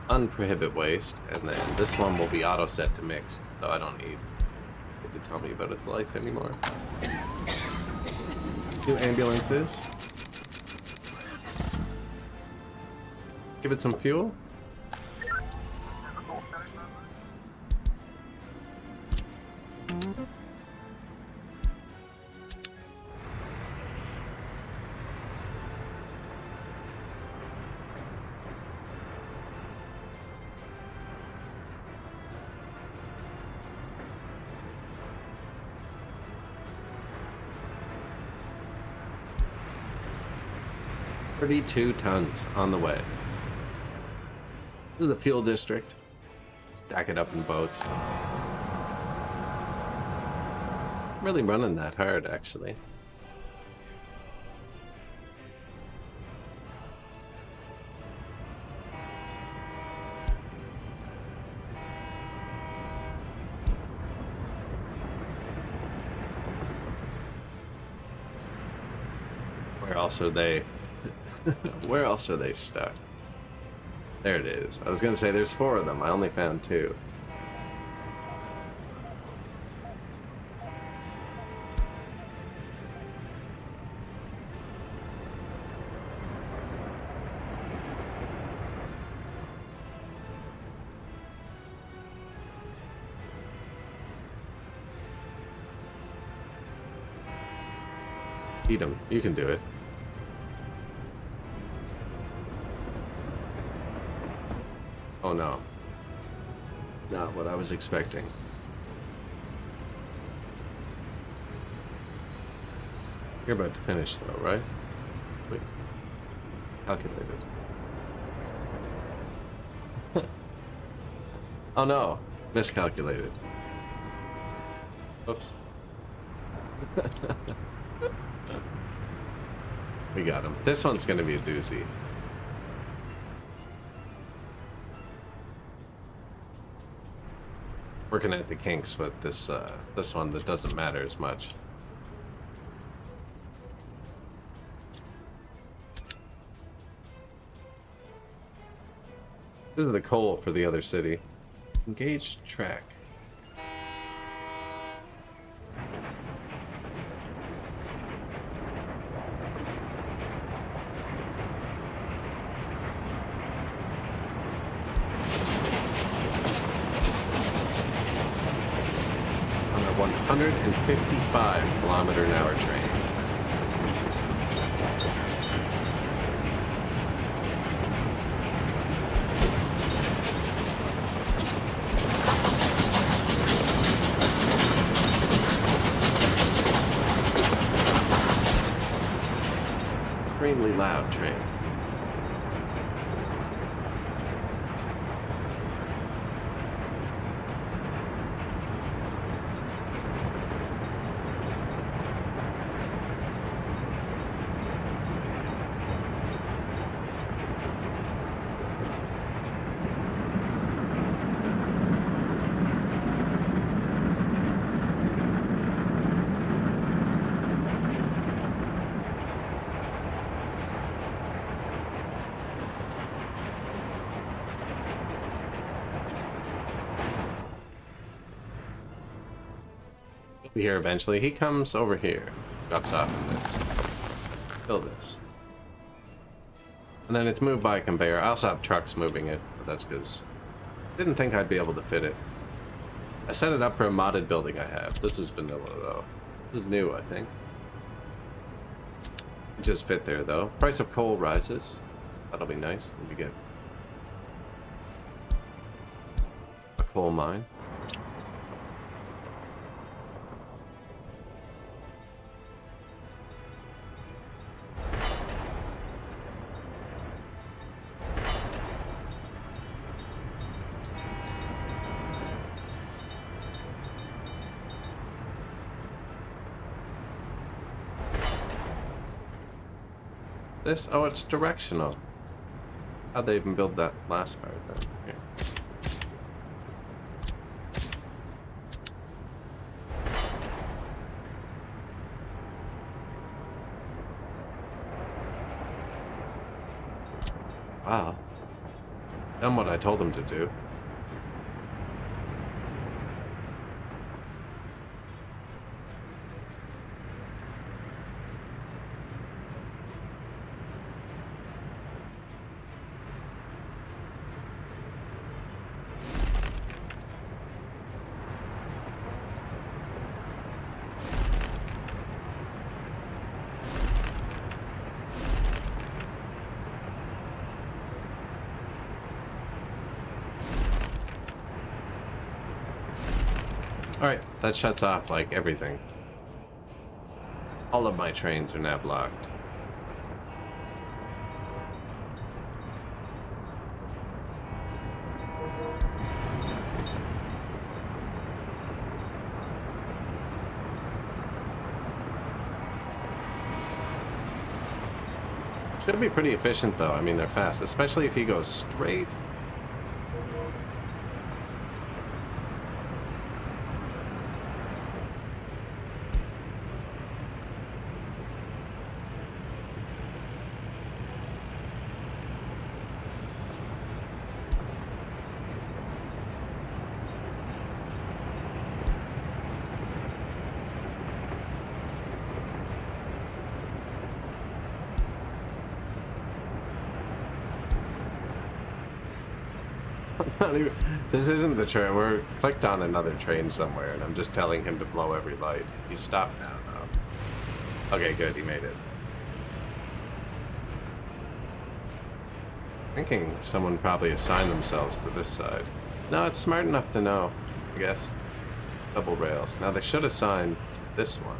Unprohibit waste, and then this one will be auto set to mixed, so I don't need it to tell me about its life anymore. Two ambulances. Give it some fuel. $32 tons on the way. This is the fuel district. Stack it up in boats. Really running that hard, actually. Where else are they? Where else are they stuck? There it is. I was gonna say there's 4 of them. I only found 2. Eat him. You can do it. Oh no. Not what I was expecting. You're about to finish though, right? Wait. Calculated. Oh no. Miscalculated. Oops. We got him. This one's gonna be a doozy. Working at the kinks with this this one that doesn't matter as much. This is the coal for the other city. Engage track. On a 155-kilometer-an-hour train. Extremely loud train. He'll be here eventually. He comes over here. Drops off in this. Fill this. And then it's moved by a conveyor. I also have trucks moving it, but that's because I didn't think I'd be able to fit it. I set it up for a modded building I have. This is vanilla though. This is new, I think. It just fit there though. Price of coal rises. That'll be nice when we get a coal mine. This? Oh, it's directional. How'd they even build that last part then? Here. Wow. Done what I told them to do. Alright, that shuts off, like, everything. All of my trains are now blocked. Should be pretty efficient, though. I mean, they're fast, especially if he goes straight. Not even, this isn't the train. We're clicked on another train somewhere, and I'm just telling him to blow every light. He's stopped now, though. Okay, good. He made it. Thinking someone probably assigned themselves to this side. No, it's smart enough to know, I guess. Double rails. Now they should assign this one.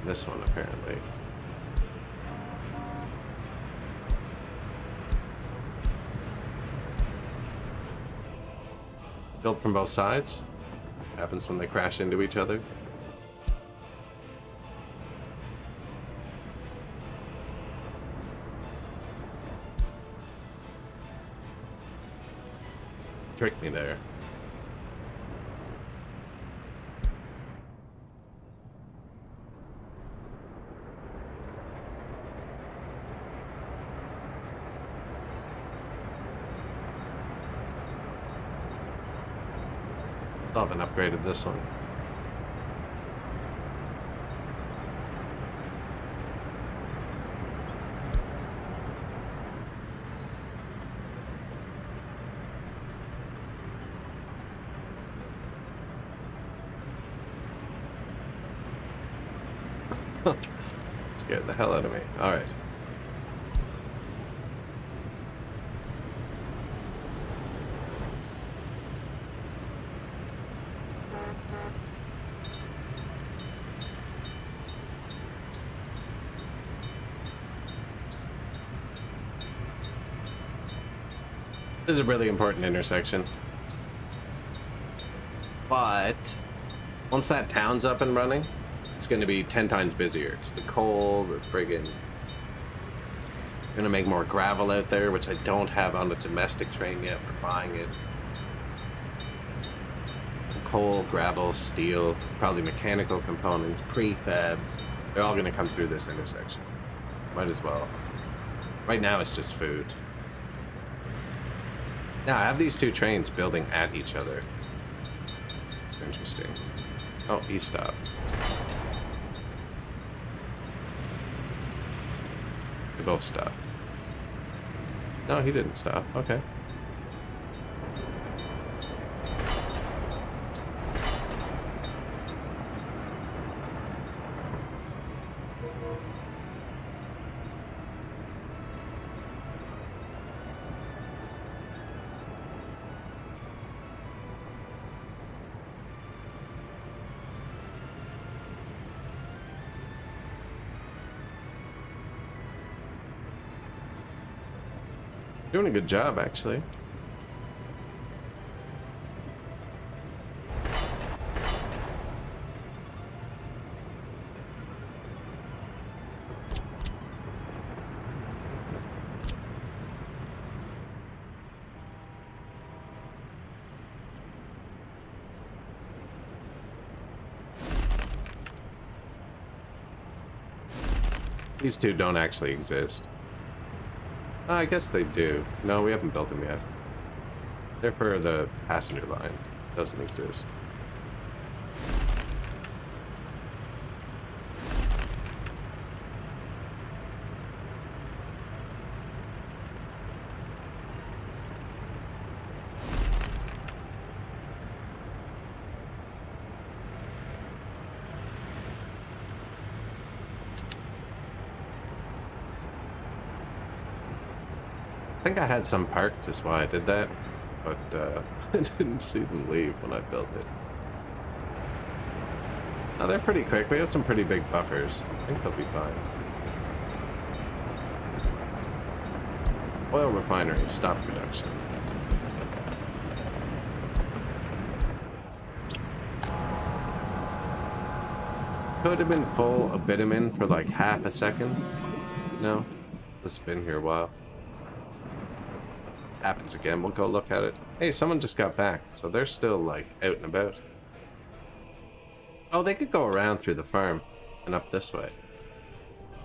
This one, apparently. Built from both sides. Happens when they crash into each other. Tricked me there. Still haven't upgraded this one. Scared the hell out of me. Alright. This is a really important intersection. But once that town's up and running, it's going to be 10 times busier. Because the coal, the friggin' gonna make more gravel out there, which I don't have on the domestic train yet. We're buying it. Coal, gravel, steel, probably mechanical components, prefabs. They're all gonna come through this intersection. Might as well. Right now it's just food. Now I have these two trains building at each other. It's interesting. Oh, he stopped. They both stopped. No, he didn't stop. Okay. Doing a good job, actually. These two don't actually exist. I guess they do. No, we haven't built them yet. They're for the passenger line. Doesn't exist. I think I had some parked, is why I did that, but I didn't see them leave when I built it. Now they're pretty quick. We have some pretty big buffers. I think they'll be fine. Oil refinery, stop production. Could have been full of bitumen for like half a second. No, this has been here a while. Happens again, we'll go look at it. Hey, someone just got back, so they're still like out and about. Oh, they could go around through the farm and up this way.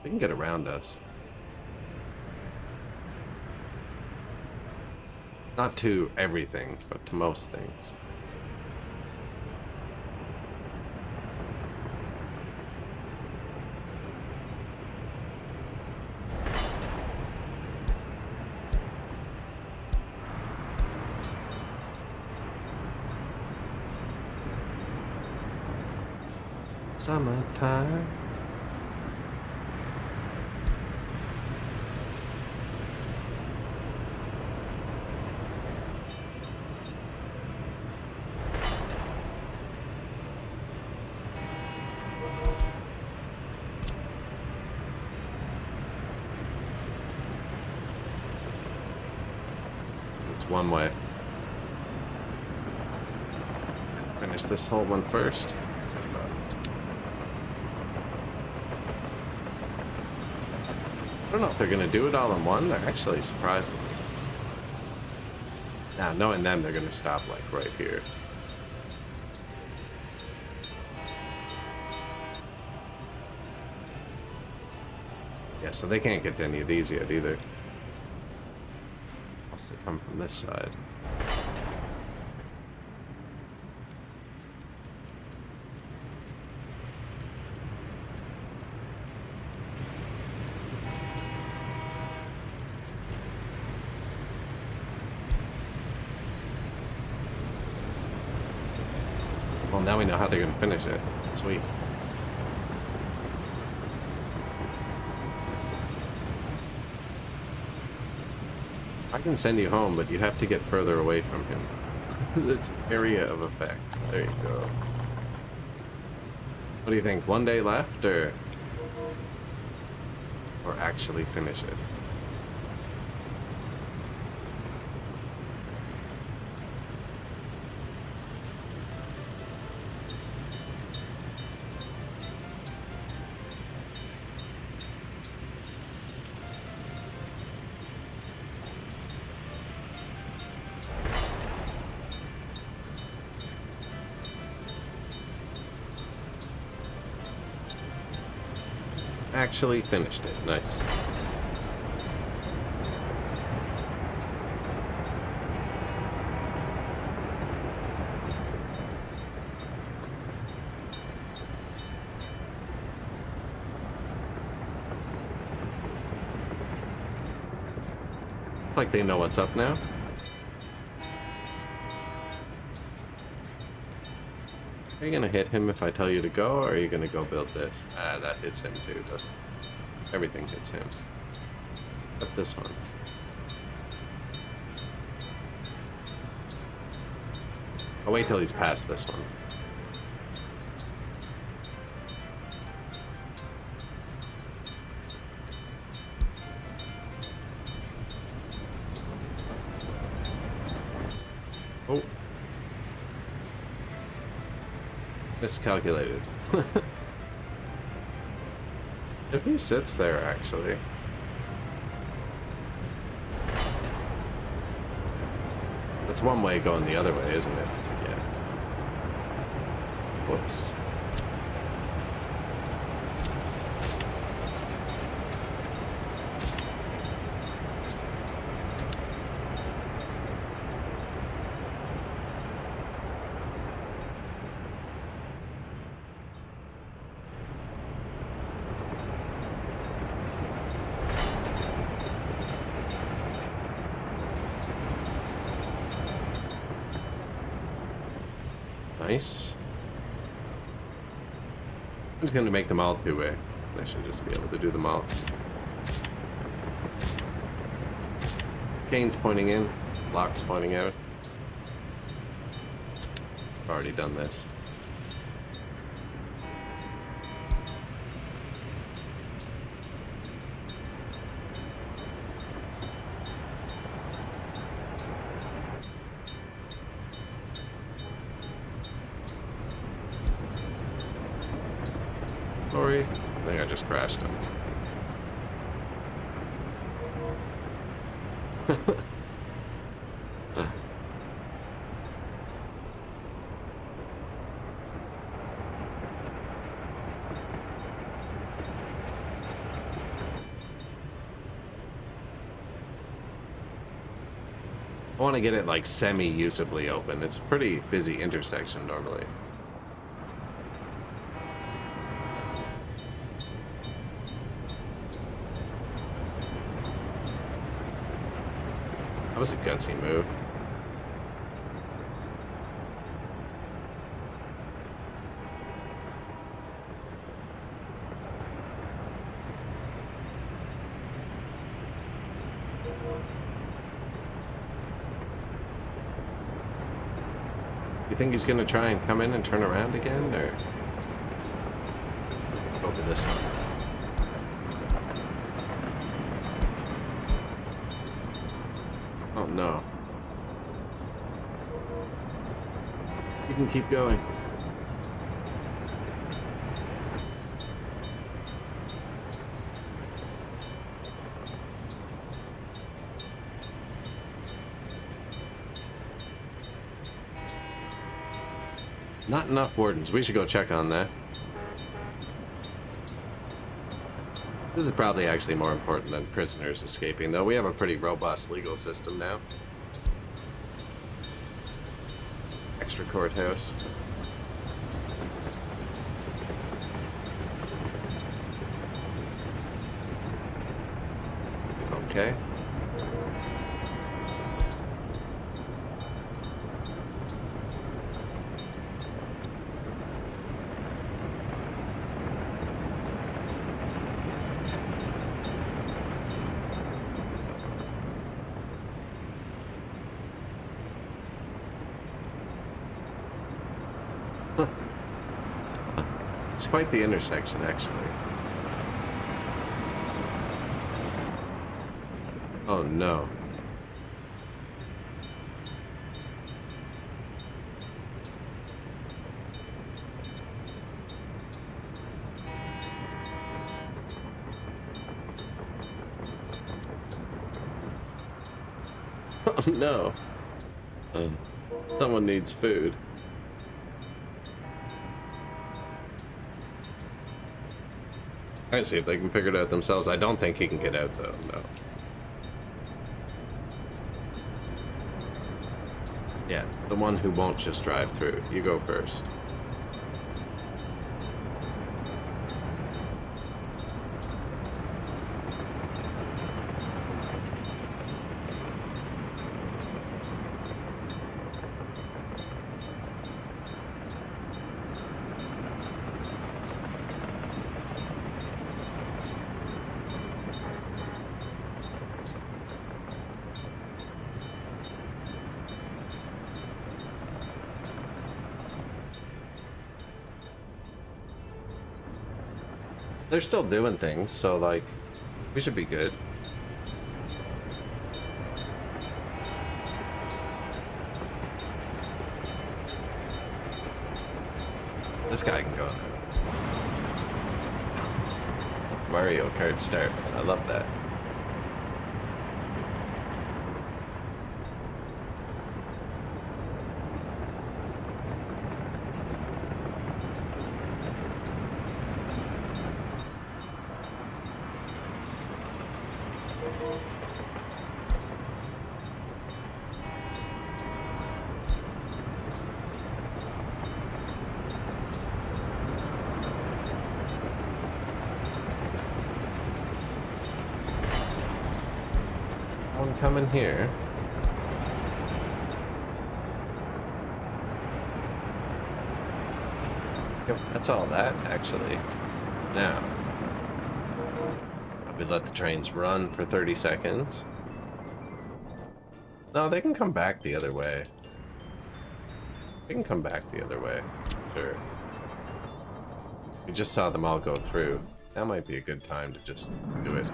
They can get around us. Not to everything, but to most things. Summertime. It's one way. Finish this whole one first. I don't know if they're gonna do it all in one. They're actually surprising me. Now, knowing them, they're gonna stop like right here. Yeah, so they can't get to any of these yet either. Unless they come from this side. Well, now we know how they're gonna finish it. Sweet. I can send you home, but you have to get further away from him. It's area of effect. There you go. What do you think? 1 day left, or actually finish it? Actually finished it. Nice. It's like they know what's up now. Are you gonna hit him if I tell you to go, or are you gonna go build this? Ah, that hits him too, doesn't it? Everything hits him. But this one. I'll wait till he's past this one. Oh. Miscalculated. If he sits there, actually. That's one way going the other way, isn't it? Yeah. Whoops. Nice. I'm just gonna make them all two-way. I should just be able to do them all. Kane's pointing in, Locke's pointing out. I've already done this. Sorry, I think I just crashed him. I want to get it like semi-usably open. It's a pretty busy intersection normally. That was a gutsy move. You think he's gonna try and come in and turn around again, or go to this one? Oh no. You can keep going. Not enough wardens. We should go check on that. This is probably actually more important than prisoners escaping, though. We have a pretty robust legal system now. Extra courthouse. Okay. It's quite the intersection, actually. Oh no. Oh no. Someone needs food. Try and see if they can figure it out themselves. I don't think he can get out, though. No. Yeah, the one who won't just drive through. You go first. They're still doing things, so, like, we should be good. This guy can go now. Mario Kart start. I love that. One coming here. Yep, that's all that, actually. Now, we let the trains run for 30 seconds. No, they can come back the other way. They can come back the other way. Sure. We just saw them all go through. That might be a good time to just do it.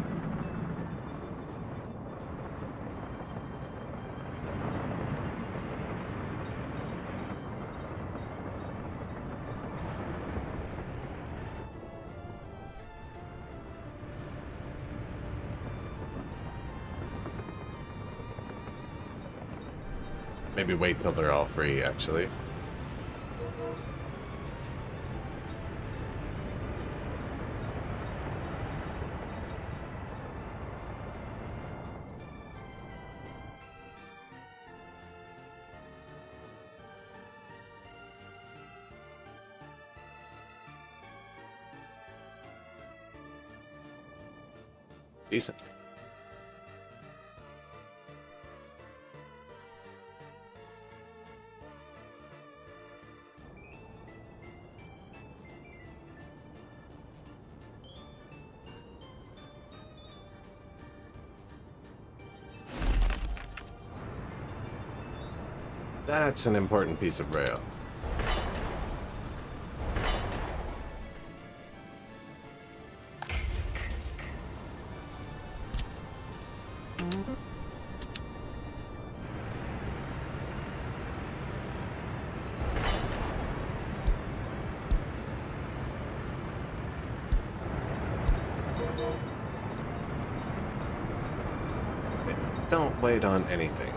Maybe wait till they're all free, actually. Decent. That's an important piece of rail. Don't wait on anything.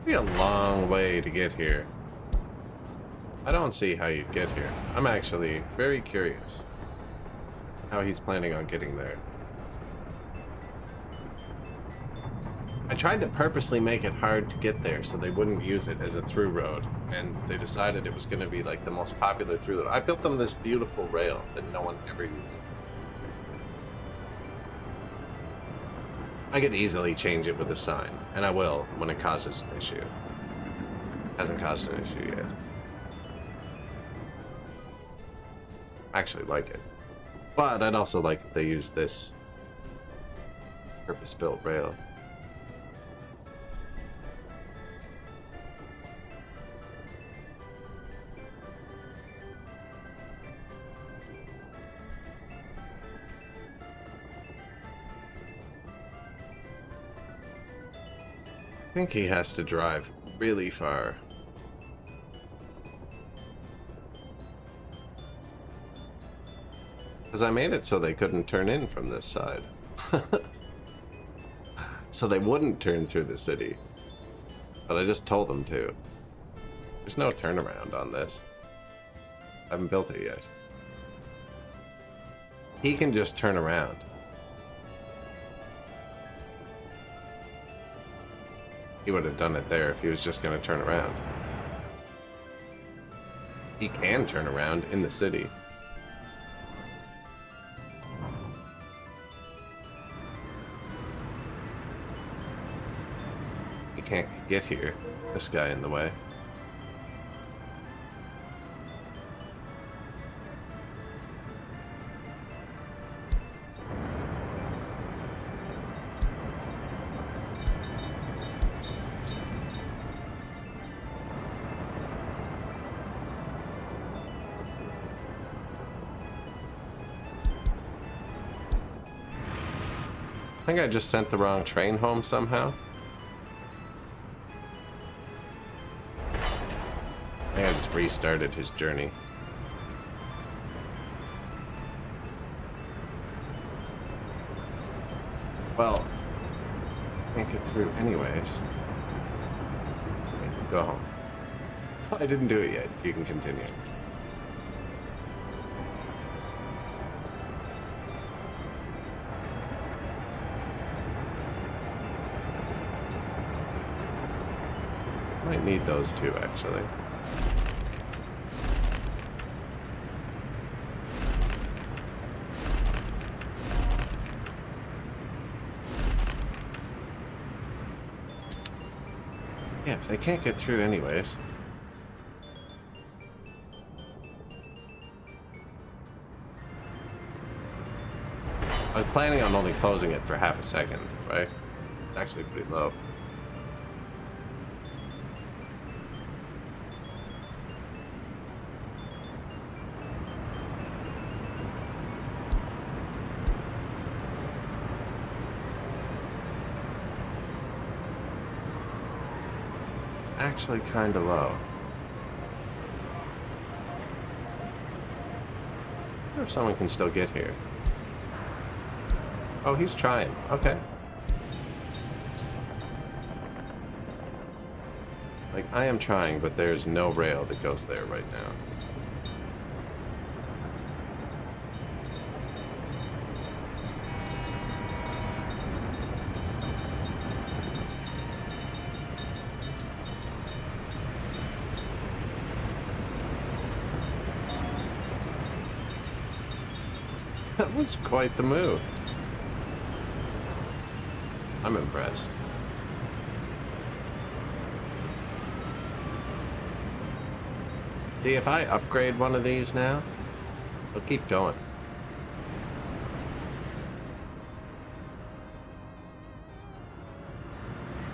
Be a long way to get here. I don't see how you'd get here. I'm actually very curious how he's planning on getting there. I tried to purposely make it hard to get there so they wouldn't use it as a through road, and they decided it was going to be like the most popular through road. I built them this beautiful rail that no one ever uses. I could easily change it with a sign, and I will when it causes an issue. Hasn't caused an issue yet. I actually like it. But I'd also like if they used this purpose-built rail. I think he has to drive really far. Because I made it so they couldn't turn in from this side. So they wouldn't turn through the city. But I just told them to. There's no turnaround on this. I haven't built it yet. He can just turn around. He would have done it there if he was just going to turn around. He can turn around in the city. He can't get here. This guy in the way. I think I just sent the wrong train home somehow. I think I just restarted his journey. Well, can't get through anyways. Go home. I didn't do it yet. You can continue. Might need those two, actually. Yeah, if they can't get through anyways. I was planning on only closing it for half a second, right? It's actually pretty low. Actually kind of low. I wonder if someone can still get here. Oh, he's trying. Okay. Like, I am trying, but there's no rail that goes there right now. That was quite the move. I'm impressed. See, if I upgrade one of these now, it'll keep going.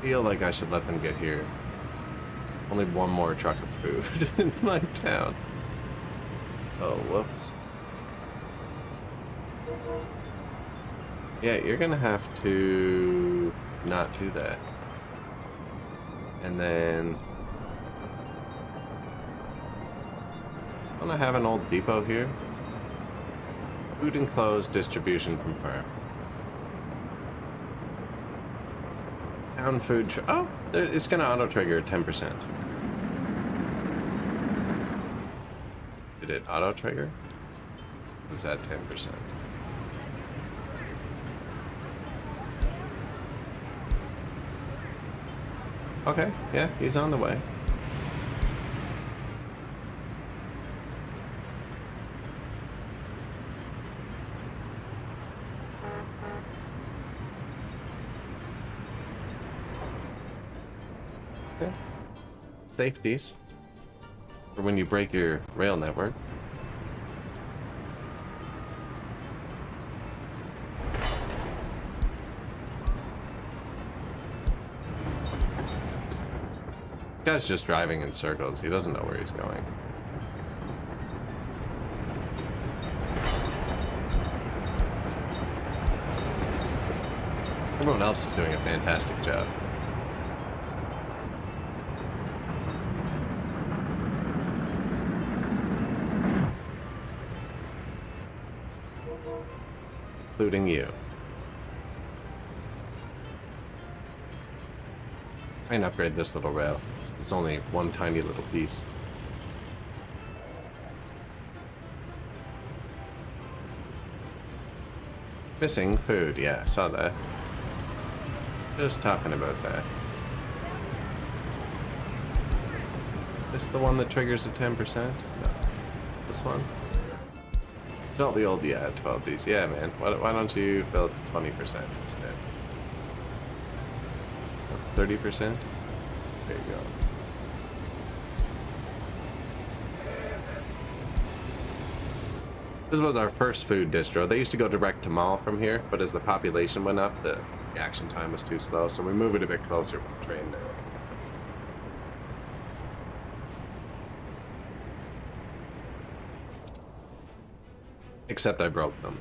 Feel like I should let them get here. Only one more truck of food in my town. Oh, whoops. Yeah, you're gonna have to not do that. And then I'm gonna have an old depot here. Food enclosed, distribution from farm. Town food. Oh, it's gonna auto trigger 10%. Did it auto trigger? Was that 10%? Okay, yeah, he's on the way. Okay. Safeties. For when you break your rail network. This guy's just driving in circles. He doesn't know where he's going. Everyone else is doing a fantastic job. Including you. I can upgrade this little rail. It's only one tiny little piece. Missing food, yeah, I saw that. Just talking about that. This the one that triggers a 10%? No. This one? Fill the old, yeah, 12 these. Yeah, man. Why don't you fill it to 20% instead? 30%? There you go. This was our first food distro. They used to go direct to mall from here, but as the population went up, the reaction time was too slow, so we move it a bit closer with the train now. Except I broke them.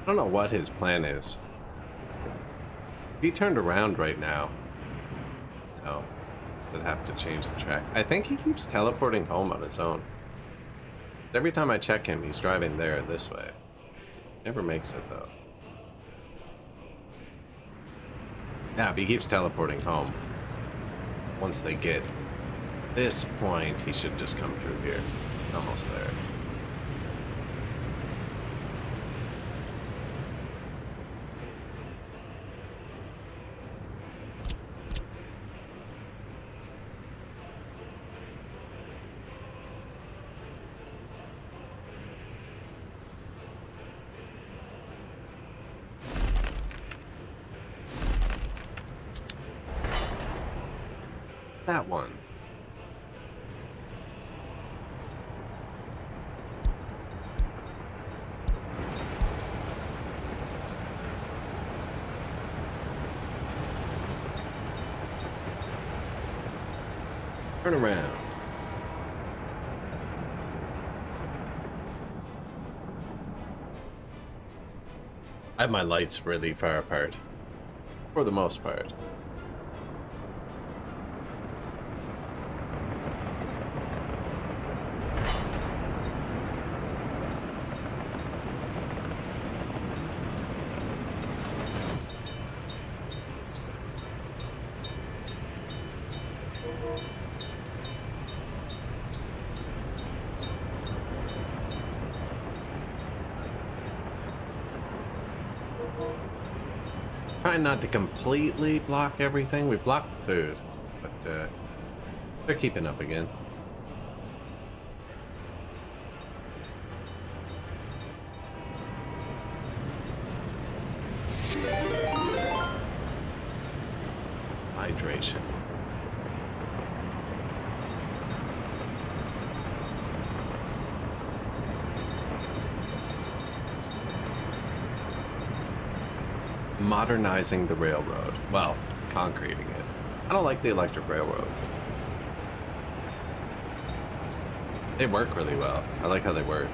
I don't know what his plan is. If he turned around right now, no, I'd have to change the track. I think he keeps teleporting home on his own. Every time I check him, he's driving there this way. Never makes it though. Yeah, but he keeps teleporting home. Once they get this point, he should just come through here. Almost there. That one. Turn around. I have my lights really far apart. For the most part. trying not to completely block everything. We blocked the food, but they're keeping up again. Hydration. Modernizing the railroad. Well, concreting it. I don't like the electric railroads. They work really well. I like how they work.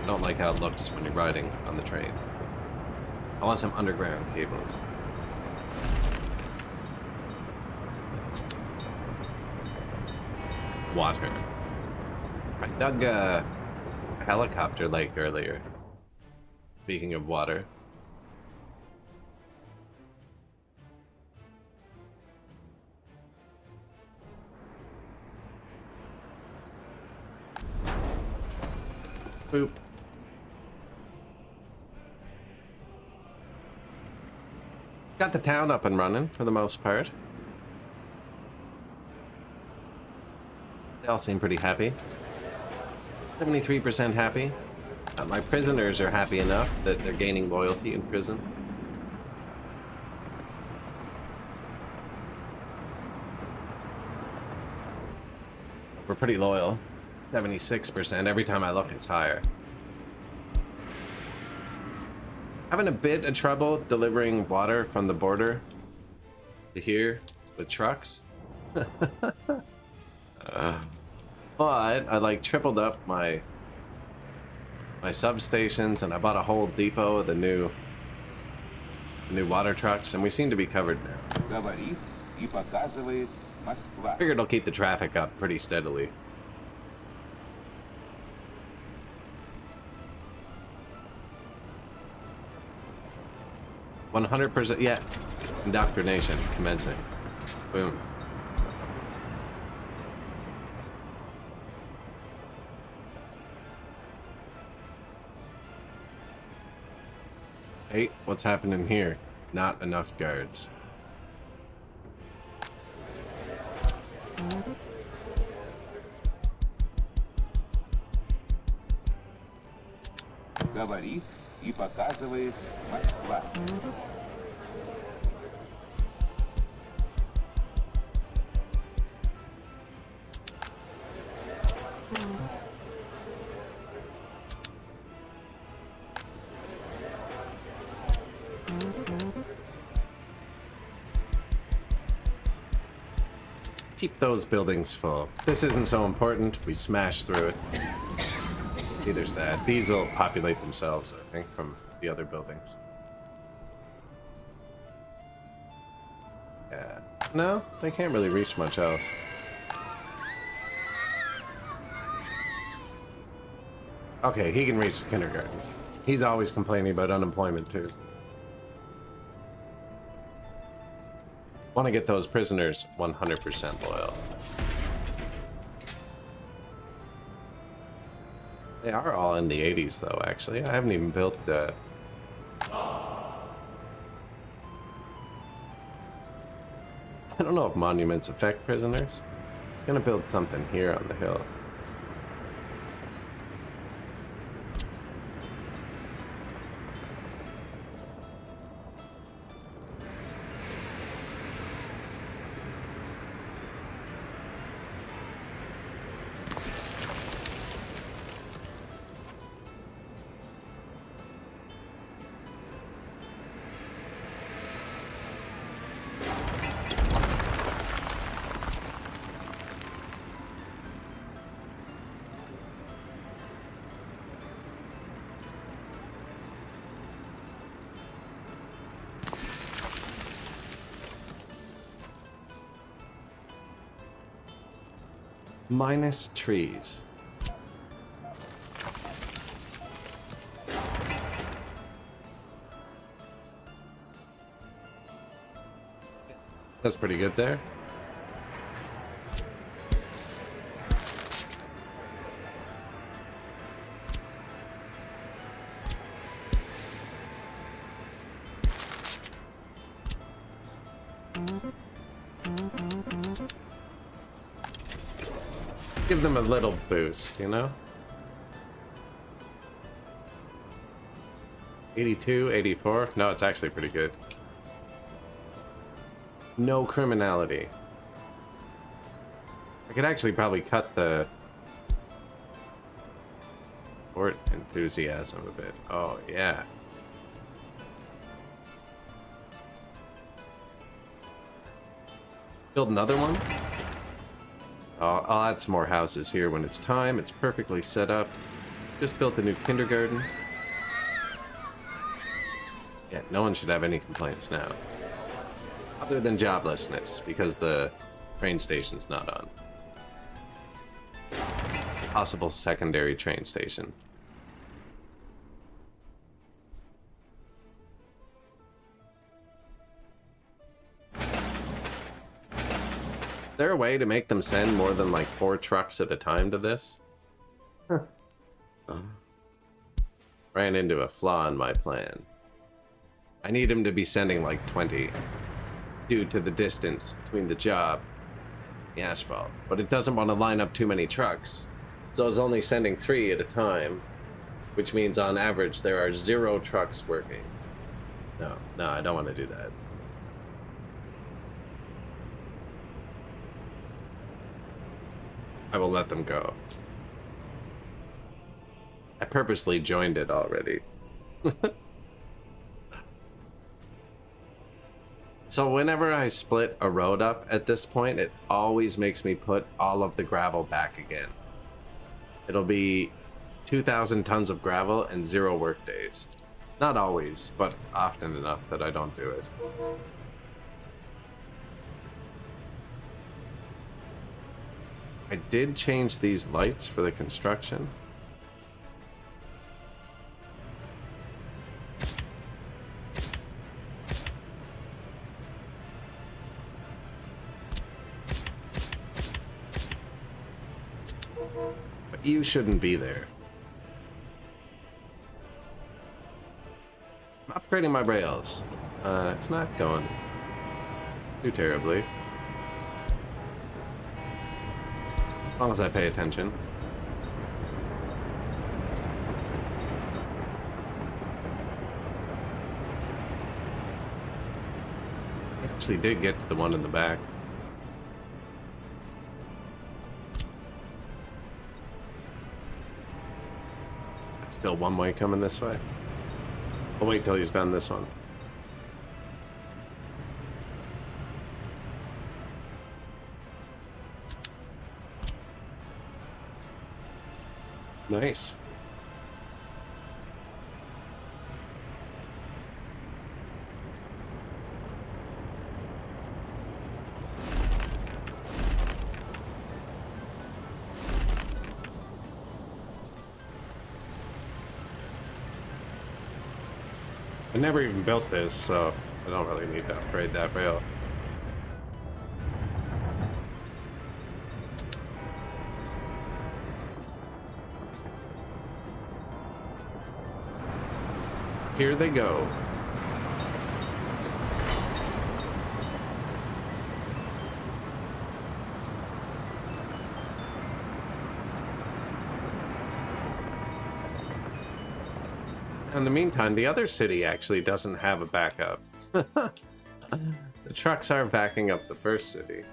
I don't like how it looks when you're riding on the train. I want some underground cables. Water. I dug a helicopter lake earlier. Speaking of water. Boop. Got the town up and running for the most part. They all seem pretty happy. 73% happy. My prisoners are happy enough that they're gaining loyalty in prison. We're pretty loyal. 76%. Every time I look, it's higher. Having a bit of trouble delivering water from the border to here with trucks. But I like tripled up my substations, and I bought a whole depot of the new water trucks, and we seem to be covered now. Говорит и показывает Москва. Figured it'll keep the traffic up pretty steadily. %, yeah. Indoctrination commencing. Boom. Hey, what's happening here? Not enough guards. Говорит и показывает Москва. Keep those buildings full. This isn't so important. We smash through it. See, there's that. These will populate themselves, I think, from the other buildings. Yeah. No, they can't really reach much else. Okay, he can reach the kindergarten. He's always complaining about unemployment, too. Want to get those prisoners 100% loyal. They are all in the 80s, though, actually. I haven't even built the... I don't know if monuments affect prisoners. I'm gonna build something here on the hill. Minus trees. That's pretty good there. Give them a little boost, you know? 82, 84. No, it's actually pretty good. No criminality. I could actually probably cut the sport enthusiasm a bit. Oh, yeah. Build another one? I'll add some more houses here when it's time. It's perfectly set up. Just built a new kindergarten. Yeah, no one should have any complaints now. Other than joblessness, because the train station's not on. Possible secondary train station. Is there a way to make them send more than like 4 trucks at a time to this? Ran into a flaw in my plan. I need him to be sending like 20 due to the distance between the job and the asphalt. But it doesn't want to line up too many trucks. So it's only sending 3 at a time, which means on average there are 0 trucks working. No, I don't want to do that. I will let them go. I purposely joined it already. So whenever I split a road up at this point, it always makes me put all of the gravel back again. It'll be 2,000 tons of gravel and 0 work days. Not always, but often enough that I don't do it. I did change these lights for the construction. But you shouldn't be there. I'm upgrading my rails. It's not going too terribly. As long as I pay attention. I actually did get to the one in the back. That's still one way coming this way. I'll wait till he's done this one. Nice. I never even built this, so I don't really need to upgrade that rail. Here they go. In the meantime, the other city actually doesn't have a backup. The trucks are backing up the first city.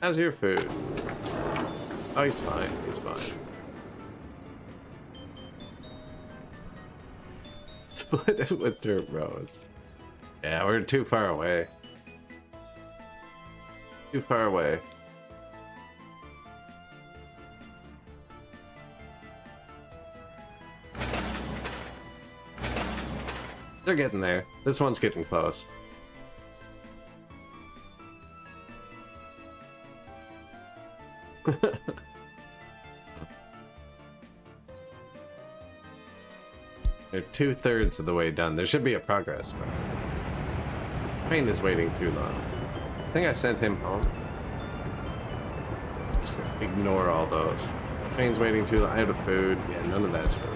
How's your food? Oh, he's fine. He's fine. Split it with dirt roads. Yeah, we're too far away. Too far away. They're getting there. This one's getting close. They're 2/3 of the way done. There should be a progress bar. Train is waiting too long. I think I sent him home. Just ignore all those. Train's waiting too long. I have the food. Yeah, none of that's really.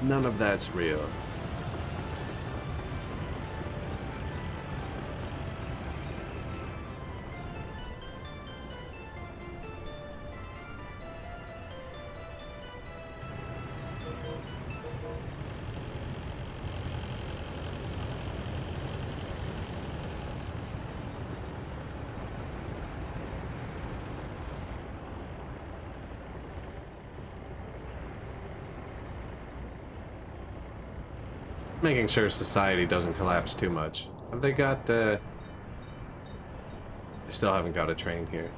None of that's real. Making sure society doesn't collapse too much. Have they got, I still haven't got a train here.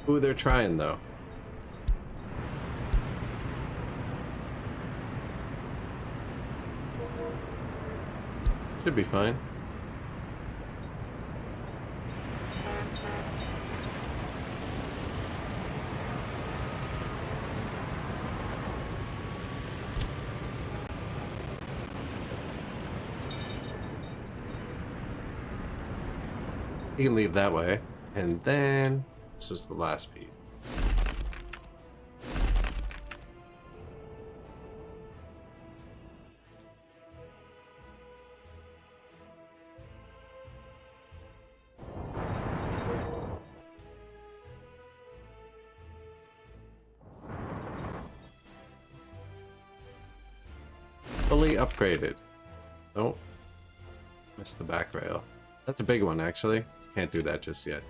Ooh, they're trying, though. Should be fine. You can leave that way, and then this is the last piece. Fully upgraded. Oh, missed the back rail. That's a big one, actually. Can't do that just yet.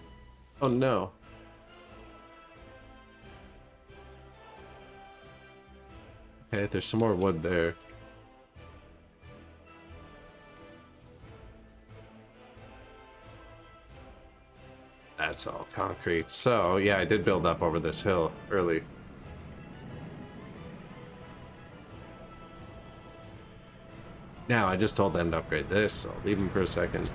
Oh no. Okay, there's some more wood there. That's all concrete. So, yeah, I did build up over this hill early. Now, I just told them to upgrade this, so I'll leave them for a second.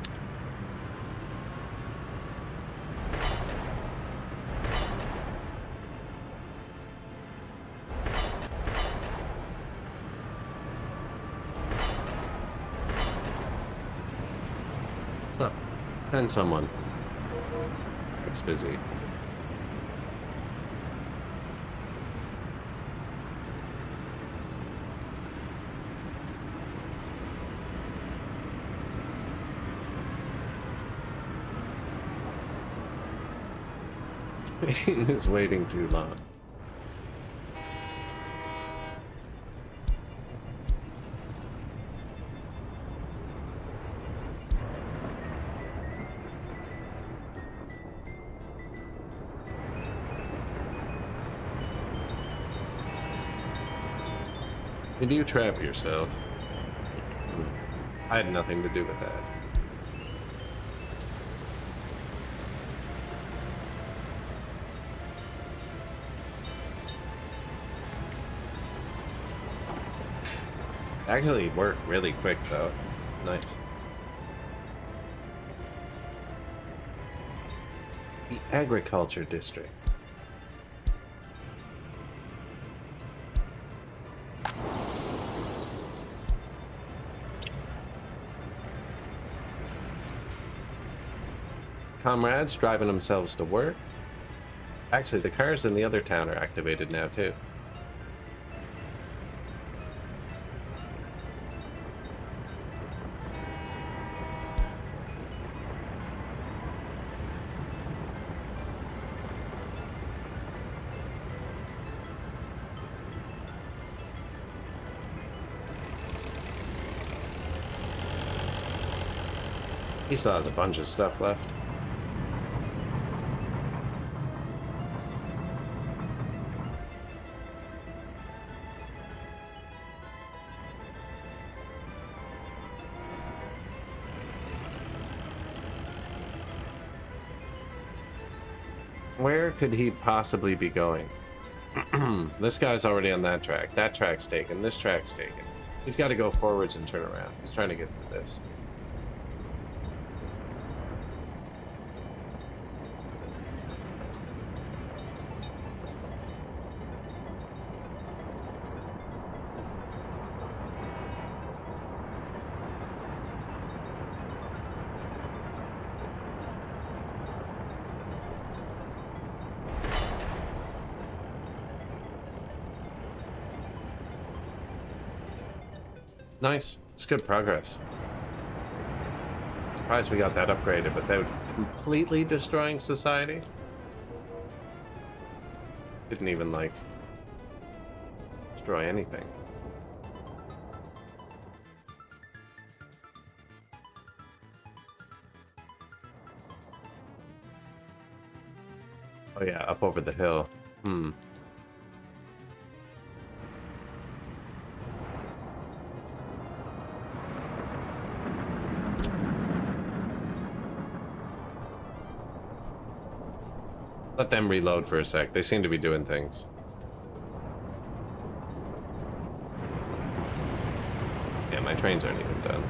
What's up? Send someone. It's busy. Is waiting too long. Did you trap yourself? I had nothing to do with that. Actually worked really quick though. Nice. The agriculture district. Comrades driving themselves to work. Actually, the cars in the other town are activated now too. He still has a bunch of stuff left. Where could he possibly be going? This guy's already on that track. That track's taken. This track's taken. He's got to go forwards and turn around. He's trying to get through this. Nice. It's good progress. Surprised we got that upgraded without completely destroying society. Didn't even, like, destroy anything. Oh yeah, up over the hill. Let them reload for a sec. They seem to be doing things. Yeah, my trains aren't even done.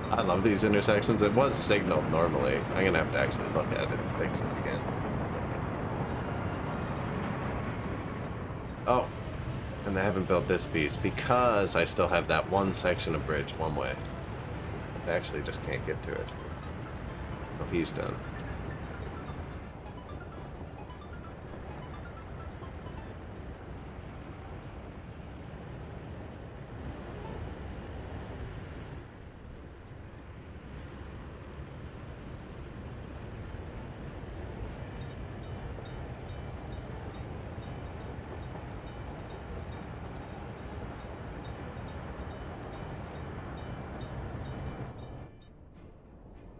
I love these intersections. It was signaled normally. I'm gonna have to actually look at it to fix it again. Oh, and they haven't built this piece because I still have that one section of bridge one way. I actually just can't get to it. Oh, he's done.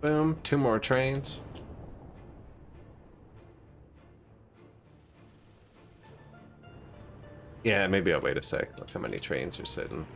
Boom, 2 more trains. Yeah, maybe I'll wait a sec. Look how many trains are sitting.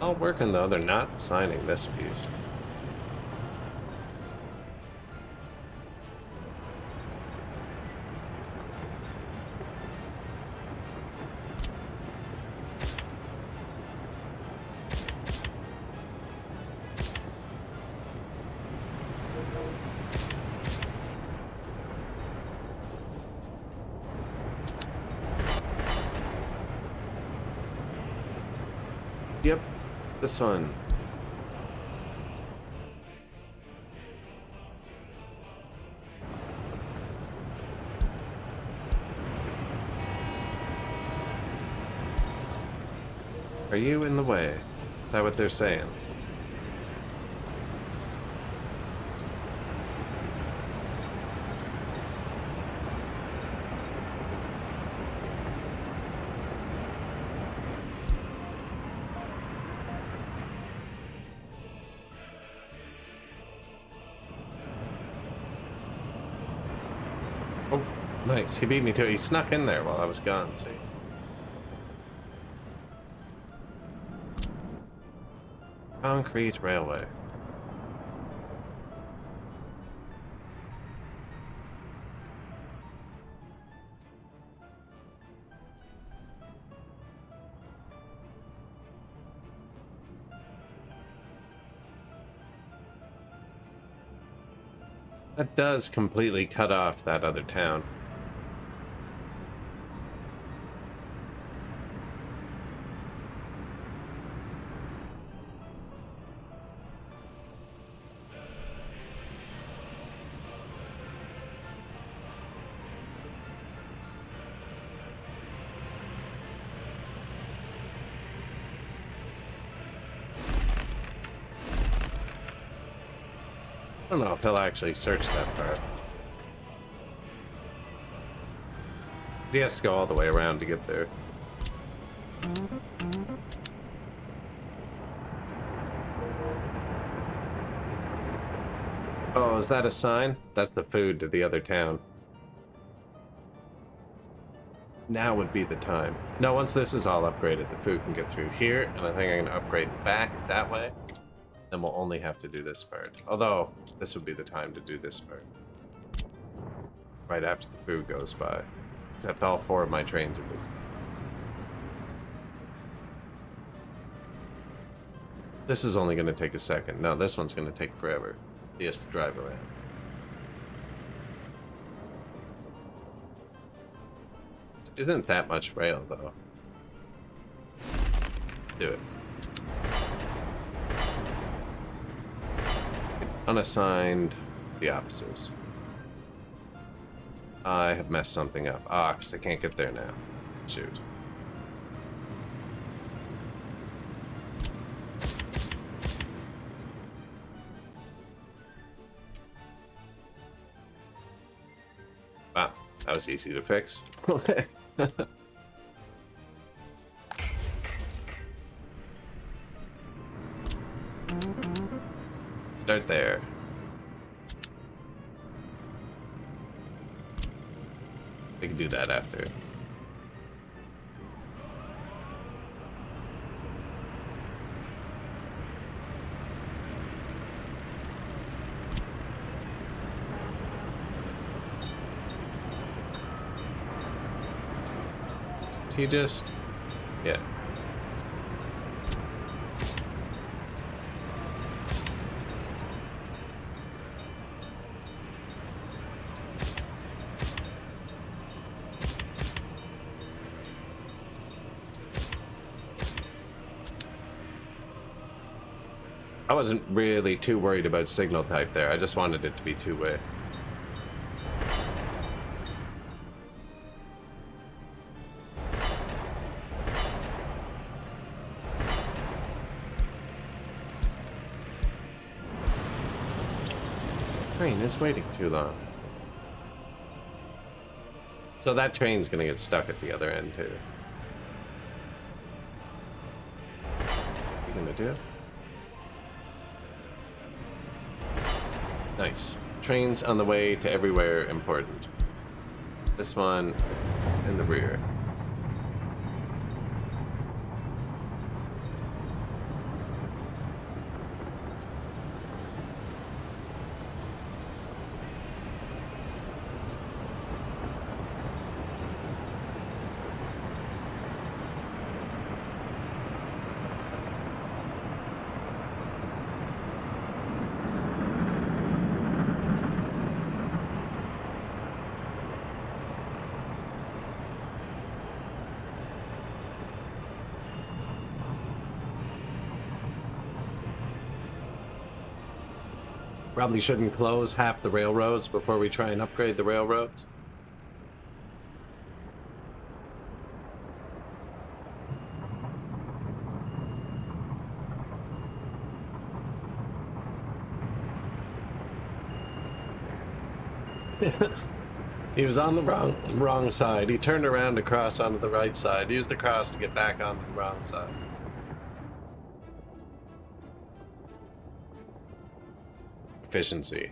All working though, they're not signing this piece. Yep, this one. Are you in the way? Is that what they're saying? Oh, nice. He beat me to it. He snuck in there while I was gone, see? Concrete railway. That does completely cut off that other town. I don't know if he'll actually search that part. He has to go all the way around to get there. Oh, is that a sign? That's the food to the other town. Now would be the time. No, once this is all upgraded, the food can get through here, and I think I'm going to upgrade back that way. Then we'll only have to do this part. Although, this would be the time to do this part. Right after the food goes by. Except all 4 of my trains are busy. This is only going to take a second. No, this one's going to take forever. He has to drive around. isn't that much rail, though. Do it. Unassigned the officers. I have messed something up. Ah, because I can't get there now. Shoot. Wow, that was easy to fix. Start there. We can do that after. He just... yeah. I wasn't really too worried about signal type there. I just wanted it to be two-way. Train is waiting too long. So that train's gonna get stuck at the other end too. You gonna do it? Nice. Trains on the way to everywhere important. This one in the rear. Probably shouldn't close half the railroads before we try and upgrade the railroads. He was on the wrong side. He turned around to cross onto the right side. Used the cross to get back onto the wrong side. Efficiency.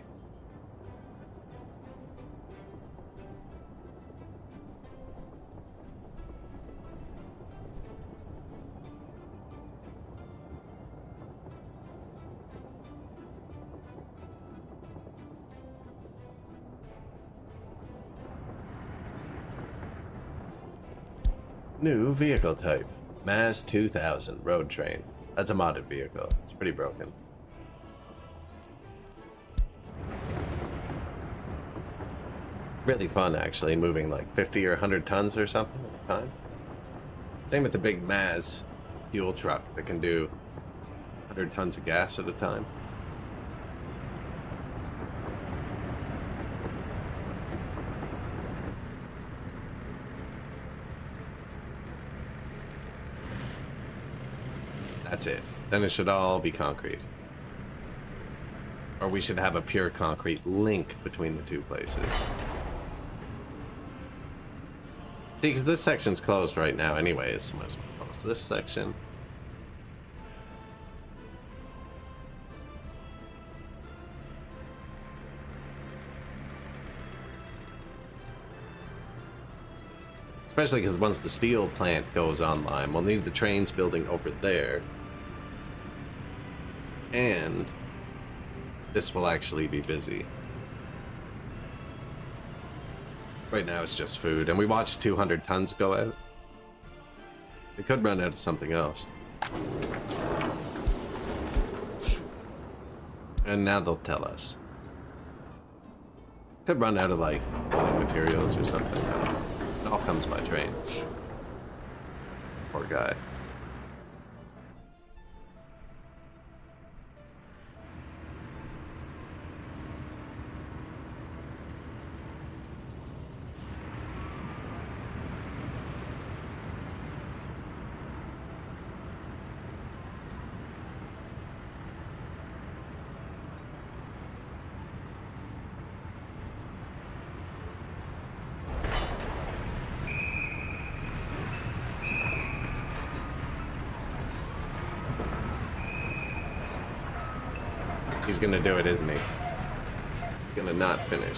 New vehicle type. MAZ 2000 road train. That's a modded vehicle. It's pretty broken. Really fun, actually, moving like 50 or 100 tons or something at a time. Same with the big MAZ fuel truck that can do 100 tons of gas at a time. That's it. Then it should all be concrete. Or we should have a pure concrete link between the two places. See, because this section's closed right now anyways, so might as well close this section. Especially because once the steel plant goes online, we'll need the trains building over there. And this will actually be busy. Right now it's just food, and we watched 200 tons go out. They could run out of something else. And now they'll tell us. Could run out of, like, building materials or something. It all comes by train. Poor guy. He's gonna do it, isn't he? He's gonna not finish.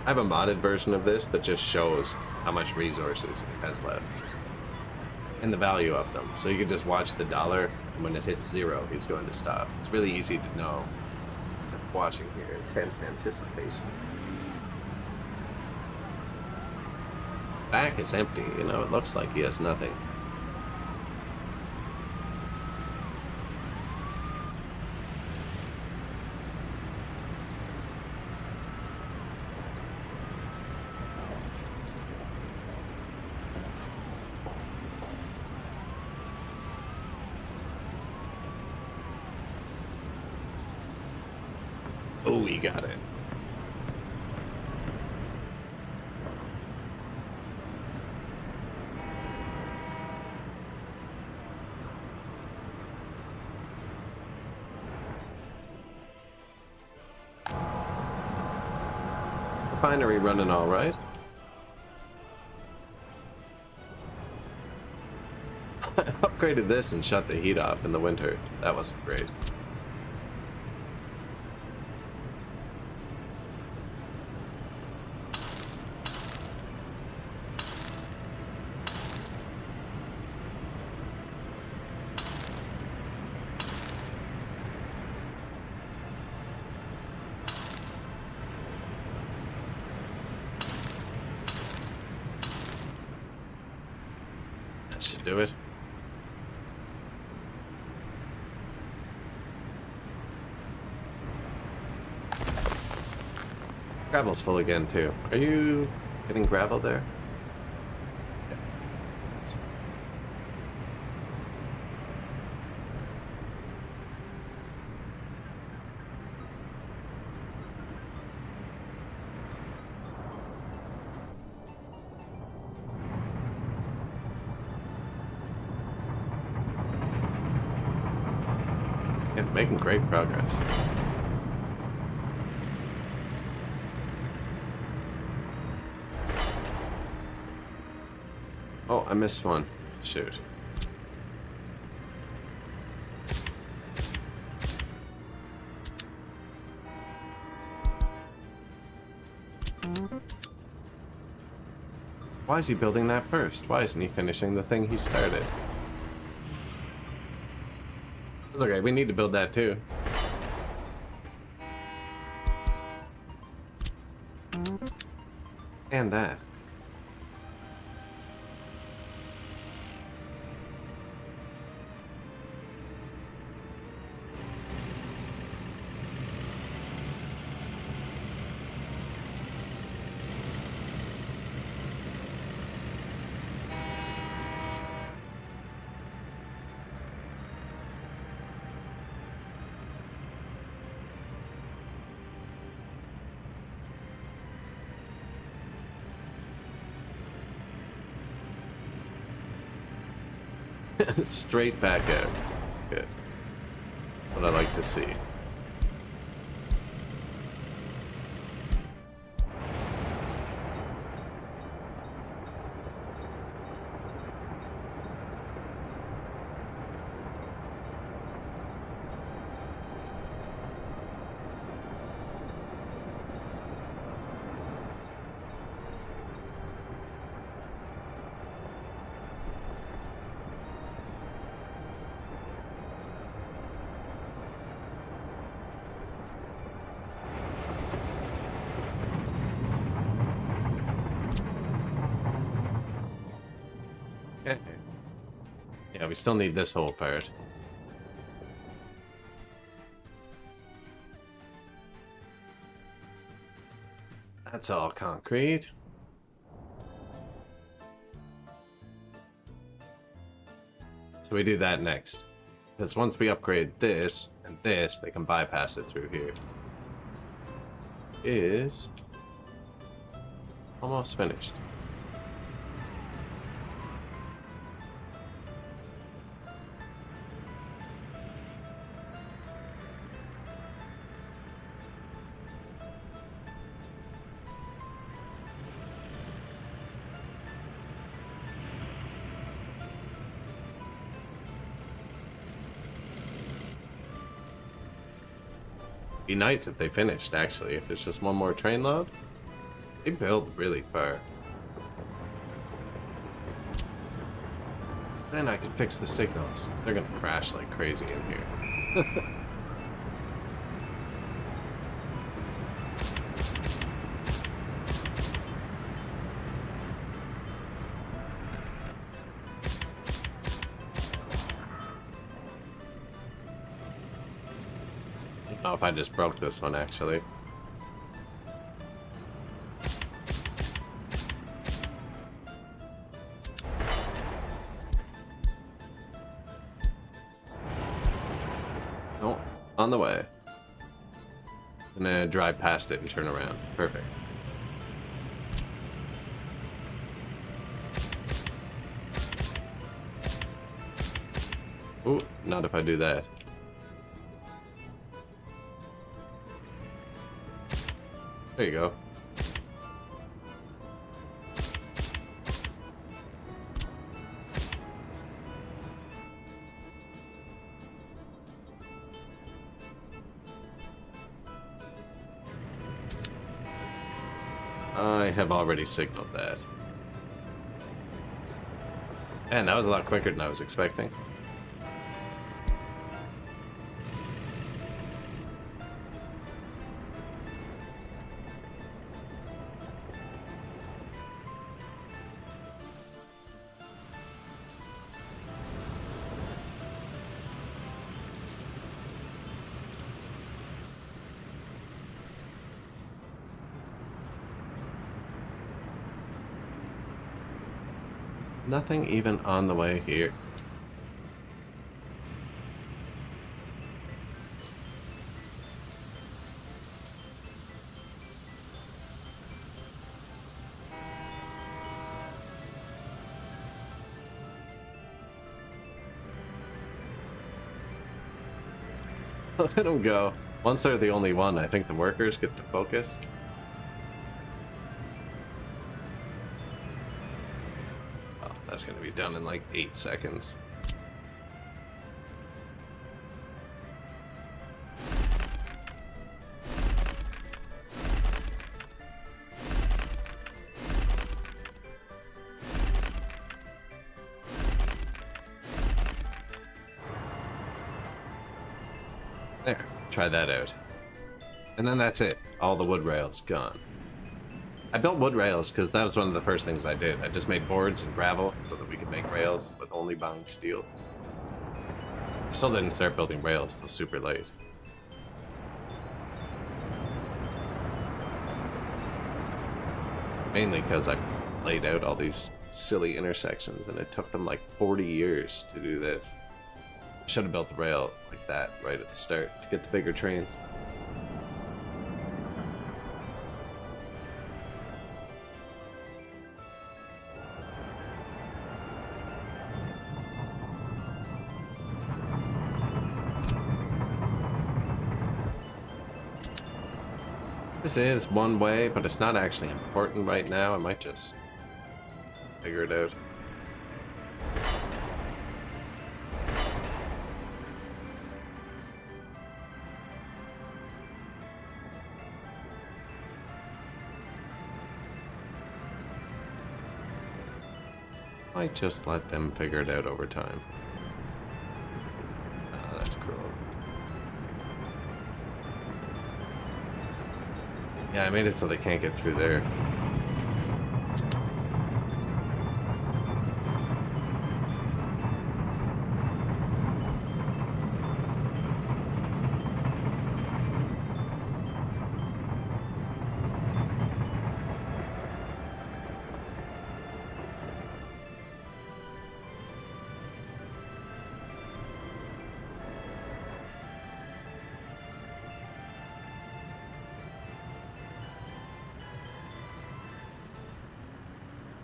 I have a modded version of this that just shows how much resources it has left. And the value of them. So you can just watch the dollar, and when it hits 0, he's going to stop. It's really easy to know. As I'm watching here, intense anticipation. Back is empty, you know, it looks like he has nothing. Oh, he got it. Refinery running all right. I upgraded this and shut the heat off in the winter. That wasn't great. Should do it. Gravel's full again too. Are you getting gravel there? Yeah. Yeah, making great progress. Oh, I missed one. Shoot. Why is he building that first? Why isn't he finishing the thing he started? It's okay, we need to build that too. And that. Straight back out. Good. What I like to see. Okay. Yeah, we still need this whole part. That's all concrete. So we do that next. Because once we upgrade this and this, they can bypass it through here. Is almost finished. Be nice if they finished, actually. If it's just one more train load, they build really far. Then I can fix the signals. They're gonna crash like crazy in here. I don't know if I just broke this one, actually. Oh, on the way. Gonna drive past it and turn around. Perfect. Ooh, not if I do that. There you go. I have already signaled that. And that was a lot quicker than I was expecting. Nothing even on the way here. Let them go. Once they're the only one, I think the workers get to focus. That's gonna be done in like 8 seconds. There, try that out. And then that's it. All the wood rails gone. I built wood rails because that was one of the first things I did. I just made boards and gravel so that we could make rails with only buying steel. I still didn't start building rails till super late. Mainly because I laid out all these silly intersections and it took them like 40 years to do this. I should have built the rail like that right at the start to get the bigger trains. This is one way, but it's not actually important right now. I might just figure it out. Might just let them figure it out over time. Oh, that's cruel. Yeah, I made it so they can't get through there.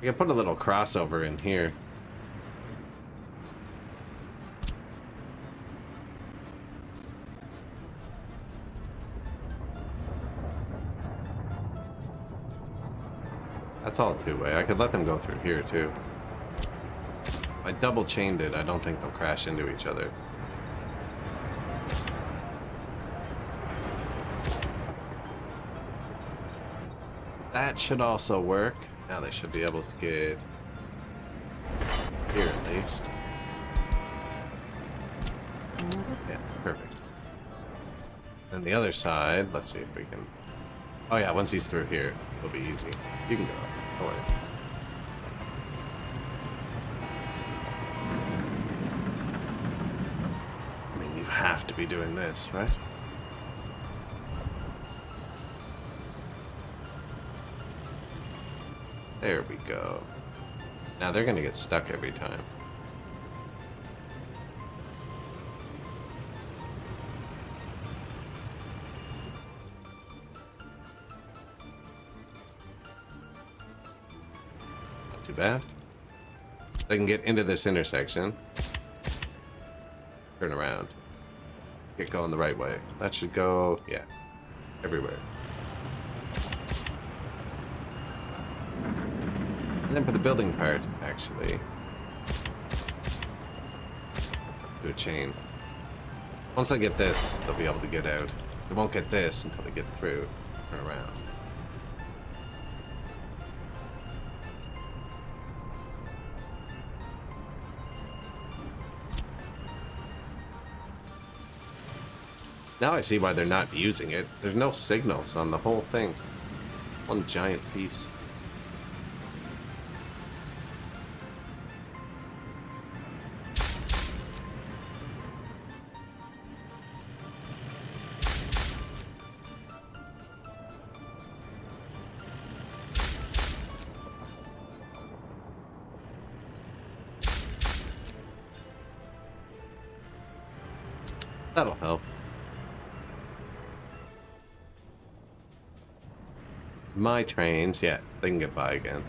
I can put a little crossover in here. That's all two-way. I could let them go through here too. If I double chained it, I don't think they'll crash into each other. That should also work. Now they should be able to get here at least. Yeah, perfect. And the other side, let's see if we can... Oh yeah, once he's through here, it'll be easy. You can go. Don't worry. I mean, you have to be doing this, right? There we go. Now they're gonna get stuck every time. Not too bad. They can get into this intersection. Turn around. Get going the right way. That should go, yeah, everywhere. And then for the building part, actually, do a chain. Once I get this, they'll be able to get out. They won't get this until they get through. Turn around. Now I see why they're not using it. There's no signals on the whole thing. One giant piece. That'll help. My trains, yeah, they can get by again.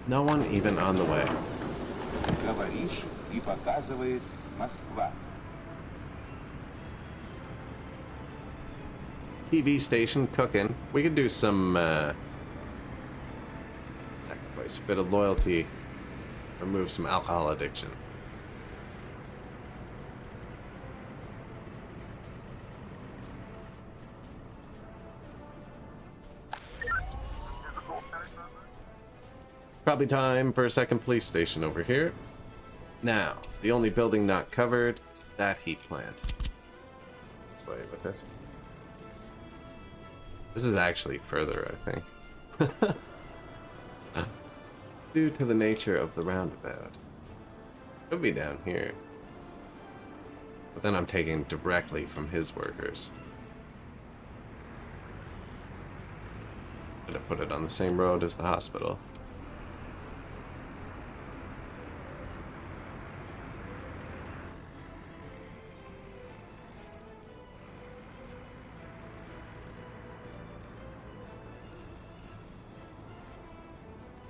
No one even on the way. Говорит и показывает Москва. TV station cooking. We could do some sacrifice a bit of loyalty, remove some alcohol addiction. Probably time for a second police station over here. Now, the only building not covered is that heat plant. Let's wait with this. This is actually further, I think. Due to the nature of the roundabout. It'll be down here. But then I'm taking directly from his workers. Should have put it on the same road as the hospital.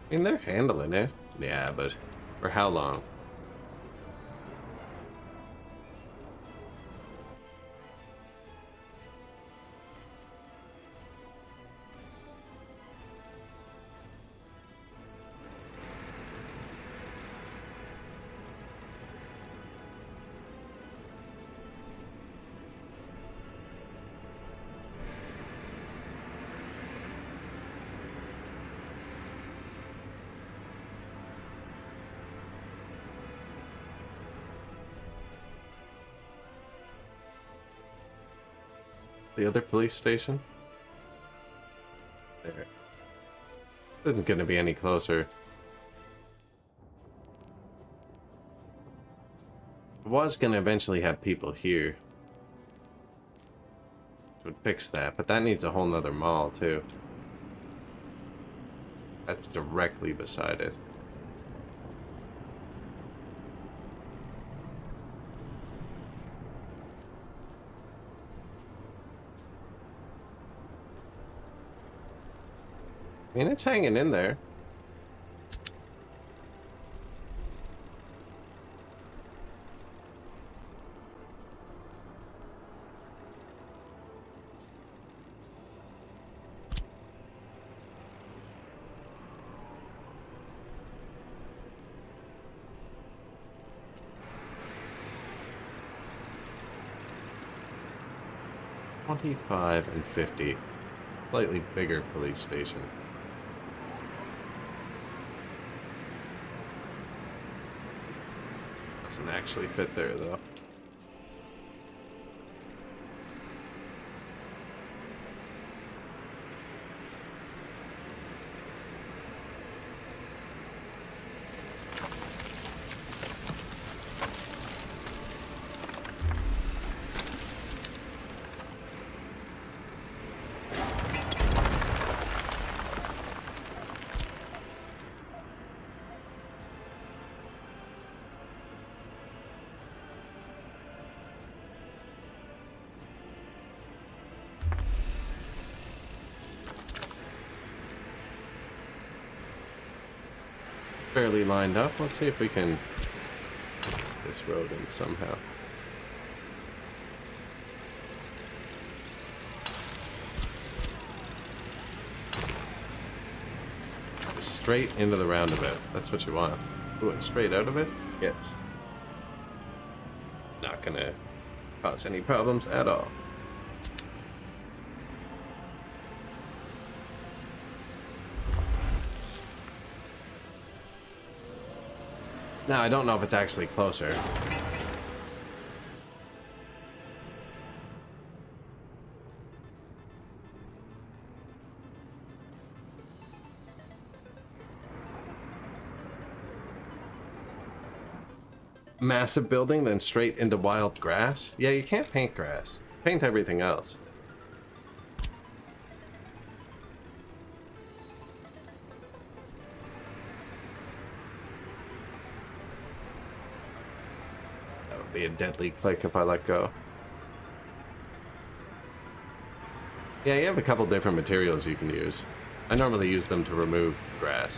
I mean, they're handling it. Yeah, but for how long? The other police station? There. Isn't gonna be any closer. I was gonna eventually have people here. Would fix that, but that needs a whole nother mall too. That's directly beside it. I mean, it's hanging in there. $25 and $50. Slightly bigger police station. Doesn't actually fit there though. Fairly lined up. Let's see if we can get this road in somehow. Straight into the roundabout. That's what you want. Ooh, and straight out of it? Yes. It's not gonna cause any problems at all. Now, I don't know if it's actually closer. Massive building, then straight into wild grass? Yeah, you can't paint grass. Paint everything else. Be a deadly click if I let go. Yeah, you have a couple different materials you can use. I normally use them to remove grass.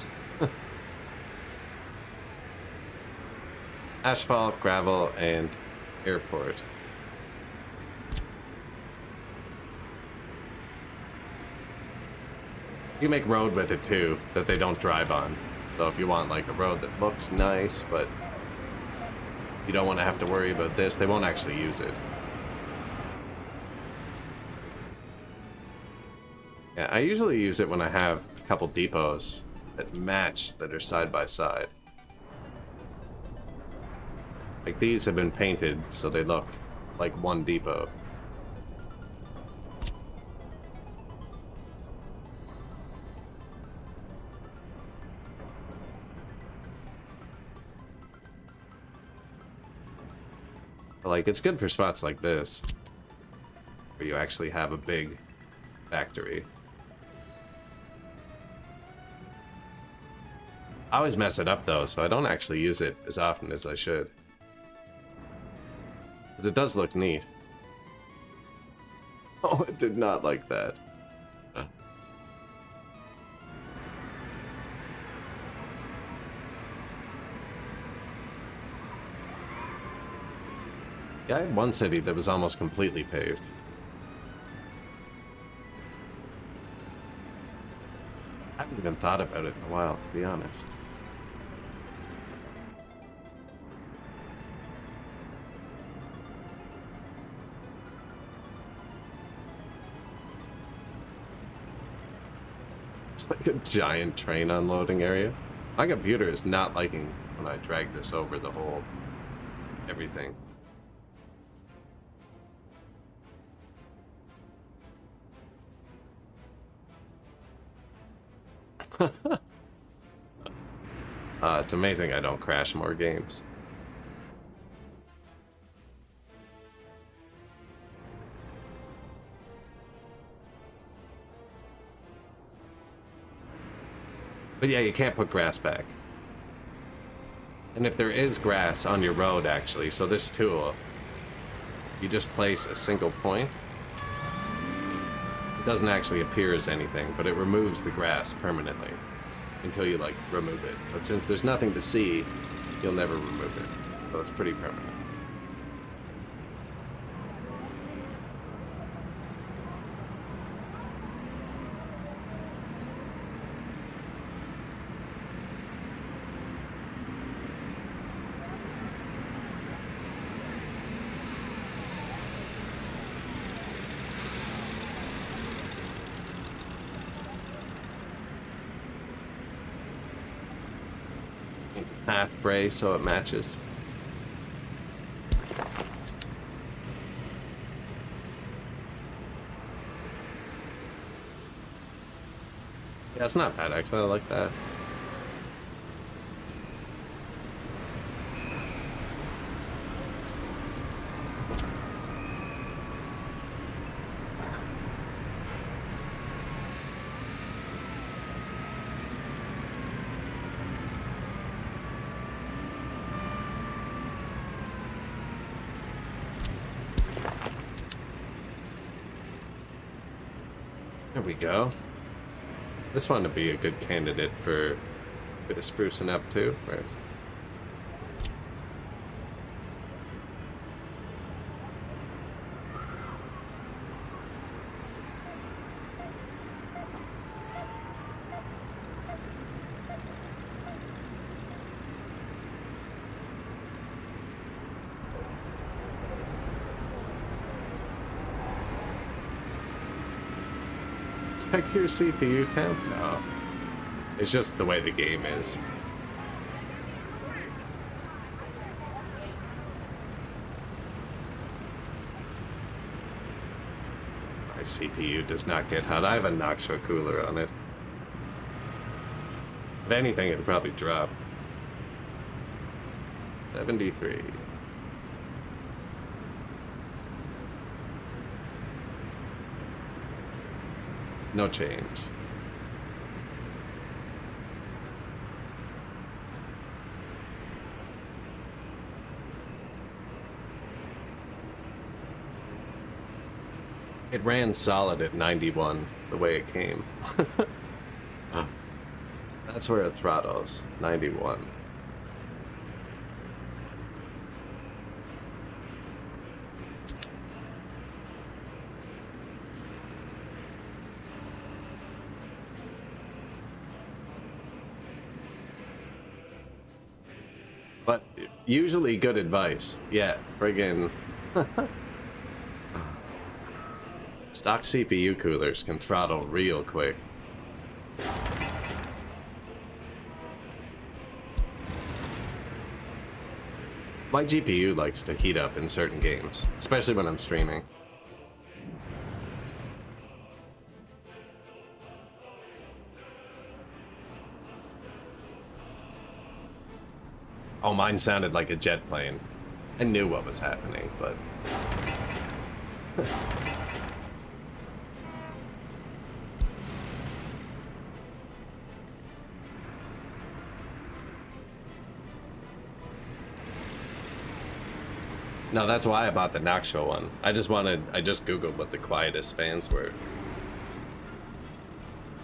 Asphalt, gravel, and airport. You make road with it too, that they don't drive on. So if you want like a road that looks nice, but you don't want to have to worry about this, they won't actually use it. Yeah, I usually use it when I have a couple depots that match, that are side by side. Like these have been painted so they look like one depot. Like, it's good for spots like this, where you actually have a big factory. I always mess it up though, so I don't actually use it as often as I should. Because it does look neat. Oh, it did not like that. Yeah, I had one city that was almost completely paved. I haven't even thought about it in a while, to be honest. It's like a giant train unloading area. My computer is not liking when I drag this over the whole everything. It's amazing I don't crash more games. But yeah, you can't put grass back. And if there is grass on your road, actually, so this tool, you just place a single point. It doesn't actually appear as anything, but it removes the grass permanently until you, like, remove it. But since there's nothing to see, you'll never remove it. So it's pretty permanent. Half spray so it matches. Yeah, it's not bad actually, I like that. There we go. This one would be a good candidate for a bit of sprucing up too. Where is it? Check your CPU temp? No. It's just the way the game is. My CPU does not get hot. I have a Knoxville cooler on it. If anything, it'd probably drop. 73. No change. It ran solid at 91, the way it came. That's where it throttles, 91. But usually good advice. Yeah, friggin' stock CPU coolers can throttle real quick. My GPU likes to heat up in certain games, especially when I'm streaming. Oh, mine sounded like a jet plane. I knew what was happening, but... No, that's why I bought the Knoxville one. I just googled what the quietest fans were.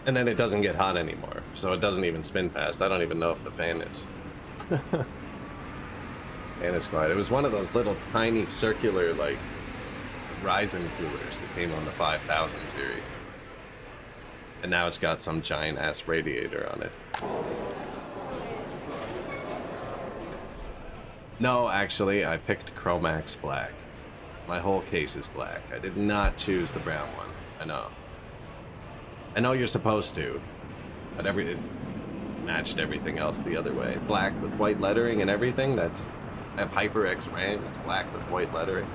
And then it doesn't get hot anymore, so it doesn't even spin fast. I don't even know if the fan is. And it's quiet. It was one of those little tiny circular, like, Ryzen coolers that came on the 5000 series. And now it's got some giant ass radiator on it. No, actually, I picked Chromax Black. My whole case is black. I did not choose the brown one. I know. I know you're supposed to, but it matched everything else the other way. Black with white lettering and everything, I have HyperX RAM, it's black with white lettering.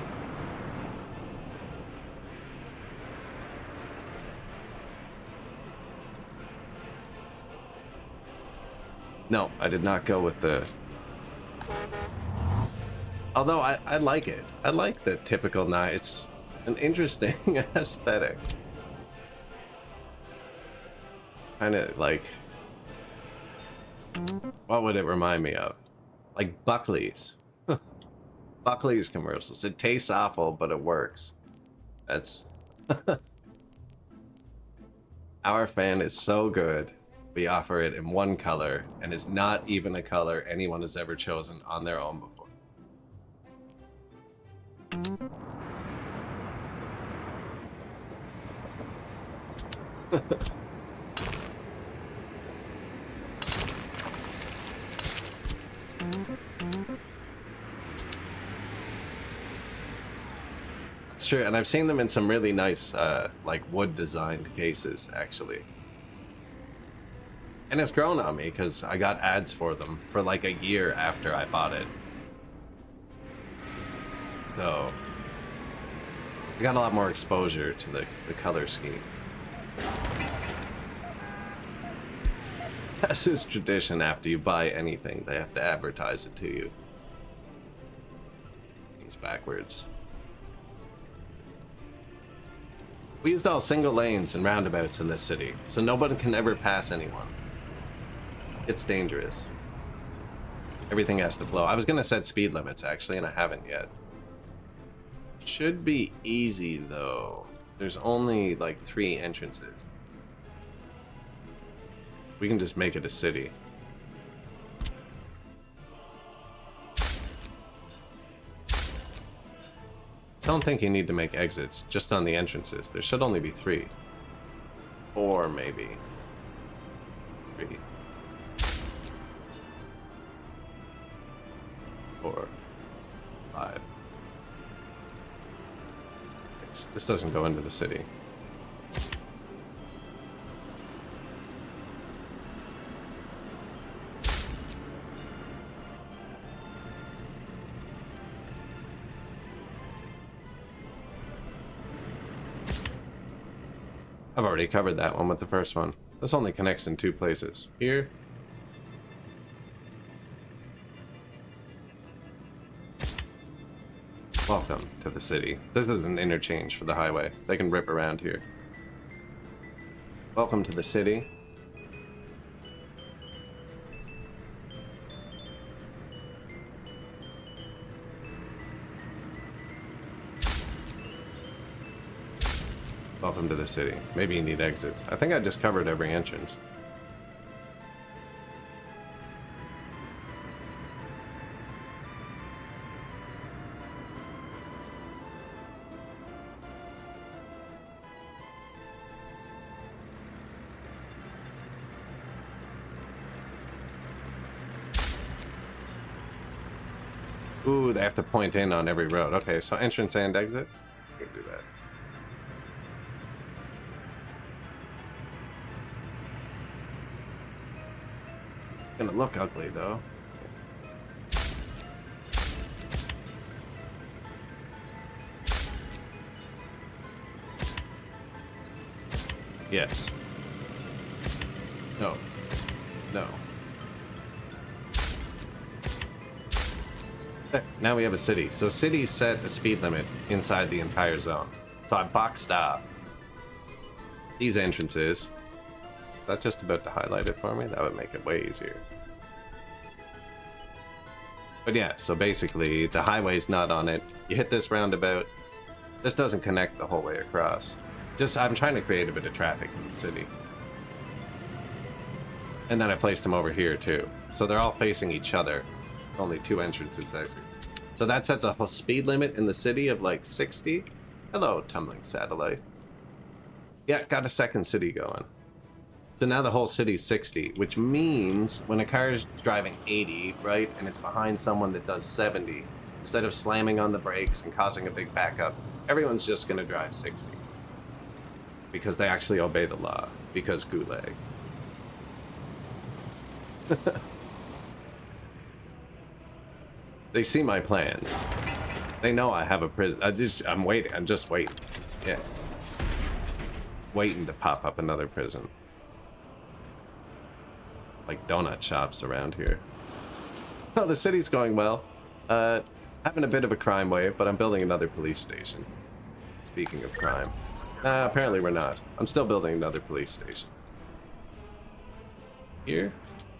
No, I did not go with the... Although I like it. I like the typical knife. It's an interesting aesthetic. Kind of like What would it remind me of? Like Buckley's. Buckley's commercials. It tastes awful, but it works. That's... Our fan is so good. We offer it in one color, and is not even a color anyone has ever chosen on their own before. It's true, and I've seen them in some really nice, like wood-designed cases, actually. And it's grown on me because I got ads for them for like a year after I bought it. So I got a lot more exposure to the color scheme. That's this tradition after you buy anything, they have to advertise it to you. It's backwards. We used all single lanes and roundabouts in this city, so nobody can ever pass anyone. It's dangerous. Everything has to flow. I was gonna set speed limits actually, and I haven't yet. Should be easy though. There's only like 3 entrances. We can just make it a city. I don't think you need to make exits just on the entrances. There should only be 3. 4 maybe. 3. 4. 5. 6. This doesn't go into the city. I've already covered that one with the first one. This only connects in 2 places. Here. Welcome to the city. This is an interchange for the highway. They can rip around here. Welcome to the city. Welcome to the city. Maybe you need exits. I think I just covered every entrance. Ooh, they have to point in on every road. Okay, so entrance and exit? We can do that. Gonna look ugly though. Yes. No. No. There, now we have a city. So cities set a speed limit inside the entire zone. So I boxed off these entrances. Is that just about to highlight it for me? That would make it way easier. But yeah, so basically the highway's not on it. You hit this roundabout. This doesn't connect the whole way across. Just, I'm trying to create a bit of traffic in the city. And then I placed them over here too. So they're all facing each other. Only 2 entrances, exits. So that sets a whole speed limit in the city of like 60. Hello, tumbling satellite. Yeah, got a second city going. So now the whole city's 60, which means when a car is driving 80, right, and it's behind someone that does 70, instead of slamming on the brakes and causing a big backup, everyone's just gonna drive 60. Because they actually obey the law. Because Gulag. They see my plans. They know I have a prison. I'm waiting. I'm just waiting. Yeah. Waiting to pop up another prison. Like donut shops around here. Well, the city's going well. Having a bit of a crime wave, but I'm building another police station. Speaking of crime. Apparently we're not. I'm still building another police station. Here?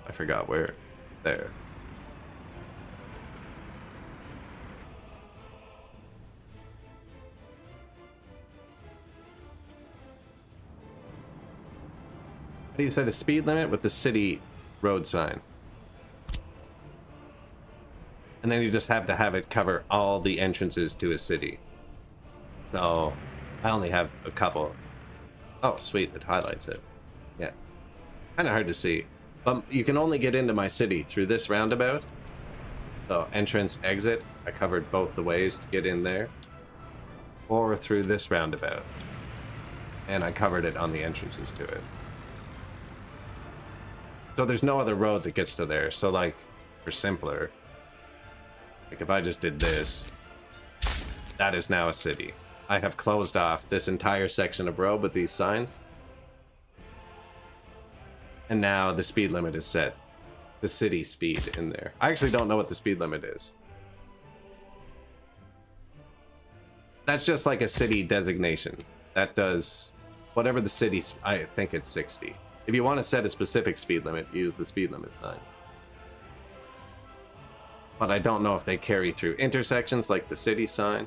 I forgot where. There. How do you set a speed limit with the city road sign? And then you just have to have it cover all the entrances to a city. So I only have a couple. Oh, sweet, it highlights it. Yeah. Kind of hard to see. But you can only get into my city through this roundabout. So entrance, exit. I covered both the ways to get in there. Or through this roundabout. And I covered it on the entrances to it. So there's no other road that gets to there. So like, for simpler, like if I just did this, that is now a city. I have closed off this entire section of road with these signs. And now the speed limit is set. The city speed in there. I actually don't know what the speed limit is. That's just like a city designation. That does whatever the city, I think it's 60. If you want to set a specific speed limit, use the speed limit sign. But I don't know if they carry through intersections like the city sign.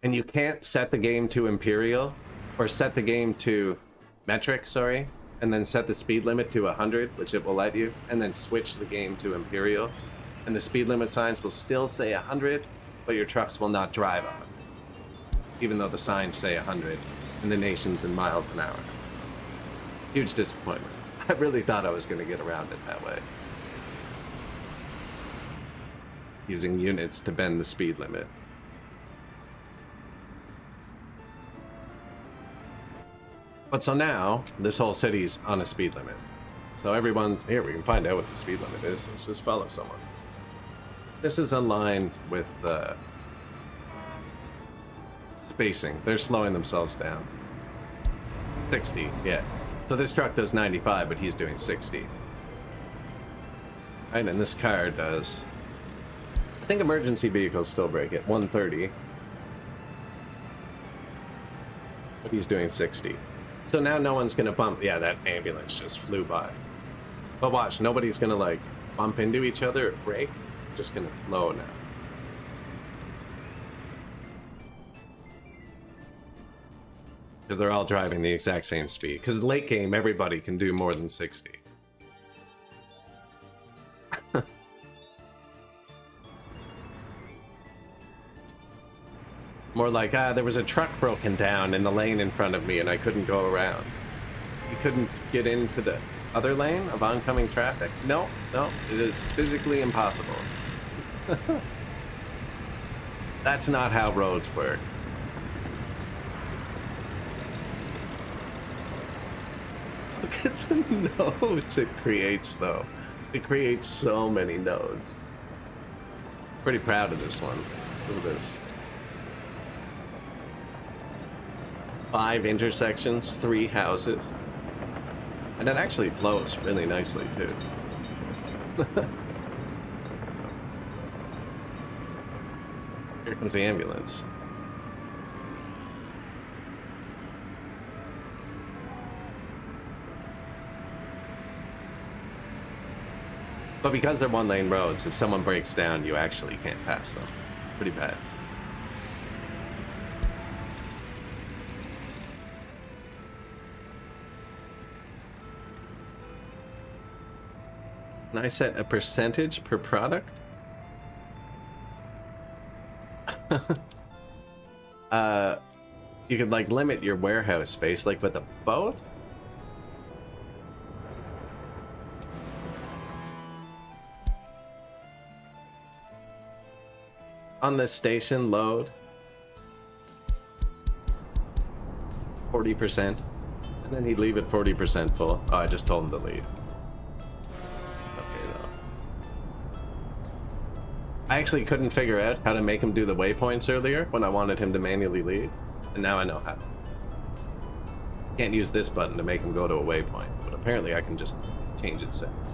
And you can't set the game to Imperial, or set the game to metric, sorry, and then set the speed limit to 100, which it will let you, and then switch the game to Imperial. And the speed limit signs will still say 100, but your trucks will not drive 100. Even though the signs say 100 and the nation's in miles an hour. Huge disappointment. I really thought I was going to get around it that way. Using units to bend the speed limit. But so now, this whole city's on a speed limit. So everyone, here we can find out what the speed limit is. Let's just follow someone. This is aligned with the spacing. They're slowing themselves down. 60, yeah. So this truck does 95, but he's doing 60. Right, and this car does... I think emergency vehicles still break it. 130. But he's doing 60. So now no one's gonna bump. Yeah, that ambulance just flew by. But watch, nobody's gonna like bump into each other or brake. Just gonna flow now. Because they're all driving the exact same speed. Because late game, everybody can do more than 60. More like, there was a truck broken down in the lane in front of me and I couldn't go around. You couldn't get into the other lane of oncoming traffic? No, it is physically impossible. That's not how roads work. Look at the nodes it creates, though. It creates so many nodes. Pretty proud of this one. Look at this. 5 intersections, 3 houses. And it actually flows really nicely, too. Here comes the ambulance. But because they're one-lane roads, if someone breaks down, you actually can't pass them. Pretty bad. Can I set a percentage per product? You could like limit your warehouse space, like with a boat. On this station, load 40%, and then he'd leave it 40% full. Oh, I just told him to leave. I actually couldn't figure out how to make him do the waypoints earlier when I wanted him to manually leave, and now I know how. Can't use this button to make him go to a waypoint, but apparently I can just change its settings.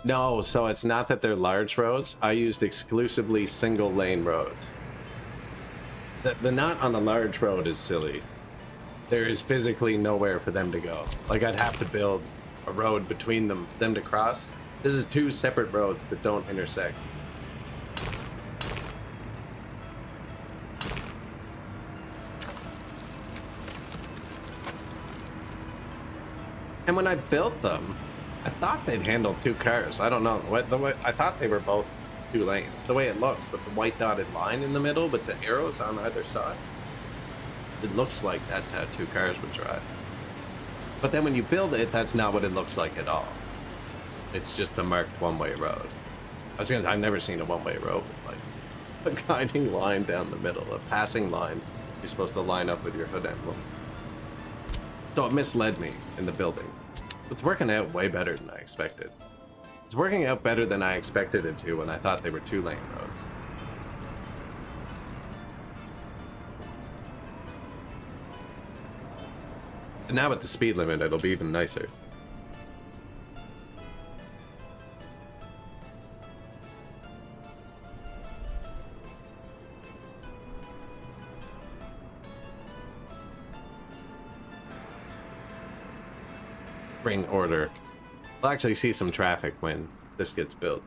No, so it's not that they're large roads. I used exclusively single lane roads. The knot on a large road is silly. There is physically nowhere for them to go. Like, I'd have to build a road between them for them to cross. This is two separate roads that don't intersect. And when I built them, I thought they'd handle two cars. I don't know. The way I thought they were both 2 lanes. The way it looks, with the white dotted line in the middle, but the arrows on either side. It looks like that's how 2 cars would drive. But then when you build it, that's not what it looks like at all. It's just a marked one-way road. I've never seen a one-way road with, like, a guiding line down the middle, a passing line. You're supposed to line up with your hood emblem. So it misled me in the building. It's working out way better than I expected. It's working out better than I expected it to when I thought they were 2-lane roads. And now with the speed limit, it'll be even nicer. Bring order. We'll actually see some traffic when this gets built.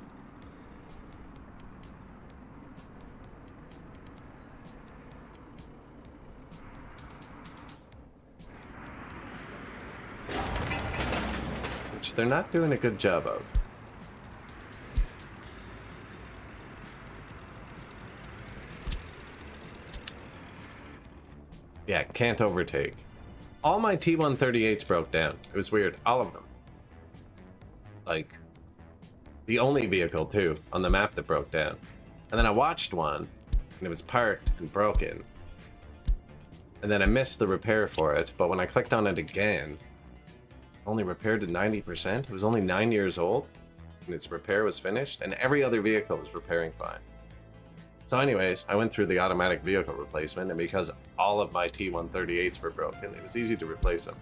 Which they're not doing a good job of. Yeah, can't overtake. All my T-138s broke down. It was weird. All of them. Like, the only vehicle, too, on the map that broke down. And then I watched one, and it was parked and broken. And then I missed the repair for it, but when I clicked on it again, only repaired to 90%. It was only 9 years old, and its repair was finished, and every other vehicle was repairing fine. So anyways, I went through the automatic vehicle replacement, and because all of my T-138s were broken, it was easy to replace them.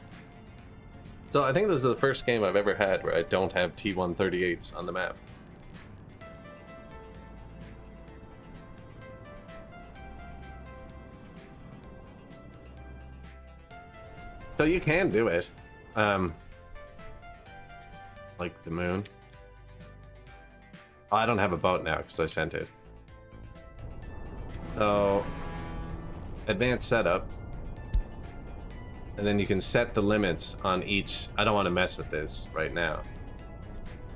So I think this is the first game I've ever had where I don't have T-138s on the map. So you can do it. Like the moon. Oh, I don't have a boat now because I sent it. So, advanced setup. And then you can set the limits on each. I don't want to mess with this right now.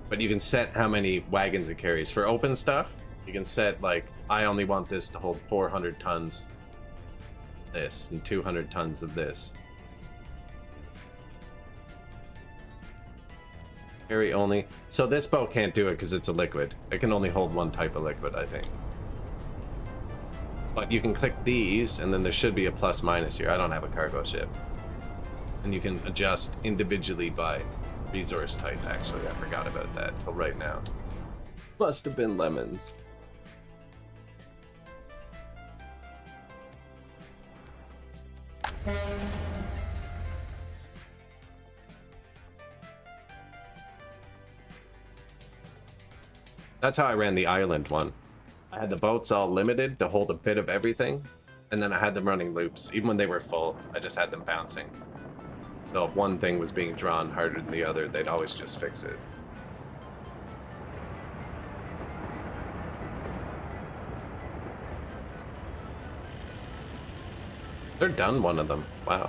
But you can set how many wagons it carries. For open stuff, you can set, like, I only want this to hold 400 tons of this and 200 tons of this. Carry only. So this boat can't do it because it's a liquid. It can only hold one type of liquid, I think. But you can click these, and then there should be a plus minus here. I don't have a cargo ship. And you can adjust individually by resource type, actually. I forgot about that till right now. Must have been lemons. That's how I ran the island one. I had the boats all limited to hold a bit of everything, and then I had them running loops. Even when they were full, I just had them bouncing. So if one thing was being drawn harder than the other, they'd always just fix it. They're done, one of them. Wow.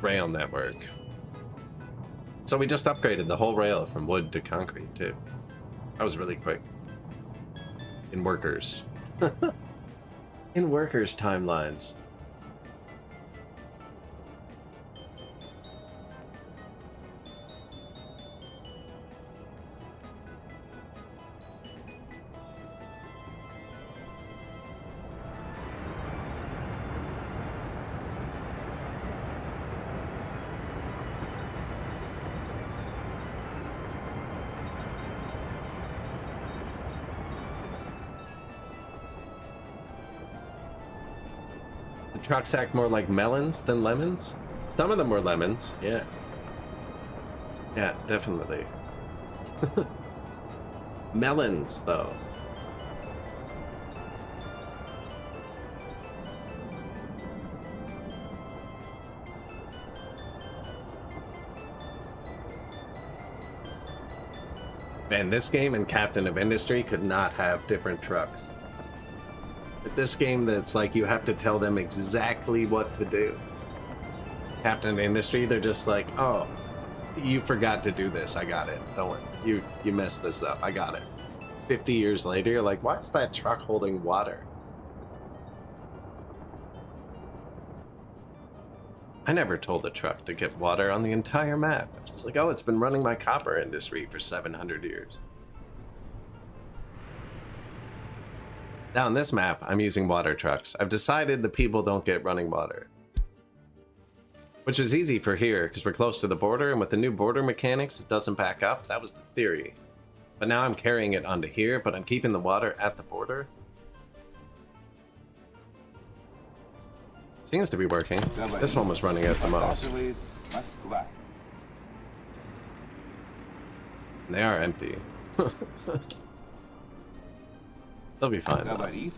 Rail network. So we just upgraded the whole rail from wood to concrete too. That was really quick. In workers. In workers' timelines. Trucks act more like melons than lemons? Some of them were lemons, yeah. Yeah, definitely. Melons, though. Man, this game and Captain of Industry could not have different trucks. But this game that's like you have to tell them exactly what to do. Captain of Industry, they're just like, oh, you forgot to do this. I got it. Don't worry. You messed this up. I got it. 50 years later, you're like, why is that truck holding water? I never told the truck to get water on the entire map. It's like, oh, it's been running my copper industry for 700 years. Now on this map, I'm using water trucks. I've decided the people don't get running water. Which is easy for here, because we're close to the border, and with the new border mechanics, it doesn't back up. That was the theory. But now I'm carrying it onto here, but I'm keeping the water at the border. Seems to be working. This one was running out the most. And they are empty. They'll be fine though. As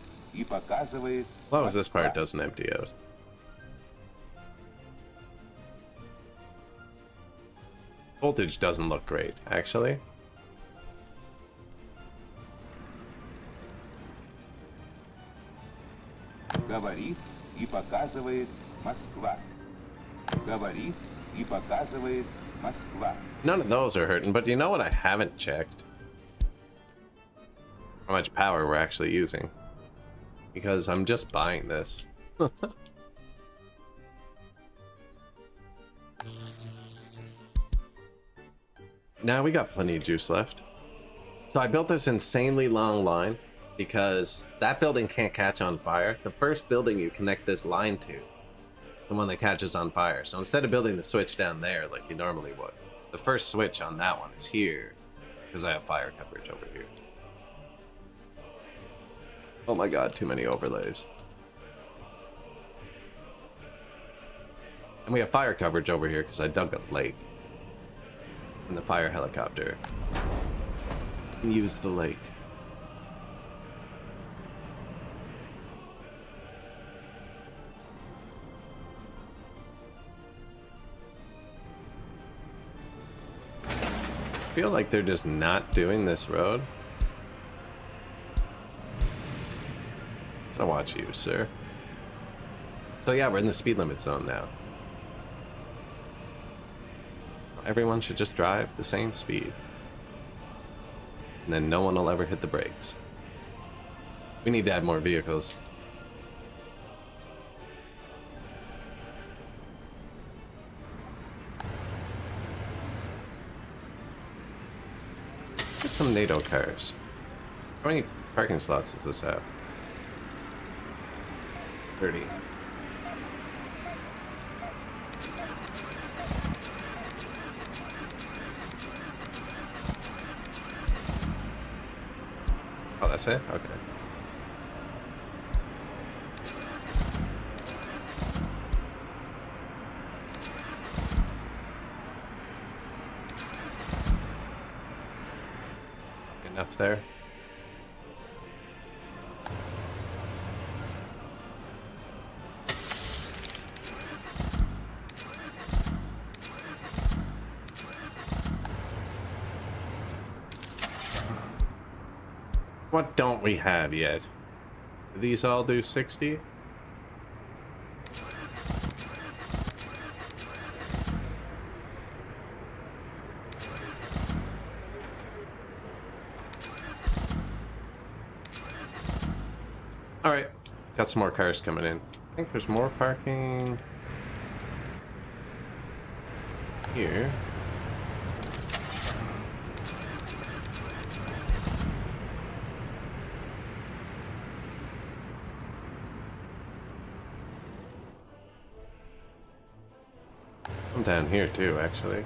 long as this part doesn't empty out. Voltage doesn't look great, actually. Говорит и показывает Москва. Говорит и показывает Москва. None of those are hurting, but you know what I haven't checked? How much power we're actually using. Because I'm just buying this. Now we got plenty of juice left. So I built this insanely long line because that building can't catch on fire. The first building you connect this line to, the one that catches on fire. So instead of building the switch down there like you normally would, the first switch on that one is here because I have fire coverage over here. Oh my god, too many overlays. And we have fire coverage over here because I dug a lake. And the fire helicopter can use the lake. I feel like they're just not doing this road. I'll watch you, sir. So yeah, we're in the speed limit zone now. Everyone should just drive the same speed. And then no one will ever hit the brakes. We need to add more vehicles. Get some NATO cars. How many parking slots does this have? 30. Oh, that's it? Okay. Enough there. What don't we have yet? Do these all do 60? Alright, got some more cars coming in. I think there's more parking here. I'm down here too, actually.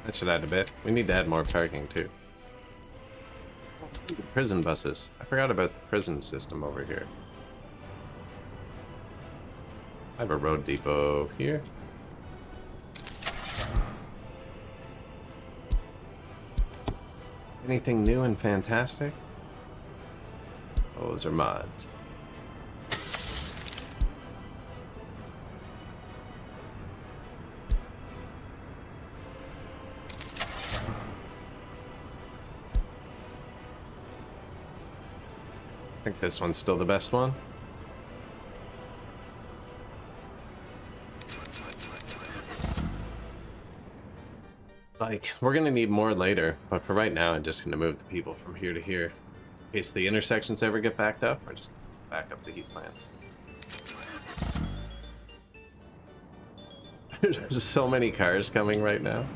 That should add a bit. We need to add more parking too. Prison buses. I forgot about the prison system over here. I have a road depot here. Anything new and fantastic? Oh, those are mods. I think this one's still the best one. Like, we're gonna need more later, but for right now, I'm just gonna move the people from here to here. In case the intersections ever get backed up, or just back up the heat plants. There's so many cars coming right now.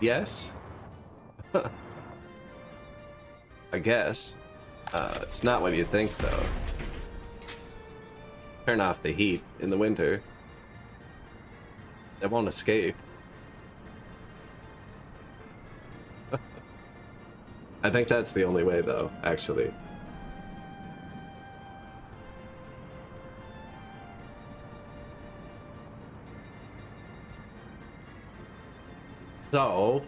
Yes. I guess. It's not what you think, though. Turn off the heat in the winter. It won't escape. I think that's the only way, though, actually. So,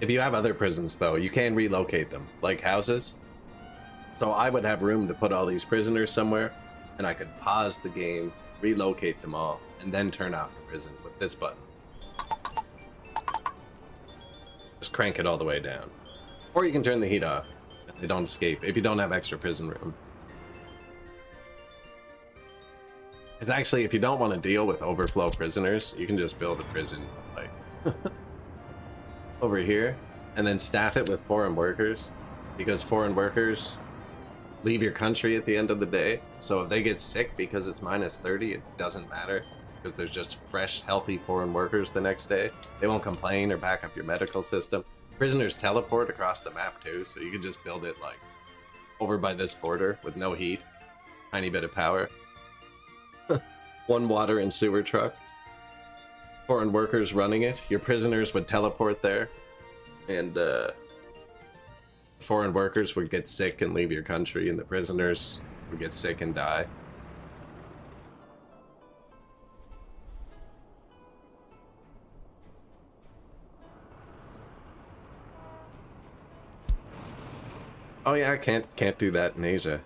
if you have other prisons, though, you can relocate them, like houses. So I would have room to put all these prisoners somewhere, and I could pause the game, relocate them all, and then turn off the prison with this button. Just crank it all the way down. Or you can turn the heat off, and they don't escape, if you don't have extra prison room. Because actually, if you don't want to deal with overflow prisoners, you can just build a prison, like... over here, and then staff it with foreign workers, because foreign workers leave your country at the end of the day. So if they get sick because it's minus 30, it doesn't matter, because there's just fresh, healthy foreign workers the next day. They won't complain or back up your medical system. Prisoners teleport across the map too, so you can just build it like over by this border with no heat, tiny bit of power. One water and sewer truck. Foreign workers running it, your prisoners would teleport there, and foreign workers would get sick and leave your country, and the prisoners would get sick and die. Oh yeah, I can't do that in Asia.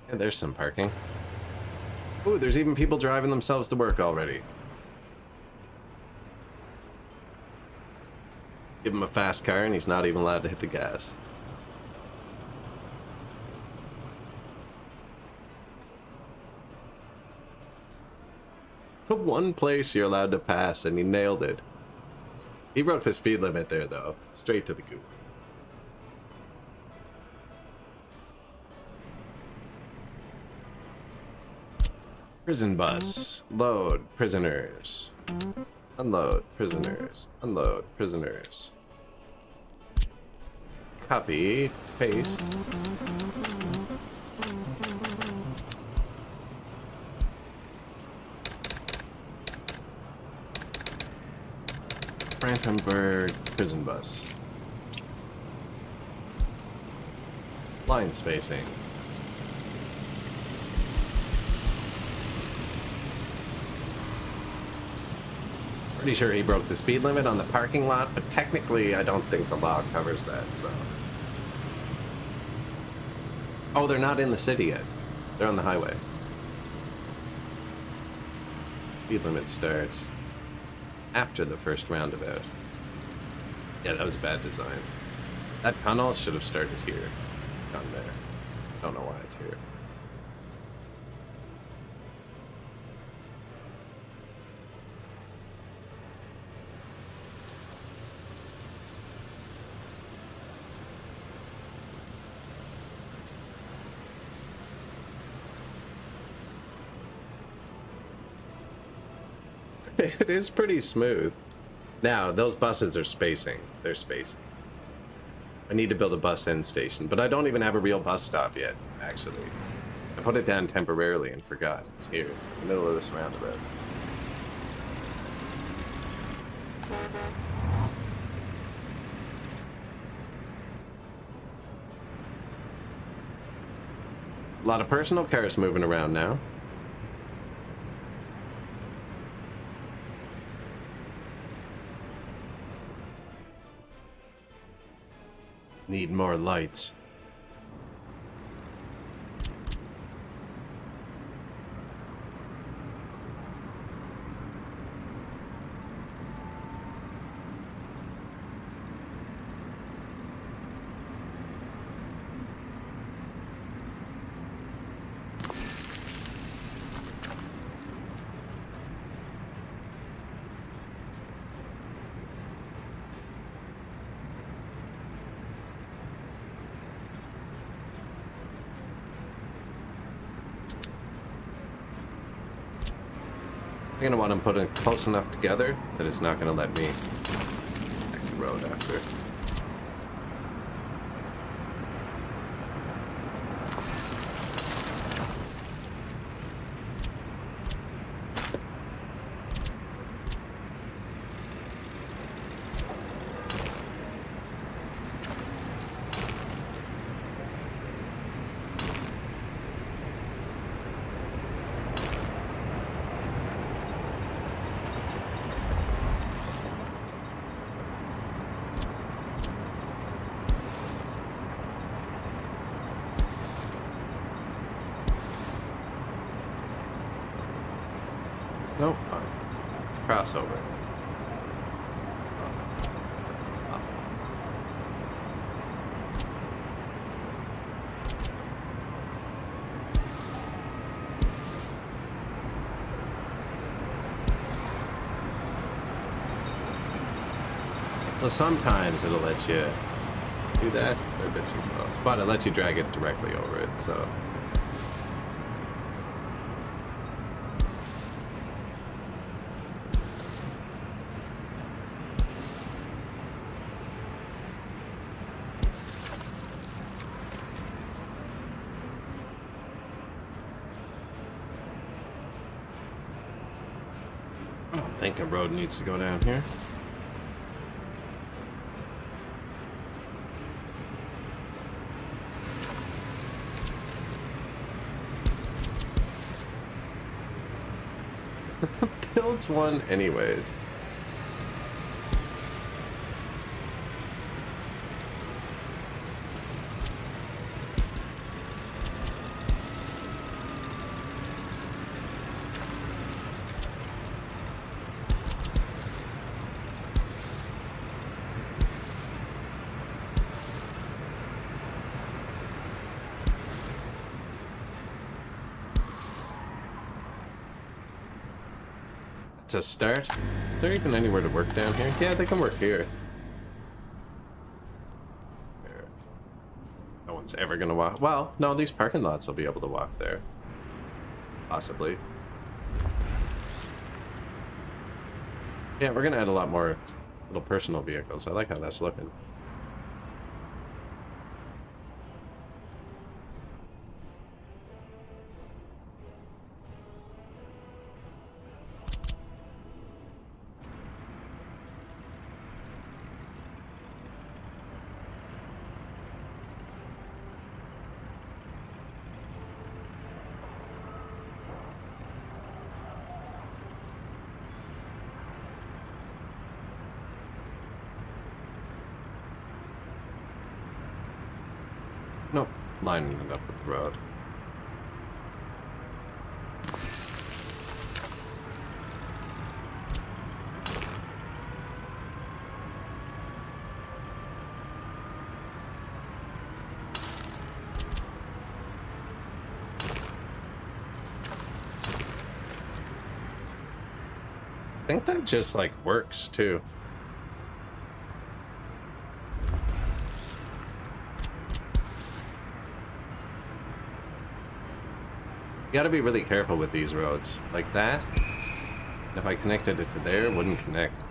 Yeah, there's some parking. Ooh, there's even people driving themselves to work already. Give him a fast car and he's not even allowed to hit the gas. The one place you're allowed to pass, and he nailed it. He broke the speed limit there, though. Straight to the goop. Prison bus. Load prisoners. Unload prisoners. Unload prisoners. Copy. Paste. Brandenburg prison bus. Line spacing. Pretty sure he broke the speed limit on the parking lot, but technically I don't think the law covers that, so. Oh, they're not in the city yet. They're on the highway. Speed limit starts after the first roundabout. Yeah, that was bad design. That tunnel should have started here, not there. Don't know why it's here. It is pretty smooth. Now, those buses are spacing. They're spacing. I need to build a bus end station, but I don't even have a real bus stop yet, actually. I put it down temporarily and forgot. It's here, in the middle of this roundabout. A lot of personal cars moving around now. Need more lights. I'm gonna want them put it close enough together that it's not gonna let me back the road after. Nope. Crossover. Well, sometimes it'll let you do that. They're a bit too close. But it lets you drag it directly over it, so... I don't think a road needs to go down here. Builds one anyways. To start. Is there even anywhere to work down here? Yeah, they can work here. There. No one's ever gonna walk. Well, no, these parking lots will be able to walk there. Possibly. Yeah, we're gonna add a lot more little personal vehicles. I like how that's looking. Nope, lining it up with the road. I think that just like works too. You gotta be really careful with these roads. Like that. If I connected it to there, it wouldn't connect.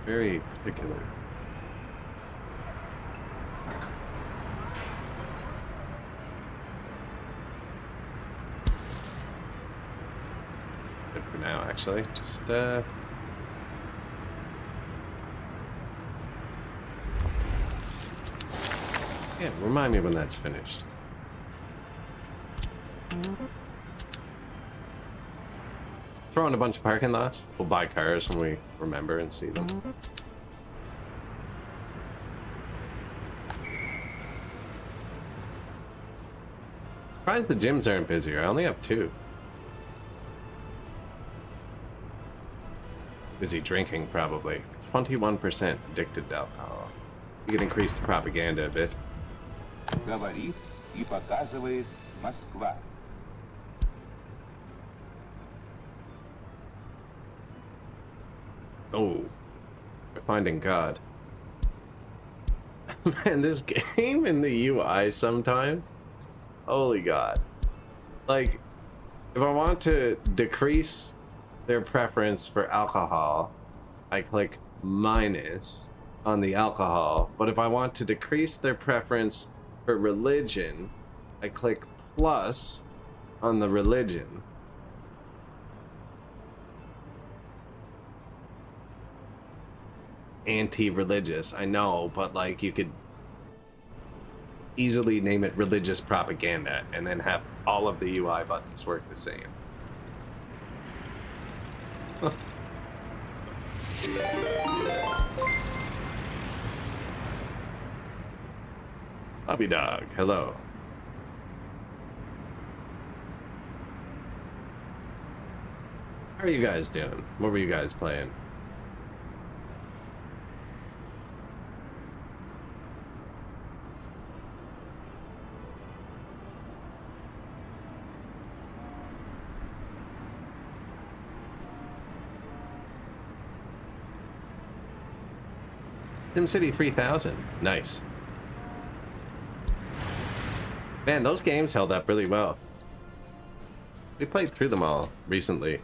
Very particular. Good for now, actually. Just, yeah, remind me when that's finished. Throw in a bunch of parking lots. We'll buy cars when we remember and see them. Surprised the gyms aren't busier. I only have 2. Busy drinking, probably. 21% addicted to alcohol. You can increase the propaganda a bit. Говорит и показывает Москва. Oh, we're finding God. Man, this game in the UI sometimes. Holy God. Like, if I want to decrease their preference for alcohol, I click minus on the alcohol. But if I want to decrease their preference for religion, I click plus on the religion. Anti-religious, I know, but like you could easily name it religious propaganda and then have all of the UI buttons work the same. Puppy dog, hello. How are you guys doing? What were you guys playing? SimCity 3000. Nice. Man, those games held up really well. We played through them all recently.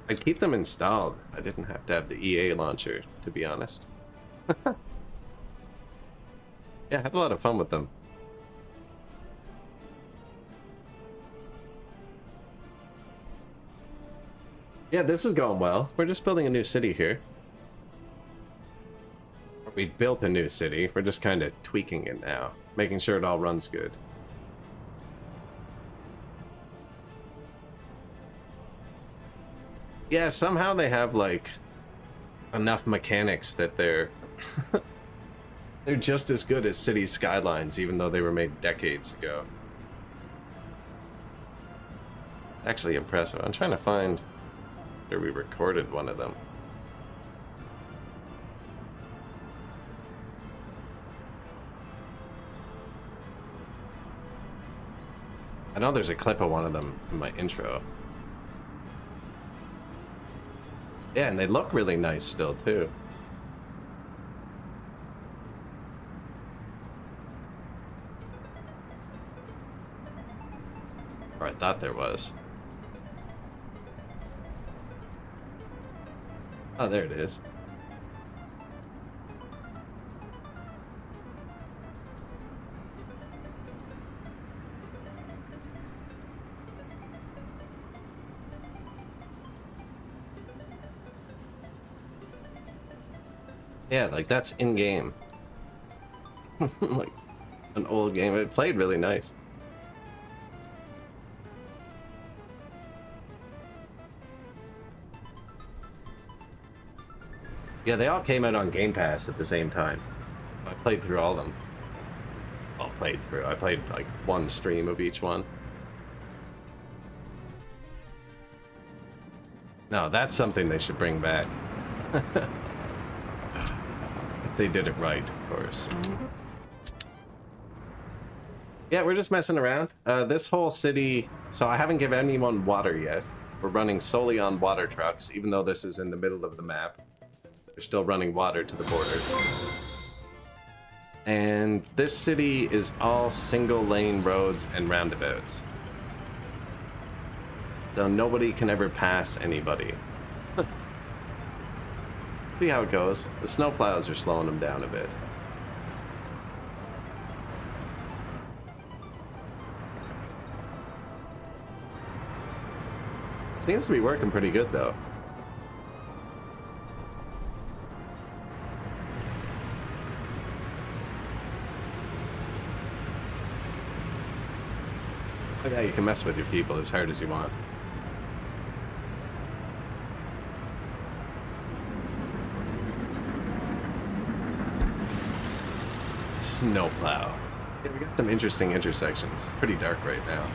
I'd keep them installed. I didn't have to have the EA launcher, to be honest. Yeah, I had a lot of fun with them. Yeah, this is going well. We're just building a new city here. We built a new city. We're just kind of tweaking it now, making sure it all runs good. Yeah, somehow they have like enough mechanics that they're they're just as good as City Skylines, even though they were made decades ago. Actually impressive. I'm trying to find where we recorded one of them. I know there's a clip of one of them in my intro. Yeah, and they look really nice still, too. Or I thought there was. Oh, there it is. Yeah, like that's in game. Like an old game. It played really nice. Yeah, they all came out on Game Pass at the same time. I played through all of them. Well, played through. I played like one stream of each one. No, that's something they should bring back. If they did it right, of course. Yeah, we're just messing around. This whole city... So I haven't given anyone water yet. We're running solely on water trucks, even though this is in the middle of the map. We're still running water to the border. And this city is all single lane roads and roundabouts. So nobody can ever pass anybody. See how it goes. The snowplows are slowing them down a bit. Seems to be working pretty good though. Oh yeah, you can mess with your people as hard as you want. Snowplow. Yeah, we got some interesting intersections. Pretty dark right now.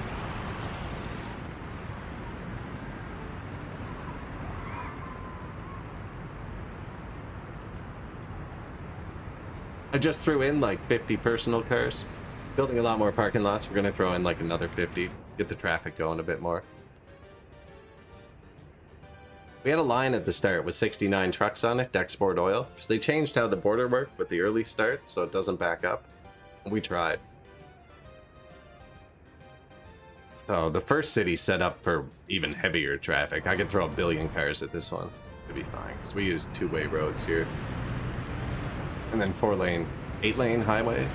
I just threw in like 50 personal cars. Building a lot more parking lots. We're gonna throw in like another 50. Get the traffic going a bit more. We had a line at the start with 69 trucks on it, Dexport Oil, because they changed how the border worked with the early start, so it doesn't back up. And we tried. So the first city set up for even heavier traffic. I could throw a billion cars at this one. It'd be fine, because we use two-way roads here. And then 4-lane, 8-lane highways.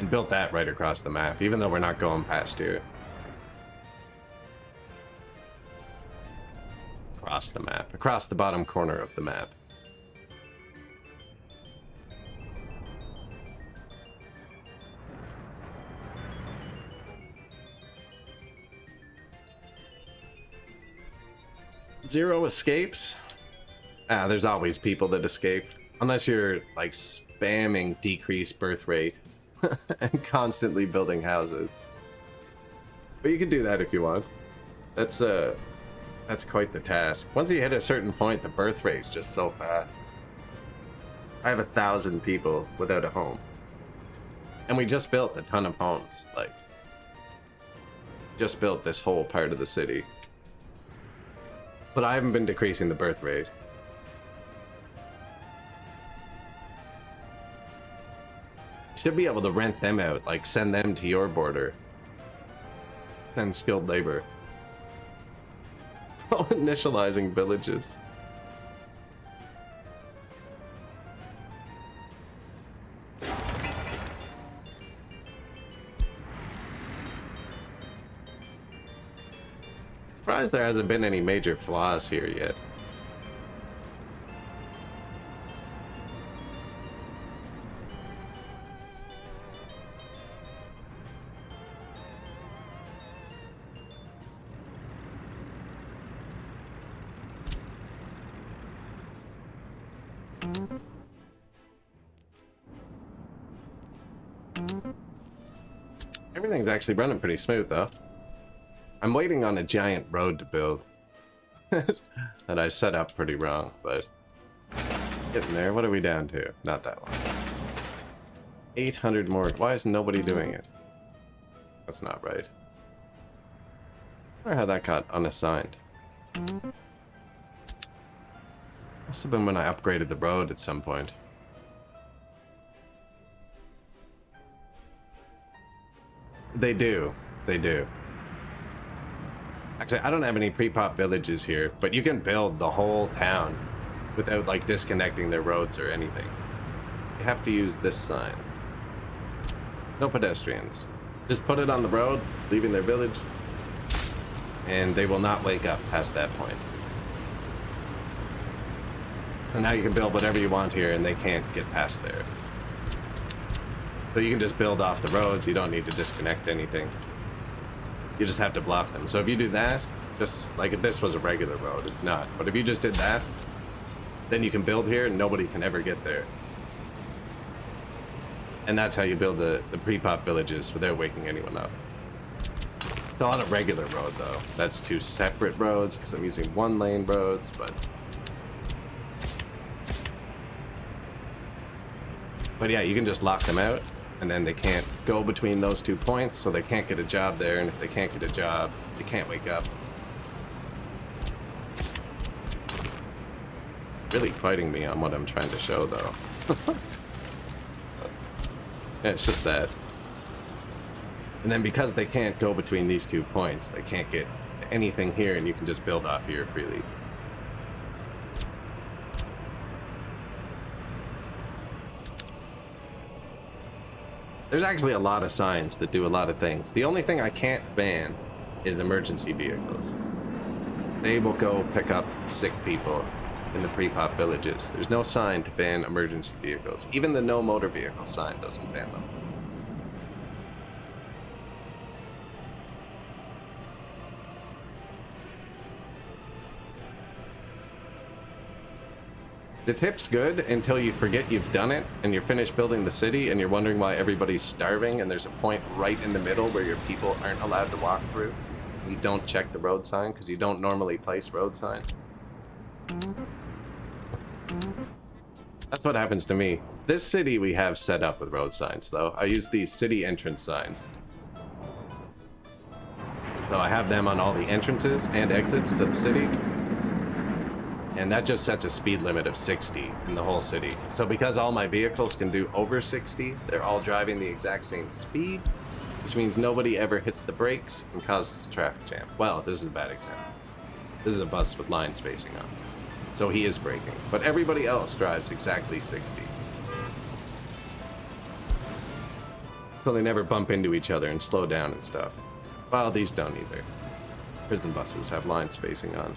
And built that right across the map, even though we're not going past here. Across the map, across the bottom corner of the map. Zero escapes? Ah, there's always people that escape. Unless you're, like, spamming decreased birth rate and constantly building houses. But you can do that if you want. That's quite the task. Once you hit a certain point, the birth rate's just so fast. I have 1,000 people without a home. And we just built a ton of homes. Like, just built this whole part of the city. But I haven't been decreasing the birth rate. Should be able to rent them out, like send them to your border. Send skilled labor. Oh, initializing villages. Surprised there hasn't been any major flaws here yet. Everything's actually running pretty smooth though. I'm waiting on a giant road to build that I set up pretty wrong, but getting there. What are we down to? Not that one. 800 more. Why is nobody doing it? That's not right. I wonder how that got unassigned. Must have been when I upgraded the road at some point. They do. They do. Actually, I don't have any pre-pop villages here, but you can build the whole town without, like, disconnecting their roads or anything. You have to use this sign. No pedestrians. Just put it on the road, leaving their village, and they will not wake up past that point. So now you can build whatever you want here, and they can't get past there. So you can just build off the roads, you don't need to disconnect anything. You just have to block them. So if you do that, just like if this was a regular road, it's not. But if you just did that, then you can build here and nobody can ever get there. And that's how you build the pre-pop villages without waking anyone up. It's on a regular road though. That's two separate roads because I'm using 1-lane roads, but yeah, you can just lock them out. And then they can't go between those 2 points, so they can't get a job there, and if they can't get a job, they can't wake up. It's really fighting me on what I'm trying to show, though. Yeah, it's just that. And then because they can't go between these 2 points, they can't get anything here, and you can just build off here freely. There's actually a lot of signs that do a lot of things. The only thing I can't ban is emergency vehicles. They will go pick up sick people in the pre-pop villages. There's no sign to ban emergency vehicles. Even the no motor vehicle sign doesn't ban them. The tip's good until you forget you've done it and you're finished building the city and you're wondering why everybody's starving and there's a point right in the middle where your people aren't allowed to walk through. You don't check the road sign because you don't normally place road signs. That's what happens to me. This city we have set up with road signs though. I use these city entrance signs. So I have them on all the entrances and exits to the city. And that just sets a speed limit of 60 in the whole city. So because all my vehicles can do over 60, they're all driving the exact same speed, which means nobody ever hits the brakes and causes a traffic jam. Well, this is a bad example. This is a bus with line spacing on. So he is braking, but everybody else drives exactly 60. So they never bump into each other and slow down and stuff. Well, these don't either. Prison buses have line spacing on.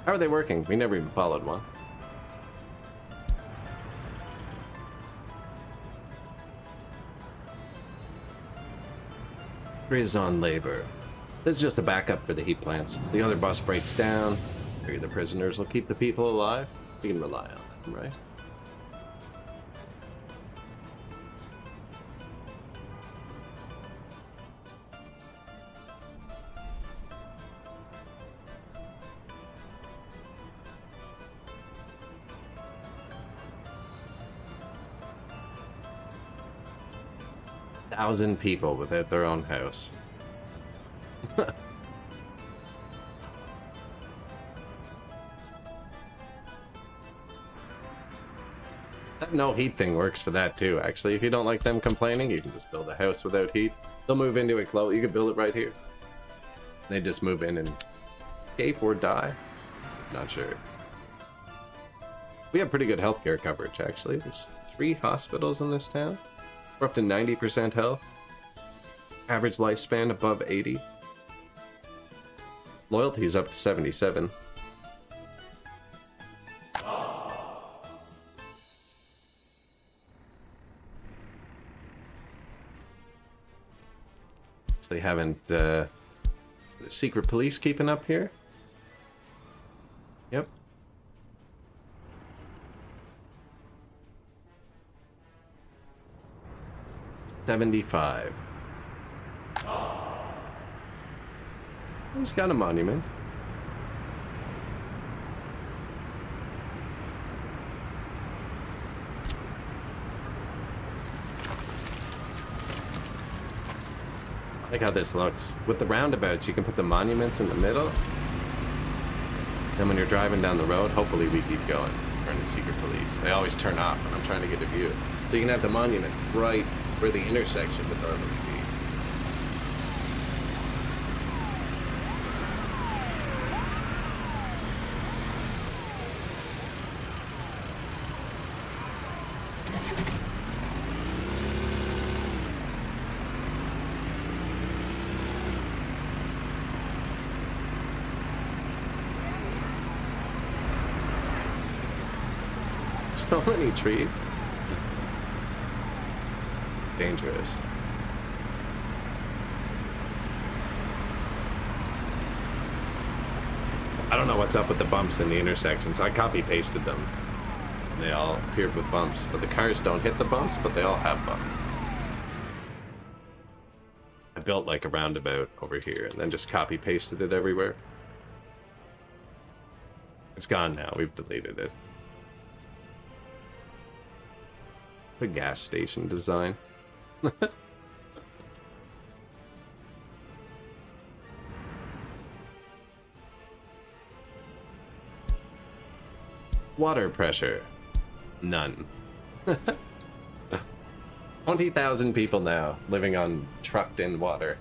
How are they working? We never even followed one. Prison labor. This is just a backup for the heat plants. The other bus breaks down. Maybe the prisoners will keep the people alive. We can rely on them, right? Thousand people without their own house. That no heat thing works for that too, actually. If you don't like them complaining, you can just build a house without heat. They'll move into it close. You can build it right here. They just move in and escape or die. Not sure. We have pretty good healthcare coverage, actually. There's 3 hospitals in this town. We're up to 90% health. Average lifespan above 80. Loyalty's up to 77. They haven't, the secret police keeping up here? Yep. $75. He's got a monument. I like how this looks. With the roundabouts, you can put the monuments in the middle. Then when you're driving down the road, hopefully we keep going. We're in the secret police. They always turn off when I'm trying to get a view. So you can have the monument right where the intersection would normally be. So many trees. Dangerous. I don't know what's up with the bumps in the intersections. I copy pasted them. They all appeared with bumps, but the cars don't hit the bumps, but they all have bumps. I built like a roundabout over here and then just copy pasted it everywhere. It's gone now. We've deleted it. The gas station design. Water pressure. None. 20,000 people now living on trucked in water.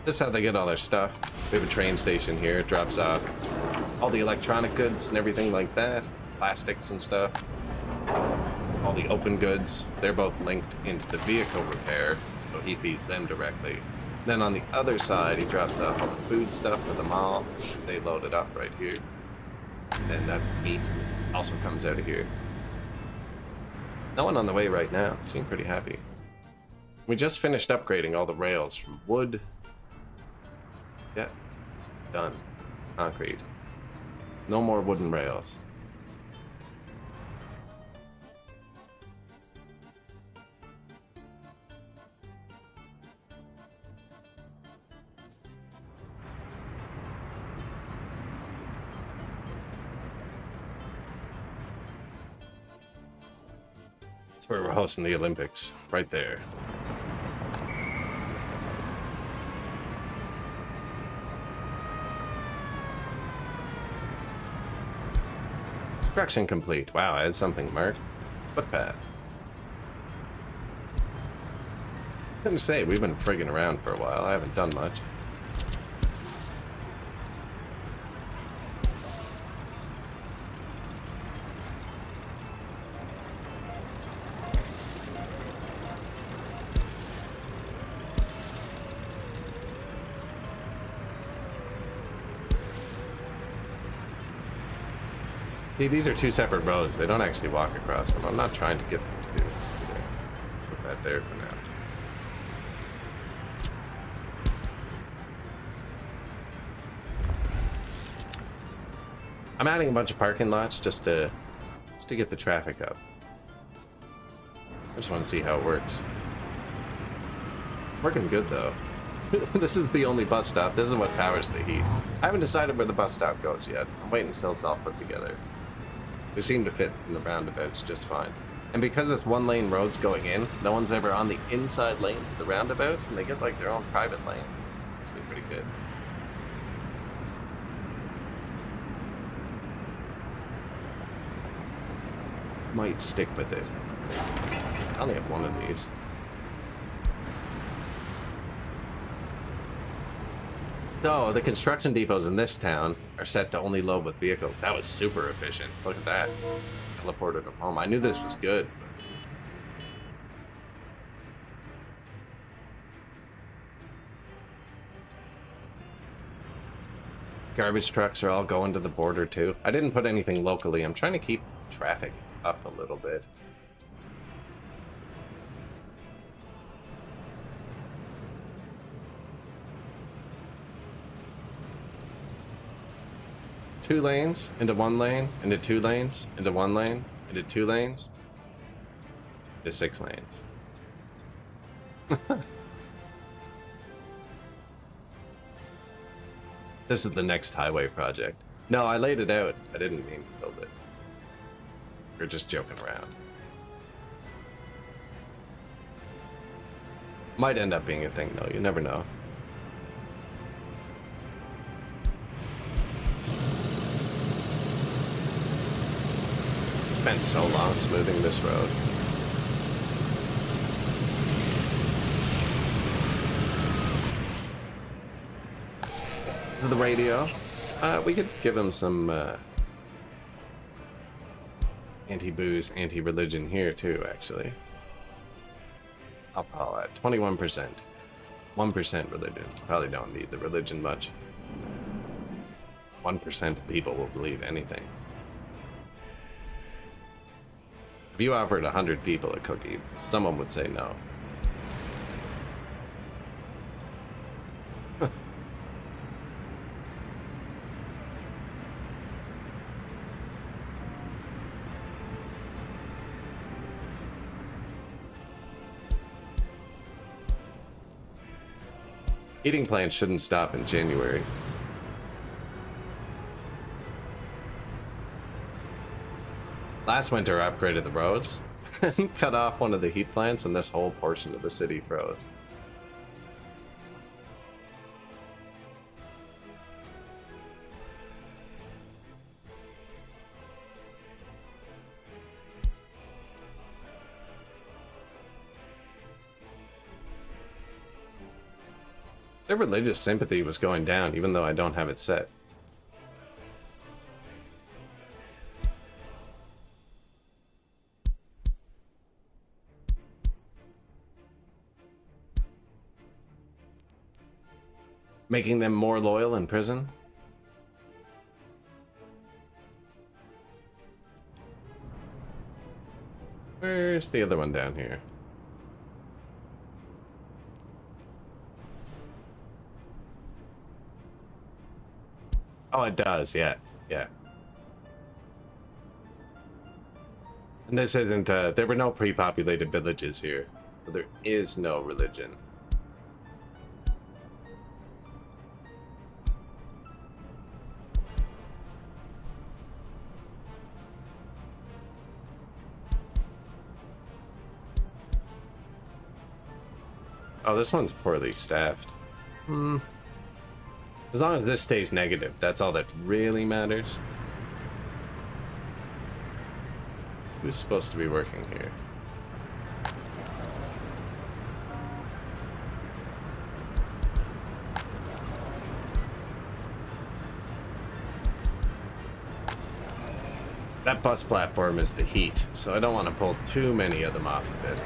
This is how they get all their stuff. We have a train station here. It drops off all the electronic goods and everything like that. Plastics and stuff. All the open goods. They're both linked into the vehicle repair, so he feeds them directly. Then on the other side, he drops off all the food stuff for the mall. They load it up right here. And that's the meat. Also comes out of here. No one on the way right now. Seem pretty happy. We just finished upgrading all the rails from wood. Yeah, done. Concrete. No more wooden rails. That's where we're hosting the Olympics, right there. Construction complete. Wow, I had something marked. Footpath. I was gonna say, we've been frigging around for a while. I haven't done much. See, these are two separate roads. They don't actually walk across them. I'm not trying to get them to do either. Put that there for now. I'm adding a bunch of parking lots just to get the traffic up. I just want to see how it works. Working good though. This is the only bus stop. This is what powers the heat. I haven't decided where the bus stop goes yet. I'm waiting until it's all put together. They seem to fit in the roundabouts just fine. And because it's one-lane roads going in, no one's ever on the inside lanes of the roundabouts, and they get like their own private lane. Actually pretty good. Might stick with it. I only have one of these. So, the construction depots in this town are set to only load with vehicles. That was super efficient. Look at that. Teleported them home. I knew this was good. Garbage trucks are all going to the border too. I didn't put anything locally. I'm trying to keep traffic up a little bit. Two lanes into one lane, into two lanes, into one lane, into two lanes, into 6 lanes. This is the next highway project. No, I laid it out. I didn't mean to build it. We're just joking around. Might end up being a thing though, you never know. Spent so long smoothing this road. To the radio. We could give him some anti-booze, anti-religion here too, actually. I'll call that 21%. 1% religion. Probably don't need the religion much. 1% of people will believe anything. If you offered 100 people a cookie, someone would say no. Heating plants shouldn't stop in January. Last winter, I upgraded the roads and cut off one of the heat plants, and this whole portion of the city froze. Their religious sympathy was going down, even though I don't have it set. Making them more loyal in prison? Where's the other one down here? Oh, it does, yeah, yeah. And this isn't, there were no pre-populated villages here, so there is no religion. Oh, this one's poorly staffed. As long as this stays negative, that's all that really matters. Who's supposed to be working here? That bus platform is the heat, so I don't want to pull too many of them off of it.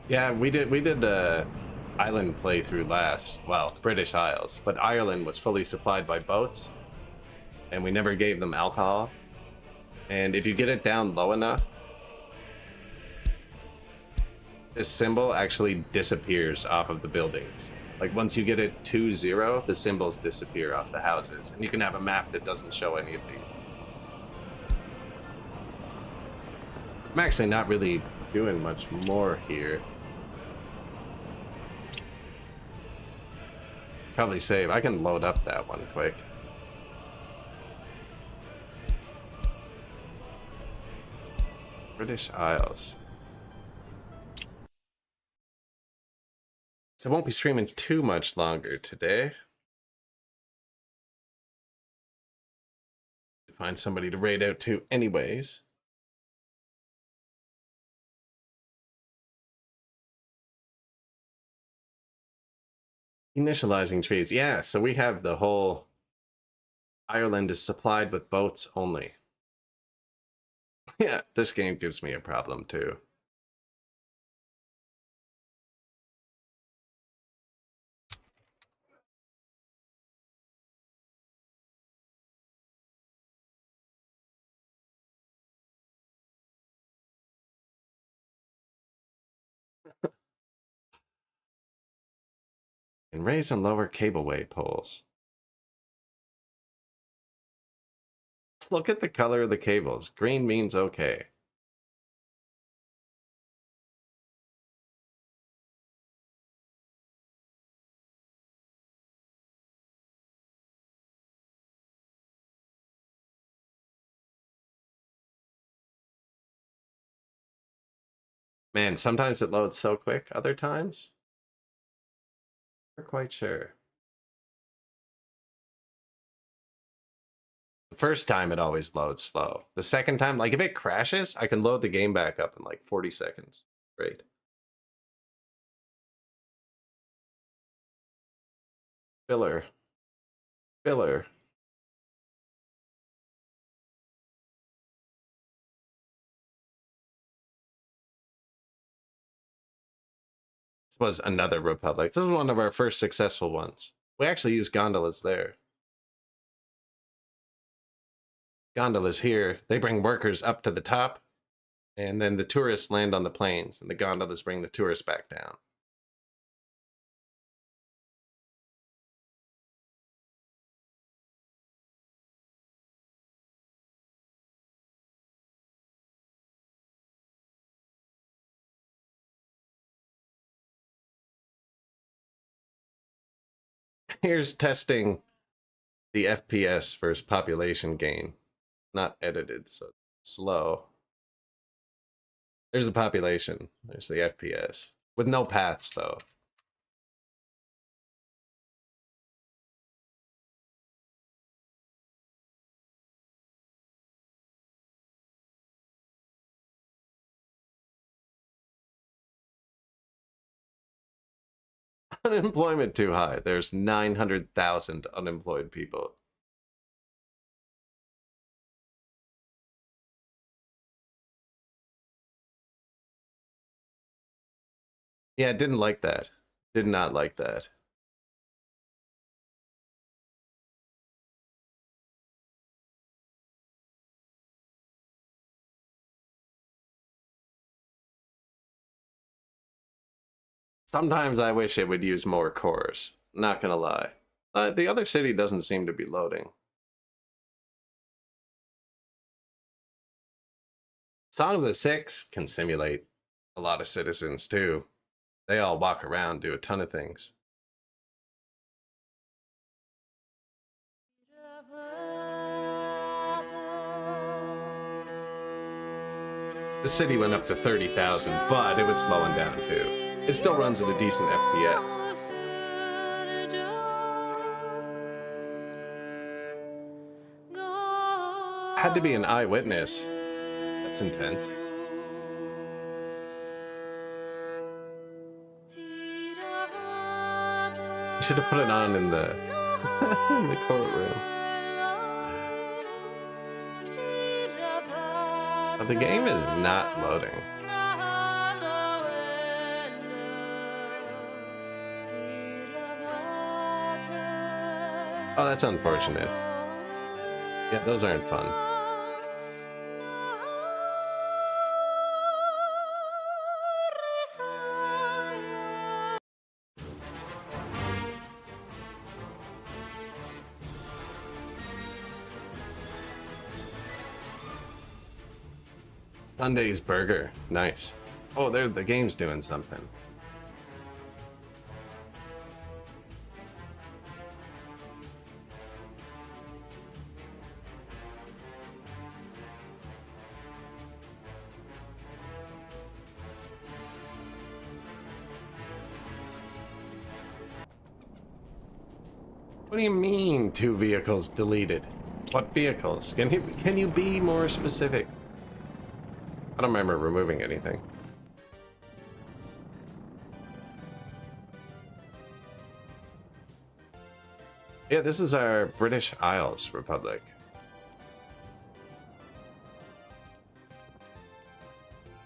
Yeah, we did island playthrough last. Well, British Isles, but Ireland was fully supplied by boats, and we never gave them alcohol. And if you get it down low enough, this symbol actually disappears off of the buildings. Like once you get it to 0, the symbols disappear off the houses, and you can have a map that doesn't show any of these. I'm actually not really doing much more here. Probably save. I can load up that one quick. British Isles. So I won't be streaming too much longer today. Find somebody to raid out to anyways. Initializing trees. Yeah, so we have the whole Ireland is supplied with boats only. Yeah, this game gives me a problem too. And raise and lower cableway poles. Look at the color of the cables. Green means okay. Man, sometimes it loads so quick, other times, not quite sure. The first time it always loads slow. The second time, like if it crashes, I can load the game back up in like 40 seconds. Great. Filler. Filler. This was another Republic. This was one of our first successful ones. We actually used gondolas there. Gondolas here, they bring workers up to the top, and then the tourists land on the plains, and the gondolas bring the tourists back down. Here's testing the FPS versus population gain. Not edited, so it's slow. There's the population. There's the FPS. With no paths, though. unemployment too high. There's 900,000 unemployed people. Yeah, didn't like that. Did not like that. Sometimes I wish it would use more cores. Not gonna lie. The other city doesn't seem to be loading. Songs of Six can simulate a lot of citizens too. They all walk around, do a ton of things. The city went up to 30,000, but it was slowing down too. It still runs at a decent FPS. Had to be an eyewitness. That's intense. You should have put it on in the in the courtroom. But the game is not loading. Oh, that's unfortunate. Yeah, those aren't fun. Sunday's Burger. Nice. Oh, the game's doing something. What do you mean 2 vehicles deleted? What vehicles? Can you be more specific? I don't remember removing anything. Yeah, this is our British Isles Republic.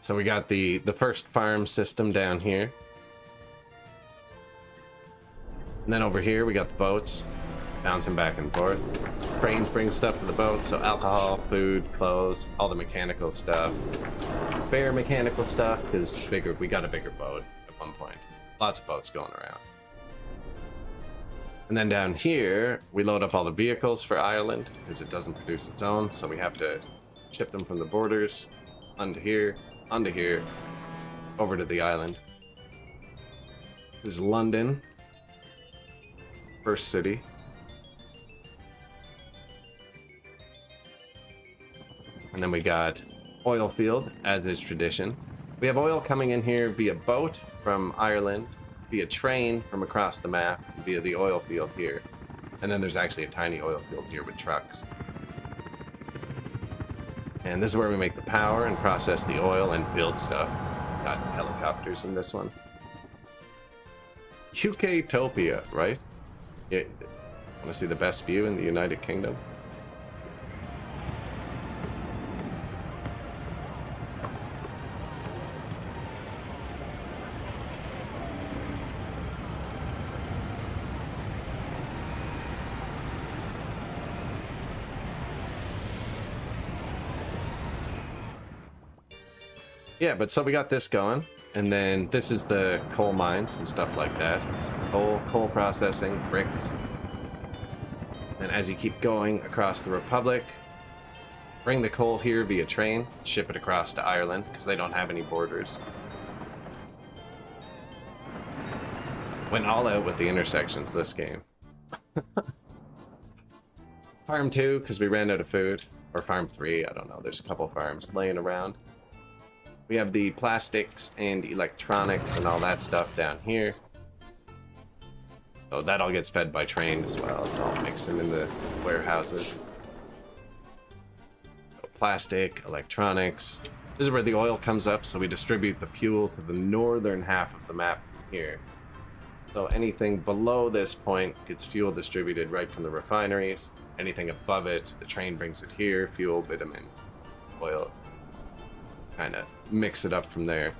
So we got the first farm system down here. And then over here we got the boats bouncing back and forth. Trains bring stuff to the boat, so alcohol, food, clothes, all the mechanical stuff. Fair mechanical stuff, because we got a bigger boat at one point. Lots of boats going around. And then down here, we load up all the vehicles for Ireland, because it doesn't produce its own, so we have to ship them from the borders onto here, over to the island. This is London. First city. And then we got oil field, as is tradition. We have oil coming in here via boat from Ireland, via train from across the map, via the oil field here. And then there's actually a tiny oil field here with trucks. And this is where we make the power and process the oil and build stuff. Got helicopters in this one. UK-topia, right? Yeah. Want to see the best view in the United Kingdom? Yeah, but so we got this going, and then this is the coal mines and stuff like that. So coal processing, bricks. And as you keep going across the Republic, bring the coal here via train, ship it across to Ireland, because they don't have any borders. Went all out with the intersections this game. Farm 2, because we ran out of food. Or Farm 3, I don't know. There's a couple farms laying around. We have the plastics and electronics and all that stuff down here. So that all gets fed by train as well. It's all mixing in the warehouses. So plastic, electronics. This is where the oil comes up, so we distribute the fuel to the northern half of the map here. So anything below this point gets fuel distributed right from the refineries. Anything above it, the train brings it here, fuel, bitumen, oil. Kind of mix it up from there.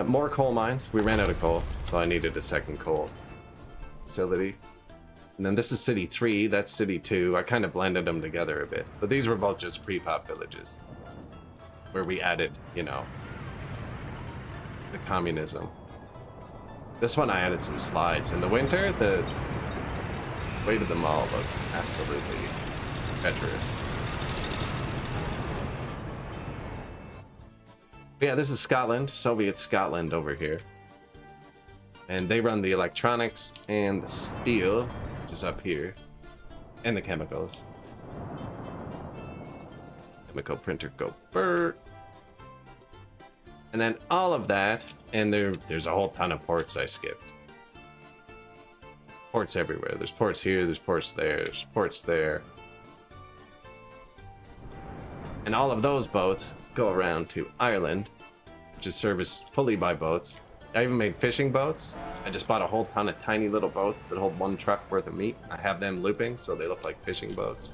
More coal mines. We ran out of coal, so I needed a second coal facility. And then this is City 3, that's City 2. I kind of blended them together a bit. But these were both just pre-pop villages. Where we added, you know, the communism. This one I added some slides. In the winter, the way to the mall looks absolutely treacherous. Yeah, this is Scotland, Soviet Scotland over here. And they run the electronics and the steel, which is up here, and the chemicals. Chemical printer go Bert. And then all of that, and there's a whole ton of ports I skipped. Ports everywhere. There's ports here, there's ports there, there's ports there. And all of those boats go around to Ireland, which is serviced fully by boats. I even made fishing boats. I just bought a whole ton of tiny little boats that hold one truck worth of meat. I have them looping so they look like fishing boats.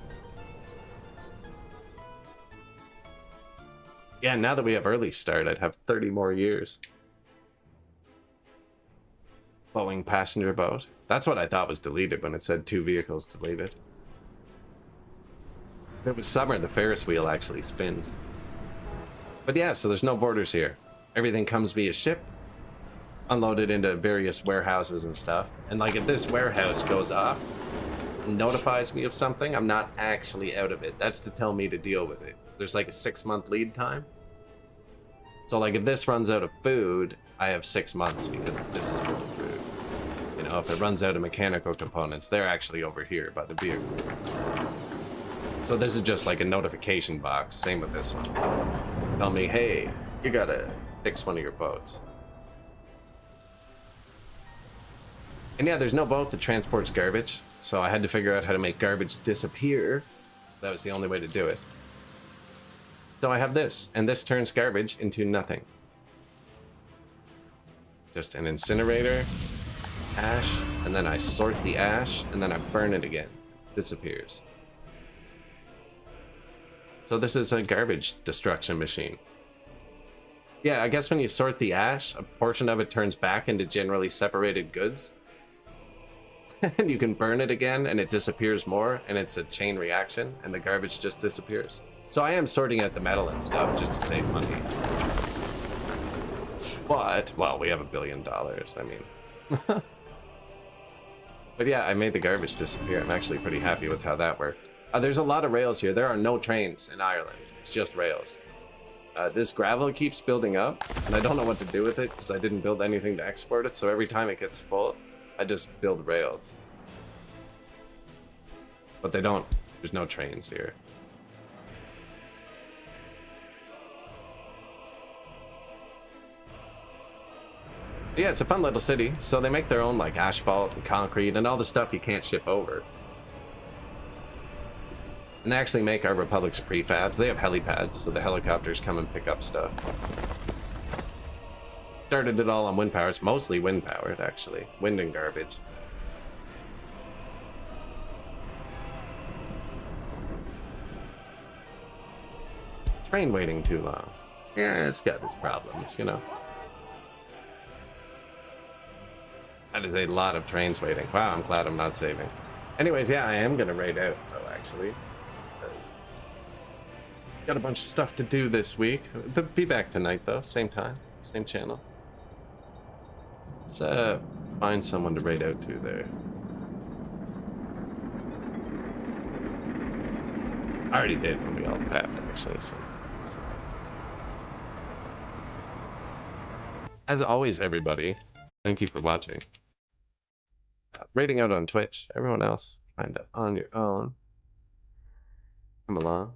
Yeah, now that we have early start, I'd have 30 more years. Boeing passenger boat. That's what I thought was deleted when it said 2 vehicles deleted. If it was summer, the Ferris wheel actually spins. But yeah, so there's no borders here. Everything comes via ship, unloaded into various warehouses and stuff. And like if this warehouse goes off and notifies me of something, I'm not actually out of it. That's to tell me to deal with it. There's like a 6-month lead time. So like if this runs out of food, I have 6 months because this is full of food. You know, if it runs out of mechanical components, they're actually over here by the vehicle. So this is just like a notification box. Same with this one. Tell me, hey, you gotta fix one of your boats. And yeah, there's no boat that transports garbage, so I had to figure out how to make garbage disappear. That was the only way to do it. So I have this, and this turns garbage into nothing. Just an incinerator, ash, and then I sort the ash, and then I burn it again. Disappears. So this is a garbage destruction machine. Yeah, I guess when you sort the ash, a portion of it turns back into generally separated goods. And you can burn it again, and it disappears more, and it's a chain reaction, and the garbage just disappears. So I am sorting out the metal and stuff just to save money. But, well, we have $1 billion, I mean. But yeah, I made the garbage disappear. I'm actually pretty happy with how that worked. There's a lot of rails here. There are no trains in Ireland. It's just rails. This gravel keeps building up, and I don't know what to do with it because I didn't build anything to export it, so every time it gets full, I just build rails. But there's no trains here. Yeah, it's a fun little city. So they make their own like asphalt and concrete and all the stuff you can't ship over. And they actually make our Republic's prefabs. They have helipads, so the helicopters come and pick up stuff. Started it all on wind power. It's mostly wind powered, actually. Wind and garbage. Train waiting too long. Yeah, it's got its problems, you know. That is a lot of trains waiting. Wow, I'm glad I'm not saving. Anyways, yeah, I am gonna raid out, though, actually. Got a bunch of stuff to do this week. But be back tonight, though. Same time, same channel. Let's find someone to raid out to there. I already did when we all papped, actually. So. As always, everybody, thank you for watching. Raiding out on Twitch. Everyone else, find it on your own. Come along.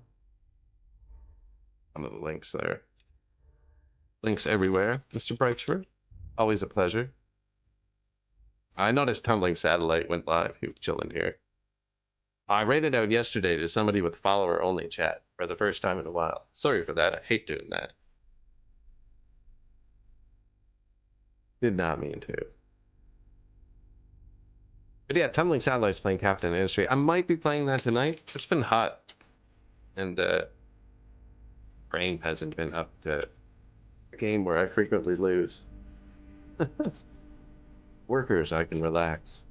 One of the links there. Links everywhere. Mr. Brightshire, always a pleasure. I noticed Tumbling Satellite went live. He was chilling here. I rated out yesterday to somebody with follower-only chat for the first time in a while. Sorry for that. I hate doing that. Did not mean to. But yeah, Tumbling Satellites playing Captain Industry. I might be playing that tonight. It's been hot. And brain hasn't been up to a game where I frequently lose. Workers, I can relax.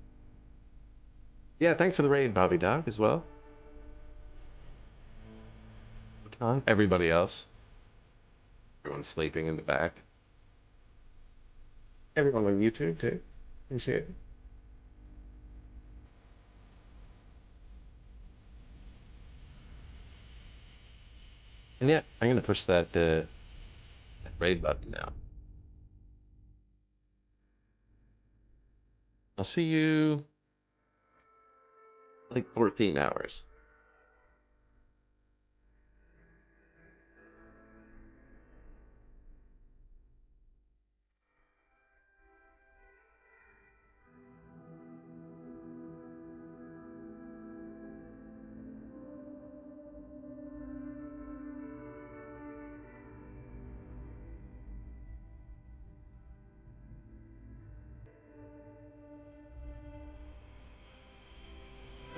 Yeah, thanks for the raid, Bobby Dog, as well. Everybody else. Everyone's sleeping in the back. Everyone on YouTube, too. Appreciate it. And yeah, I'm going to push that raid button now. I'll see you like 14 hours.